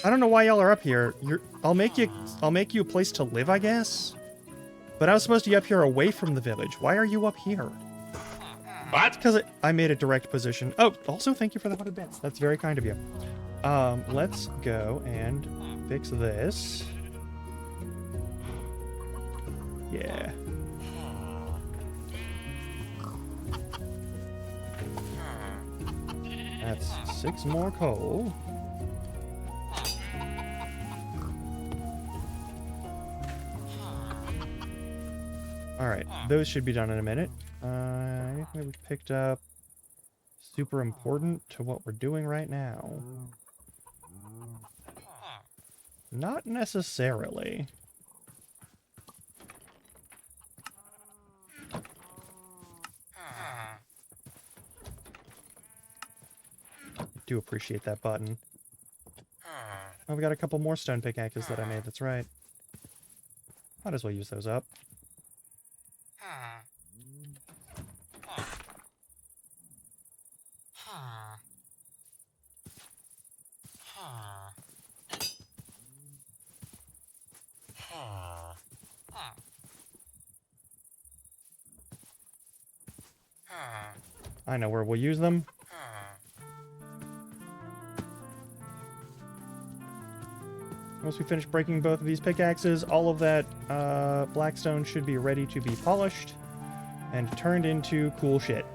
I don't know why y'all are up here. I'll make you a place to live, I guess. But I was supposed to be up here away from the village. Why are you up here? What? Because I made a direct position. Oh, also thank you for the 100 bits. That's very kind of you. Let's go and fix this. Yeah. That's 6 more coal. Alright, those should be done in a minute. Anything we picked up super important to what we're doing right now? Not necessarily. Do appreciate that button. Oh, we got a couple more stone pickaxes that I made, that's right. Might as well use those up. I know where we'll use them. Once we finish breaking both of these pickaxes, all of that blackstone should be ready to be polished and turned into cool shit.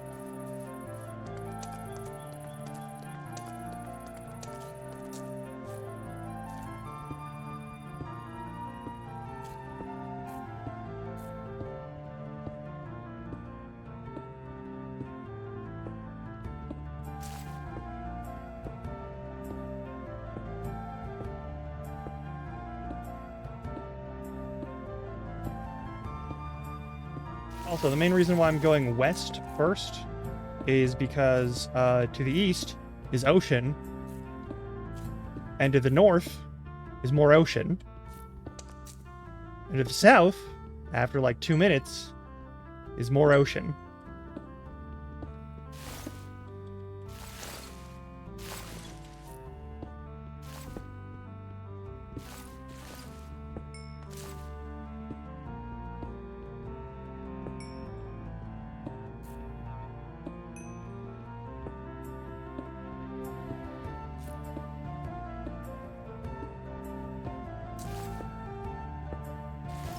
Also, the main reason why I'm going west first is because to the east is ocean, and to the north is more ocean, and to the south, after like 2 minutes, is more ocean.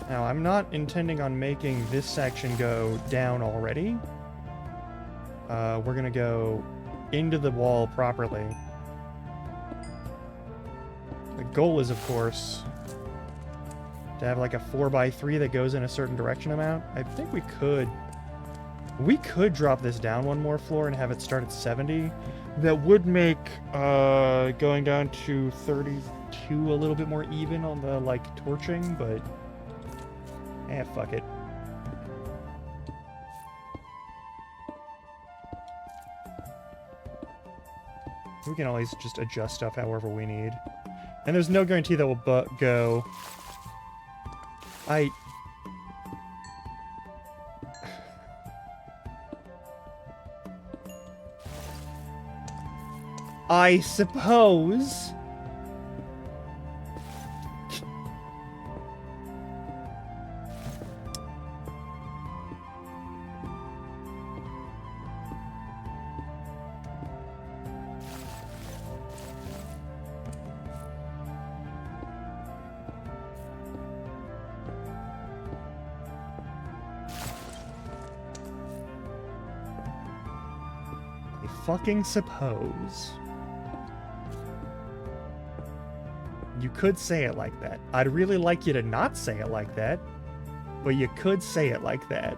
Now, I'm not intending on making this section go down already. We're gonna go into the wall properly. The goal is, of course, to have like a 4x3 that goes in a certain direction amount. I think we could drop this down one more floor and have it start at 70. That would make going down to 32 a little bit more even on the like torching, but fuck it. We can always just adjust stuff however we need. And there's no guarantee that we'll go... I suppose... fucking suppose. You could say it like that. I'd really like you to not say it like that, but you could say it like that.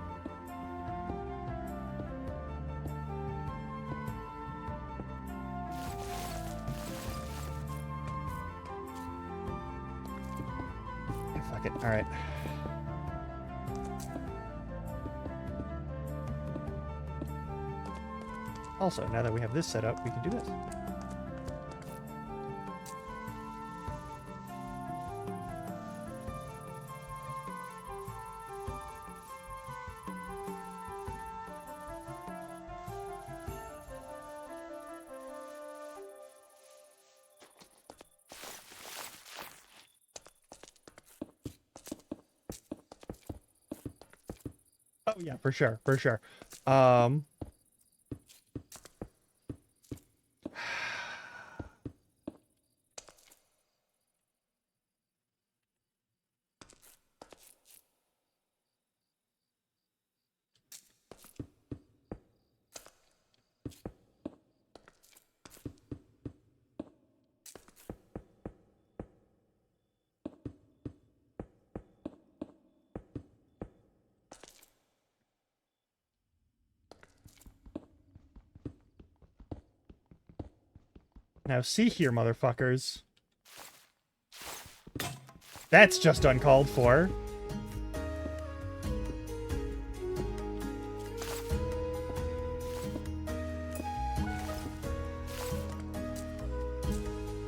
Fuck it. All right. Also, now that we have this set up, we can do this. Oh yeah, for sure, for sure. Now see here, motherfuckers. That's just uncalled for.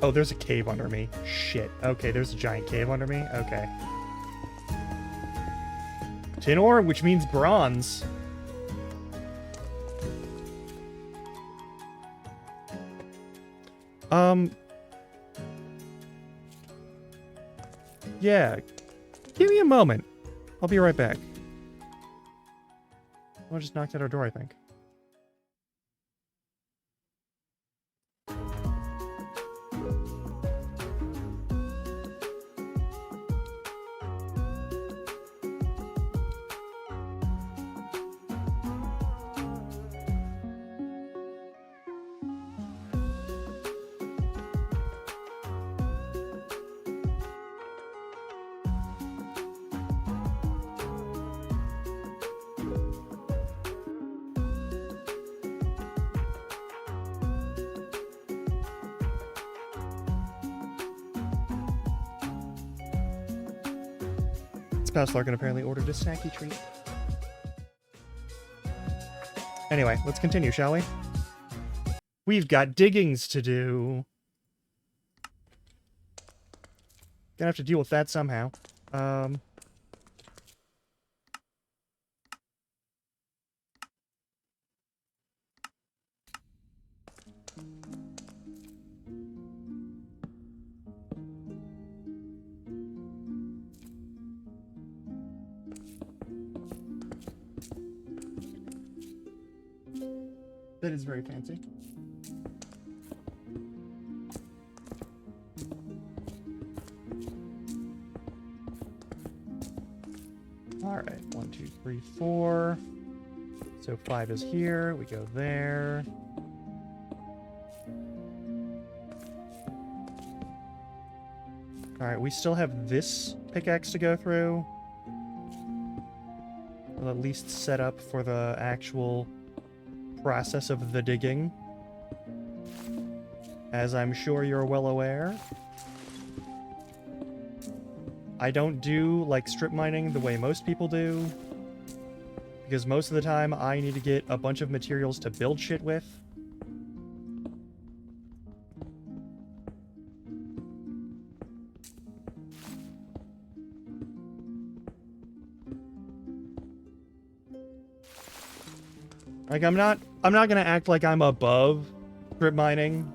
Oh, there's a cave under me. Shit. Okay, there's a giant cave under me. Okay. Tin ore, which means bronze. Yeah. Give me a moment. I'll be right back. Someone just knocked at our door, I think. Spouse Larkin apparently ordered a snacky treat. Anyway, let's continue, shall we? We've got diggings to do. Gonna have to deal with that somehow. That is very fancy. Alright, 1, 2, 3, 4. So 5 is here. We go there. Alright, we still have this pickaxe to go through. We'll at least set up for the actual process of the digging. As I'm sure you're well aware, I don't do, like, strip mining the way most people do, because most of the time I need to get a bunch of materials to build shit with. Like, I'm not gonna act like I'm above strip mining.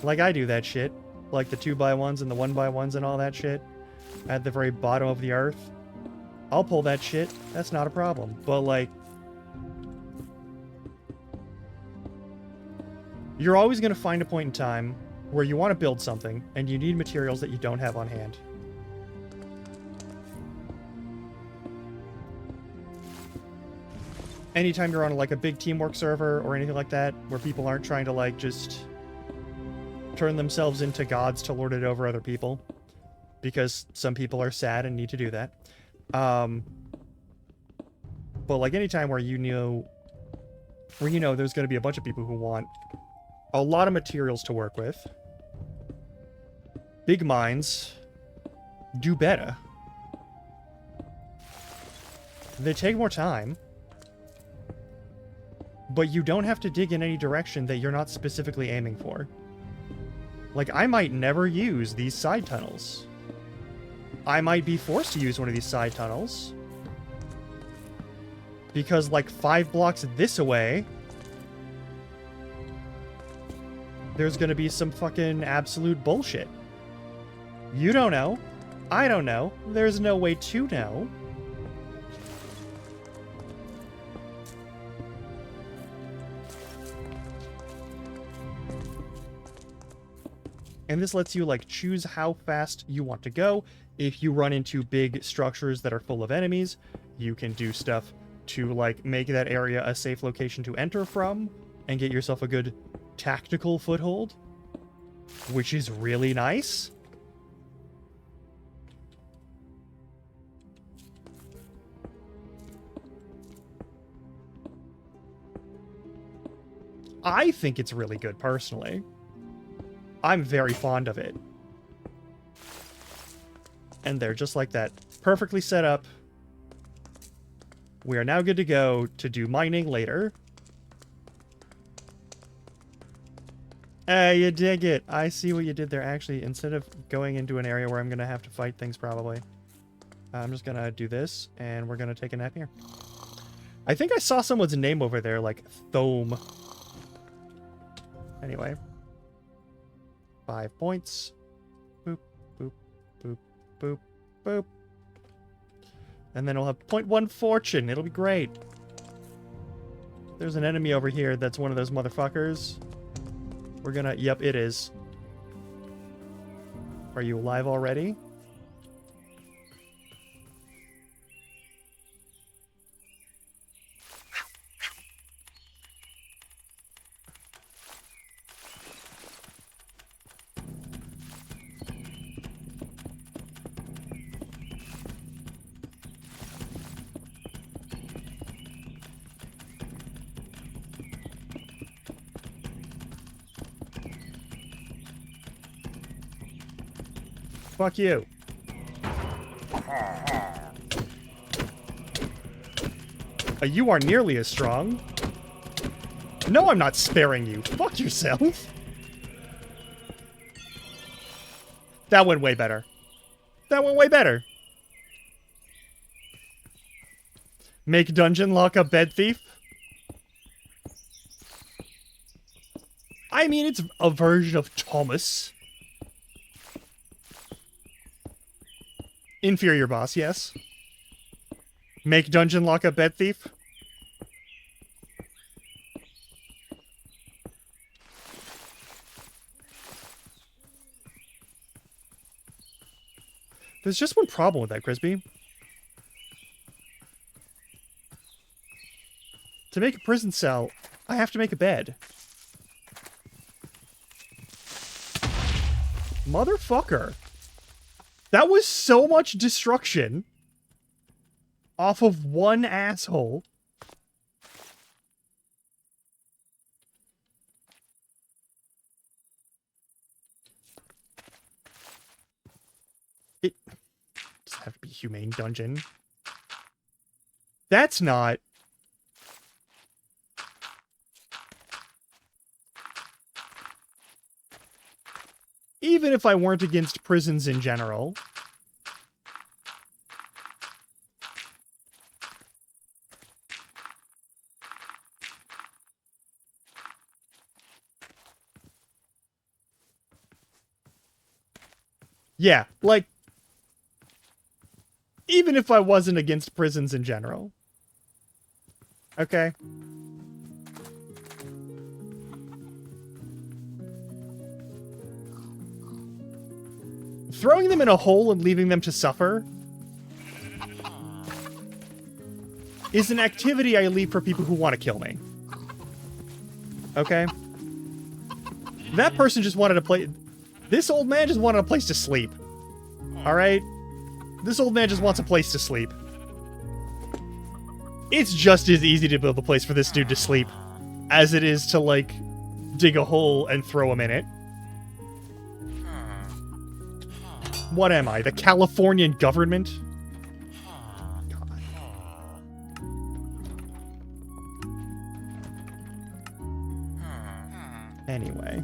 Like, I do that shit. Like the 2x1s and the 1x1s and all that shit. At the very bottom of the earth. I'll pull that shit. That's not a problem. But, like, you're always gonna find a point in time where you want to build something, and you need materials that you don't have on hand. Anytime you're on, like, a big teamwork server or anything like that, where people aren't trying to, like, just turn themselves into gods to lord it over other people, because some people are sad and need to do that. But, like, anytime where you know there's going to be a bunch of people who want a lot of materials to work with, big mines do better. They take more time, but you don't have to dig in any direction that you're not specifically aiming for. Like, I might never use these side tunnels. I might be forced to use one of these side tunnels, because, like, 5 blocks this away, there's gonna be some fucking absolute bullshit. You don't know. I don't know. There's no way to know. And this lets you, like, choose how fast you want to go. If you run into big structures that are full of enemies, you can do stuff to, like, make that area a safe location to enter from and get yourself a good tactical foothold, which is really nice. I think it's really good, personally. I'm very fond of it. And they're just like that. Perfectly set up. We are now good to go to do mining later. You dig it. I see what you did there. Actually, instead of going into an area where I'm going to have to fight things probably, I'm just going to do this, and we're going to take a nap here. I think I saw someone's name over there, like Thome. Anyway. 5 points. Boop, boop, boop, boop, boop. And then we'll have 0.1 fortune. It'll be great. There's an enemy over here that's one of those motherfuckers. We're gonna... Yep, it is. Are you alive already? Fuck you. You are nearly as strong. No, I'm not sparing you. Fuck yourself. That went way better. That went way better. Make dungeon lock a bed thief. I mean, it's a version of Thomas. Inferior boss, yes. Make dungeon lock a bed thief. There's just one problem with that, Crispy. To make a prison cell, I have to make a bed. Motherfucker. That was so much destruction off of one asshole. It doesn't have to be humane dungeon. That's not... Even if I weren't against prisons in general. Yeah, like, even if I wasn't against prisons in general. Okay. Throwing them in a hole and leaving them to suffer is an activity I leave for people who want to kill me. Okay? That person just wanted to play... This old man just wanted a place to sleep. Alright? This old man just wants a place to sleep. It's just as easy to build a place for this dude to sleep as it is to, like, dig a hole and throw him in it. What am I, the Californian government? God. Anyway.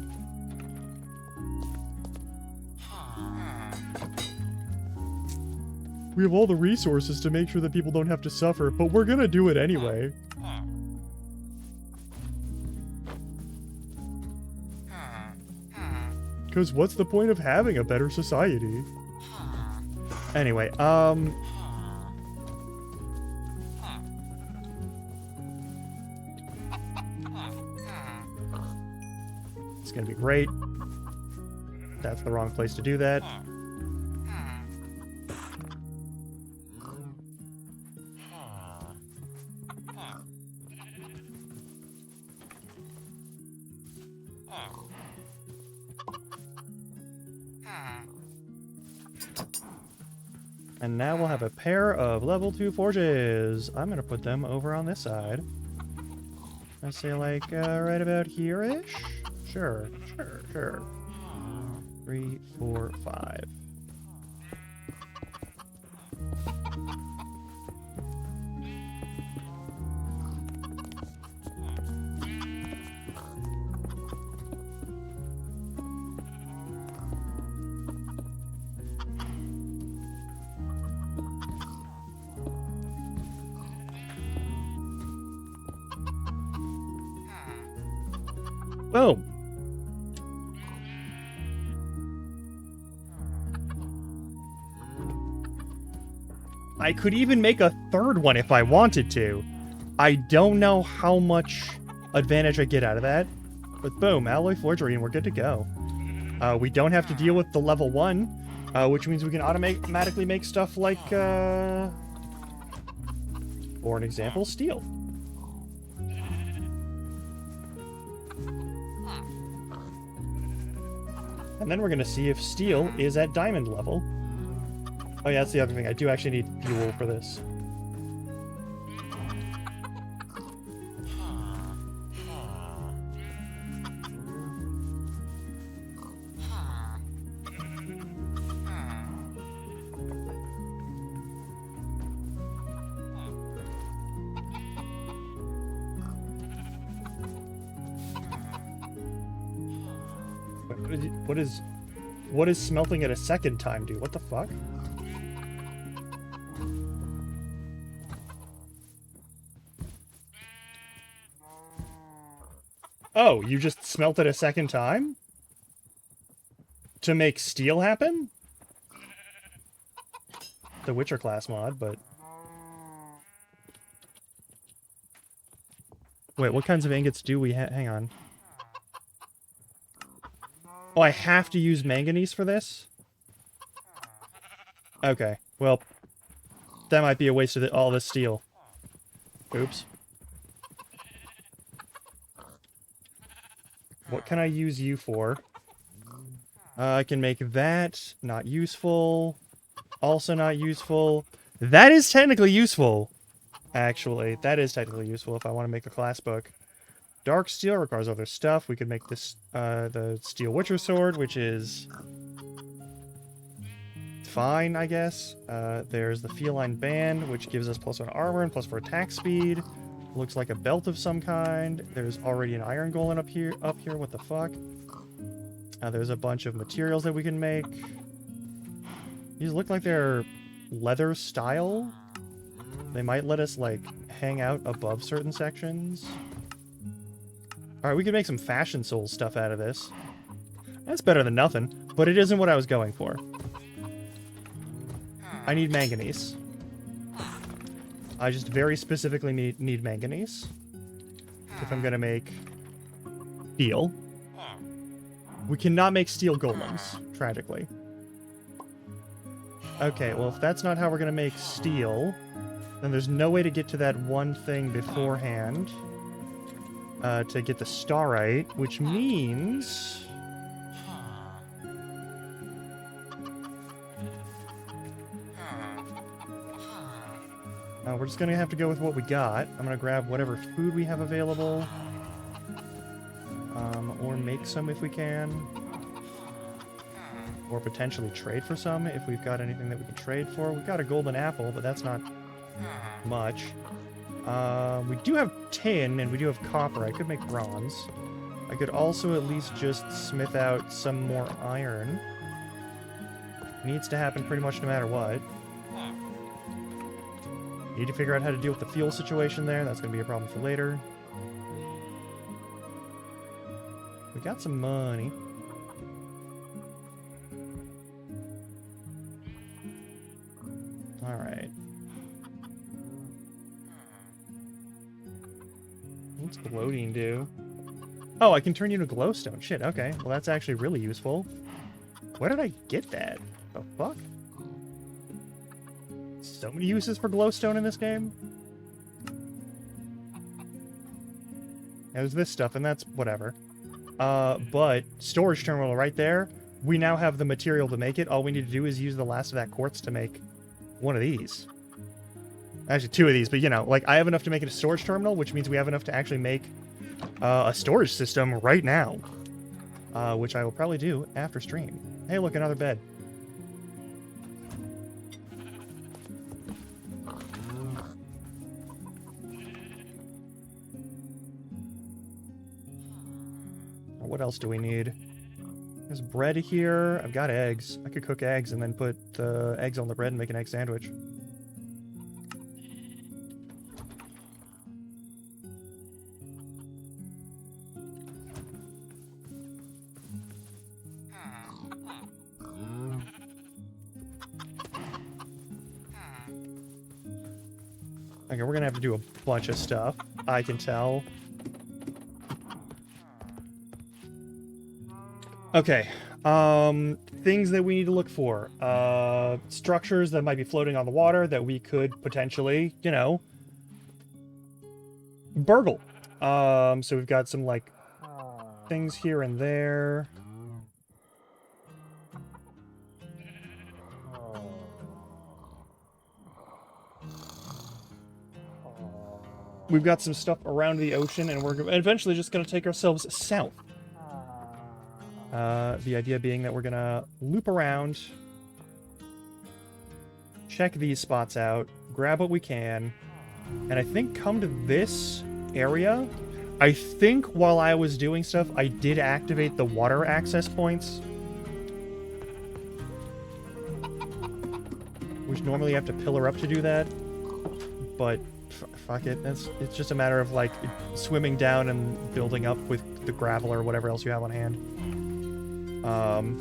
We have all the resources to make sure that people don't have to suffer, but we're gonna do it anyway. Because what's the point of having a better society? Anyway, it's gonna be great. That's the wrong place to do that. And now we'll have a pair of level 2 forges. I'm gonna put them over on this side. I say like right about here-ish? Sure. 3, 4, 5. Boom. I could even make a third one if I wanted to. I don't know how much advantage I get out of that. But boom, alloy forgery, and we're good to go. We don't have to deal with the level 1, which means we can automatically make stuff like, for an example, steel. And then we're going to see if steel is at diamond level. Oh yeah, that's the other thing. I do actually need fuel for this. What is smelting it a second time do? What the fuck? Oh, you just smelt it a second time? To make steel happen? The Witcher class mod, but... Wait, what kinds of ingots do we have? Hang on. Oh, I have to use manganese for this? Okay, well, that might be a waste of all this steel. Oops. What can I use you for? I can make that. Not useful. Also not useful. That is technically useful. Actually, that is technically useful if I want to make a class book. Dark steel requires other stuff. We could make this, the steel witcher sword, which is fine, I guess. There's the feline band, which gives us +1 armor and +4 attack speed. Looks like a belt of some kind. There's already an iron golem up here. What the fuck? There's a bunch of materials that we can make. These look like they're leather style. They might let us, like, hang out above certain sections. Alright, we could make some Fashion Soul stuff out of this. That's better than nothing, but it isn't what I was going for. I need manganese. I just very specifically need manganese. If I'm gonna make steel. We cannot make steel golems, tragically. Okay, well if that's not how we're gonna make steel, then there's no way to get to that one thing beforehand. To get the starite, which means... we're just gonna have to go with what we got. I'm gonna grab whatever food we have available. Or make some if we can. Or potentially trade for some if we've got anything that we can trade for. We've got a golden apple, but that's not much. We do have tin, and we do have copper. I could make bronze. I could also at least just smith out some more iron. Needs to happen pretty much no matter what. Need to figure out how to deal with the fuel situation there. That's going to be a problem for later. We got some money. Alright. What's gloating do? Oh, I can turn you into glowstone. Shit, okay. Well, that's actually really useful. Where did I get that? The fuck? So many uses for glowstone in this game? There's this stuff, and that's whatever. But storage terminal right there. We now have the material to make it. All we need to do is use the last of that quartz to make one of these. Actually, two of these, but you know, like, I have enough to make it a storage terminal, which means we have enough to actually make a storage system right now. Which I will probably do after stream. Hey, look, another bed. What else do we need? There's bread here. I've got eggs. I could cook eggs and then put the eggs on the bread and make an egg sandwich. Okay, we're gonna have to do a bunch of stuff, I can tell. Okay, things that we need to look for. Structures that might be floating on the water that we could potentially, you know, burgle. So we've got some, like, things here and there. We've got some stuff around the ocean, and we're eventually just going to take ourselves south. The idea being that we're going to loop around, check these spots out, grab what we can, and I think come to this area. I think while I was doing stuff, I did activate the water access points, which normally you have to pillar up to do that, but fuck it. It's just a matter of, like, swimming down and building up with the gravel or whatever else you have on hand. I'm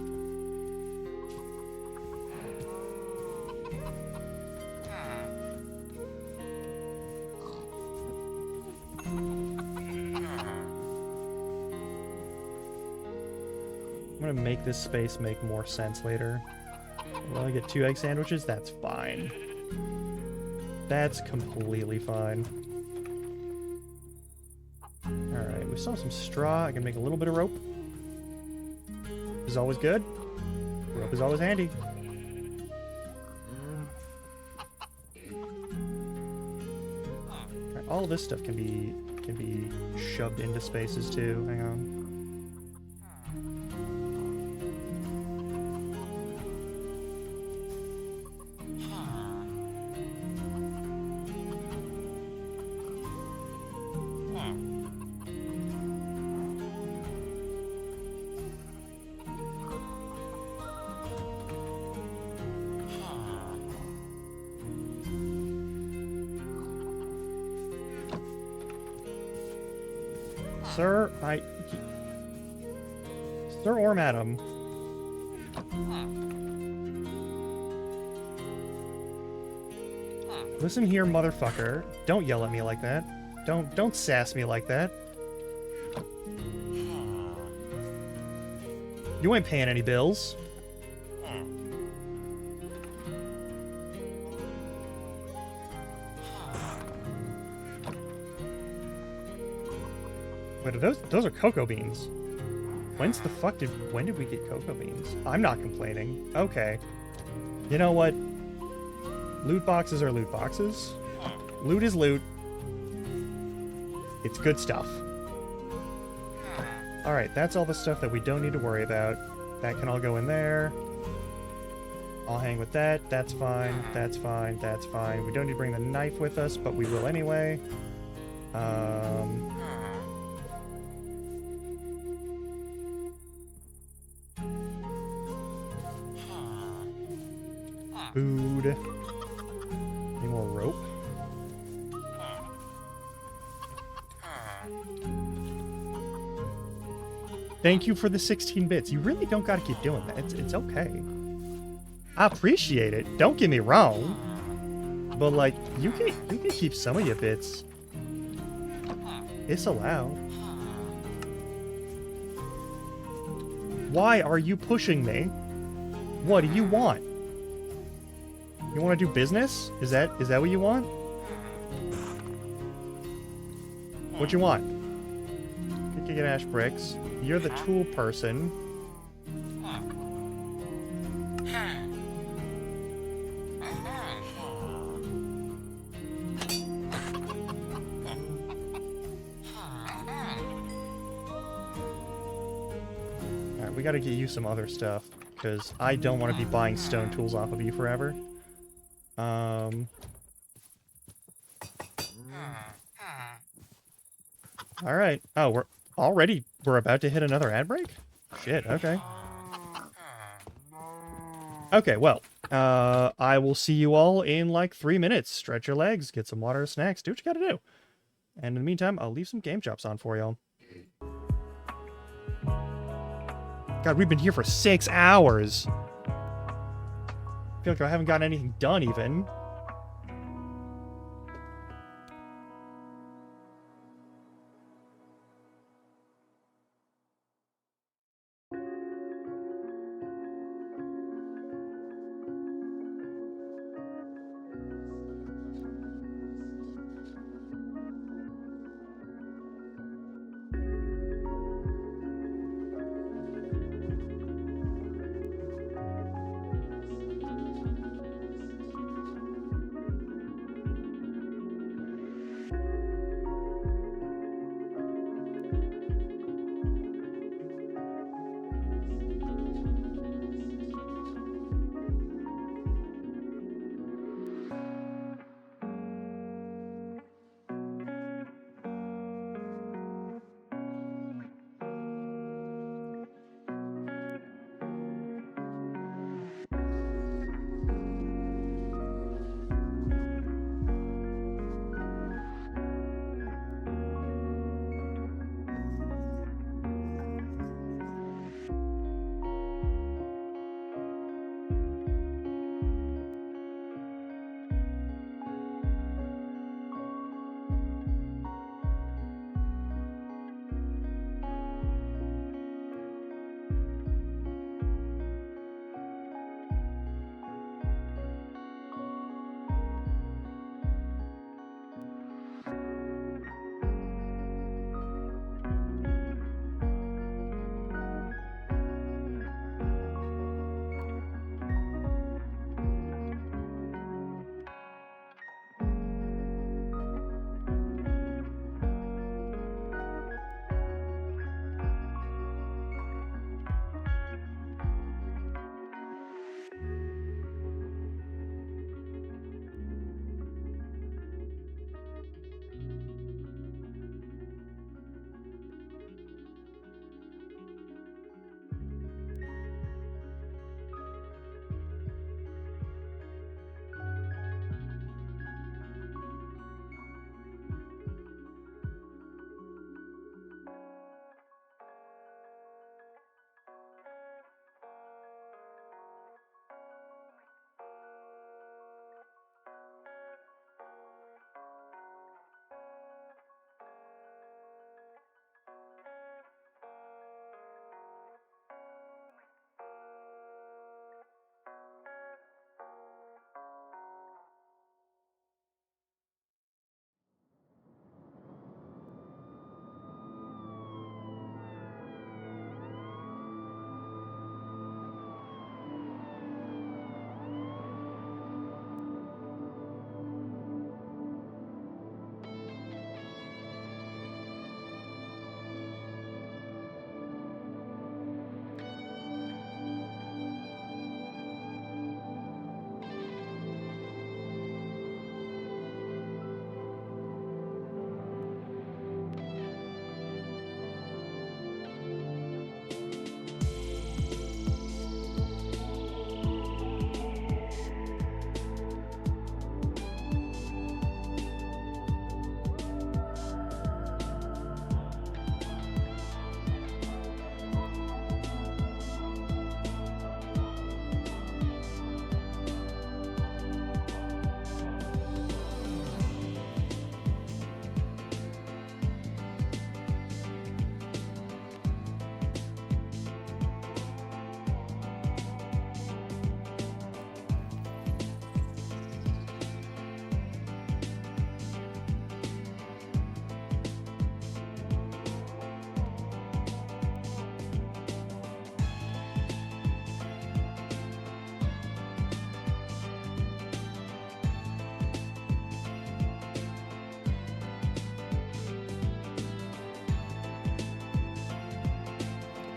gonna make this space make more sense later. We'll only get 2 egg sandwiches, that's fine. That's completely fine. Alright, we still have some straw. I can make a little bit of rope. Is always good. Rope is always handy. Alright, all this stuff can be shoved into spaces too. Hang on. Sir, Sir or madam. Listen here, motherfucker. Don't yell at me like that. Don't sass me like that. You ain't paying any bills. Wait, those are cocoa beans. When did we get cocoa beans? I'm not complaining. Okay. You know what? Loot boxes are loot boxes. Loot is loot. It's good stuff. Alright, that's all the stuff that we don't need to worry about. That can all go in there. I'll hang with that. That's fine. That's fine. That's fine. We don't need to bring the knife with us, but we will anyway. Food. Any more rope? Thank you for the 16 bits. You really don't gotta keep doing that. It's okay. I appreciate it. Don't get me wrong. But, like, you can keep some of your bits. It's allowed. Why are you pushing me? What do you want? You want to do business? Is that what you want? What you want? You can get ash bricks. You're the tool person. Alright, we gotta get you some other stuff, because I don't want to be buying stone tools off of you forever. Alright. Oh, we're about to hit another ad break? Shit, okay. Okay, well, I will see you all in like 3 minutes. Stretch your legs, get some water, snacks, do what you gotta do. And in the meantime, I'll leave some game chops on for y'all. God, we've been here for 6 hours. I feel like I haven't gotten anything done, even.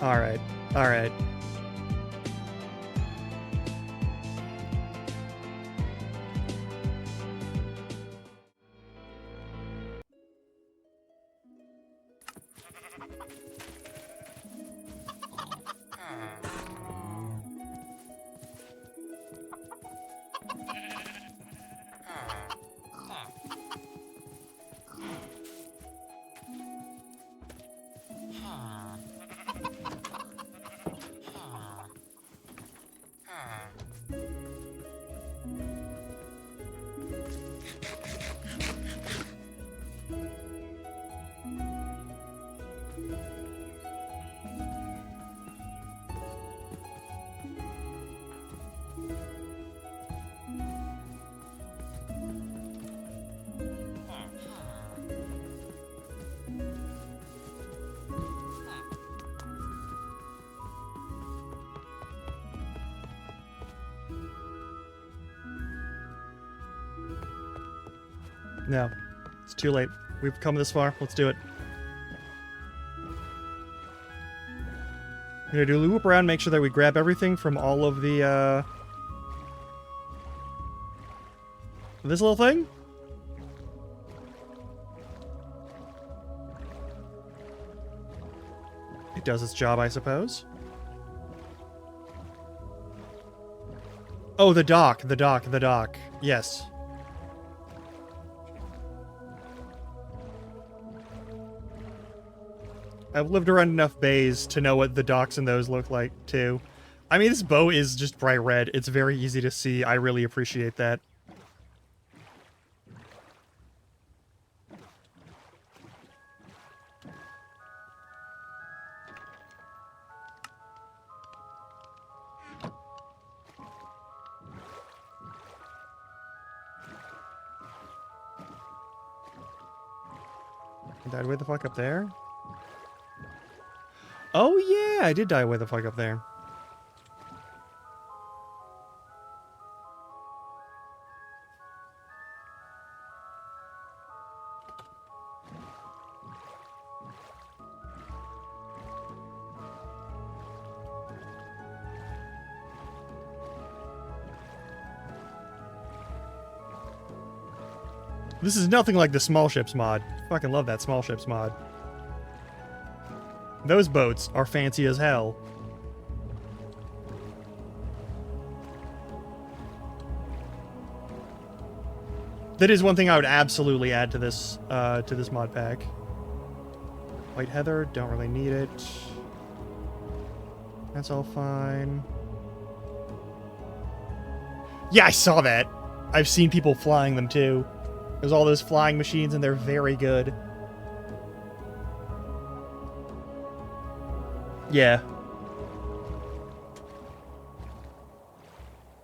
Alright. Alright. No. It's too late. We've come this far. Let's do it. We're gonna do a loop around, make sure that we grab everything from all of the, this little thing? It does its job, I suppose. Oh, the dock. The dock. The dock. Yes. I've lived around enough bays to know what the docks in those look like, too. I mean, this bow is just bright red. It's very easy to see. I really appreciate that. I died way the fuck up there? Oh yeah, I did die way the fuck up there. This is nothing like the small ships mod. Fucking love that small ships mod. Those boats are fancy as hell. That is one thing I would absolutely add to this mod pack. White heather, don't really need it. That's all fine. Yeah, I saw that. I've seen people flying them too. There's all those flying machines and they're very good. Yeah.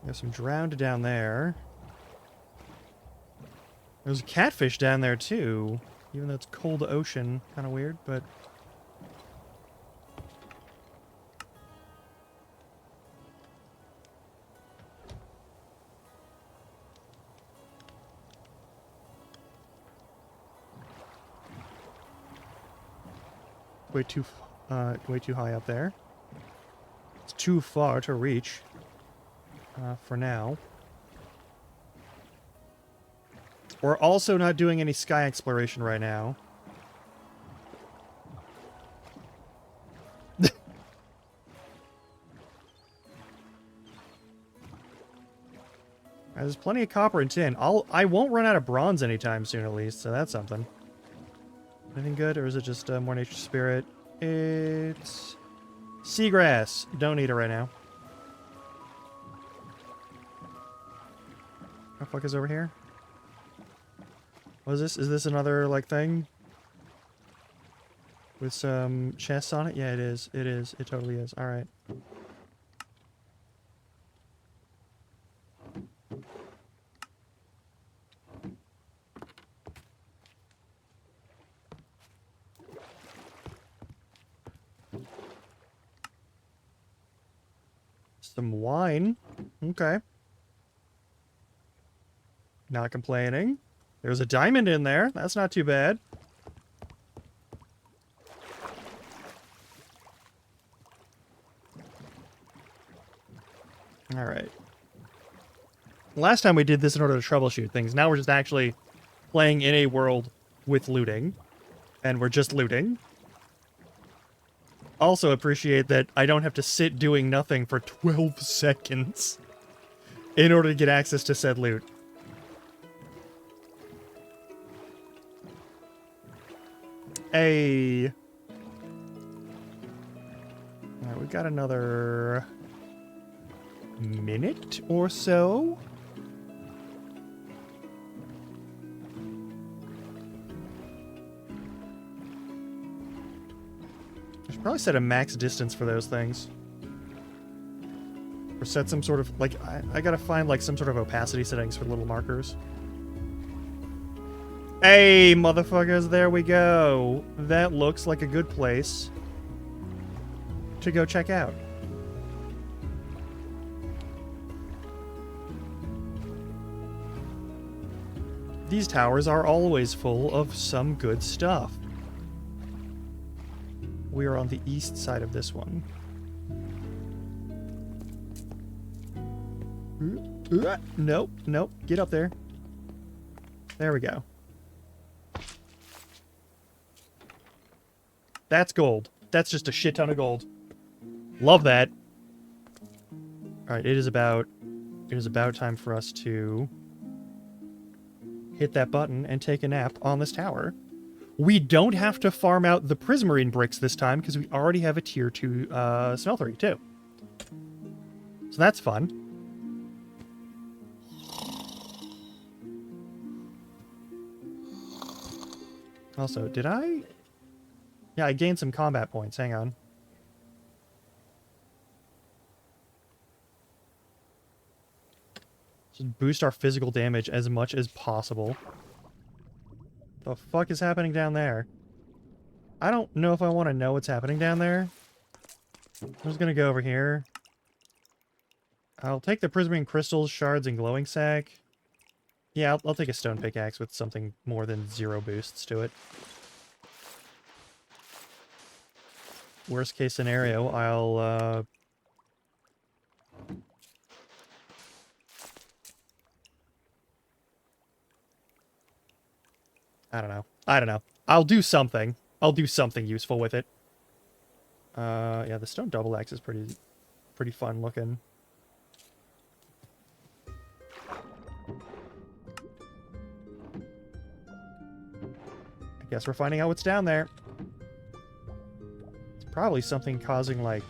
There's some drowned down there. There's a catfish down there too. Even though it's cold ocean. Kind of weird, but... way too high up there. It's too far to reach. For now. We're also not doing any sky exploration right now. There's plenty of copper and tin. I won't run out of bronze anytime soon, at least, so that's something. Anything good, or is it just more nature spirit? It's seagrass. Don't need it right now. What the fuck is over here? What is this? Is this another, like, thing? With some chests on it? Yeah, it is. It is. It totally is. Alright. Some wine. Okay. Not complaining. There's a diamond in there. That's not too bad. Last time we did this in order to troubleshoot things. Now we're just actually playing in a world with looting. And we're just looting. Also appreciate that I don't have to sit doing nothing for 12 seconds in order to get access to said loot. Hey. Alright, we've got another minute or so. I should probably set a max distance for those things. Or set some sort of, like, I gotta find, like, some sort of opacity settings for little markers. Hey, motherfuckers, there we go. That looks like a good place to go check out. These towers are always full of some good stuff. We are on the east side of this one. Nope, nope. Get up there. There we go. That's gold. That's just a shit ton of gold. Love that. Alright, it is about time for us to hit that button and take a nap on this tower. We don't have to farm out the prismarine bricks this time because we already have a tier 2 smeltery too. So that's fun. Also, did I? Yeah, I gained some combat points. Hang on. Just boost our physical damage as much as possible. The fuck is happening down there? I don't know if I want to know what's happening down there. I'm just gonna go over here. I'll take the prismarine crystals, shards, and glowing sack. Yeah, I'll take a stone pickaxe with something more than 0 boosts to it. Worst case scenario, I'll I don't know. I don't know. I'll do something. I'll do something useful with it. Yeah, the stone double axe is pretty fun looking. I guess we're finding out what's down there. It's probably something causing, like,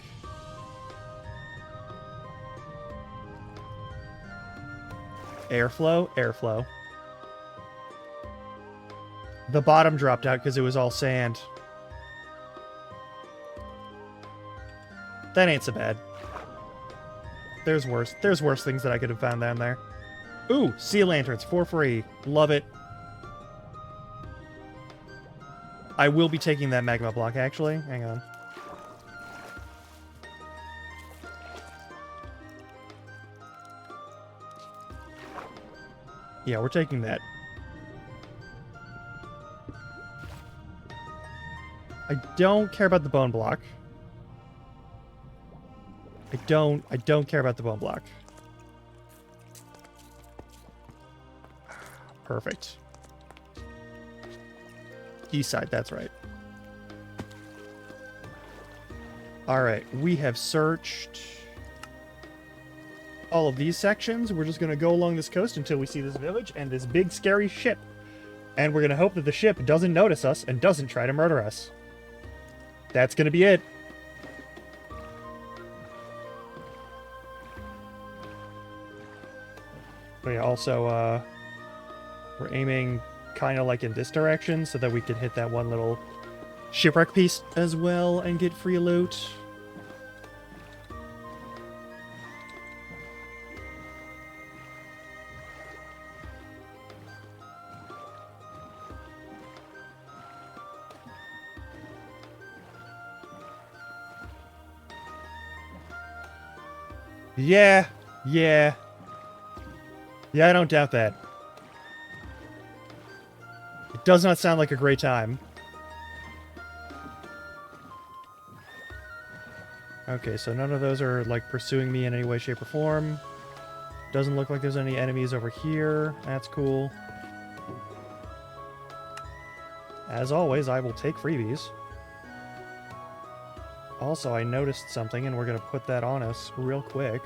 airflow? Airflow. The bottom dropped out because it was all sand. That ain't so bad. There's worse things that I could have found down there. Ooh, sea lanterns for free. Love it. I will be taking that magma block, actually. Hang on. Yeah, we're taking that. I don't care about the bone block. I don't care about the bone block. Perfect. East side, that's right. Alright, we have searched all of these sections. We're just going to go along this coast until we see this village and this big scary ship. And we're going to hope that the ship doesn't notice us and doesn't try to murder us. That's going to be it. Oh yeah, also, we're aiming kind of like in this direction so that we can hit that one little shipwreck piece as well and get free loot. Yeah, I don't doubt that. It does not sound like a great time. Okay, so none of those are, like, pursuing me in any way, shape, or form. Doesn't look like there's any enemies over here. That's cool. As always, I will take freebies. Also, I noticed something, and we're going to put that on us real quick.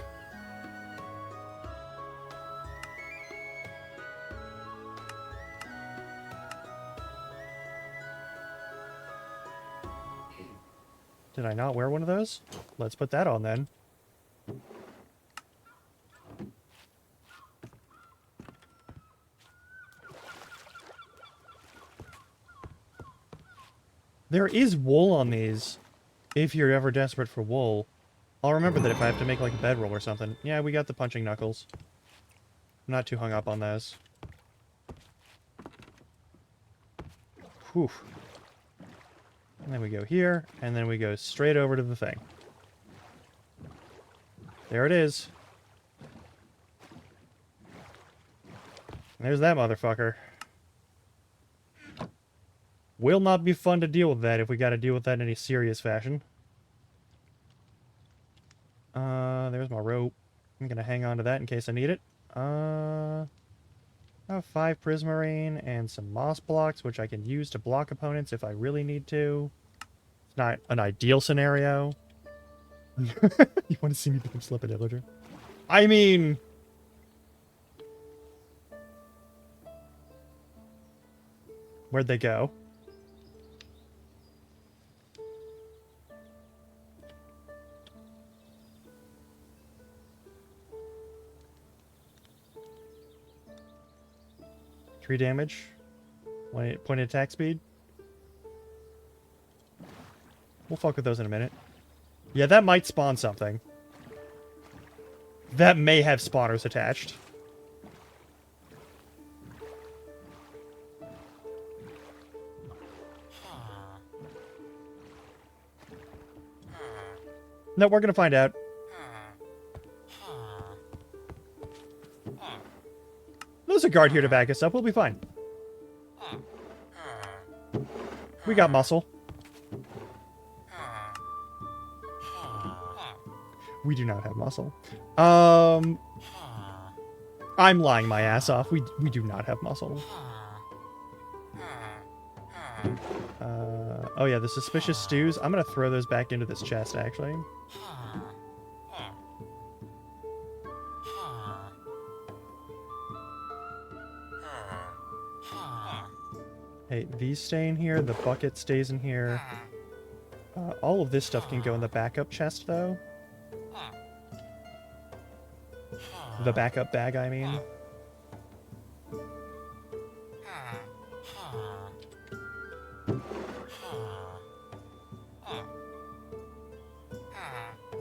Did I not wear one of those? Let's put that on then. There is wool on these, if you're ever desperate for wool. I'll remember that if I have to make like a bedroll or something. Yeah, we got the punching knuckles. I'm not too hung up on those. Whew. And then we go here, and then we go straight over to the thing. There it is. There's that motherfucker. Will not be fun to deal with that if we gotta deal with that in any serious fashion. There's my rope. I'm gonna hang on to that in case I need it. I have 5 prismarine and some moss blocks, which I can use to block opponents if I really need to. It's not an ideal scenario. You want to see me slip an illager? I mean... Where'd they go? Three damage. Point attack speed. We'll fuck with those in a minute. Yeah, that might spawn something. That may have spawners attached. No, we're gonna find out. There's a guard here to back us up. We'll be fine. We got muscle. We do not have muscle. I'm lying my ass off. We do not have muscle. Oh yeah, the suspicious stews. I'm gonna throw those back into this chest, actually. Hey, these stay in here. The bucket stays in here. All of this stuff can go in the backup chest, though. The backup bag, I mean.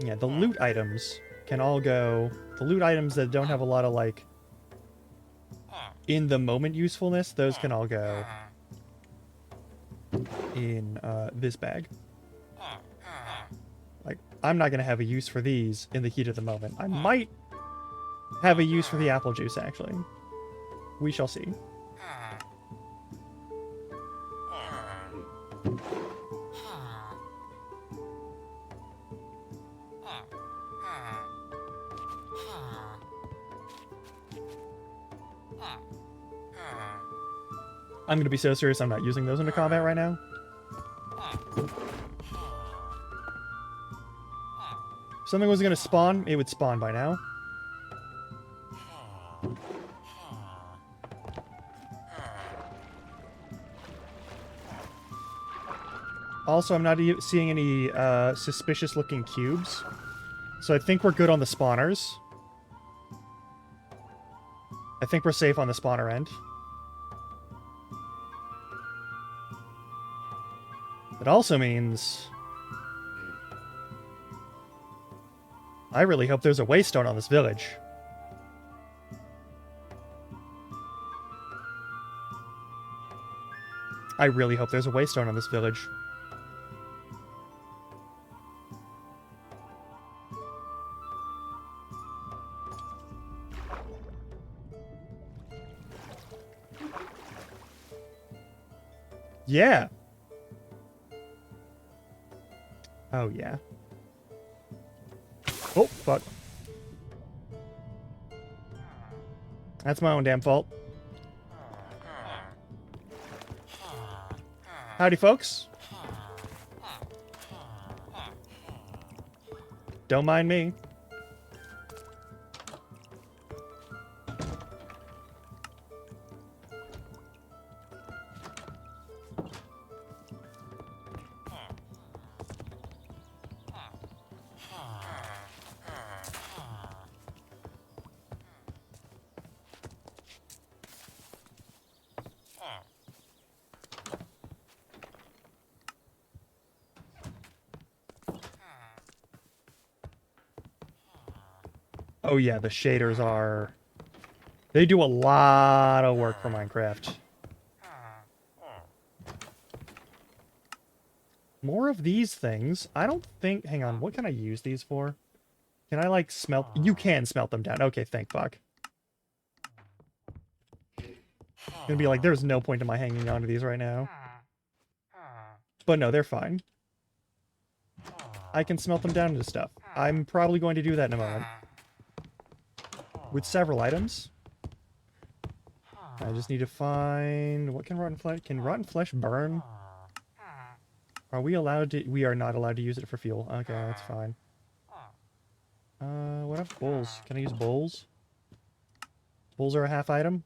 Yeah, the loot items can all go... The loot items that don't have a lot of, like, in-the-moment usefulness, those can all go in this bag. Like, I'm not going to have a use for these in the heat of the moment. I might have a use for the apple juice, actually. We shall see. I'm going to be so serious I'm not using those into combat right now. If something was going to spawn, it would spawn by now. Also, I'm not seeing any suspicious-looking cubes. So I think we're good on the spawners. I think we're safe on the spawner end. It also means... I really hope there's a waystone on this village. I really hope there's a waystone on this village. Yeah. Oh, yeah. Oh, fuck. That's my own damn fault. Howdy, folks. Don't mind me. Oh yeah, the shaders are... They do a lot of work for Minecraft. More of these things. I don't think... Hang on, what can I use these for? Can I, like, smelt... You can smelt them down. Okay, thank fuck. Gonna be like, there's no point in my hanging on to these right now. But no, they're fine. I can smelt them down into stuff. I'm probably going to do that in a moment. With several items. I just need to find... What can rotten flesh... Can rotten flesh burn? Are we allowed to... We are not allowed to use it for fuel. Okay, that's fine. What have bowls? Can I use bowls? Bowls are a half item?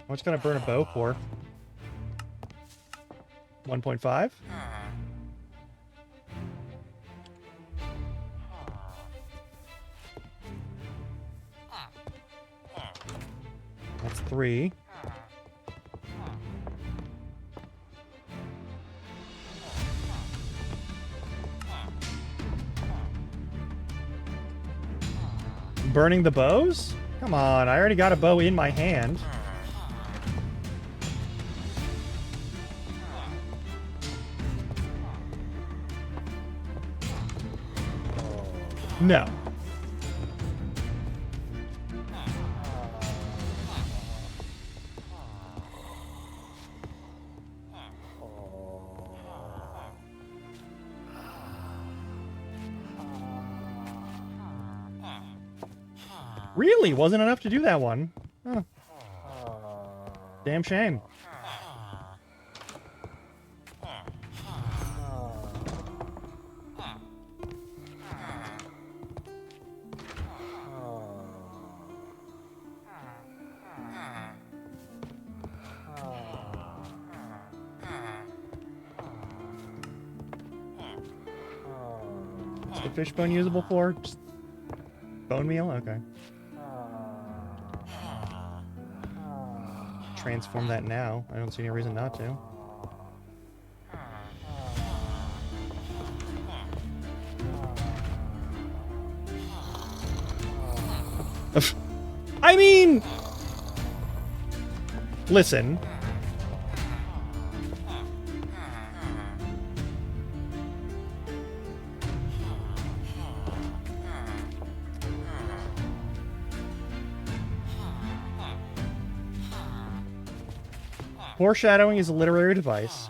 How much can I burn a bow for? 1.5? That's 3. Burning the bows? Come on, I already got a bow in my hand. No. Really? Wasn't enough to do that one? Huh. Damn shame. What's the fishbone usable for? Just bone meal? Okay. Transform that now. I don't see any reason not to. I mean... Listen. Foreshadowing is a literary device.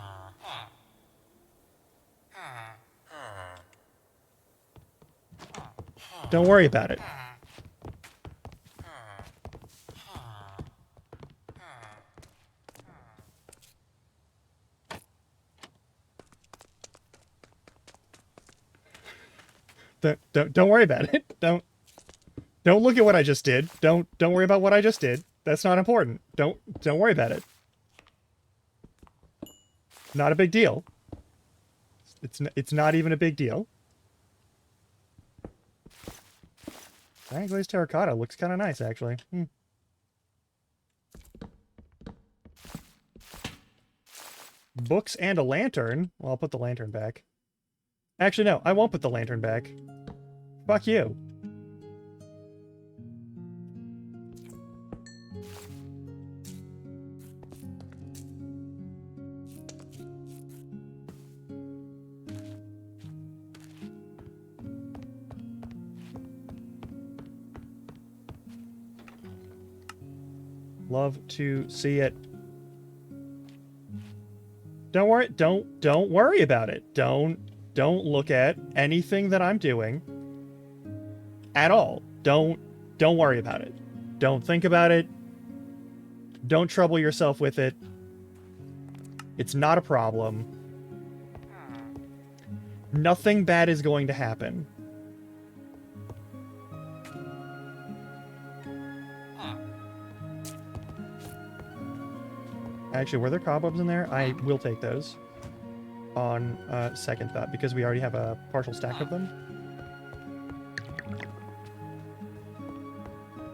Don't worry about it. Don't worry about it. Don't look at what I just did. Don't worry about what I just did. That's not important. Don't worry about it. Not a big deal. It's not even a big deal. Giant glazed terracotta looks kind of nice, actually. Books and a lantern. Well, I'll put the lantern back. Actually, no, I won't put the lantern back. Fuck you. Love to see it. Don't worry. Don't worry about it. Don't look at anything that I'm doing at all. Don't worry about it. Don't think about it. Don't trouble yourself with it. It's not a problem. Nothing bad is going to happen. Actually, were there cobwebs in there? I will take those on second thought, because we already have a partial stack of them.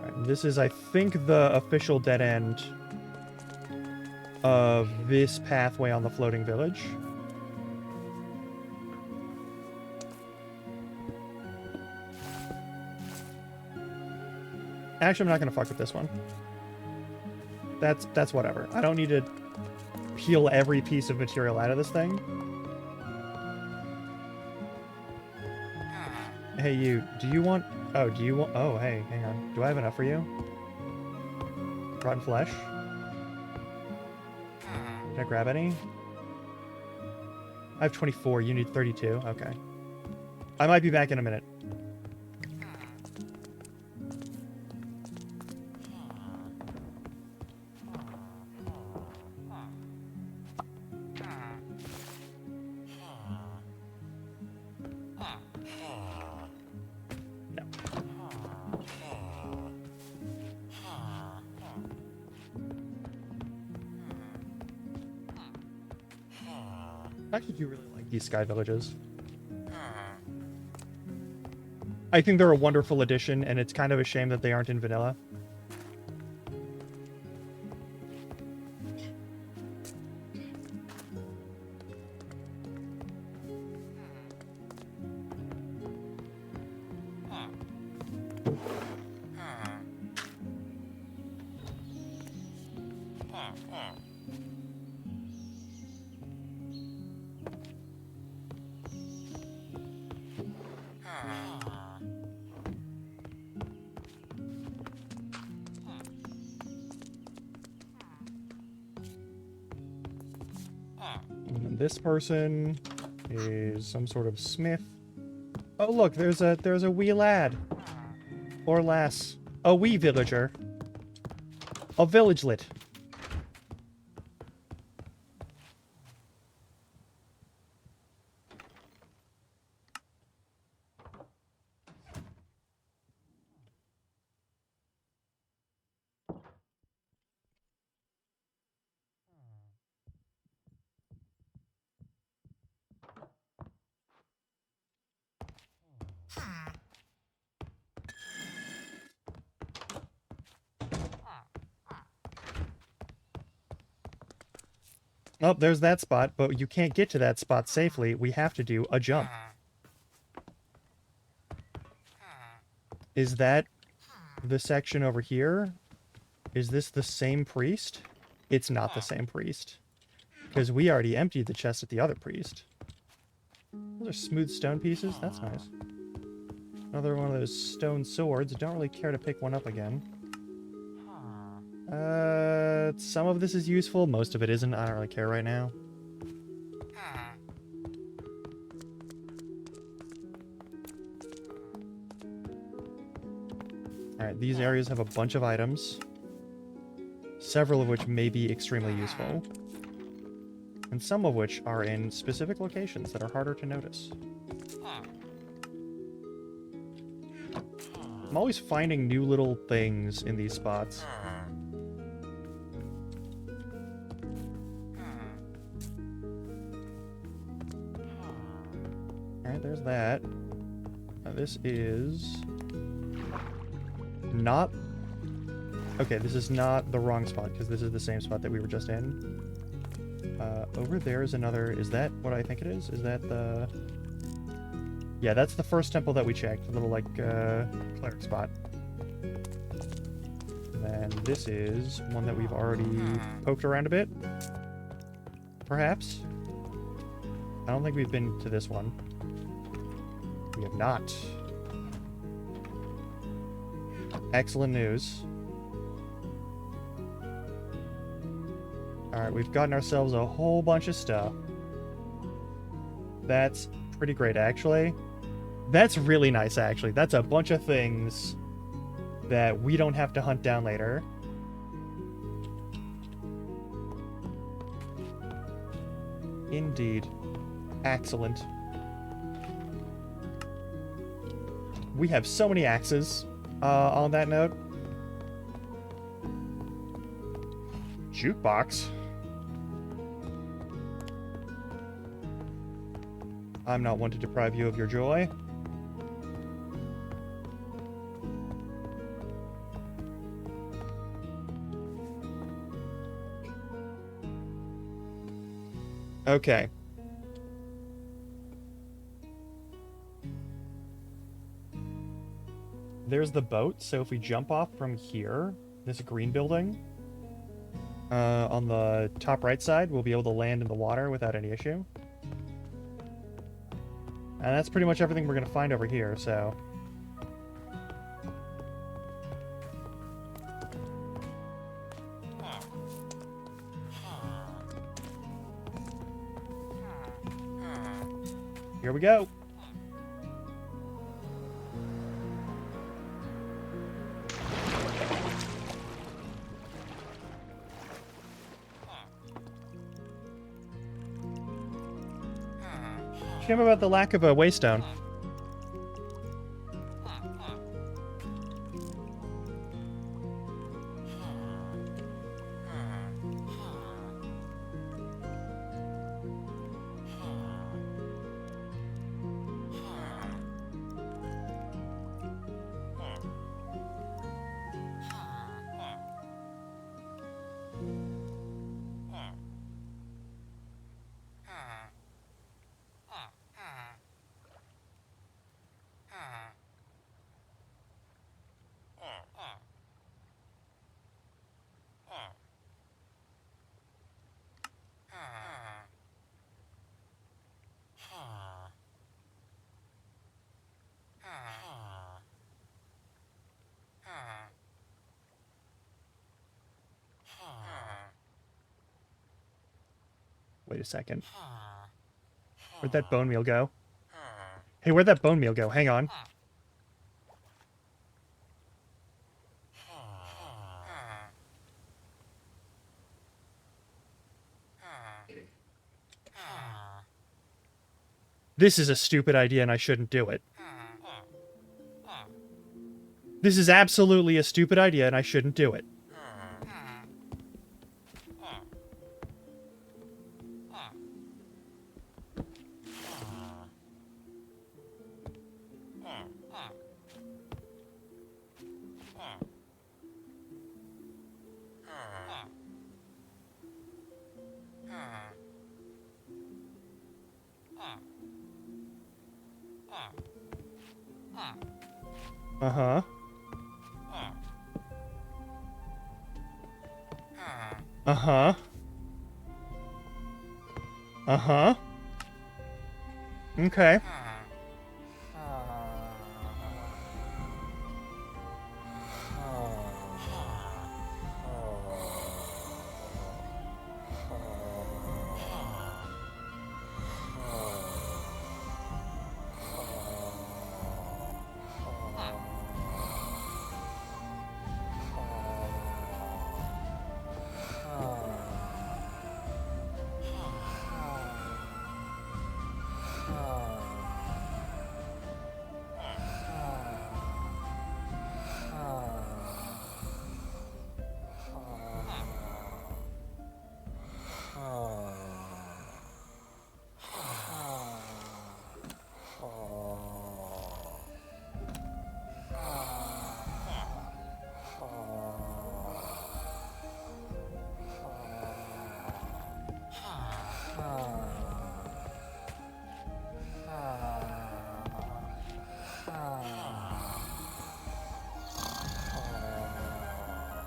Alright, this is, I think, the official dead end of this pathway on the floating village. Actually, I'm not gonna fuck with this one. That's whatever. I don't need to peel every piece of material out of this thing. Hey, you. Do you want... Oh, do you want... Oh, hey, hang on. Do I have enough for you? Rotten flesh? Can I grab any? I have 24. You need 32. Okay. I might be back in a minute. I actually do really like these sky villages. I think they're a wonderful addition, and it's kind of a shame that they aren't in vanilla. And this person is some sort of smith. Oh look, there's a wee lad. Or lass. A wee villager. A villagelet. Oh, there's that spot, but you can't get to that spot safely. We have to do a jump. Is that the section over here? Is this the same priest? It's not the same priest. Because we already emptied the chest at the other priest. Those are smooth stone pieces. That's nice. Another one of those stone swords. Don't really care to pick one up again. Some of this is useful. Most of it isn't. I don't really care right now. Alright, these areas have a bunch of items. Several of which may be extremely useful. And some of which are in specific locations that are harder to notice. I'm always finding new little things in these spots. Alright, there's that. This is... not... Okay, this is not the wrong spot, because this is the same spot that we were just in. Over there is another... Is that what I think it is? Is that the... Yeah, that's the first temple that we checked. The little, like, cleric spot. And then this is one that we've already poked around a bit. Perhaps. I don't think we've been to this one. We have not. Excellent news. Alright, we've gotten ourselves a whole bunch of stuff. That's pretty great, actually. That's really nice, actually. That's a bunch of things that we don't have to hunt down later. Indeed. Excellent. We have so many axes on that note. Jukebox? I'm not one to deprive you of your joy. Okay. There's the boat, so if we jump off from here, this green building, on the top right side, we'll be able to land in the water without any issue. And that's pretty much everything we're going to find over here, so... Here we go. Shame about the lack of a waystone. Wait a second. Where'd that bone meal go? Hey, where'd that bone meal go? Hang on. This is a stupid idea and I shouldn't do it. This is absolutely a stupid idea and I shouldn't do it. Uh-huh. Uh-huh. Uh-huh. Okay.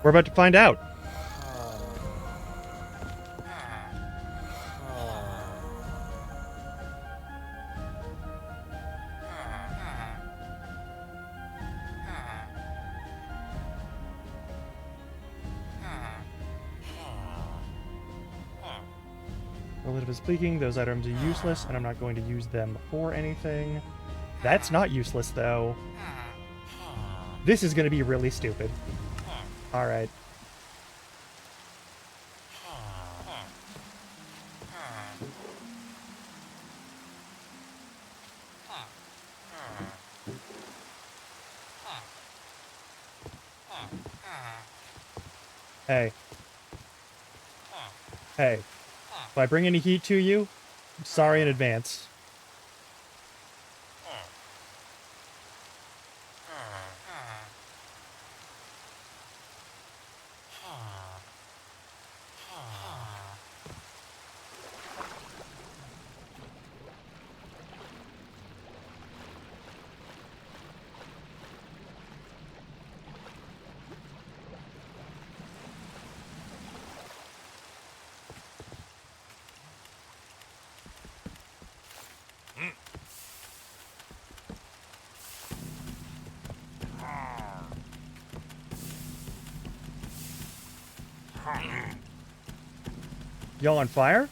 We're about to find out. Relative is leaking. Those items are useless, and I'm not going to use them for anything. That's not useless, though. This is going to be really stupid. Alright. Hey. Hey. If I bring any heat to you, I'm sorry in advance. Y'all on fire?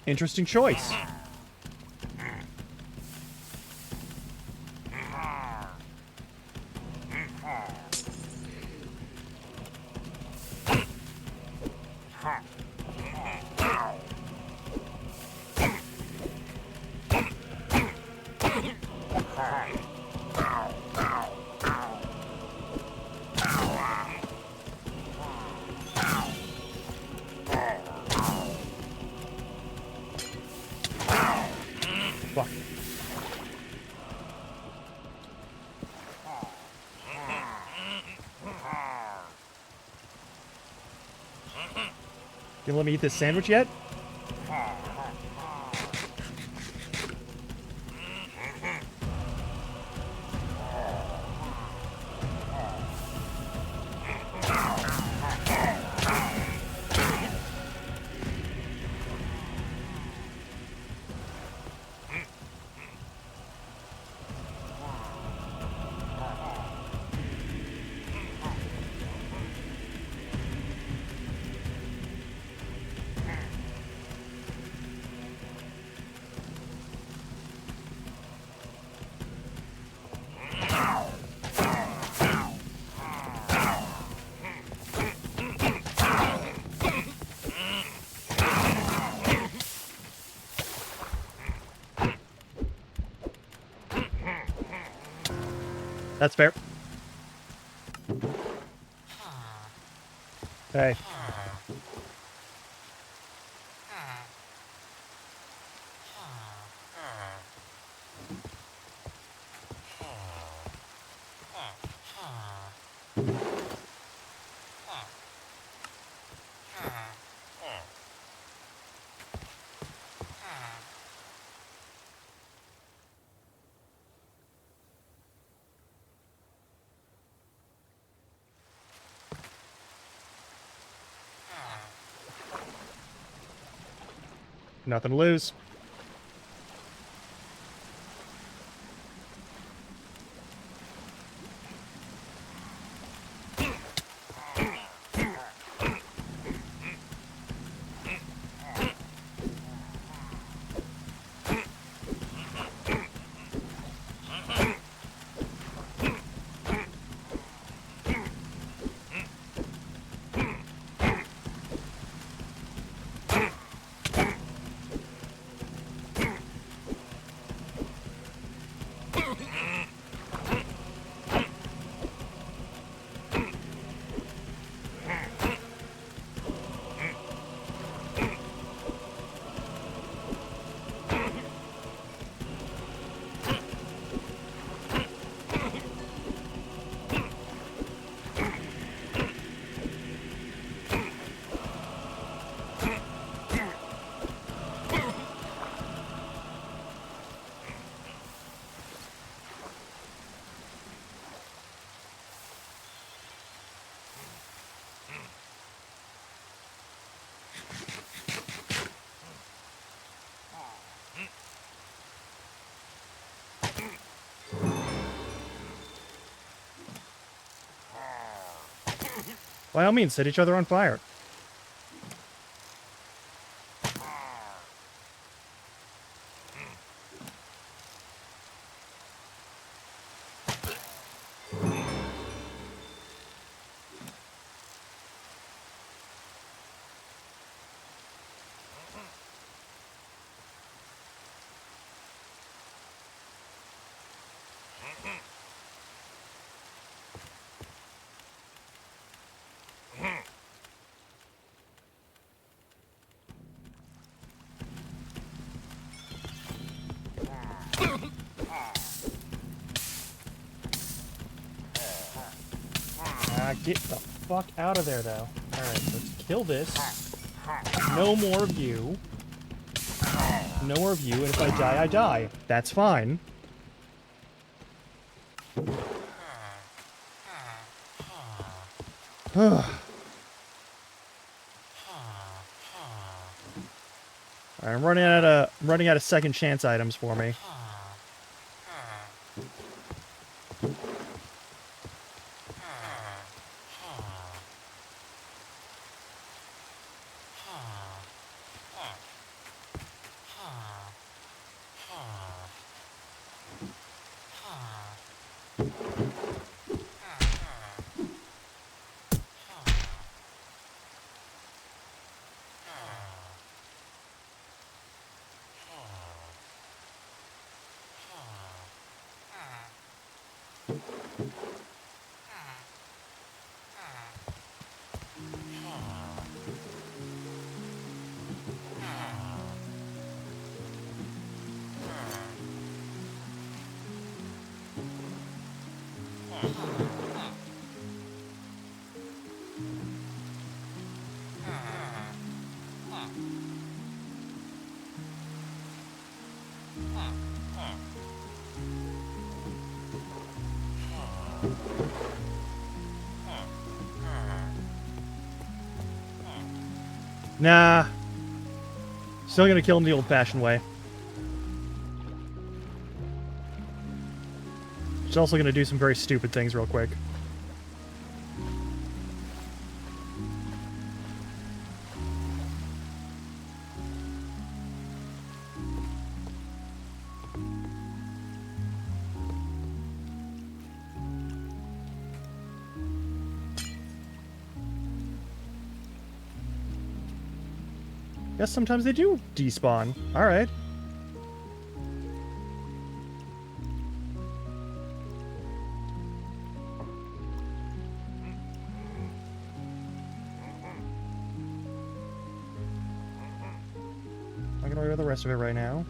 Interesting choice. Fuck. You let me eat this sandwich yet? That's fair. Hey. Nothing to lose. By all means, set each other on fire. Get the fuck out of there, though. Alright, let's kill this. No more of you. No more of you, and if I die, I die. That's fine. Alright, I'm running out of second chance items for me. Nah. Still gonna kill him the old-fashioned way. She's also gonna do some very stupid things real quick. Guess sometimes they do despawn. Alright. I'm gonna worry about the rest of it right now.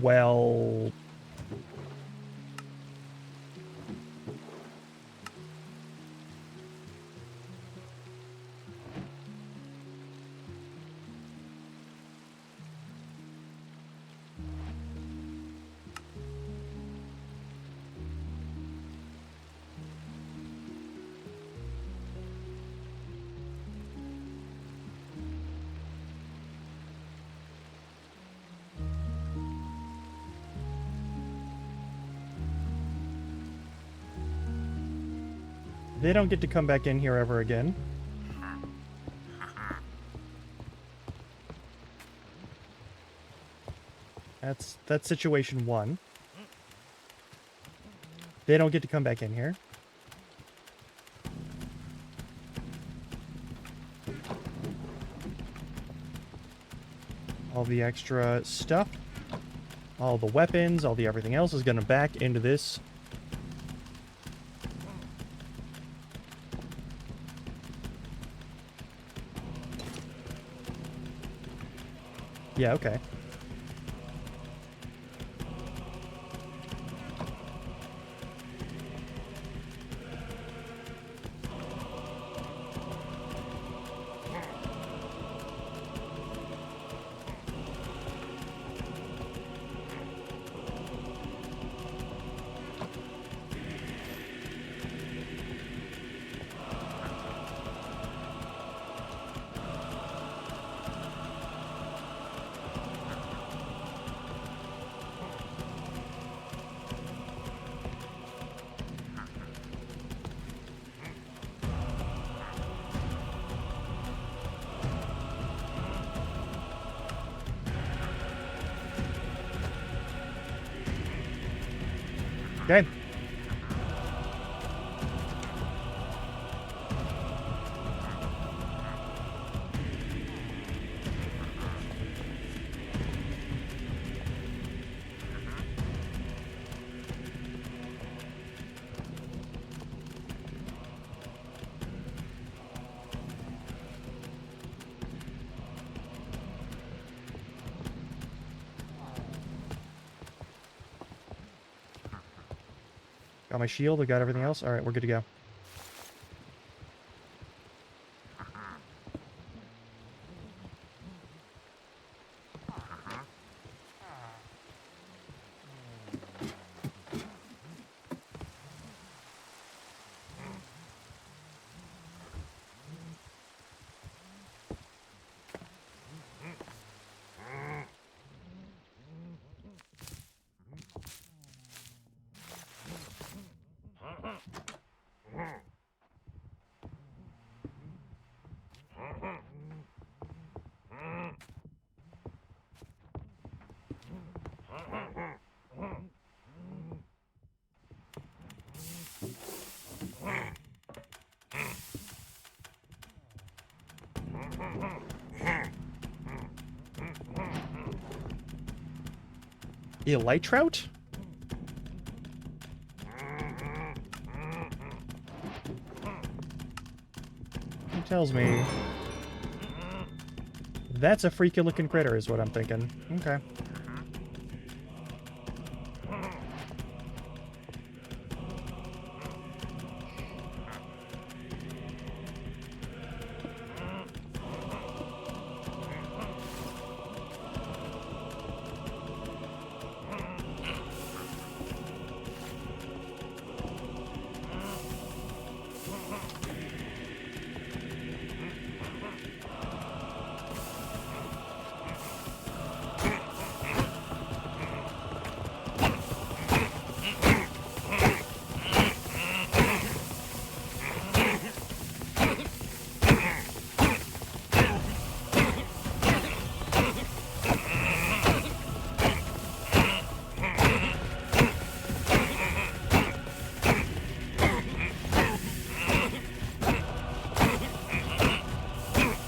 Well... They don't get to come back in here ever again. That's situation one. They don't get to come back in here. All the extra stuff, all the weapons, all the everything else is gonna back into this. Yeah, okay. Okay. Got my shield. I got everything else. All right, we're good to go. A light trout? Who tells me? That's a freaky looking critter is what I'm thinking. Okay.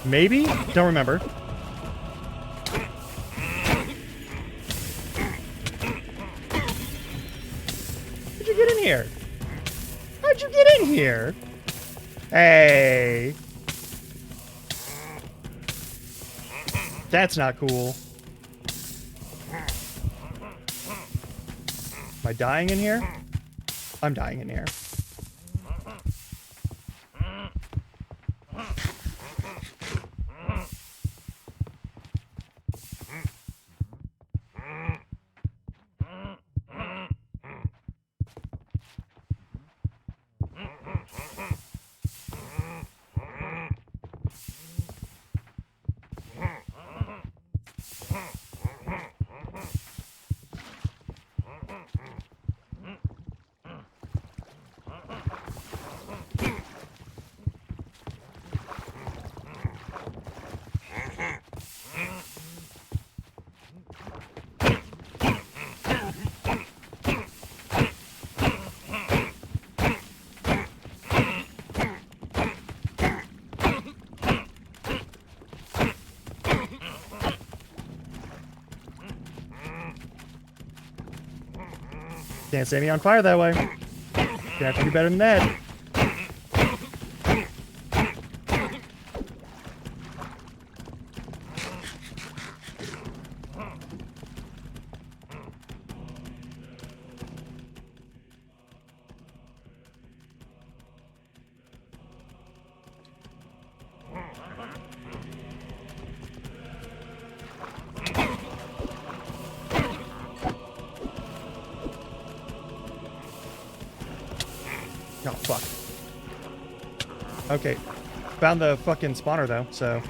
Maybe? Don't remember. How'd you get in here? How'd you get in here? Hey. That's not cool. Am I dying in here? I'm dying in here. Can't set me on fire that way. Gonna have to do better than that. Oh, fuck. Okay. Found the fucking spawner, though, so...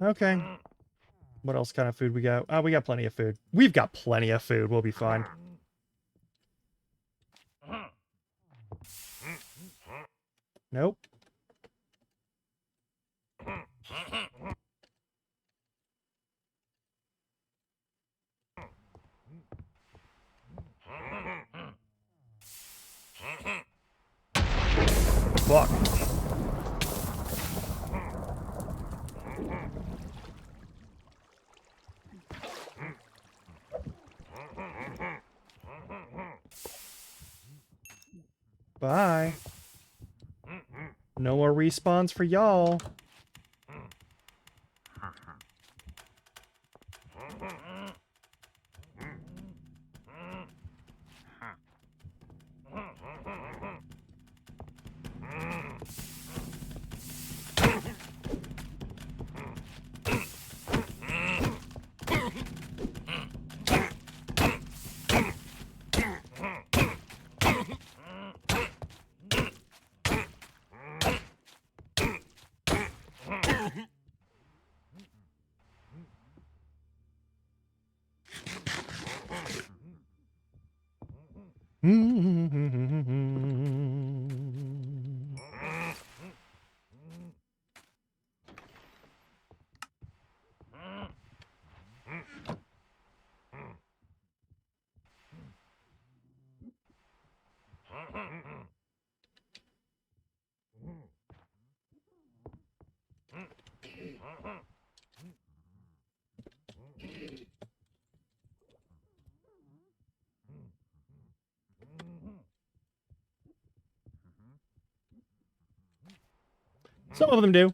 Okay. What else kind of food we got? Oh, we got plenty of food. We've got plenty of food. We'll be fine. Nope. Fuck. Bye. No more respawns for y'all. Some of them do.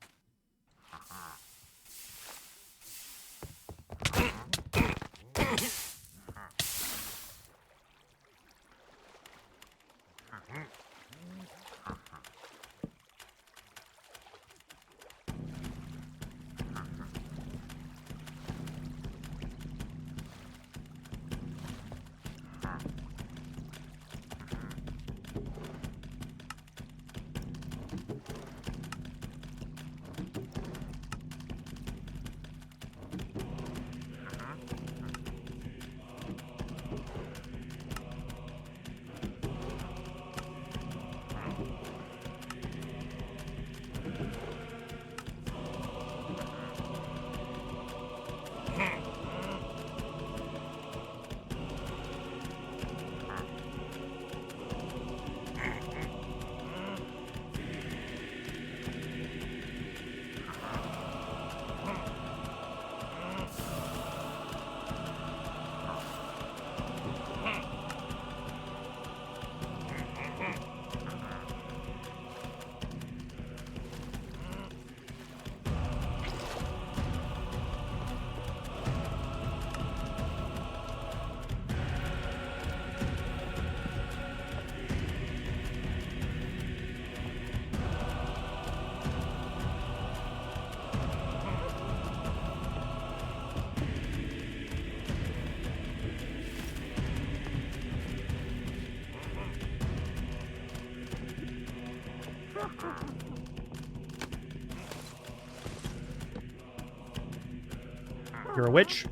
You're a witch.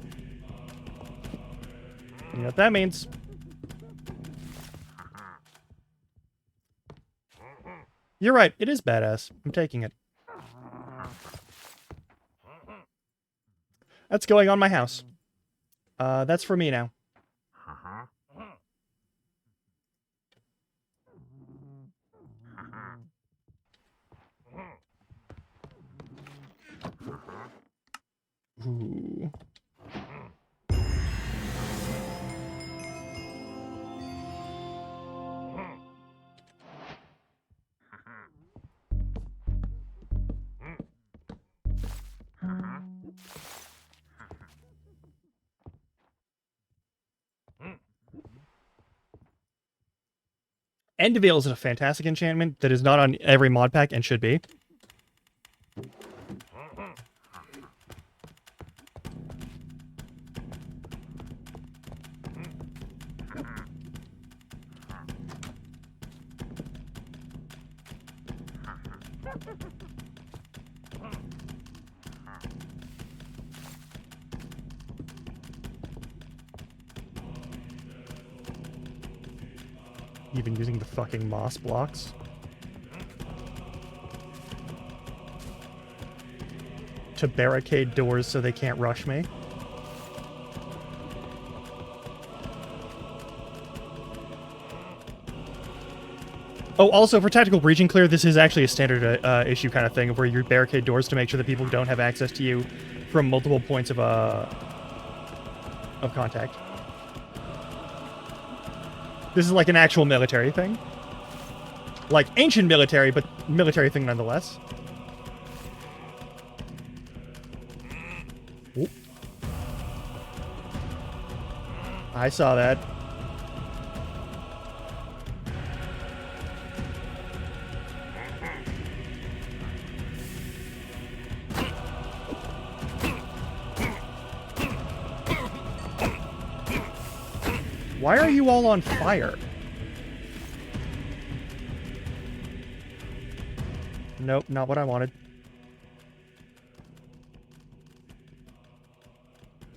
You know what that means. You're right. It is badass. I'm taking it. That's going on my house. That's for me now. Ooh. End Veil is a fantastic enchantment that is not on every mod pack and should be. even using the fucking moss blocks. To barricade doors so they can't rush me. Oh, also, for tactical breaching clear, this is actually a standard issue kind of thing, where you barricade doors to make sure that people don't have access to you from multiple points of contact. This is like an actual military thing. Like, ancient military, but military thing nonetheless. Oop. I saw that. Why are you all on fire? Nope, not what I wanted.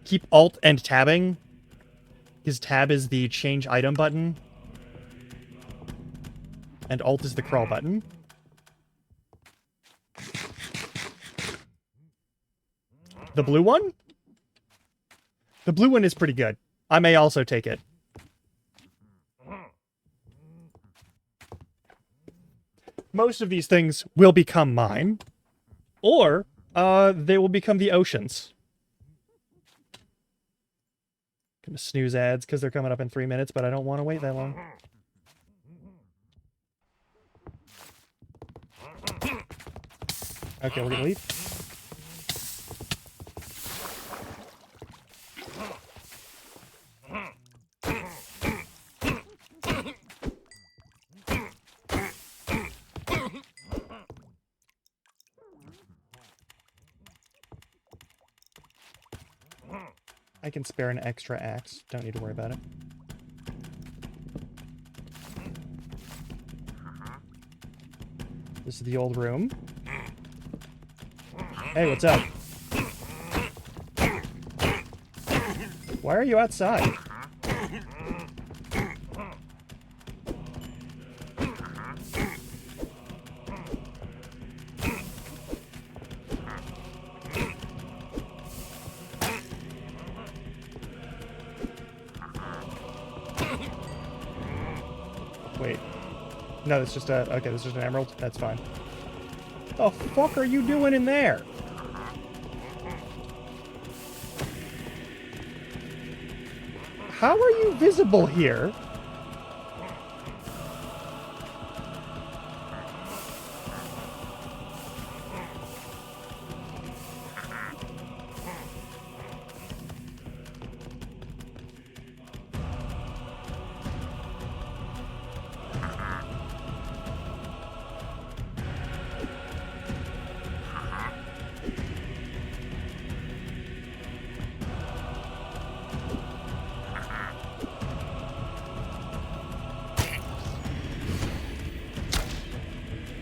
Keep Alt and tabbing. Because tab is the change item button. And Alt is the crawl button. The blue one? The blue one is pretty good. I may also take it. Most of these things will become mine. Or, they will become the oceans. Gonna snooze ads because they're coming up in 3 minutes, but I don't want to wait that long. Okay, we're gonna leave. I can spare an extra axe. Don't need to worry about it. This is the old room. Hey, what's up? Why are you outside? Wait. No, it's just a... Okay, this is just an emerald. That's fine. The fuck are you doing in there? How are you visible here?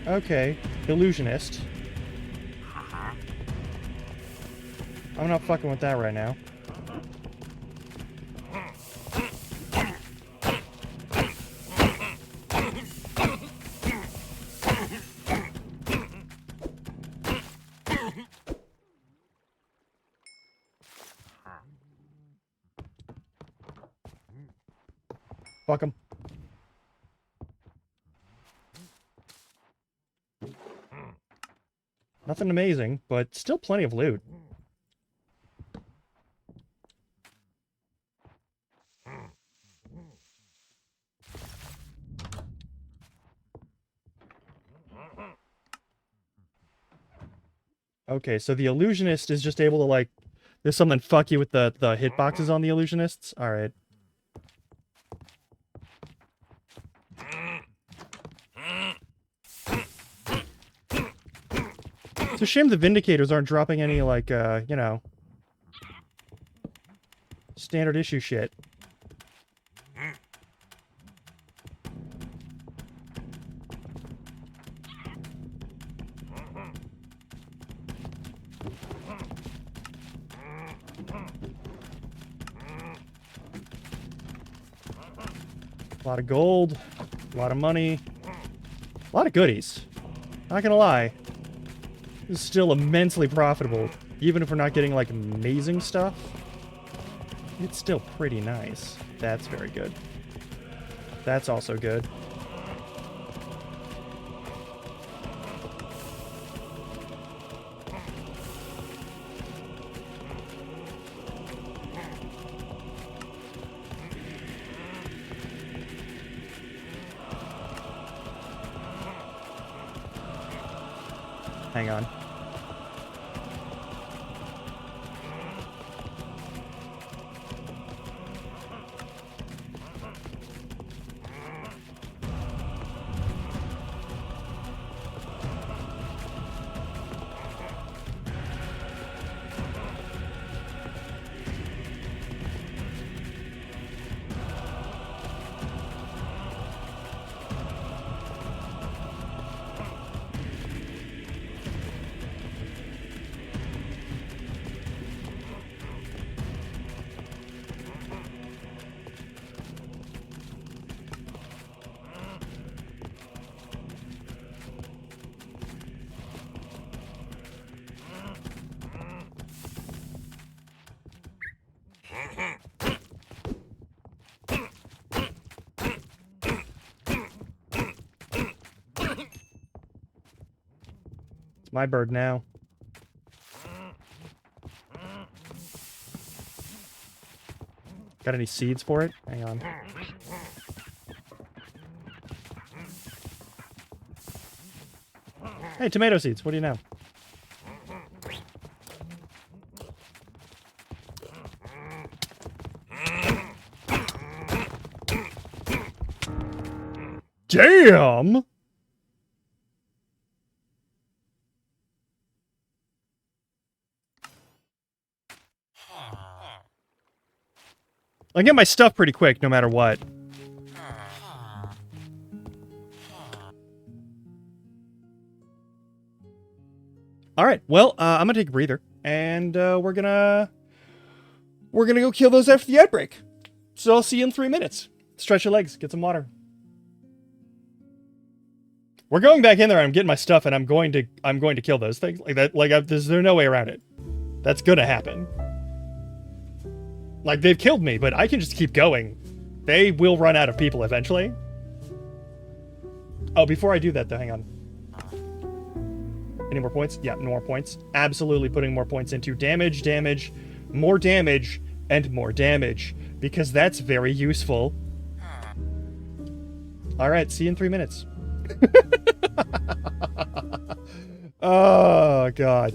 Okay, illusionist. I'm not fucking with that right now. Fuck him. Nothing amazing, but still plenty of loot. Okay, so the illusionist is just able to, like... There's something fucky with the hitboxes on the illusionists? Alright. It's a shame the Vindicators aren't dropping any, like, you know... standard issue shit. A lot of gold. A A lot of money. A lot of goodies. Not gonna lie. This is still immensely profitable. Even if we're not getting, like, amazing stuff. It's still pretty nice. That's very good. That's also good. Hang on. It's my bird now. Got any seeds for it? Hang on. Hey, tomato seeds. What do you know? Damn! I get my stuff pretty quick, no matter what. All right, well, I'm gonna take a breather, and we're gonna go kill those after the outbreak. So I'll see you in 3 minutes. Stretch your legs, get some water. We're going back in there. I'm getting my stuff, and I'm going to kill those things like that. Like there's no way around it. That's gonna happen. Like, they've killed me, but I can just keep going. They will run out of people eventually. Oh, before I do that, though, hang on. Any more points? Yeah, more points. Absolutely putting more points into damage, more damage, and more damage. Because that's very useful. Alright, see you in 3 minutes. Oh, God.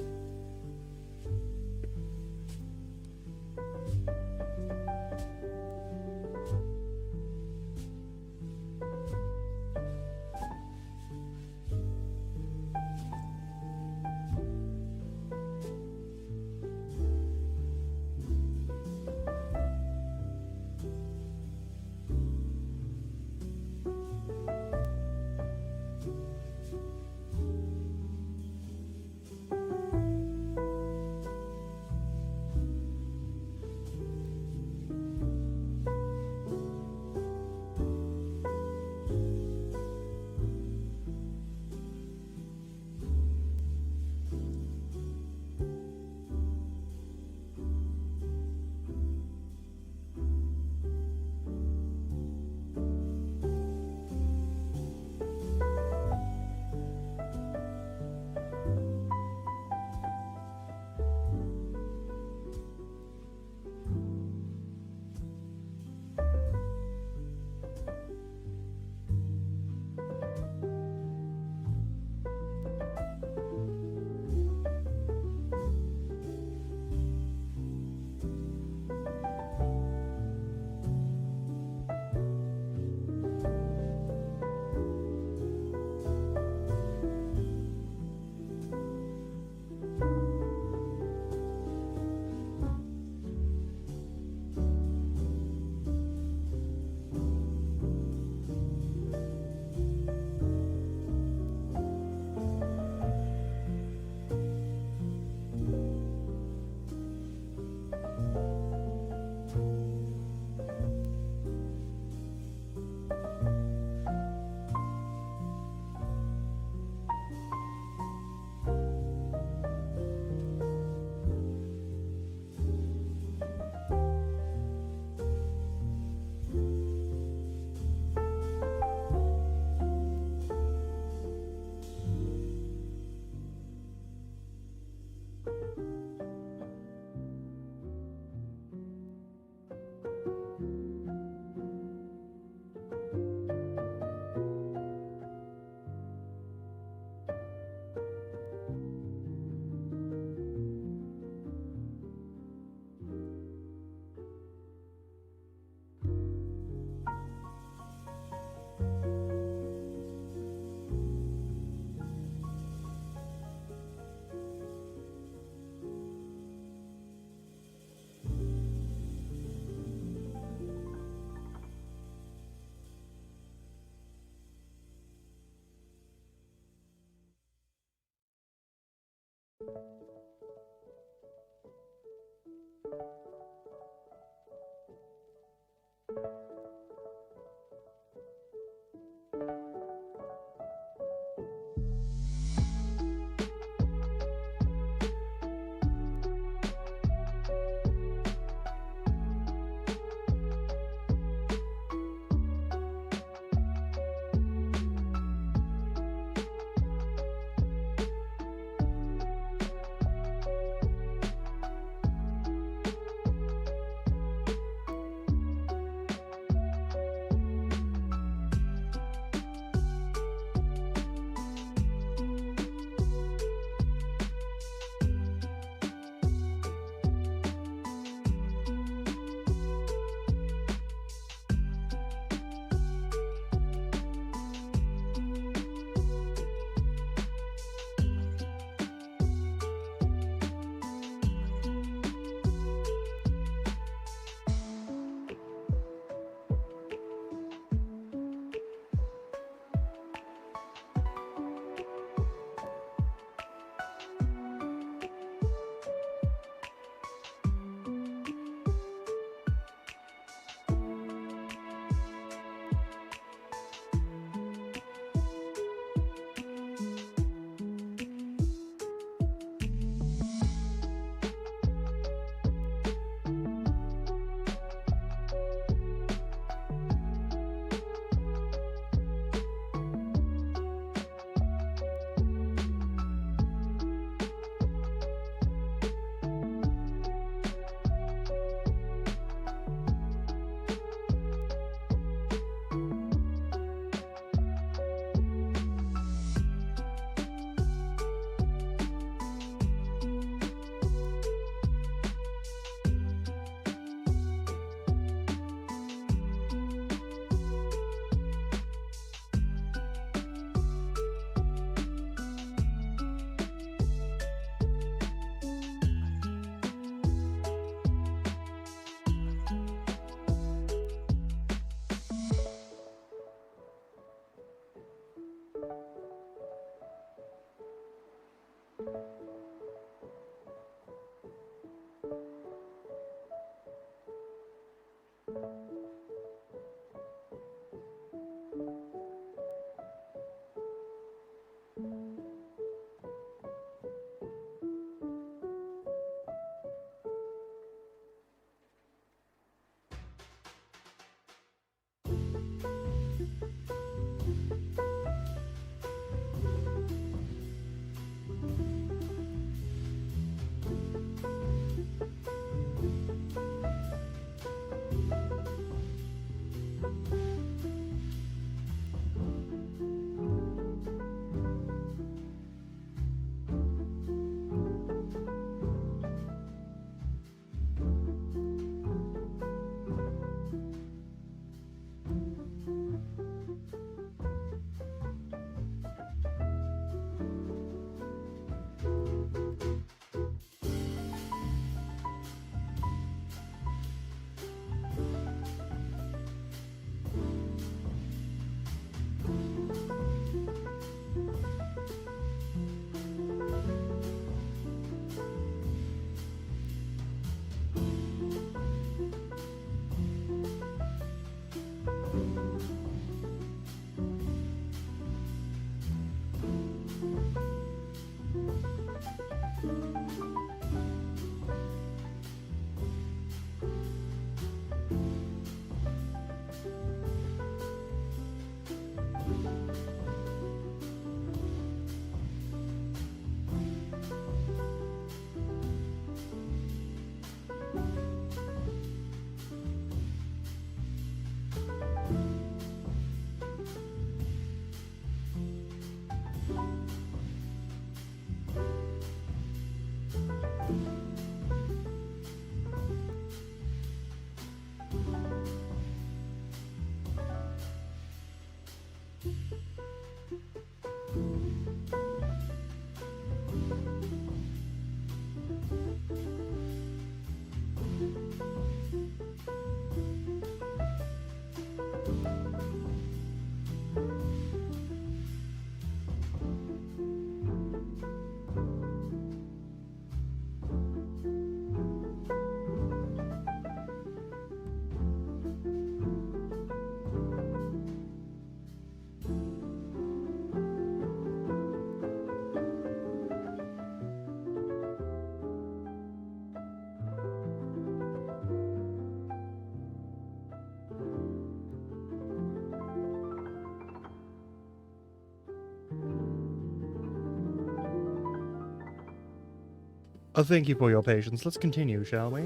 Oh, thank you for your patience. Let's continue, shall we?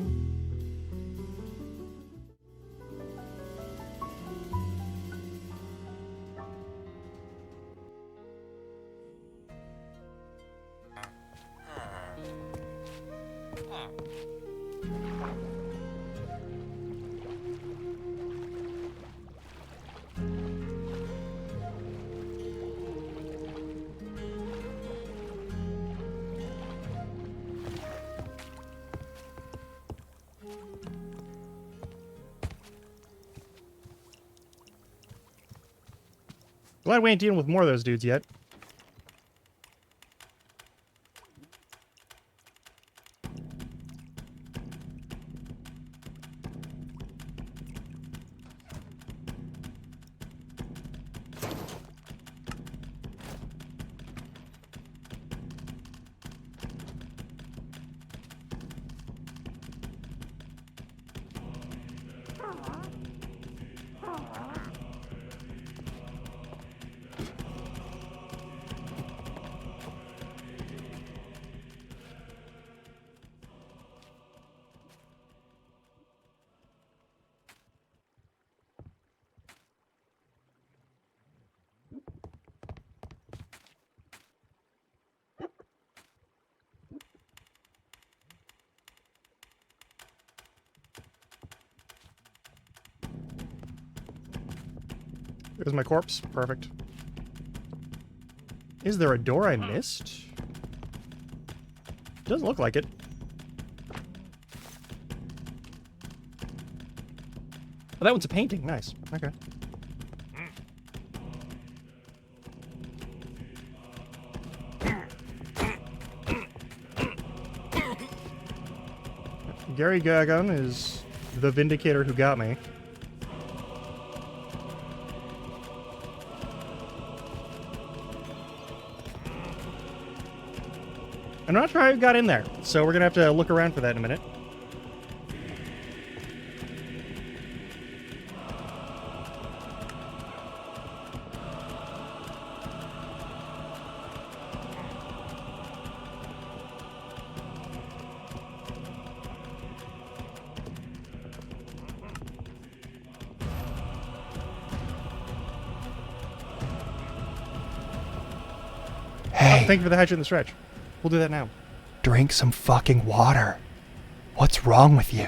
Glad we ain't dealing with more of those dudes yet. There's my corpse. Perfect. Is there a door I missed? Doesn't look like it. Oh, that one's a painting. Nice. Okay. Gary Gagan is the Vindicator who got me. I'm not sure how I got in there, so we're gonna have to look around for that in a minute. Hey, Thank you for the hatchet and the stretch. We'll do that now. drink some fucking water. What's wrong with you?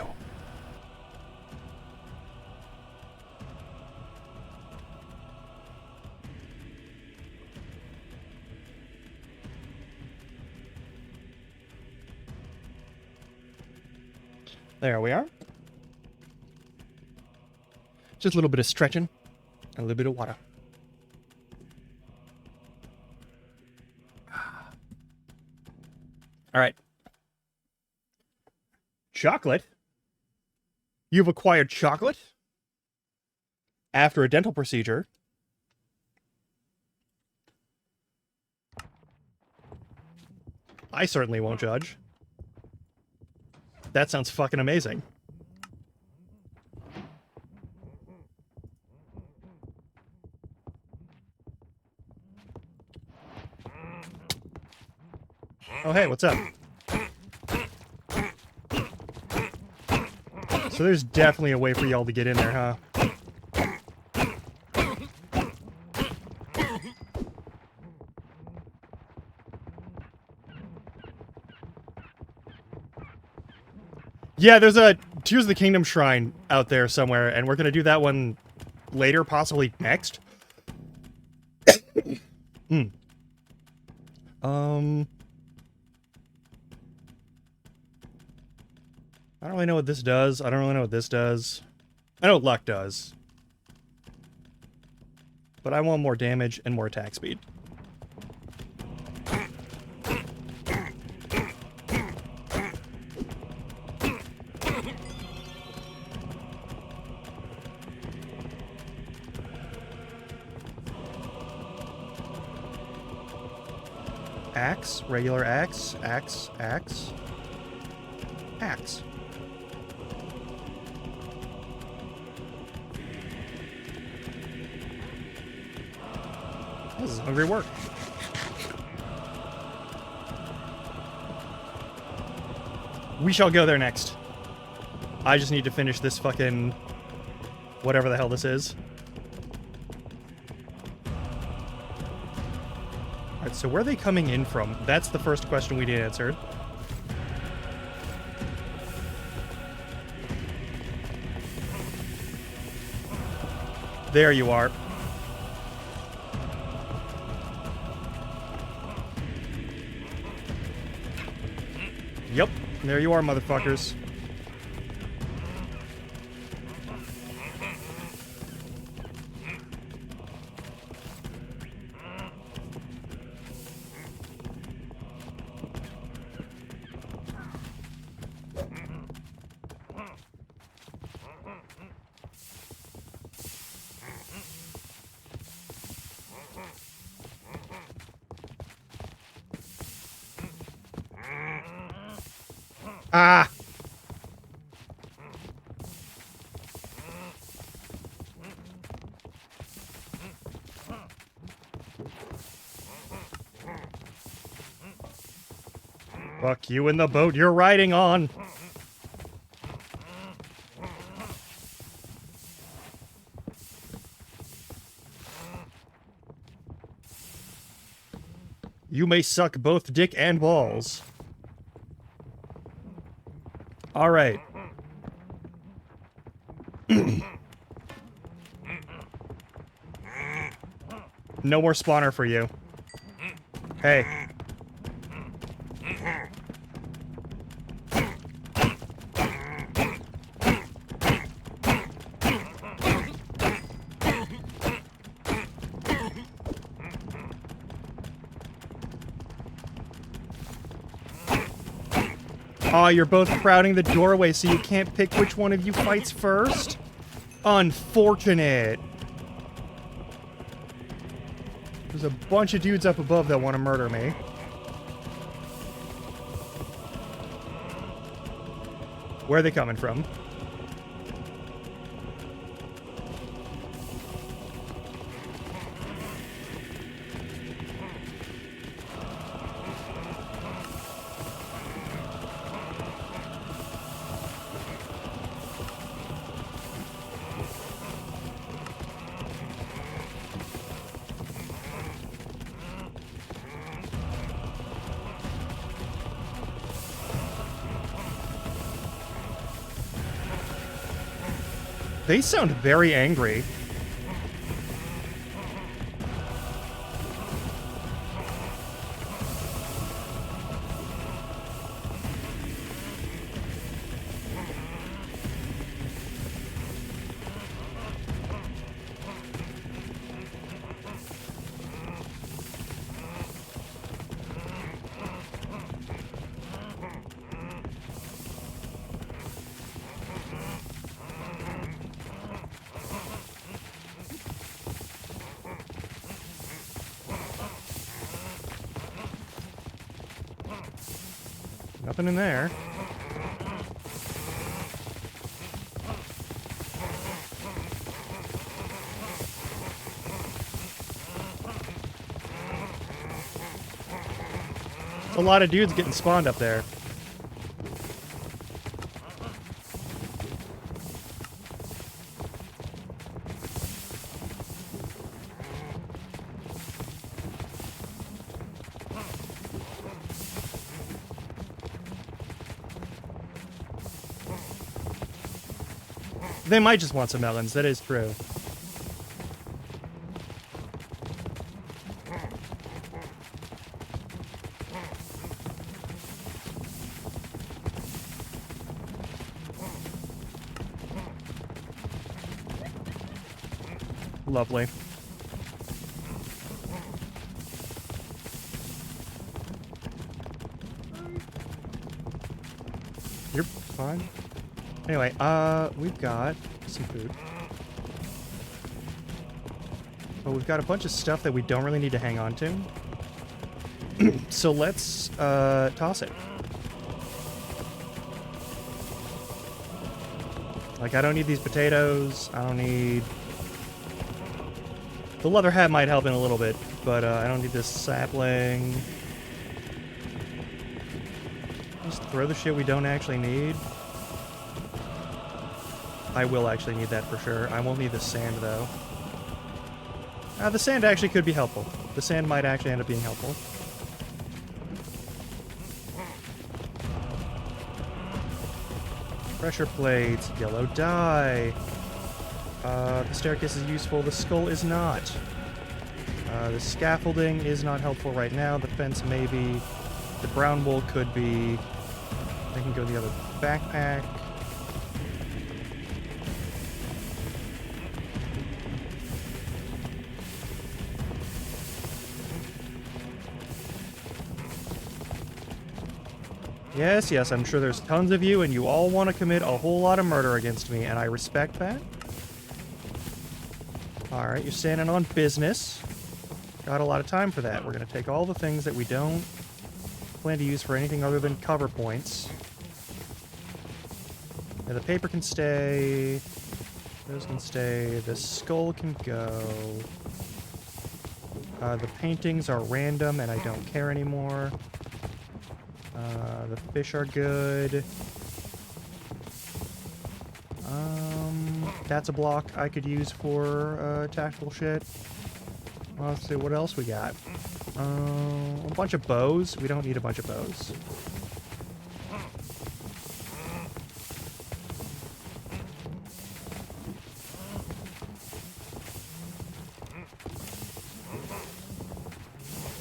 There we are. Just a little bit of stretching and a little bit of water. All right. Chocolate? You've acquired chocolate? After a dental procedure? I certainly won't judge. That sounds fucking amazing. Oh, hey, what's up? So there's definitely a way for y'all to get in there, huh? Yeah, there's a Tears of the Kingdom shrine out there somewhere, and we're gonna do that one later, possibly next. I don't really know what this does. I don't really know what this does. I know what luck does. But I want more damage and more attack speed. Axe, regular axe, axe, axe, axe. This is hungry work. We shall go there next. I just need to finish this fucking... whatever the hell this is. Alright, so where are they coming in from? That's the first question we need answered. There you are. Yep, there you are, motherfuckers. Ah! Fuck you in the boat you're riding on! You may suck both dick and balls. Alright. No more spawner for you. Hey. Aw, you're both crowding the doorway so you can't pick which one of you fights first? Unfortunate. There's a bunch of dudes up above that want to murder me. Where are they coming from? They sound very angry. Nothing in there. There's a lot of dudes getting spawned up there. They might just want some melons, that is true. Lovely. You're fine. Anyway, we've got some food. But we've got a bunch of stuff that we don't really need to hang on to. So let's, toss it. Like, I don't need these potatoes. I don't need... The leather hat might help in a little bit, but, I don't need this sapling. Just throw the shit we don't actually need. I will actually need that for sure. I won't need the sand, though. The sand actually could be helpful. The sand might actually end up being helpful. Pressure plates, yellow dye. The staircase is useful, the skull is not. The scaffolding is not helpful right now, the fence maybe. The brown wool could be. I can go the other backpack. Yes, yes, I'm sure there's tons of you, and you all want to commit a whole lot of murder against me, and I respect that. Alright, you're standing on business. Got a lot of time for that. We're going to take all the things that we don't plan to use for anything other than cover points. Yeah, the paper can stay. Those can stay. The skull can go. The paintings are random, and I don't care anymore. The fish are good. That's a block I could use for tactical shit. Well, let's see what else we got. A bunch of bows. We don't need a bunch of bows.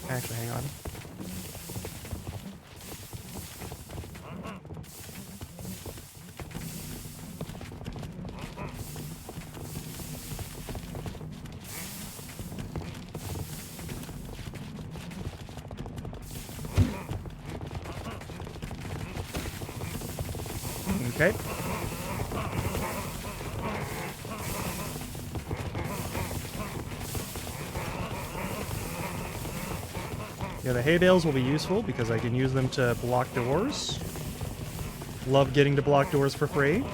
Actually, hang on. Okay. Yeah, the hay bales will be useful because I can use them to block doors. Love getting to block doors for free.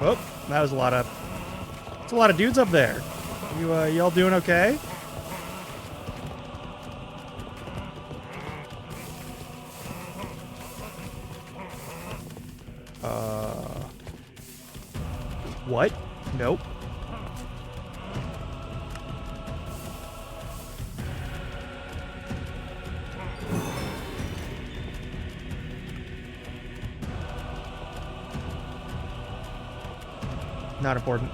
Oh, that was a lot of... That's a lot of dudes up there. Y'all doing okay? What? Nope. Not important.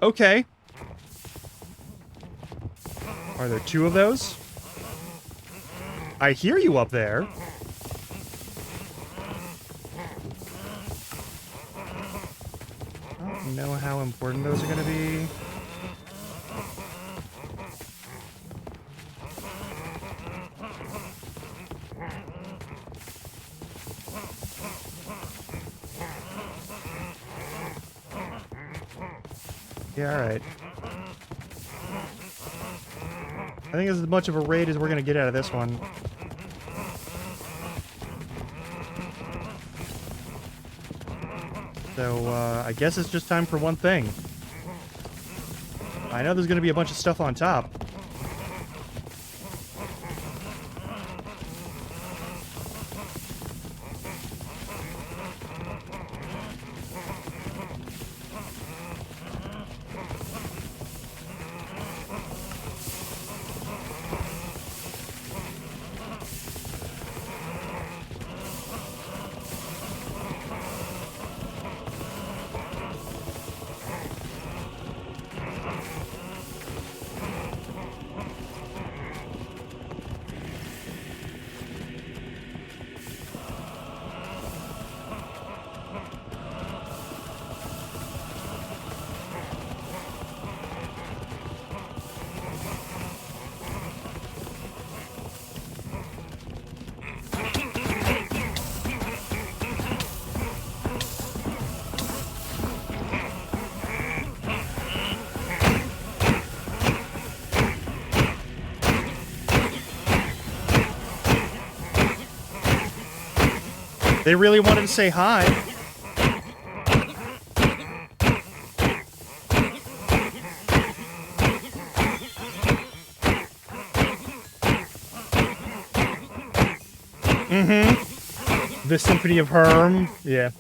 Okay. Are there two of those? I hear you up there. I don't know how important those are going to be. Yeah, alright. I think this is as much of a raid as we're gonna get out of this one. So, I guess it's just time for one thing. I know there's gonna be a bunch of stuff on top. They really wanted to say hi. Mm-hmm. The Symphony of Herm. Yeah.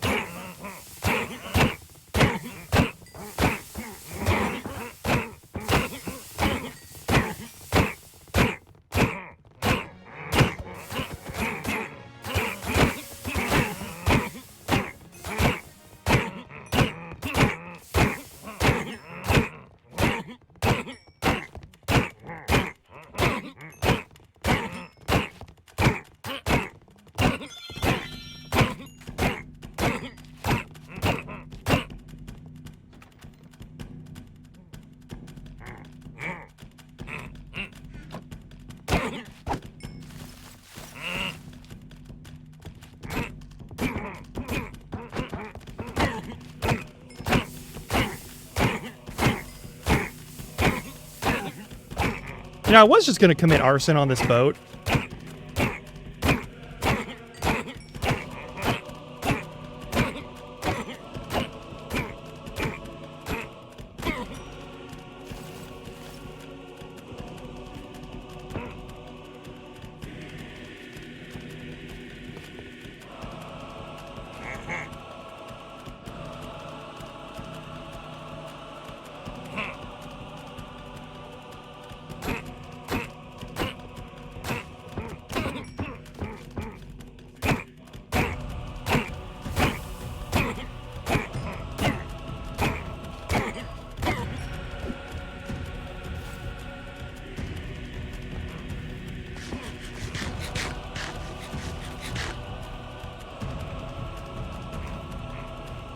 You know, I was just gonna commit arson on this boat.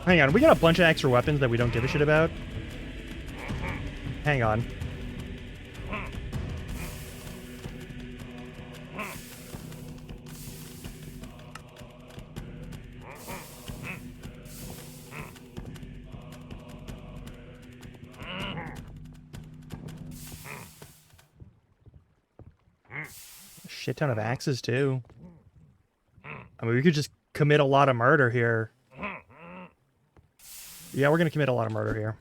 Hang on, we got a bunch of extra weapons that we don't give a shit about. Hang on. A shit ton of axes, too. I mean, we could just commit a lot of murder here. Yeah, we're gonna commit a lot of murder here.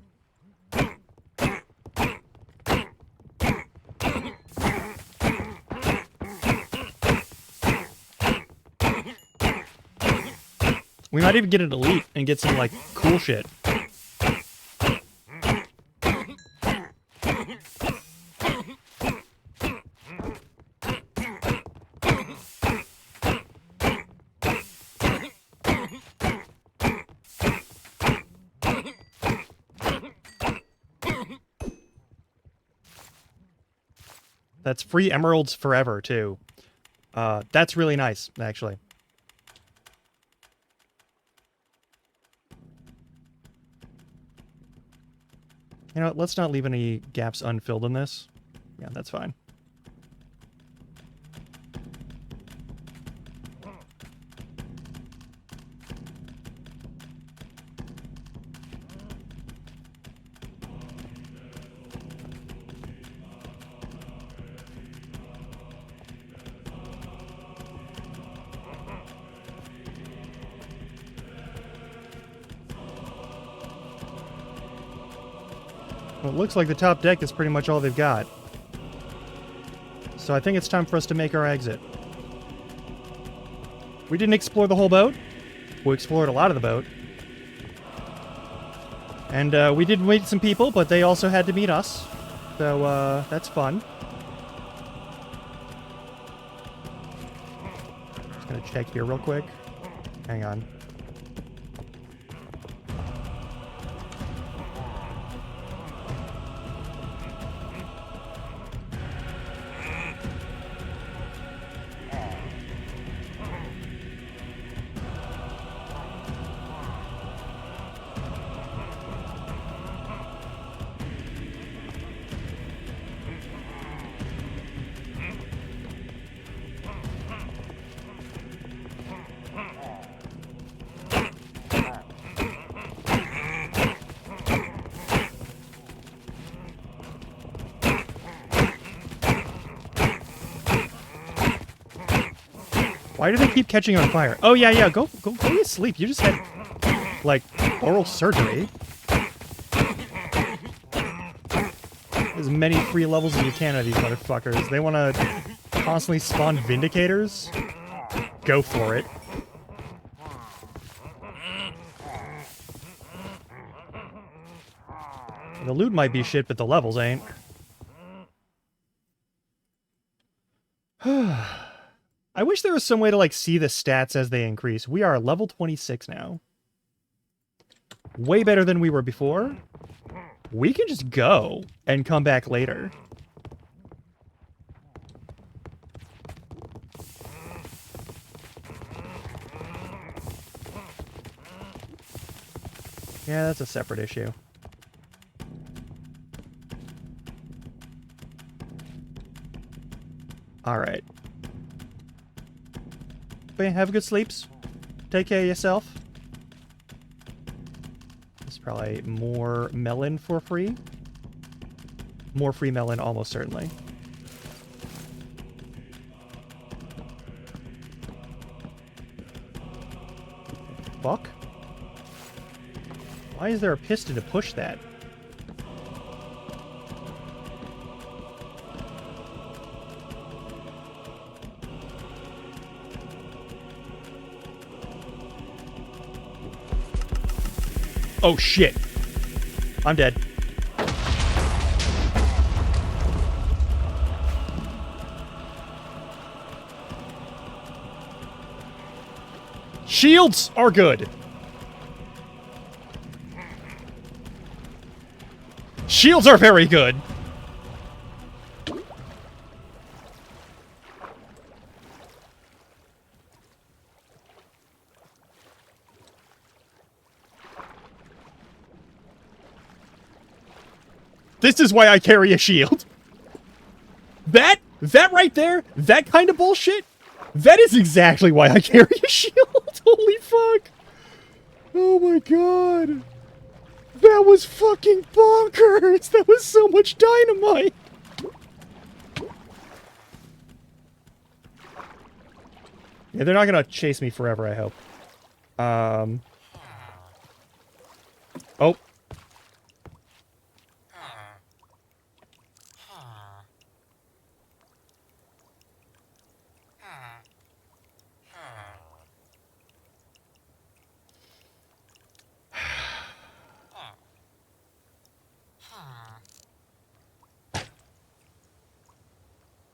We might even get an elite and get some, like, cool shit. That's free emeralds forever, too. That's really nice, actually. You know what, let's not leave any gaps unfilled in this. Yeah, that's fine. Well, it looks like the top deck is pretty much all they've got. So I think it's time for us to make our exit. We didn't explore the whole boat. We explored a lot of the boat. And we did meet some people, but they also had to meet us. So that's fun. Just gonna check here real quick. Hang on. Why do they keep catching on fire? Oh yeah, yeah. Go to sleep. You just had like oral surgery. As many free levels as you can of these motherfuckers. They want to constantly spawn Vindicators. Go for it. The loot might be shit, but the levels ain't. I wish there was some way to, like, see the stats as they increase. We are level 26 now. Way better than we were before. We can just go and come back later. Yeah, that's a separate issue. Alright. But have good sleeps. Take care of yourself. There's probably more melon for free. More free melon, almost certainly. Fuck. Why is there a piston to push that? Oh shit. I'm dead. Shields are good. Shields are very good. This is why I carry a shield. That right there, that kind of bullshit, that is exactly why I carry a shield. Holy fuck. Oh my god. That was fucking bonkers. That was so much dynamite. Yeah, they're not gonna chase me forever, I hope. Oh.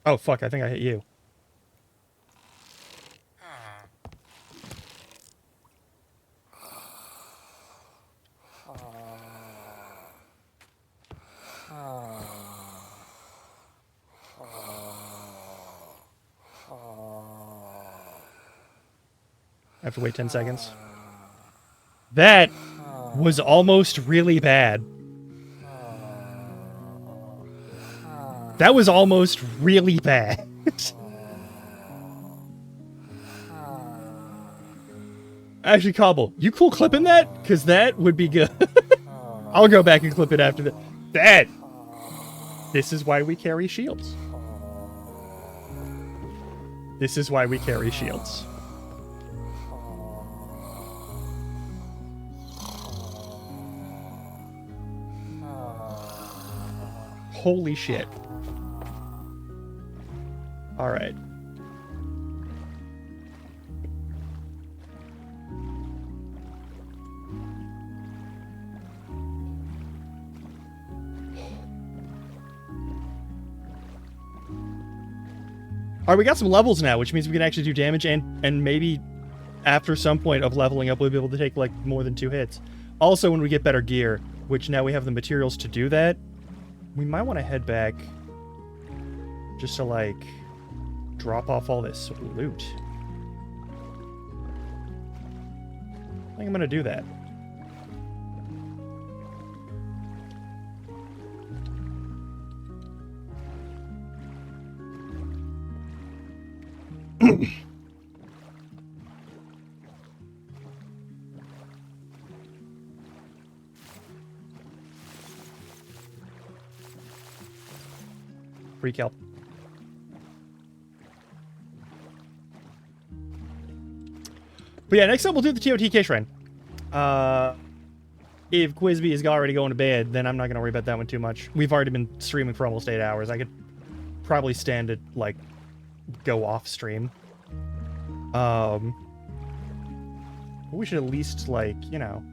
Oh, fuck, I think I hit you. I have to wait 10 seconds. That was almost really bad. That was almost really bad. Actually, Cobble, you cool clipping that? Because that would be good. I'll go back and clip it after that. This is why we carry shields. This is why we carry shields. Holy shit. Alright. Alright, we got some levels now, which means we can actually do damage and maybe after some point of leveling up, we'll be able to take, like, more than 2 hits. Also, when we get better gear, which now we have the materials to do that, we might want to head back just to, like, drop off all this loot. I think I'm gonna do that. Free kelp. But yeah, next up we'll do the TOTK Shrine. If Quizby is already going to bed, then I'm not going to worry about that one too much. We've already been streaming for almost 8 hours. I could probably stand to, like, go off stream. We should at least, like, you know,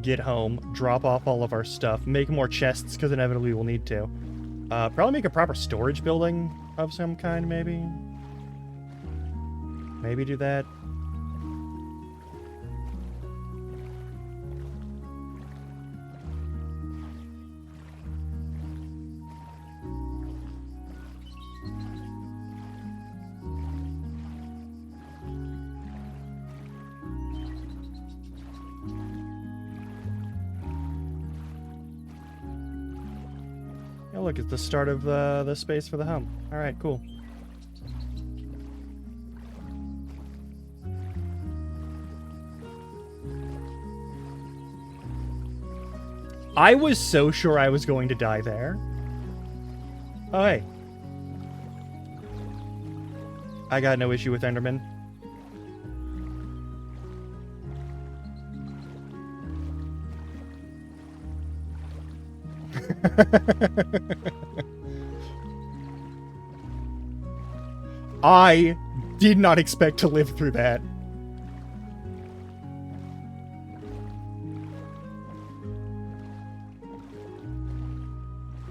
get home, drop off all of our stuff, make more chests, because inevitably we'll need to. Probably make a proper storage building of some kind, maybe. Maybe do that. Oh, look, it's the start of the space for the home. All right, cool. I was so sure I was going to die there. Oh, hey. I got no issue with Enderman. I did not expect to live through that.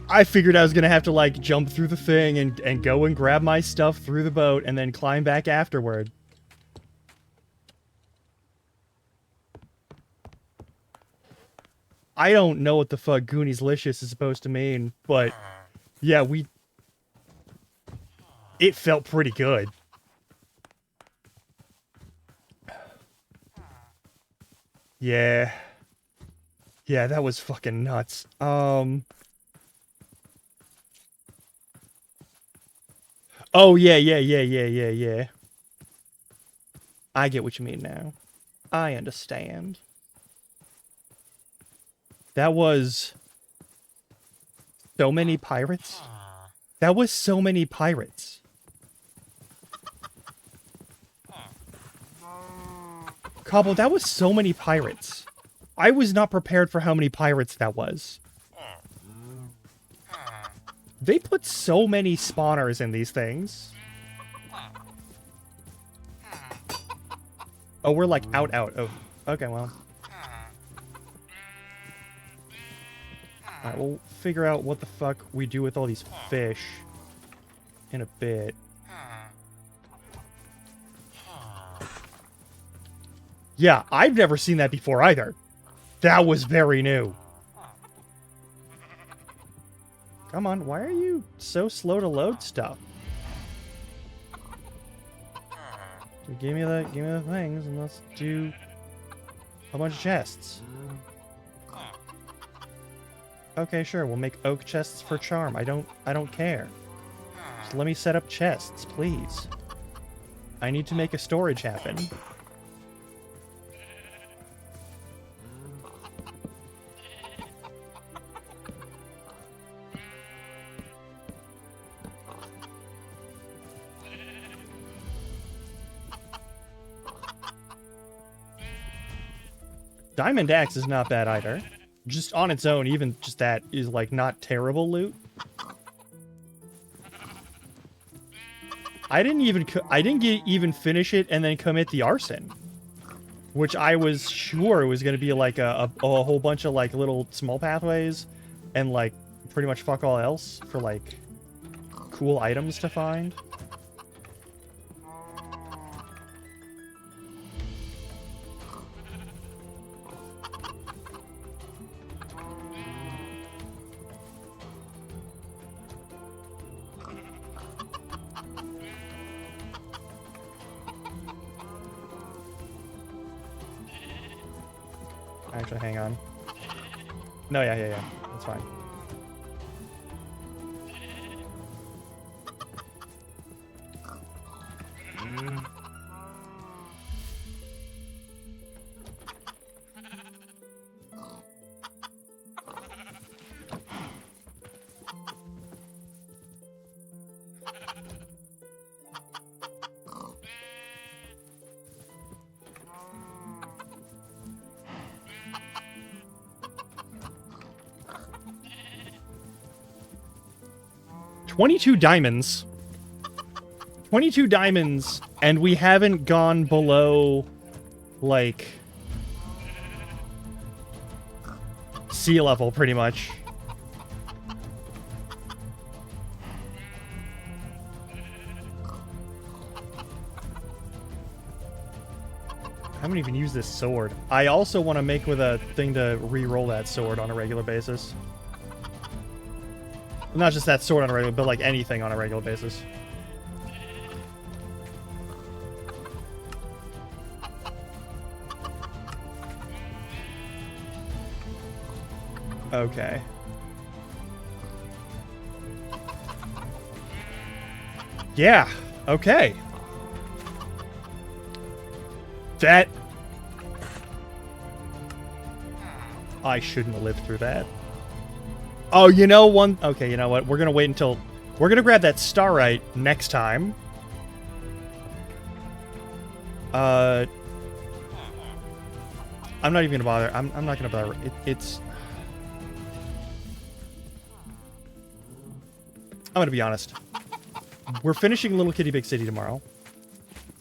I figured I was gonna have to, like, jump through the thing and go and grab my stuff through the boat and then climb back afterward. I don't know what the fuck Goonies-licious is supposed to mean, but yeah, it felt pretty good. Yeah. Yeah, that was fucking nuts. Oh, yeah. I get what you mean now. I understand. That was so many pirates. That was so many pirates. Cobble, that was so many pirates. I was not prepared for how many pirates that was. They put so many spawners in these things. Oh, we're like out. Oh, okay, well. Alright, we'll figure out what the fuck we do with all these fish in a bit. Yeah, I've never seen that before either. That was very new. Come on, why are you so slow to load stuff? Give me the things and let's do a bunch of chests. Okay, sure, we'll make oak chests for charm. I don't care. Just let me set up chests, please. I need to make a storage happen. Diamond Axe is not bad either. Just on its own, even just that is, like, not terrible loot. I didn't even finish it and then commit the arson, which I was sure was going to be like a whole bunch of, like, little small pathways and, like, pretty much fuck all else for, like, cool items to find. Actually, hang on. No, yeah. That's fine. 22 diamonds. 22 diamonds, and we haven't gone below, like, sea level, pretty much. I haven't even used this sword. I also want to make with a thing to re-roll that sword on a regular basis. Not just that sword on a regular, but like anything on a regular basis. Okay. Yeah, okay. That... I shouldn't have lived through that. Oh, you know one... Okay, you know what? We're gonna wait until... We're gonna grab that starite next time. I'm not even gonna bother. I'm not gonna bother. It's... I'm gonna be honest. We're finishing Little Kitty Big City tomorrow.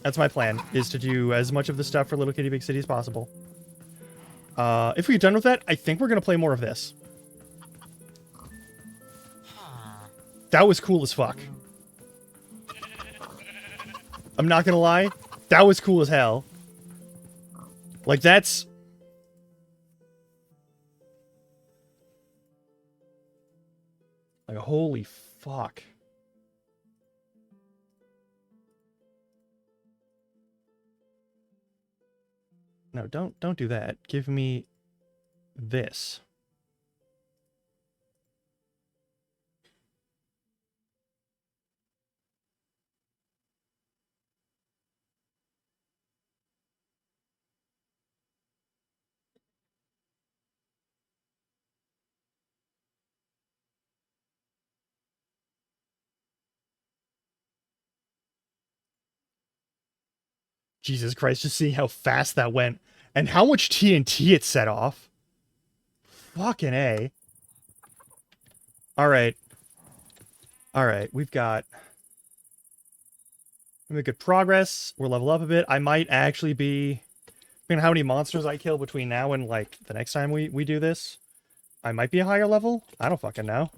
That's my plan, is to do as much of the stuff for Little Kitty Big City as possible. If we get done with that, I think we're gonna play more of this. That was cool as fuck. I'm not gonna lie. That was cool as hell. Like, that's... Like, holy fuck. No, don't do that. Give me this. Jesus Christ, just see how fast that went. And how much TNT it set off. Fucking A. Alright. Alright, we've got... We make good progress. We're level up a bit. I might actually be... Depending on how many monsters I kill between now and, like, the next time we do this, I might be a higher level. I don't fucking know.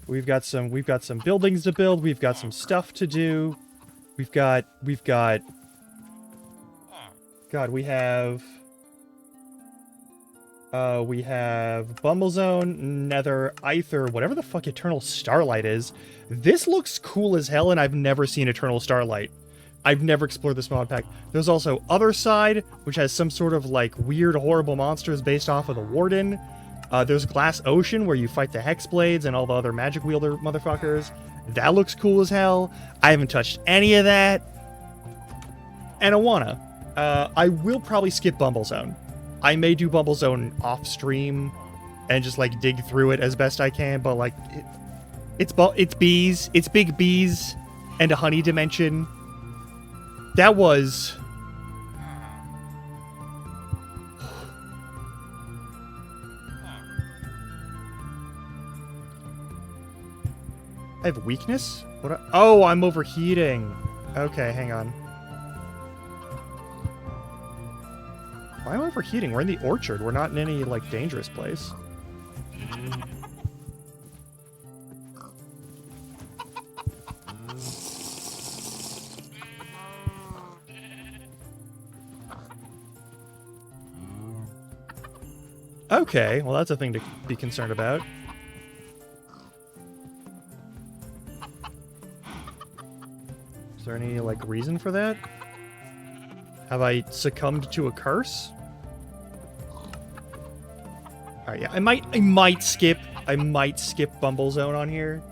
We've got some buildings to build. We've got some stuff to do. We've got God, we have Bumblezone, Nether, Aether, whatever the fuck Eternal Starlight is. This looks cool as hell, and I've never seen Eternal Starlight. I've never explored this mod pack. There's also Other Side, which has some sort of, like, weird, horrible monsters based off of the Warden. There's Glass Ocean, where you fight the Hexblades and all the other magic wielder motherfuckers. That looks cool as hell. I haven't touched any of that. And Awana. I will probably skip Bumblezone. I may do Bumblezone off stream and just, like, dig through it as best I can, but, like, it's bees. It's big bees and a honey dimension. That was... I have weakness? What? Oh, I'm overheating. Okay, hang on. Why am I overheating? We're in the orchard. We're not in any, like, dangerous place. Okay, well, that's a thing to be concerned about. Is there any, like, reason for that? Have I succumbed to a curse? Alright, yeah, I might skip Bumblezone on here.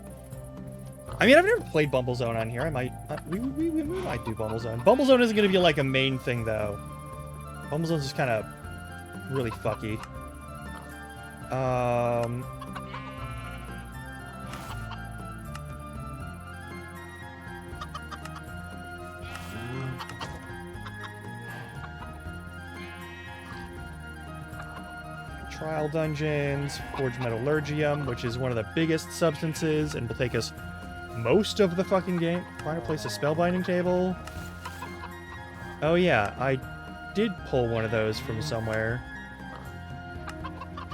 I mean, I've never played Bumblezone on here. I might, we might do Bumblezone. Bumblezone isn't gonna be, like, a main thing, though. Bumblezone's just kind of really fucky. Trial dungeons, Forged Metallurgium, which is one of the biggest substances and will take us most of the fucking game. Fireplace, a spellbinding table. Oh yeah, I did pull one of those from somewhere.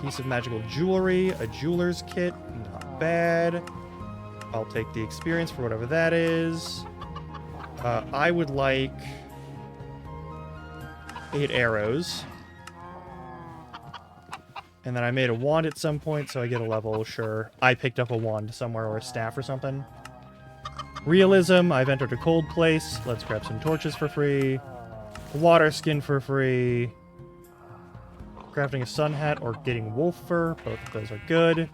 Piece of magical jewelry, a jeweler's kit, not bad. I'll take the experience for whatever that is. I would like 8 arrows. And then I made a wand at some point, so I get a level, sure. I picked up a wand somewhere, or a staff or something. Realism, I've entered a cold place. Let's grab some torches for free. A water skin for free. Crafting a sun hat or getting wolf fur. Both of those are good.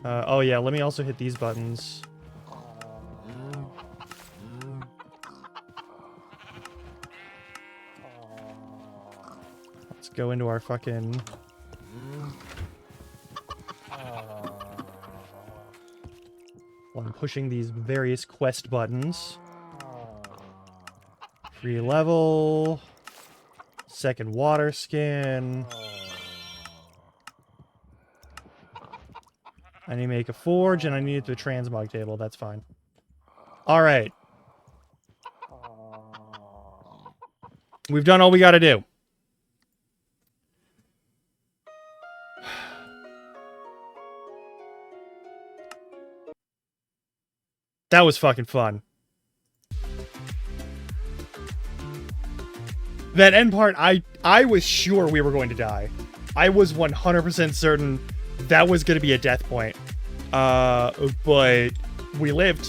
Oh yeah, let me also hit these buttons. Let's go into our fucking... While I'm pushing these various quest buttons. Free level. Second water skin. I need to make a forge, and I need the transmog table. That's fine. Alright. We've done all we gotta do. That was fucking fun. That end part, I was sure we were going to die. I was 100% certain that was going to be a death point. But we lived.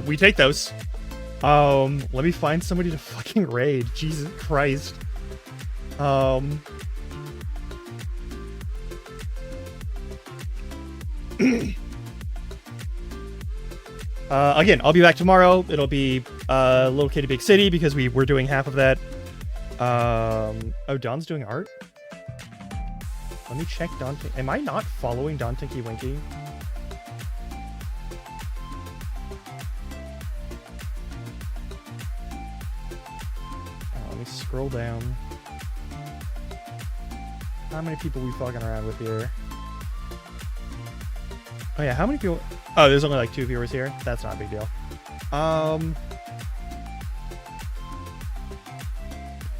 We take those. Let me find somebody to fucking raid. Jesus Christ. Again, I'll be back tomorrow. It'll be Little Kitty Big City because we're doing half of that. Oh, Don's doing art? Let me check Don. Am I not following Don Tinky Winky? Let me scroll down. How many people we fucking around with here? Oh yeah, how many people? Oh, there's only like 2 viewers here. That's not a big deal.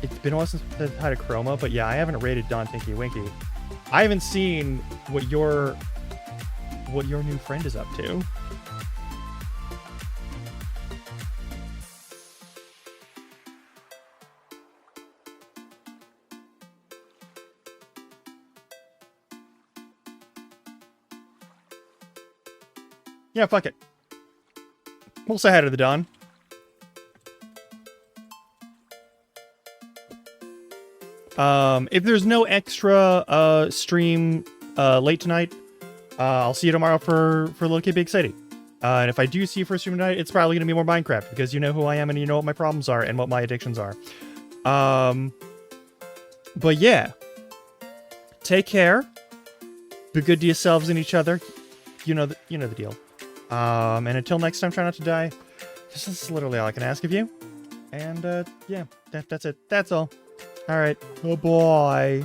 It's been a while since I've had a chroma, but yeah, I haven't rated Don Tinky Winky. I haven't seen what your new friend is up to. Yeah, fuck it. We'll say hi to the Don. If there's no extra stream late tonight, I'll see you tomorrow for Little Kid Big City. And if I do see you for stream tonight, it's probably gonna be more Minecraft because you know who I am and you know what my problems are and what my addictions are. But yeah, take care. Be good to yourselves and each other. You know the deal. And until next time, try not to die. This is literally all I can ask of you. And yeah, that's it. That's all. All right. Bye-bye.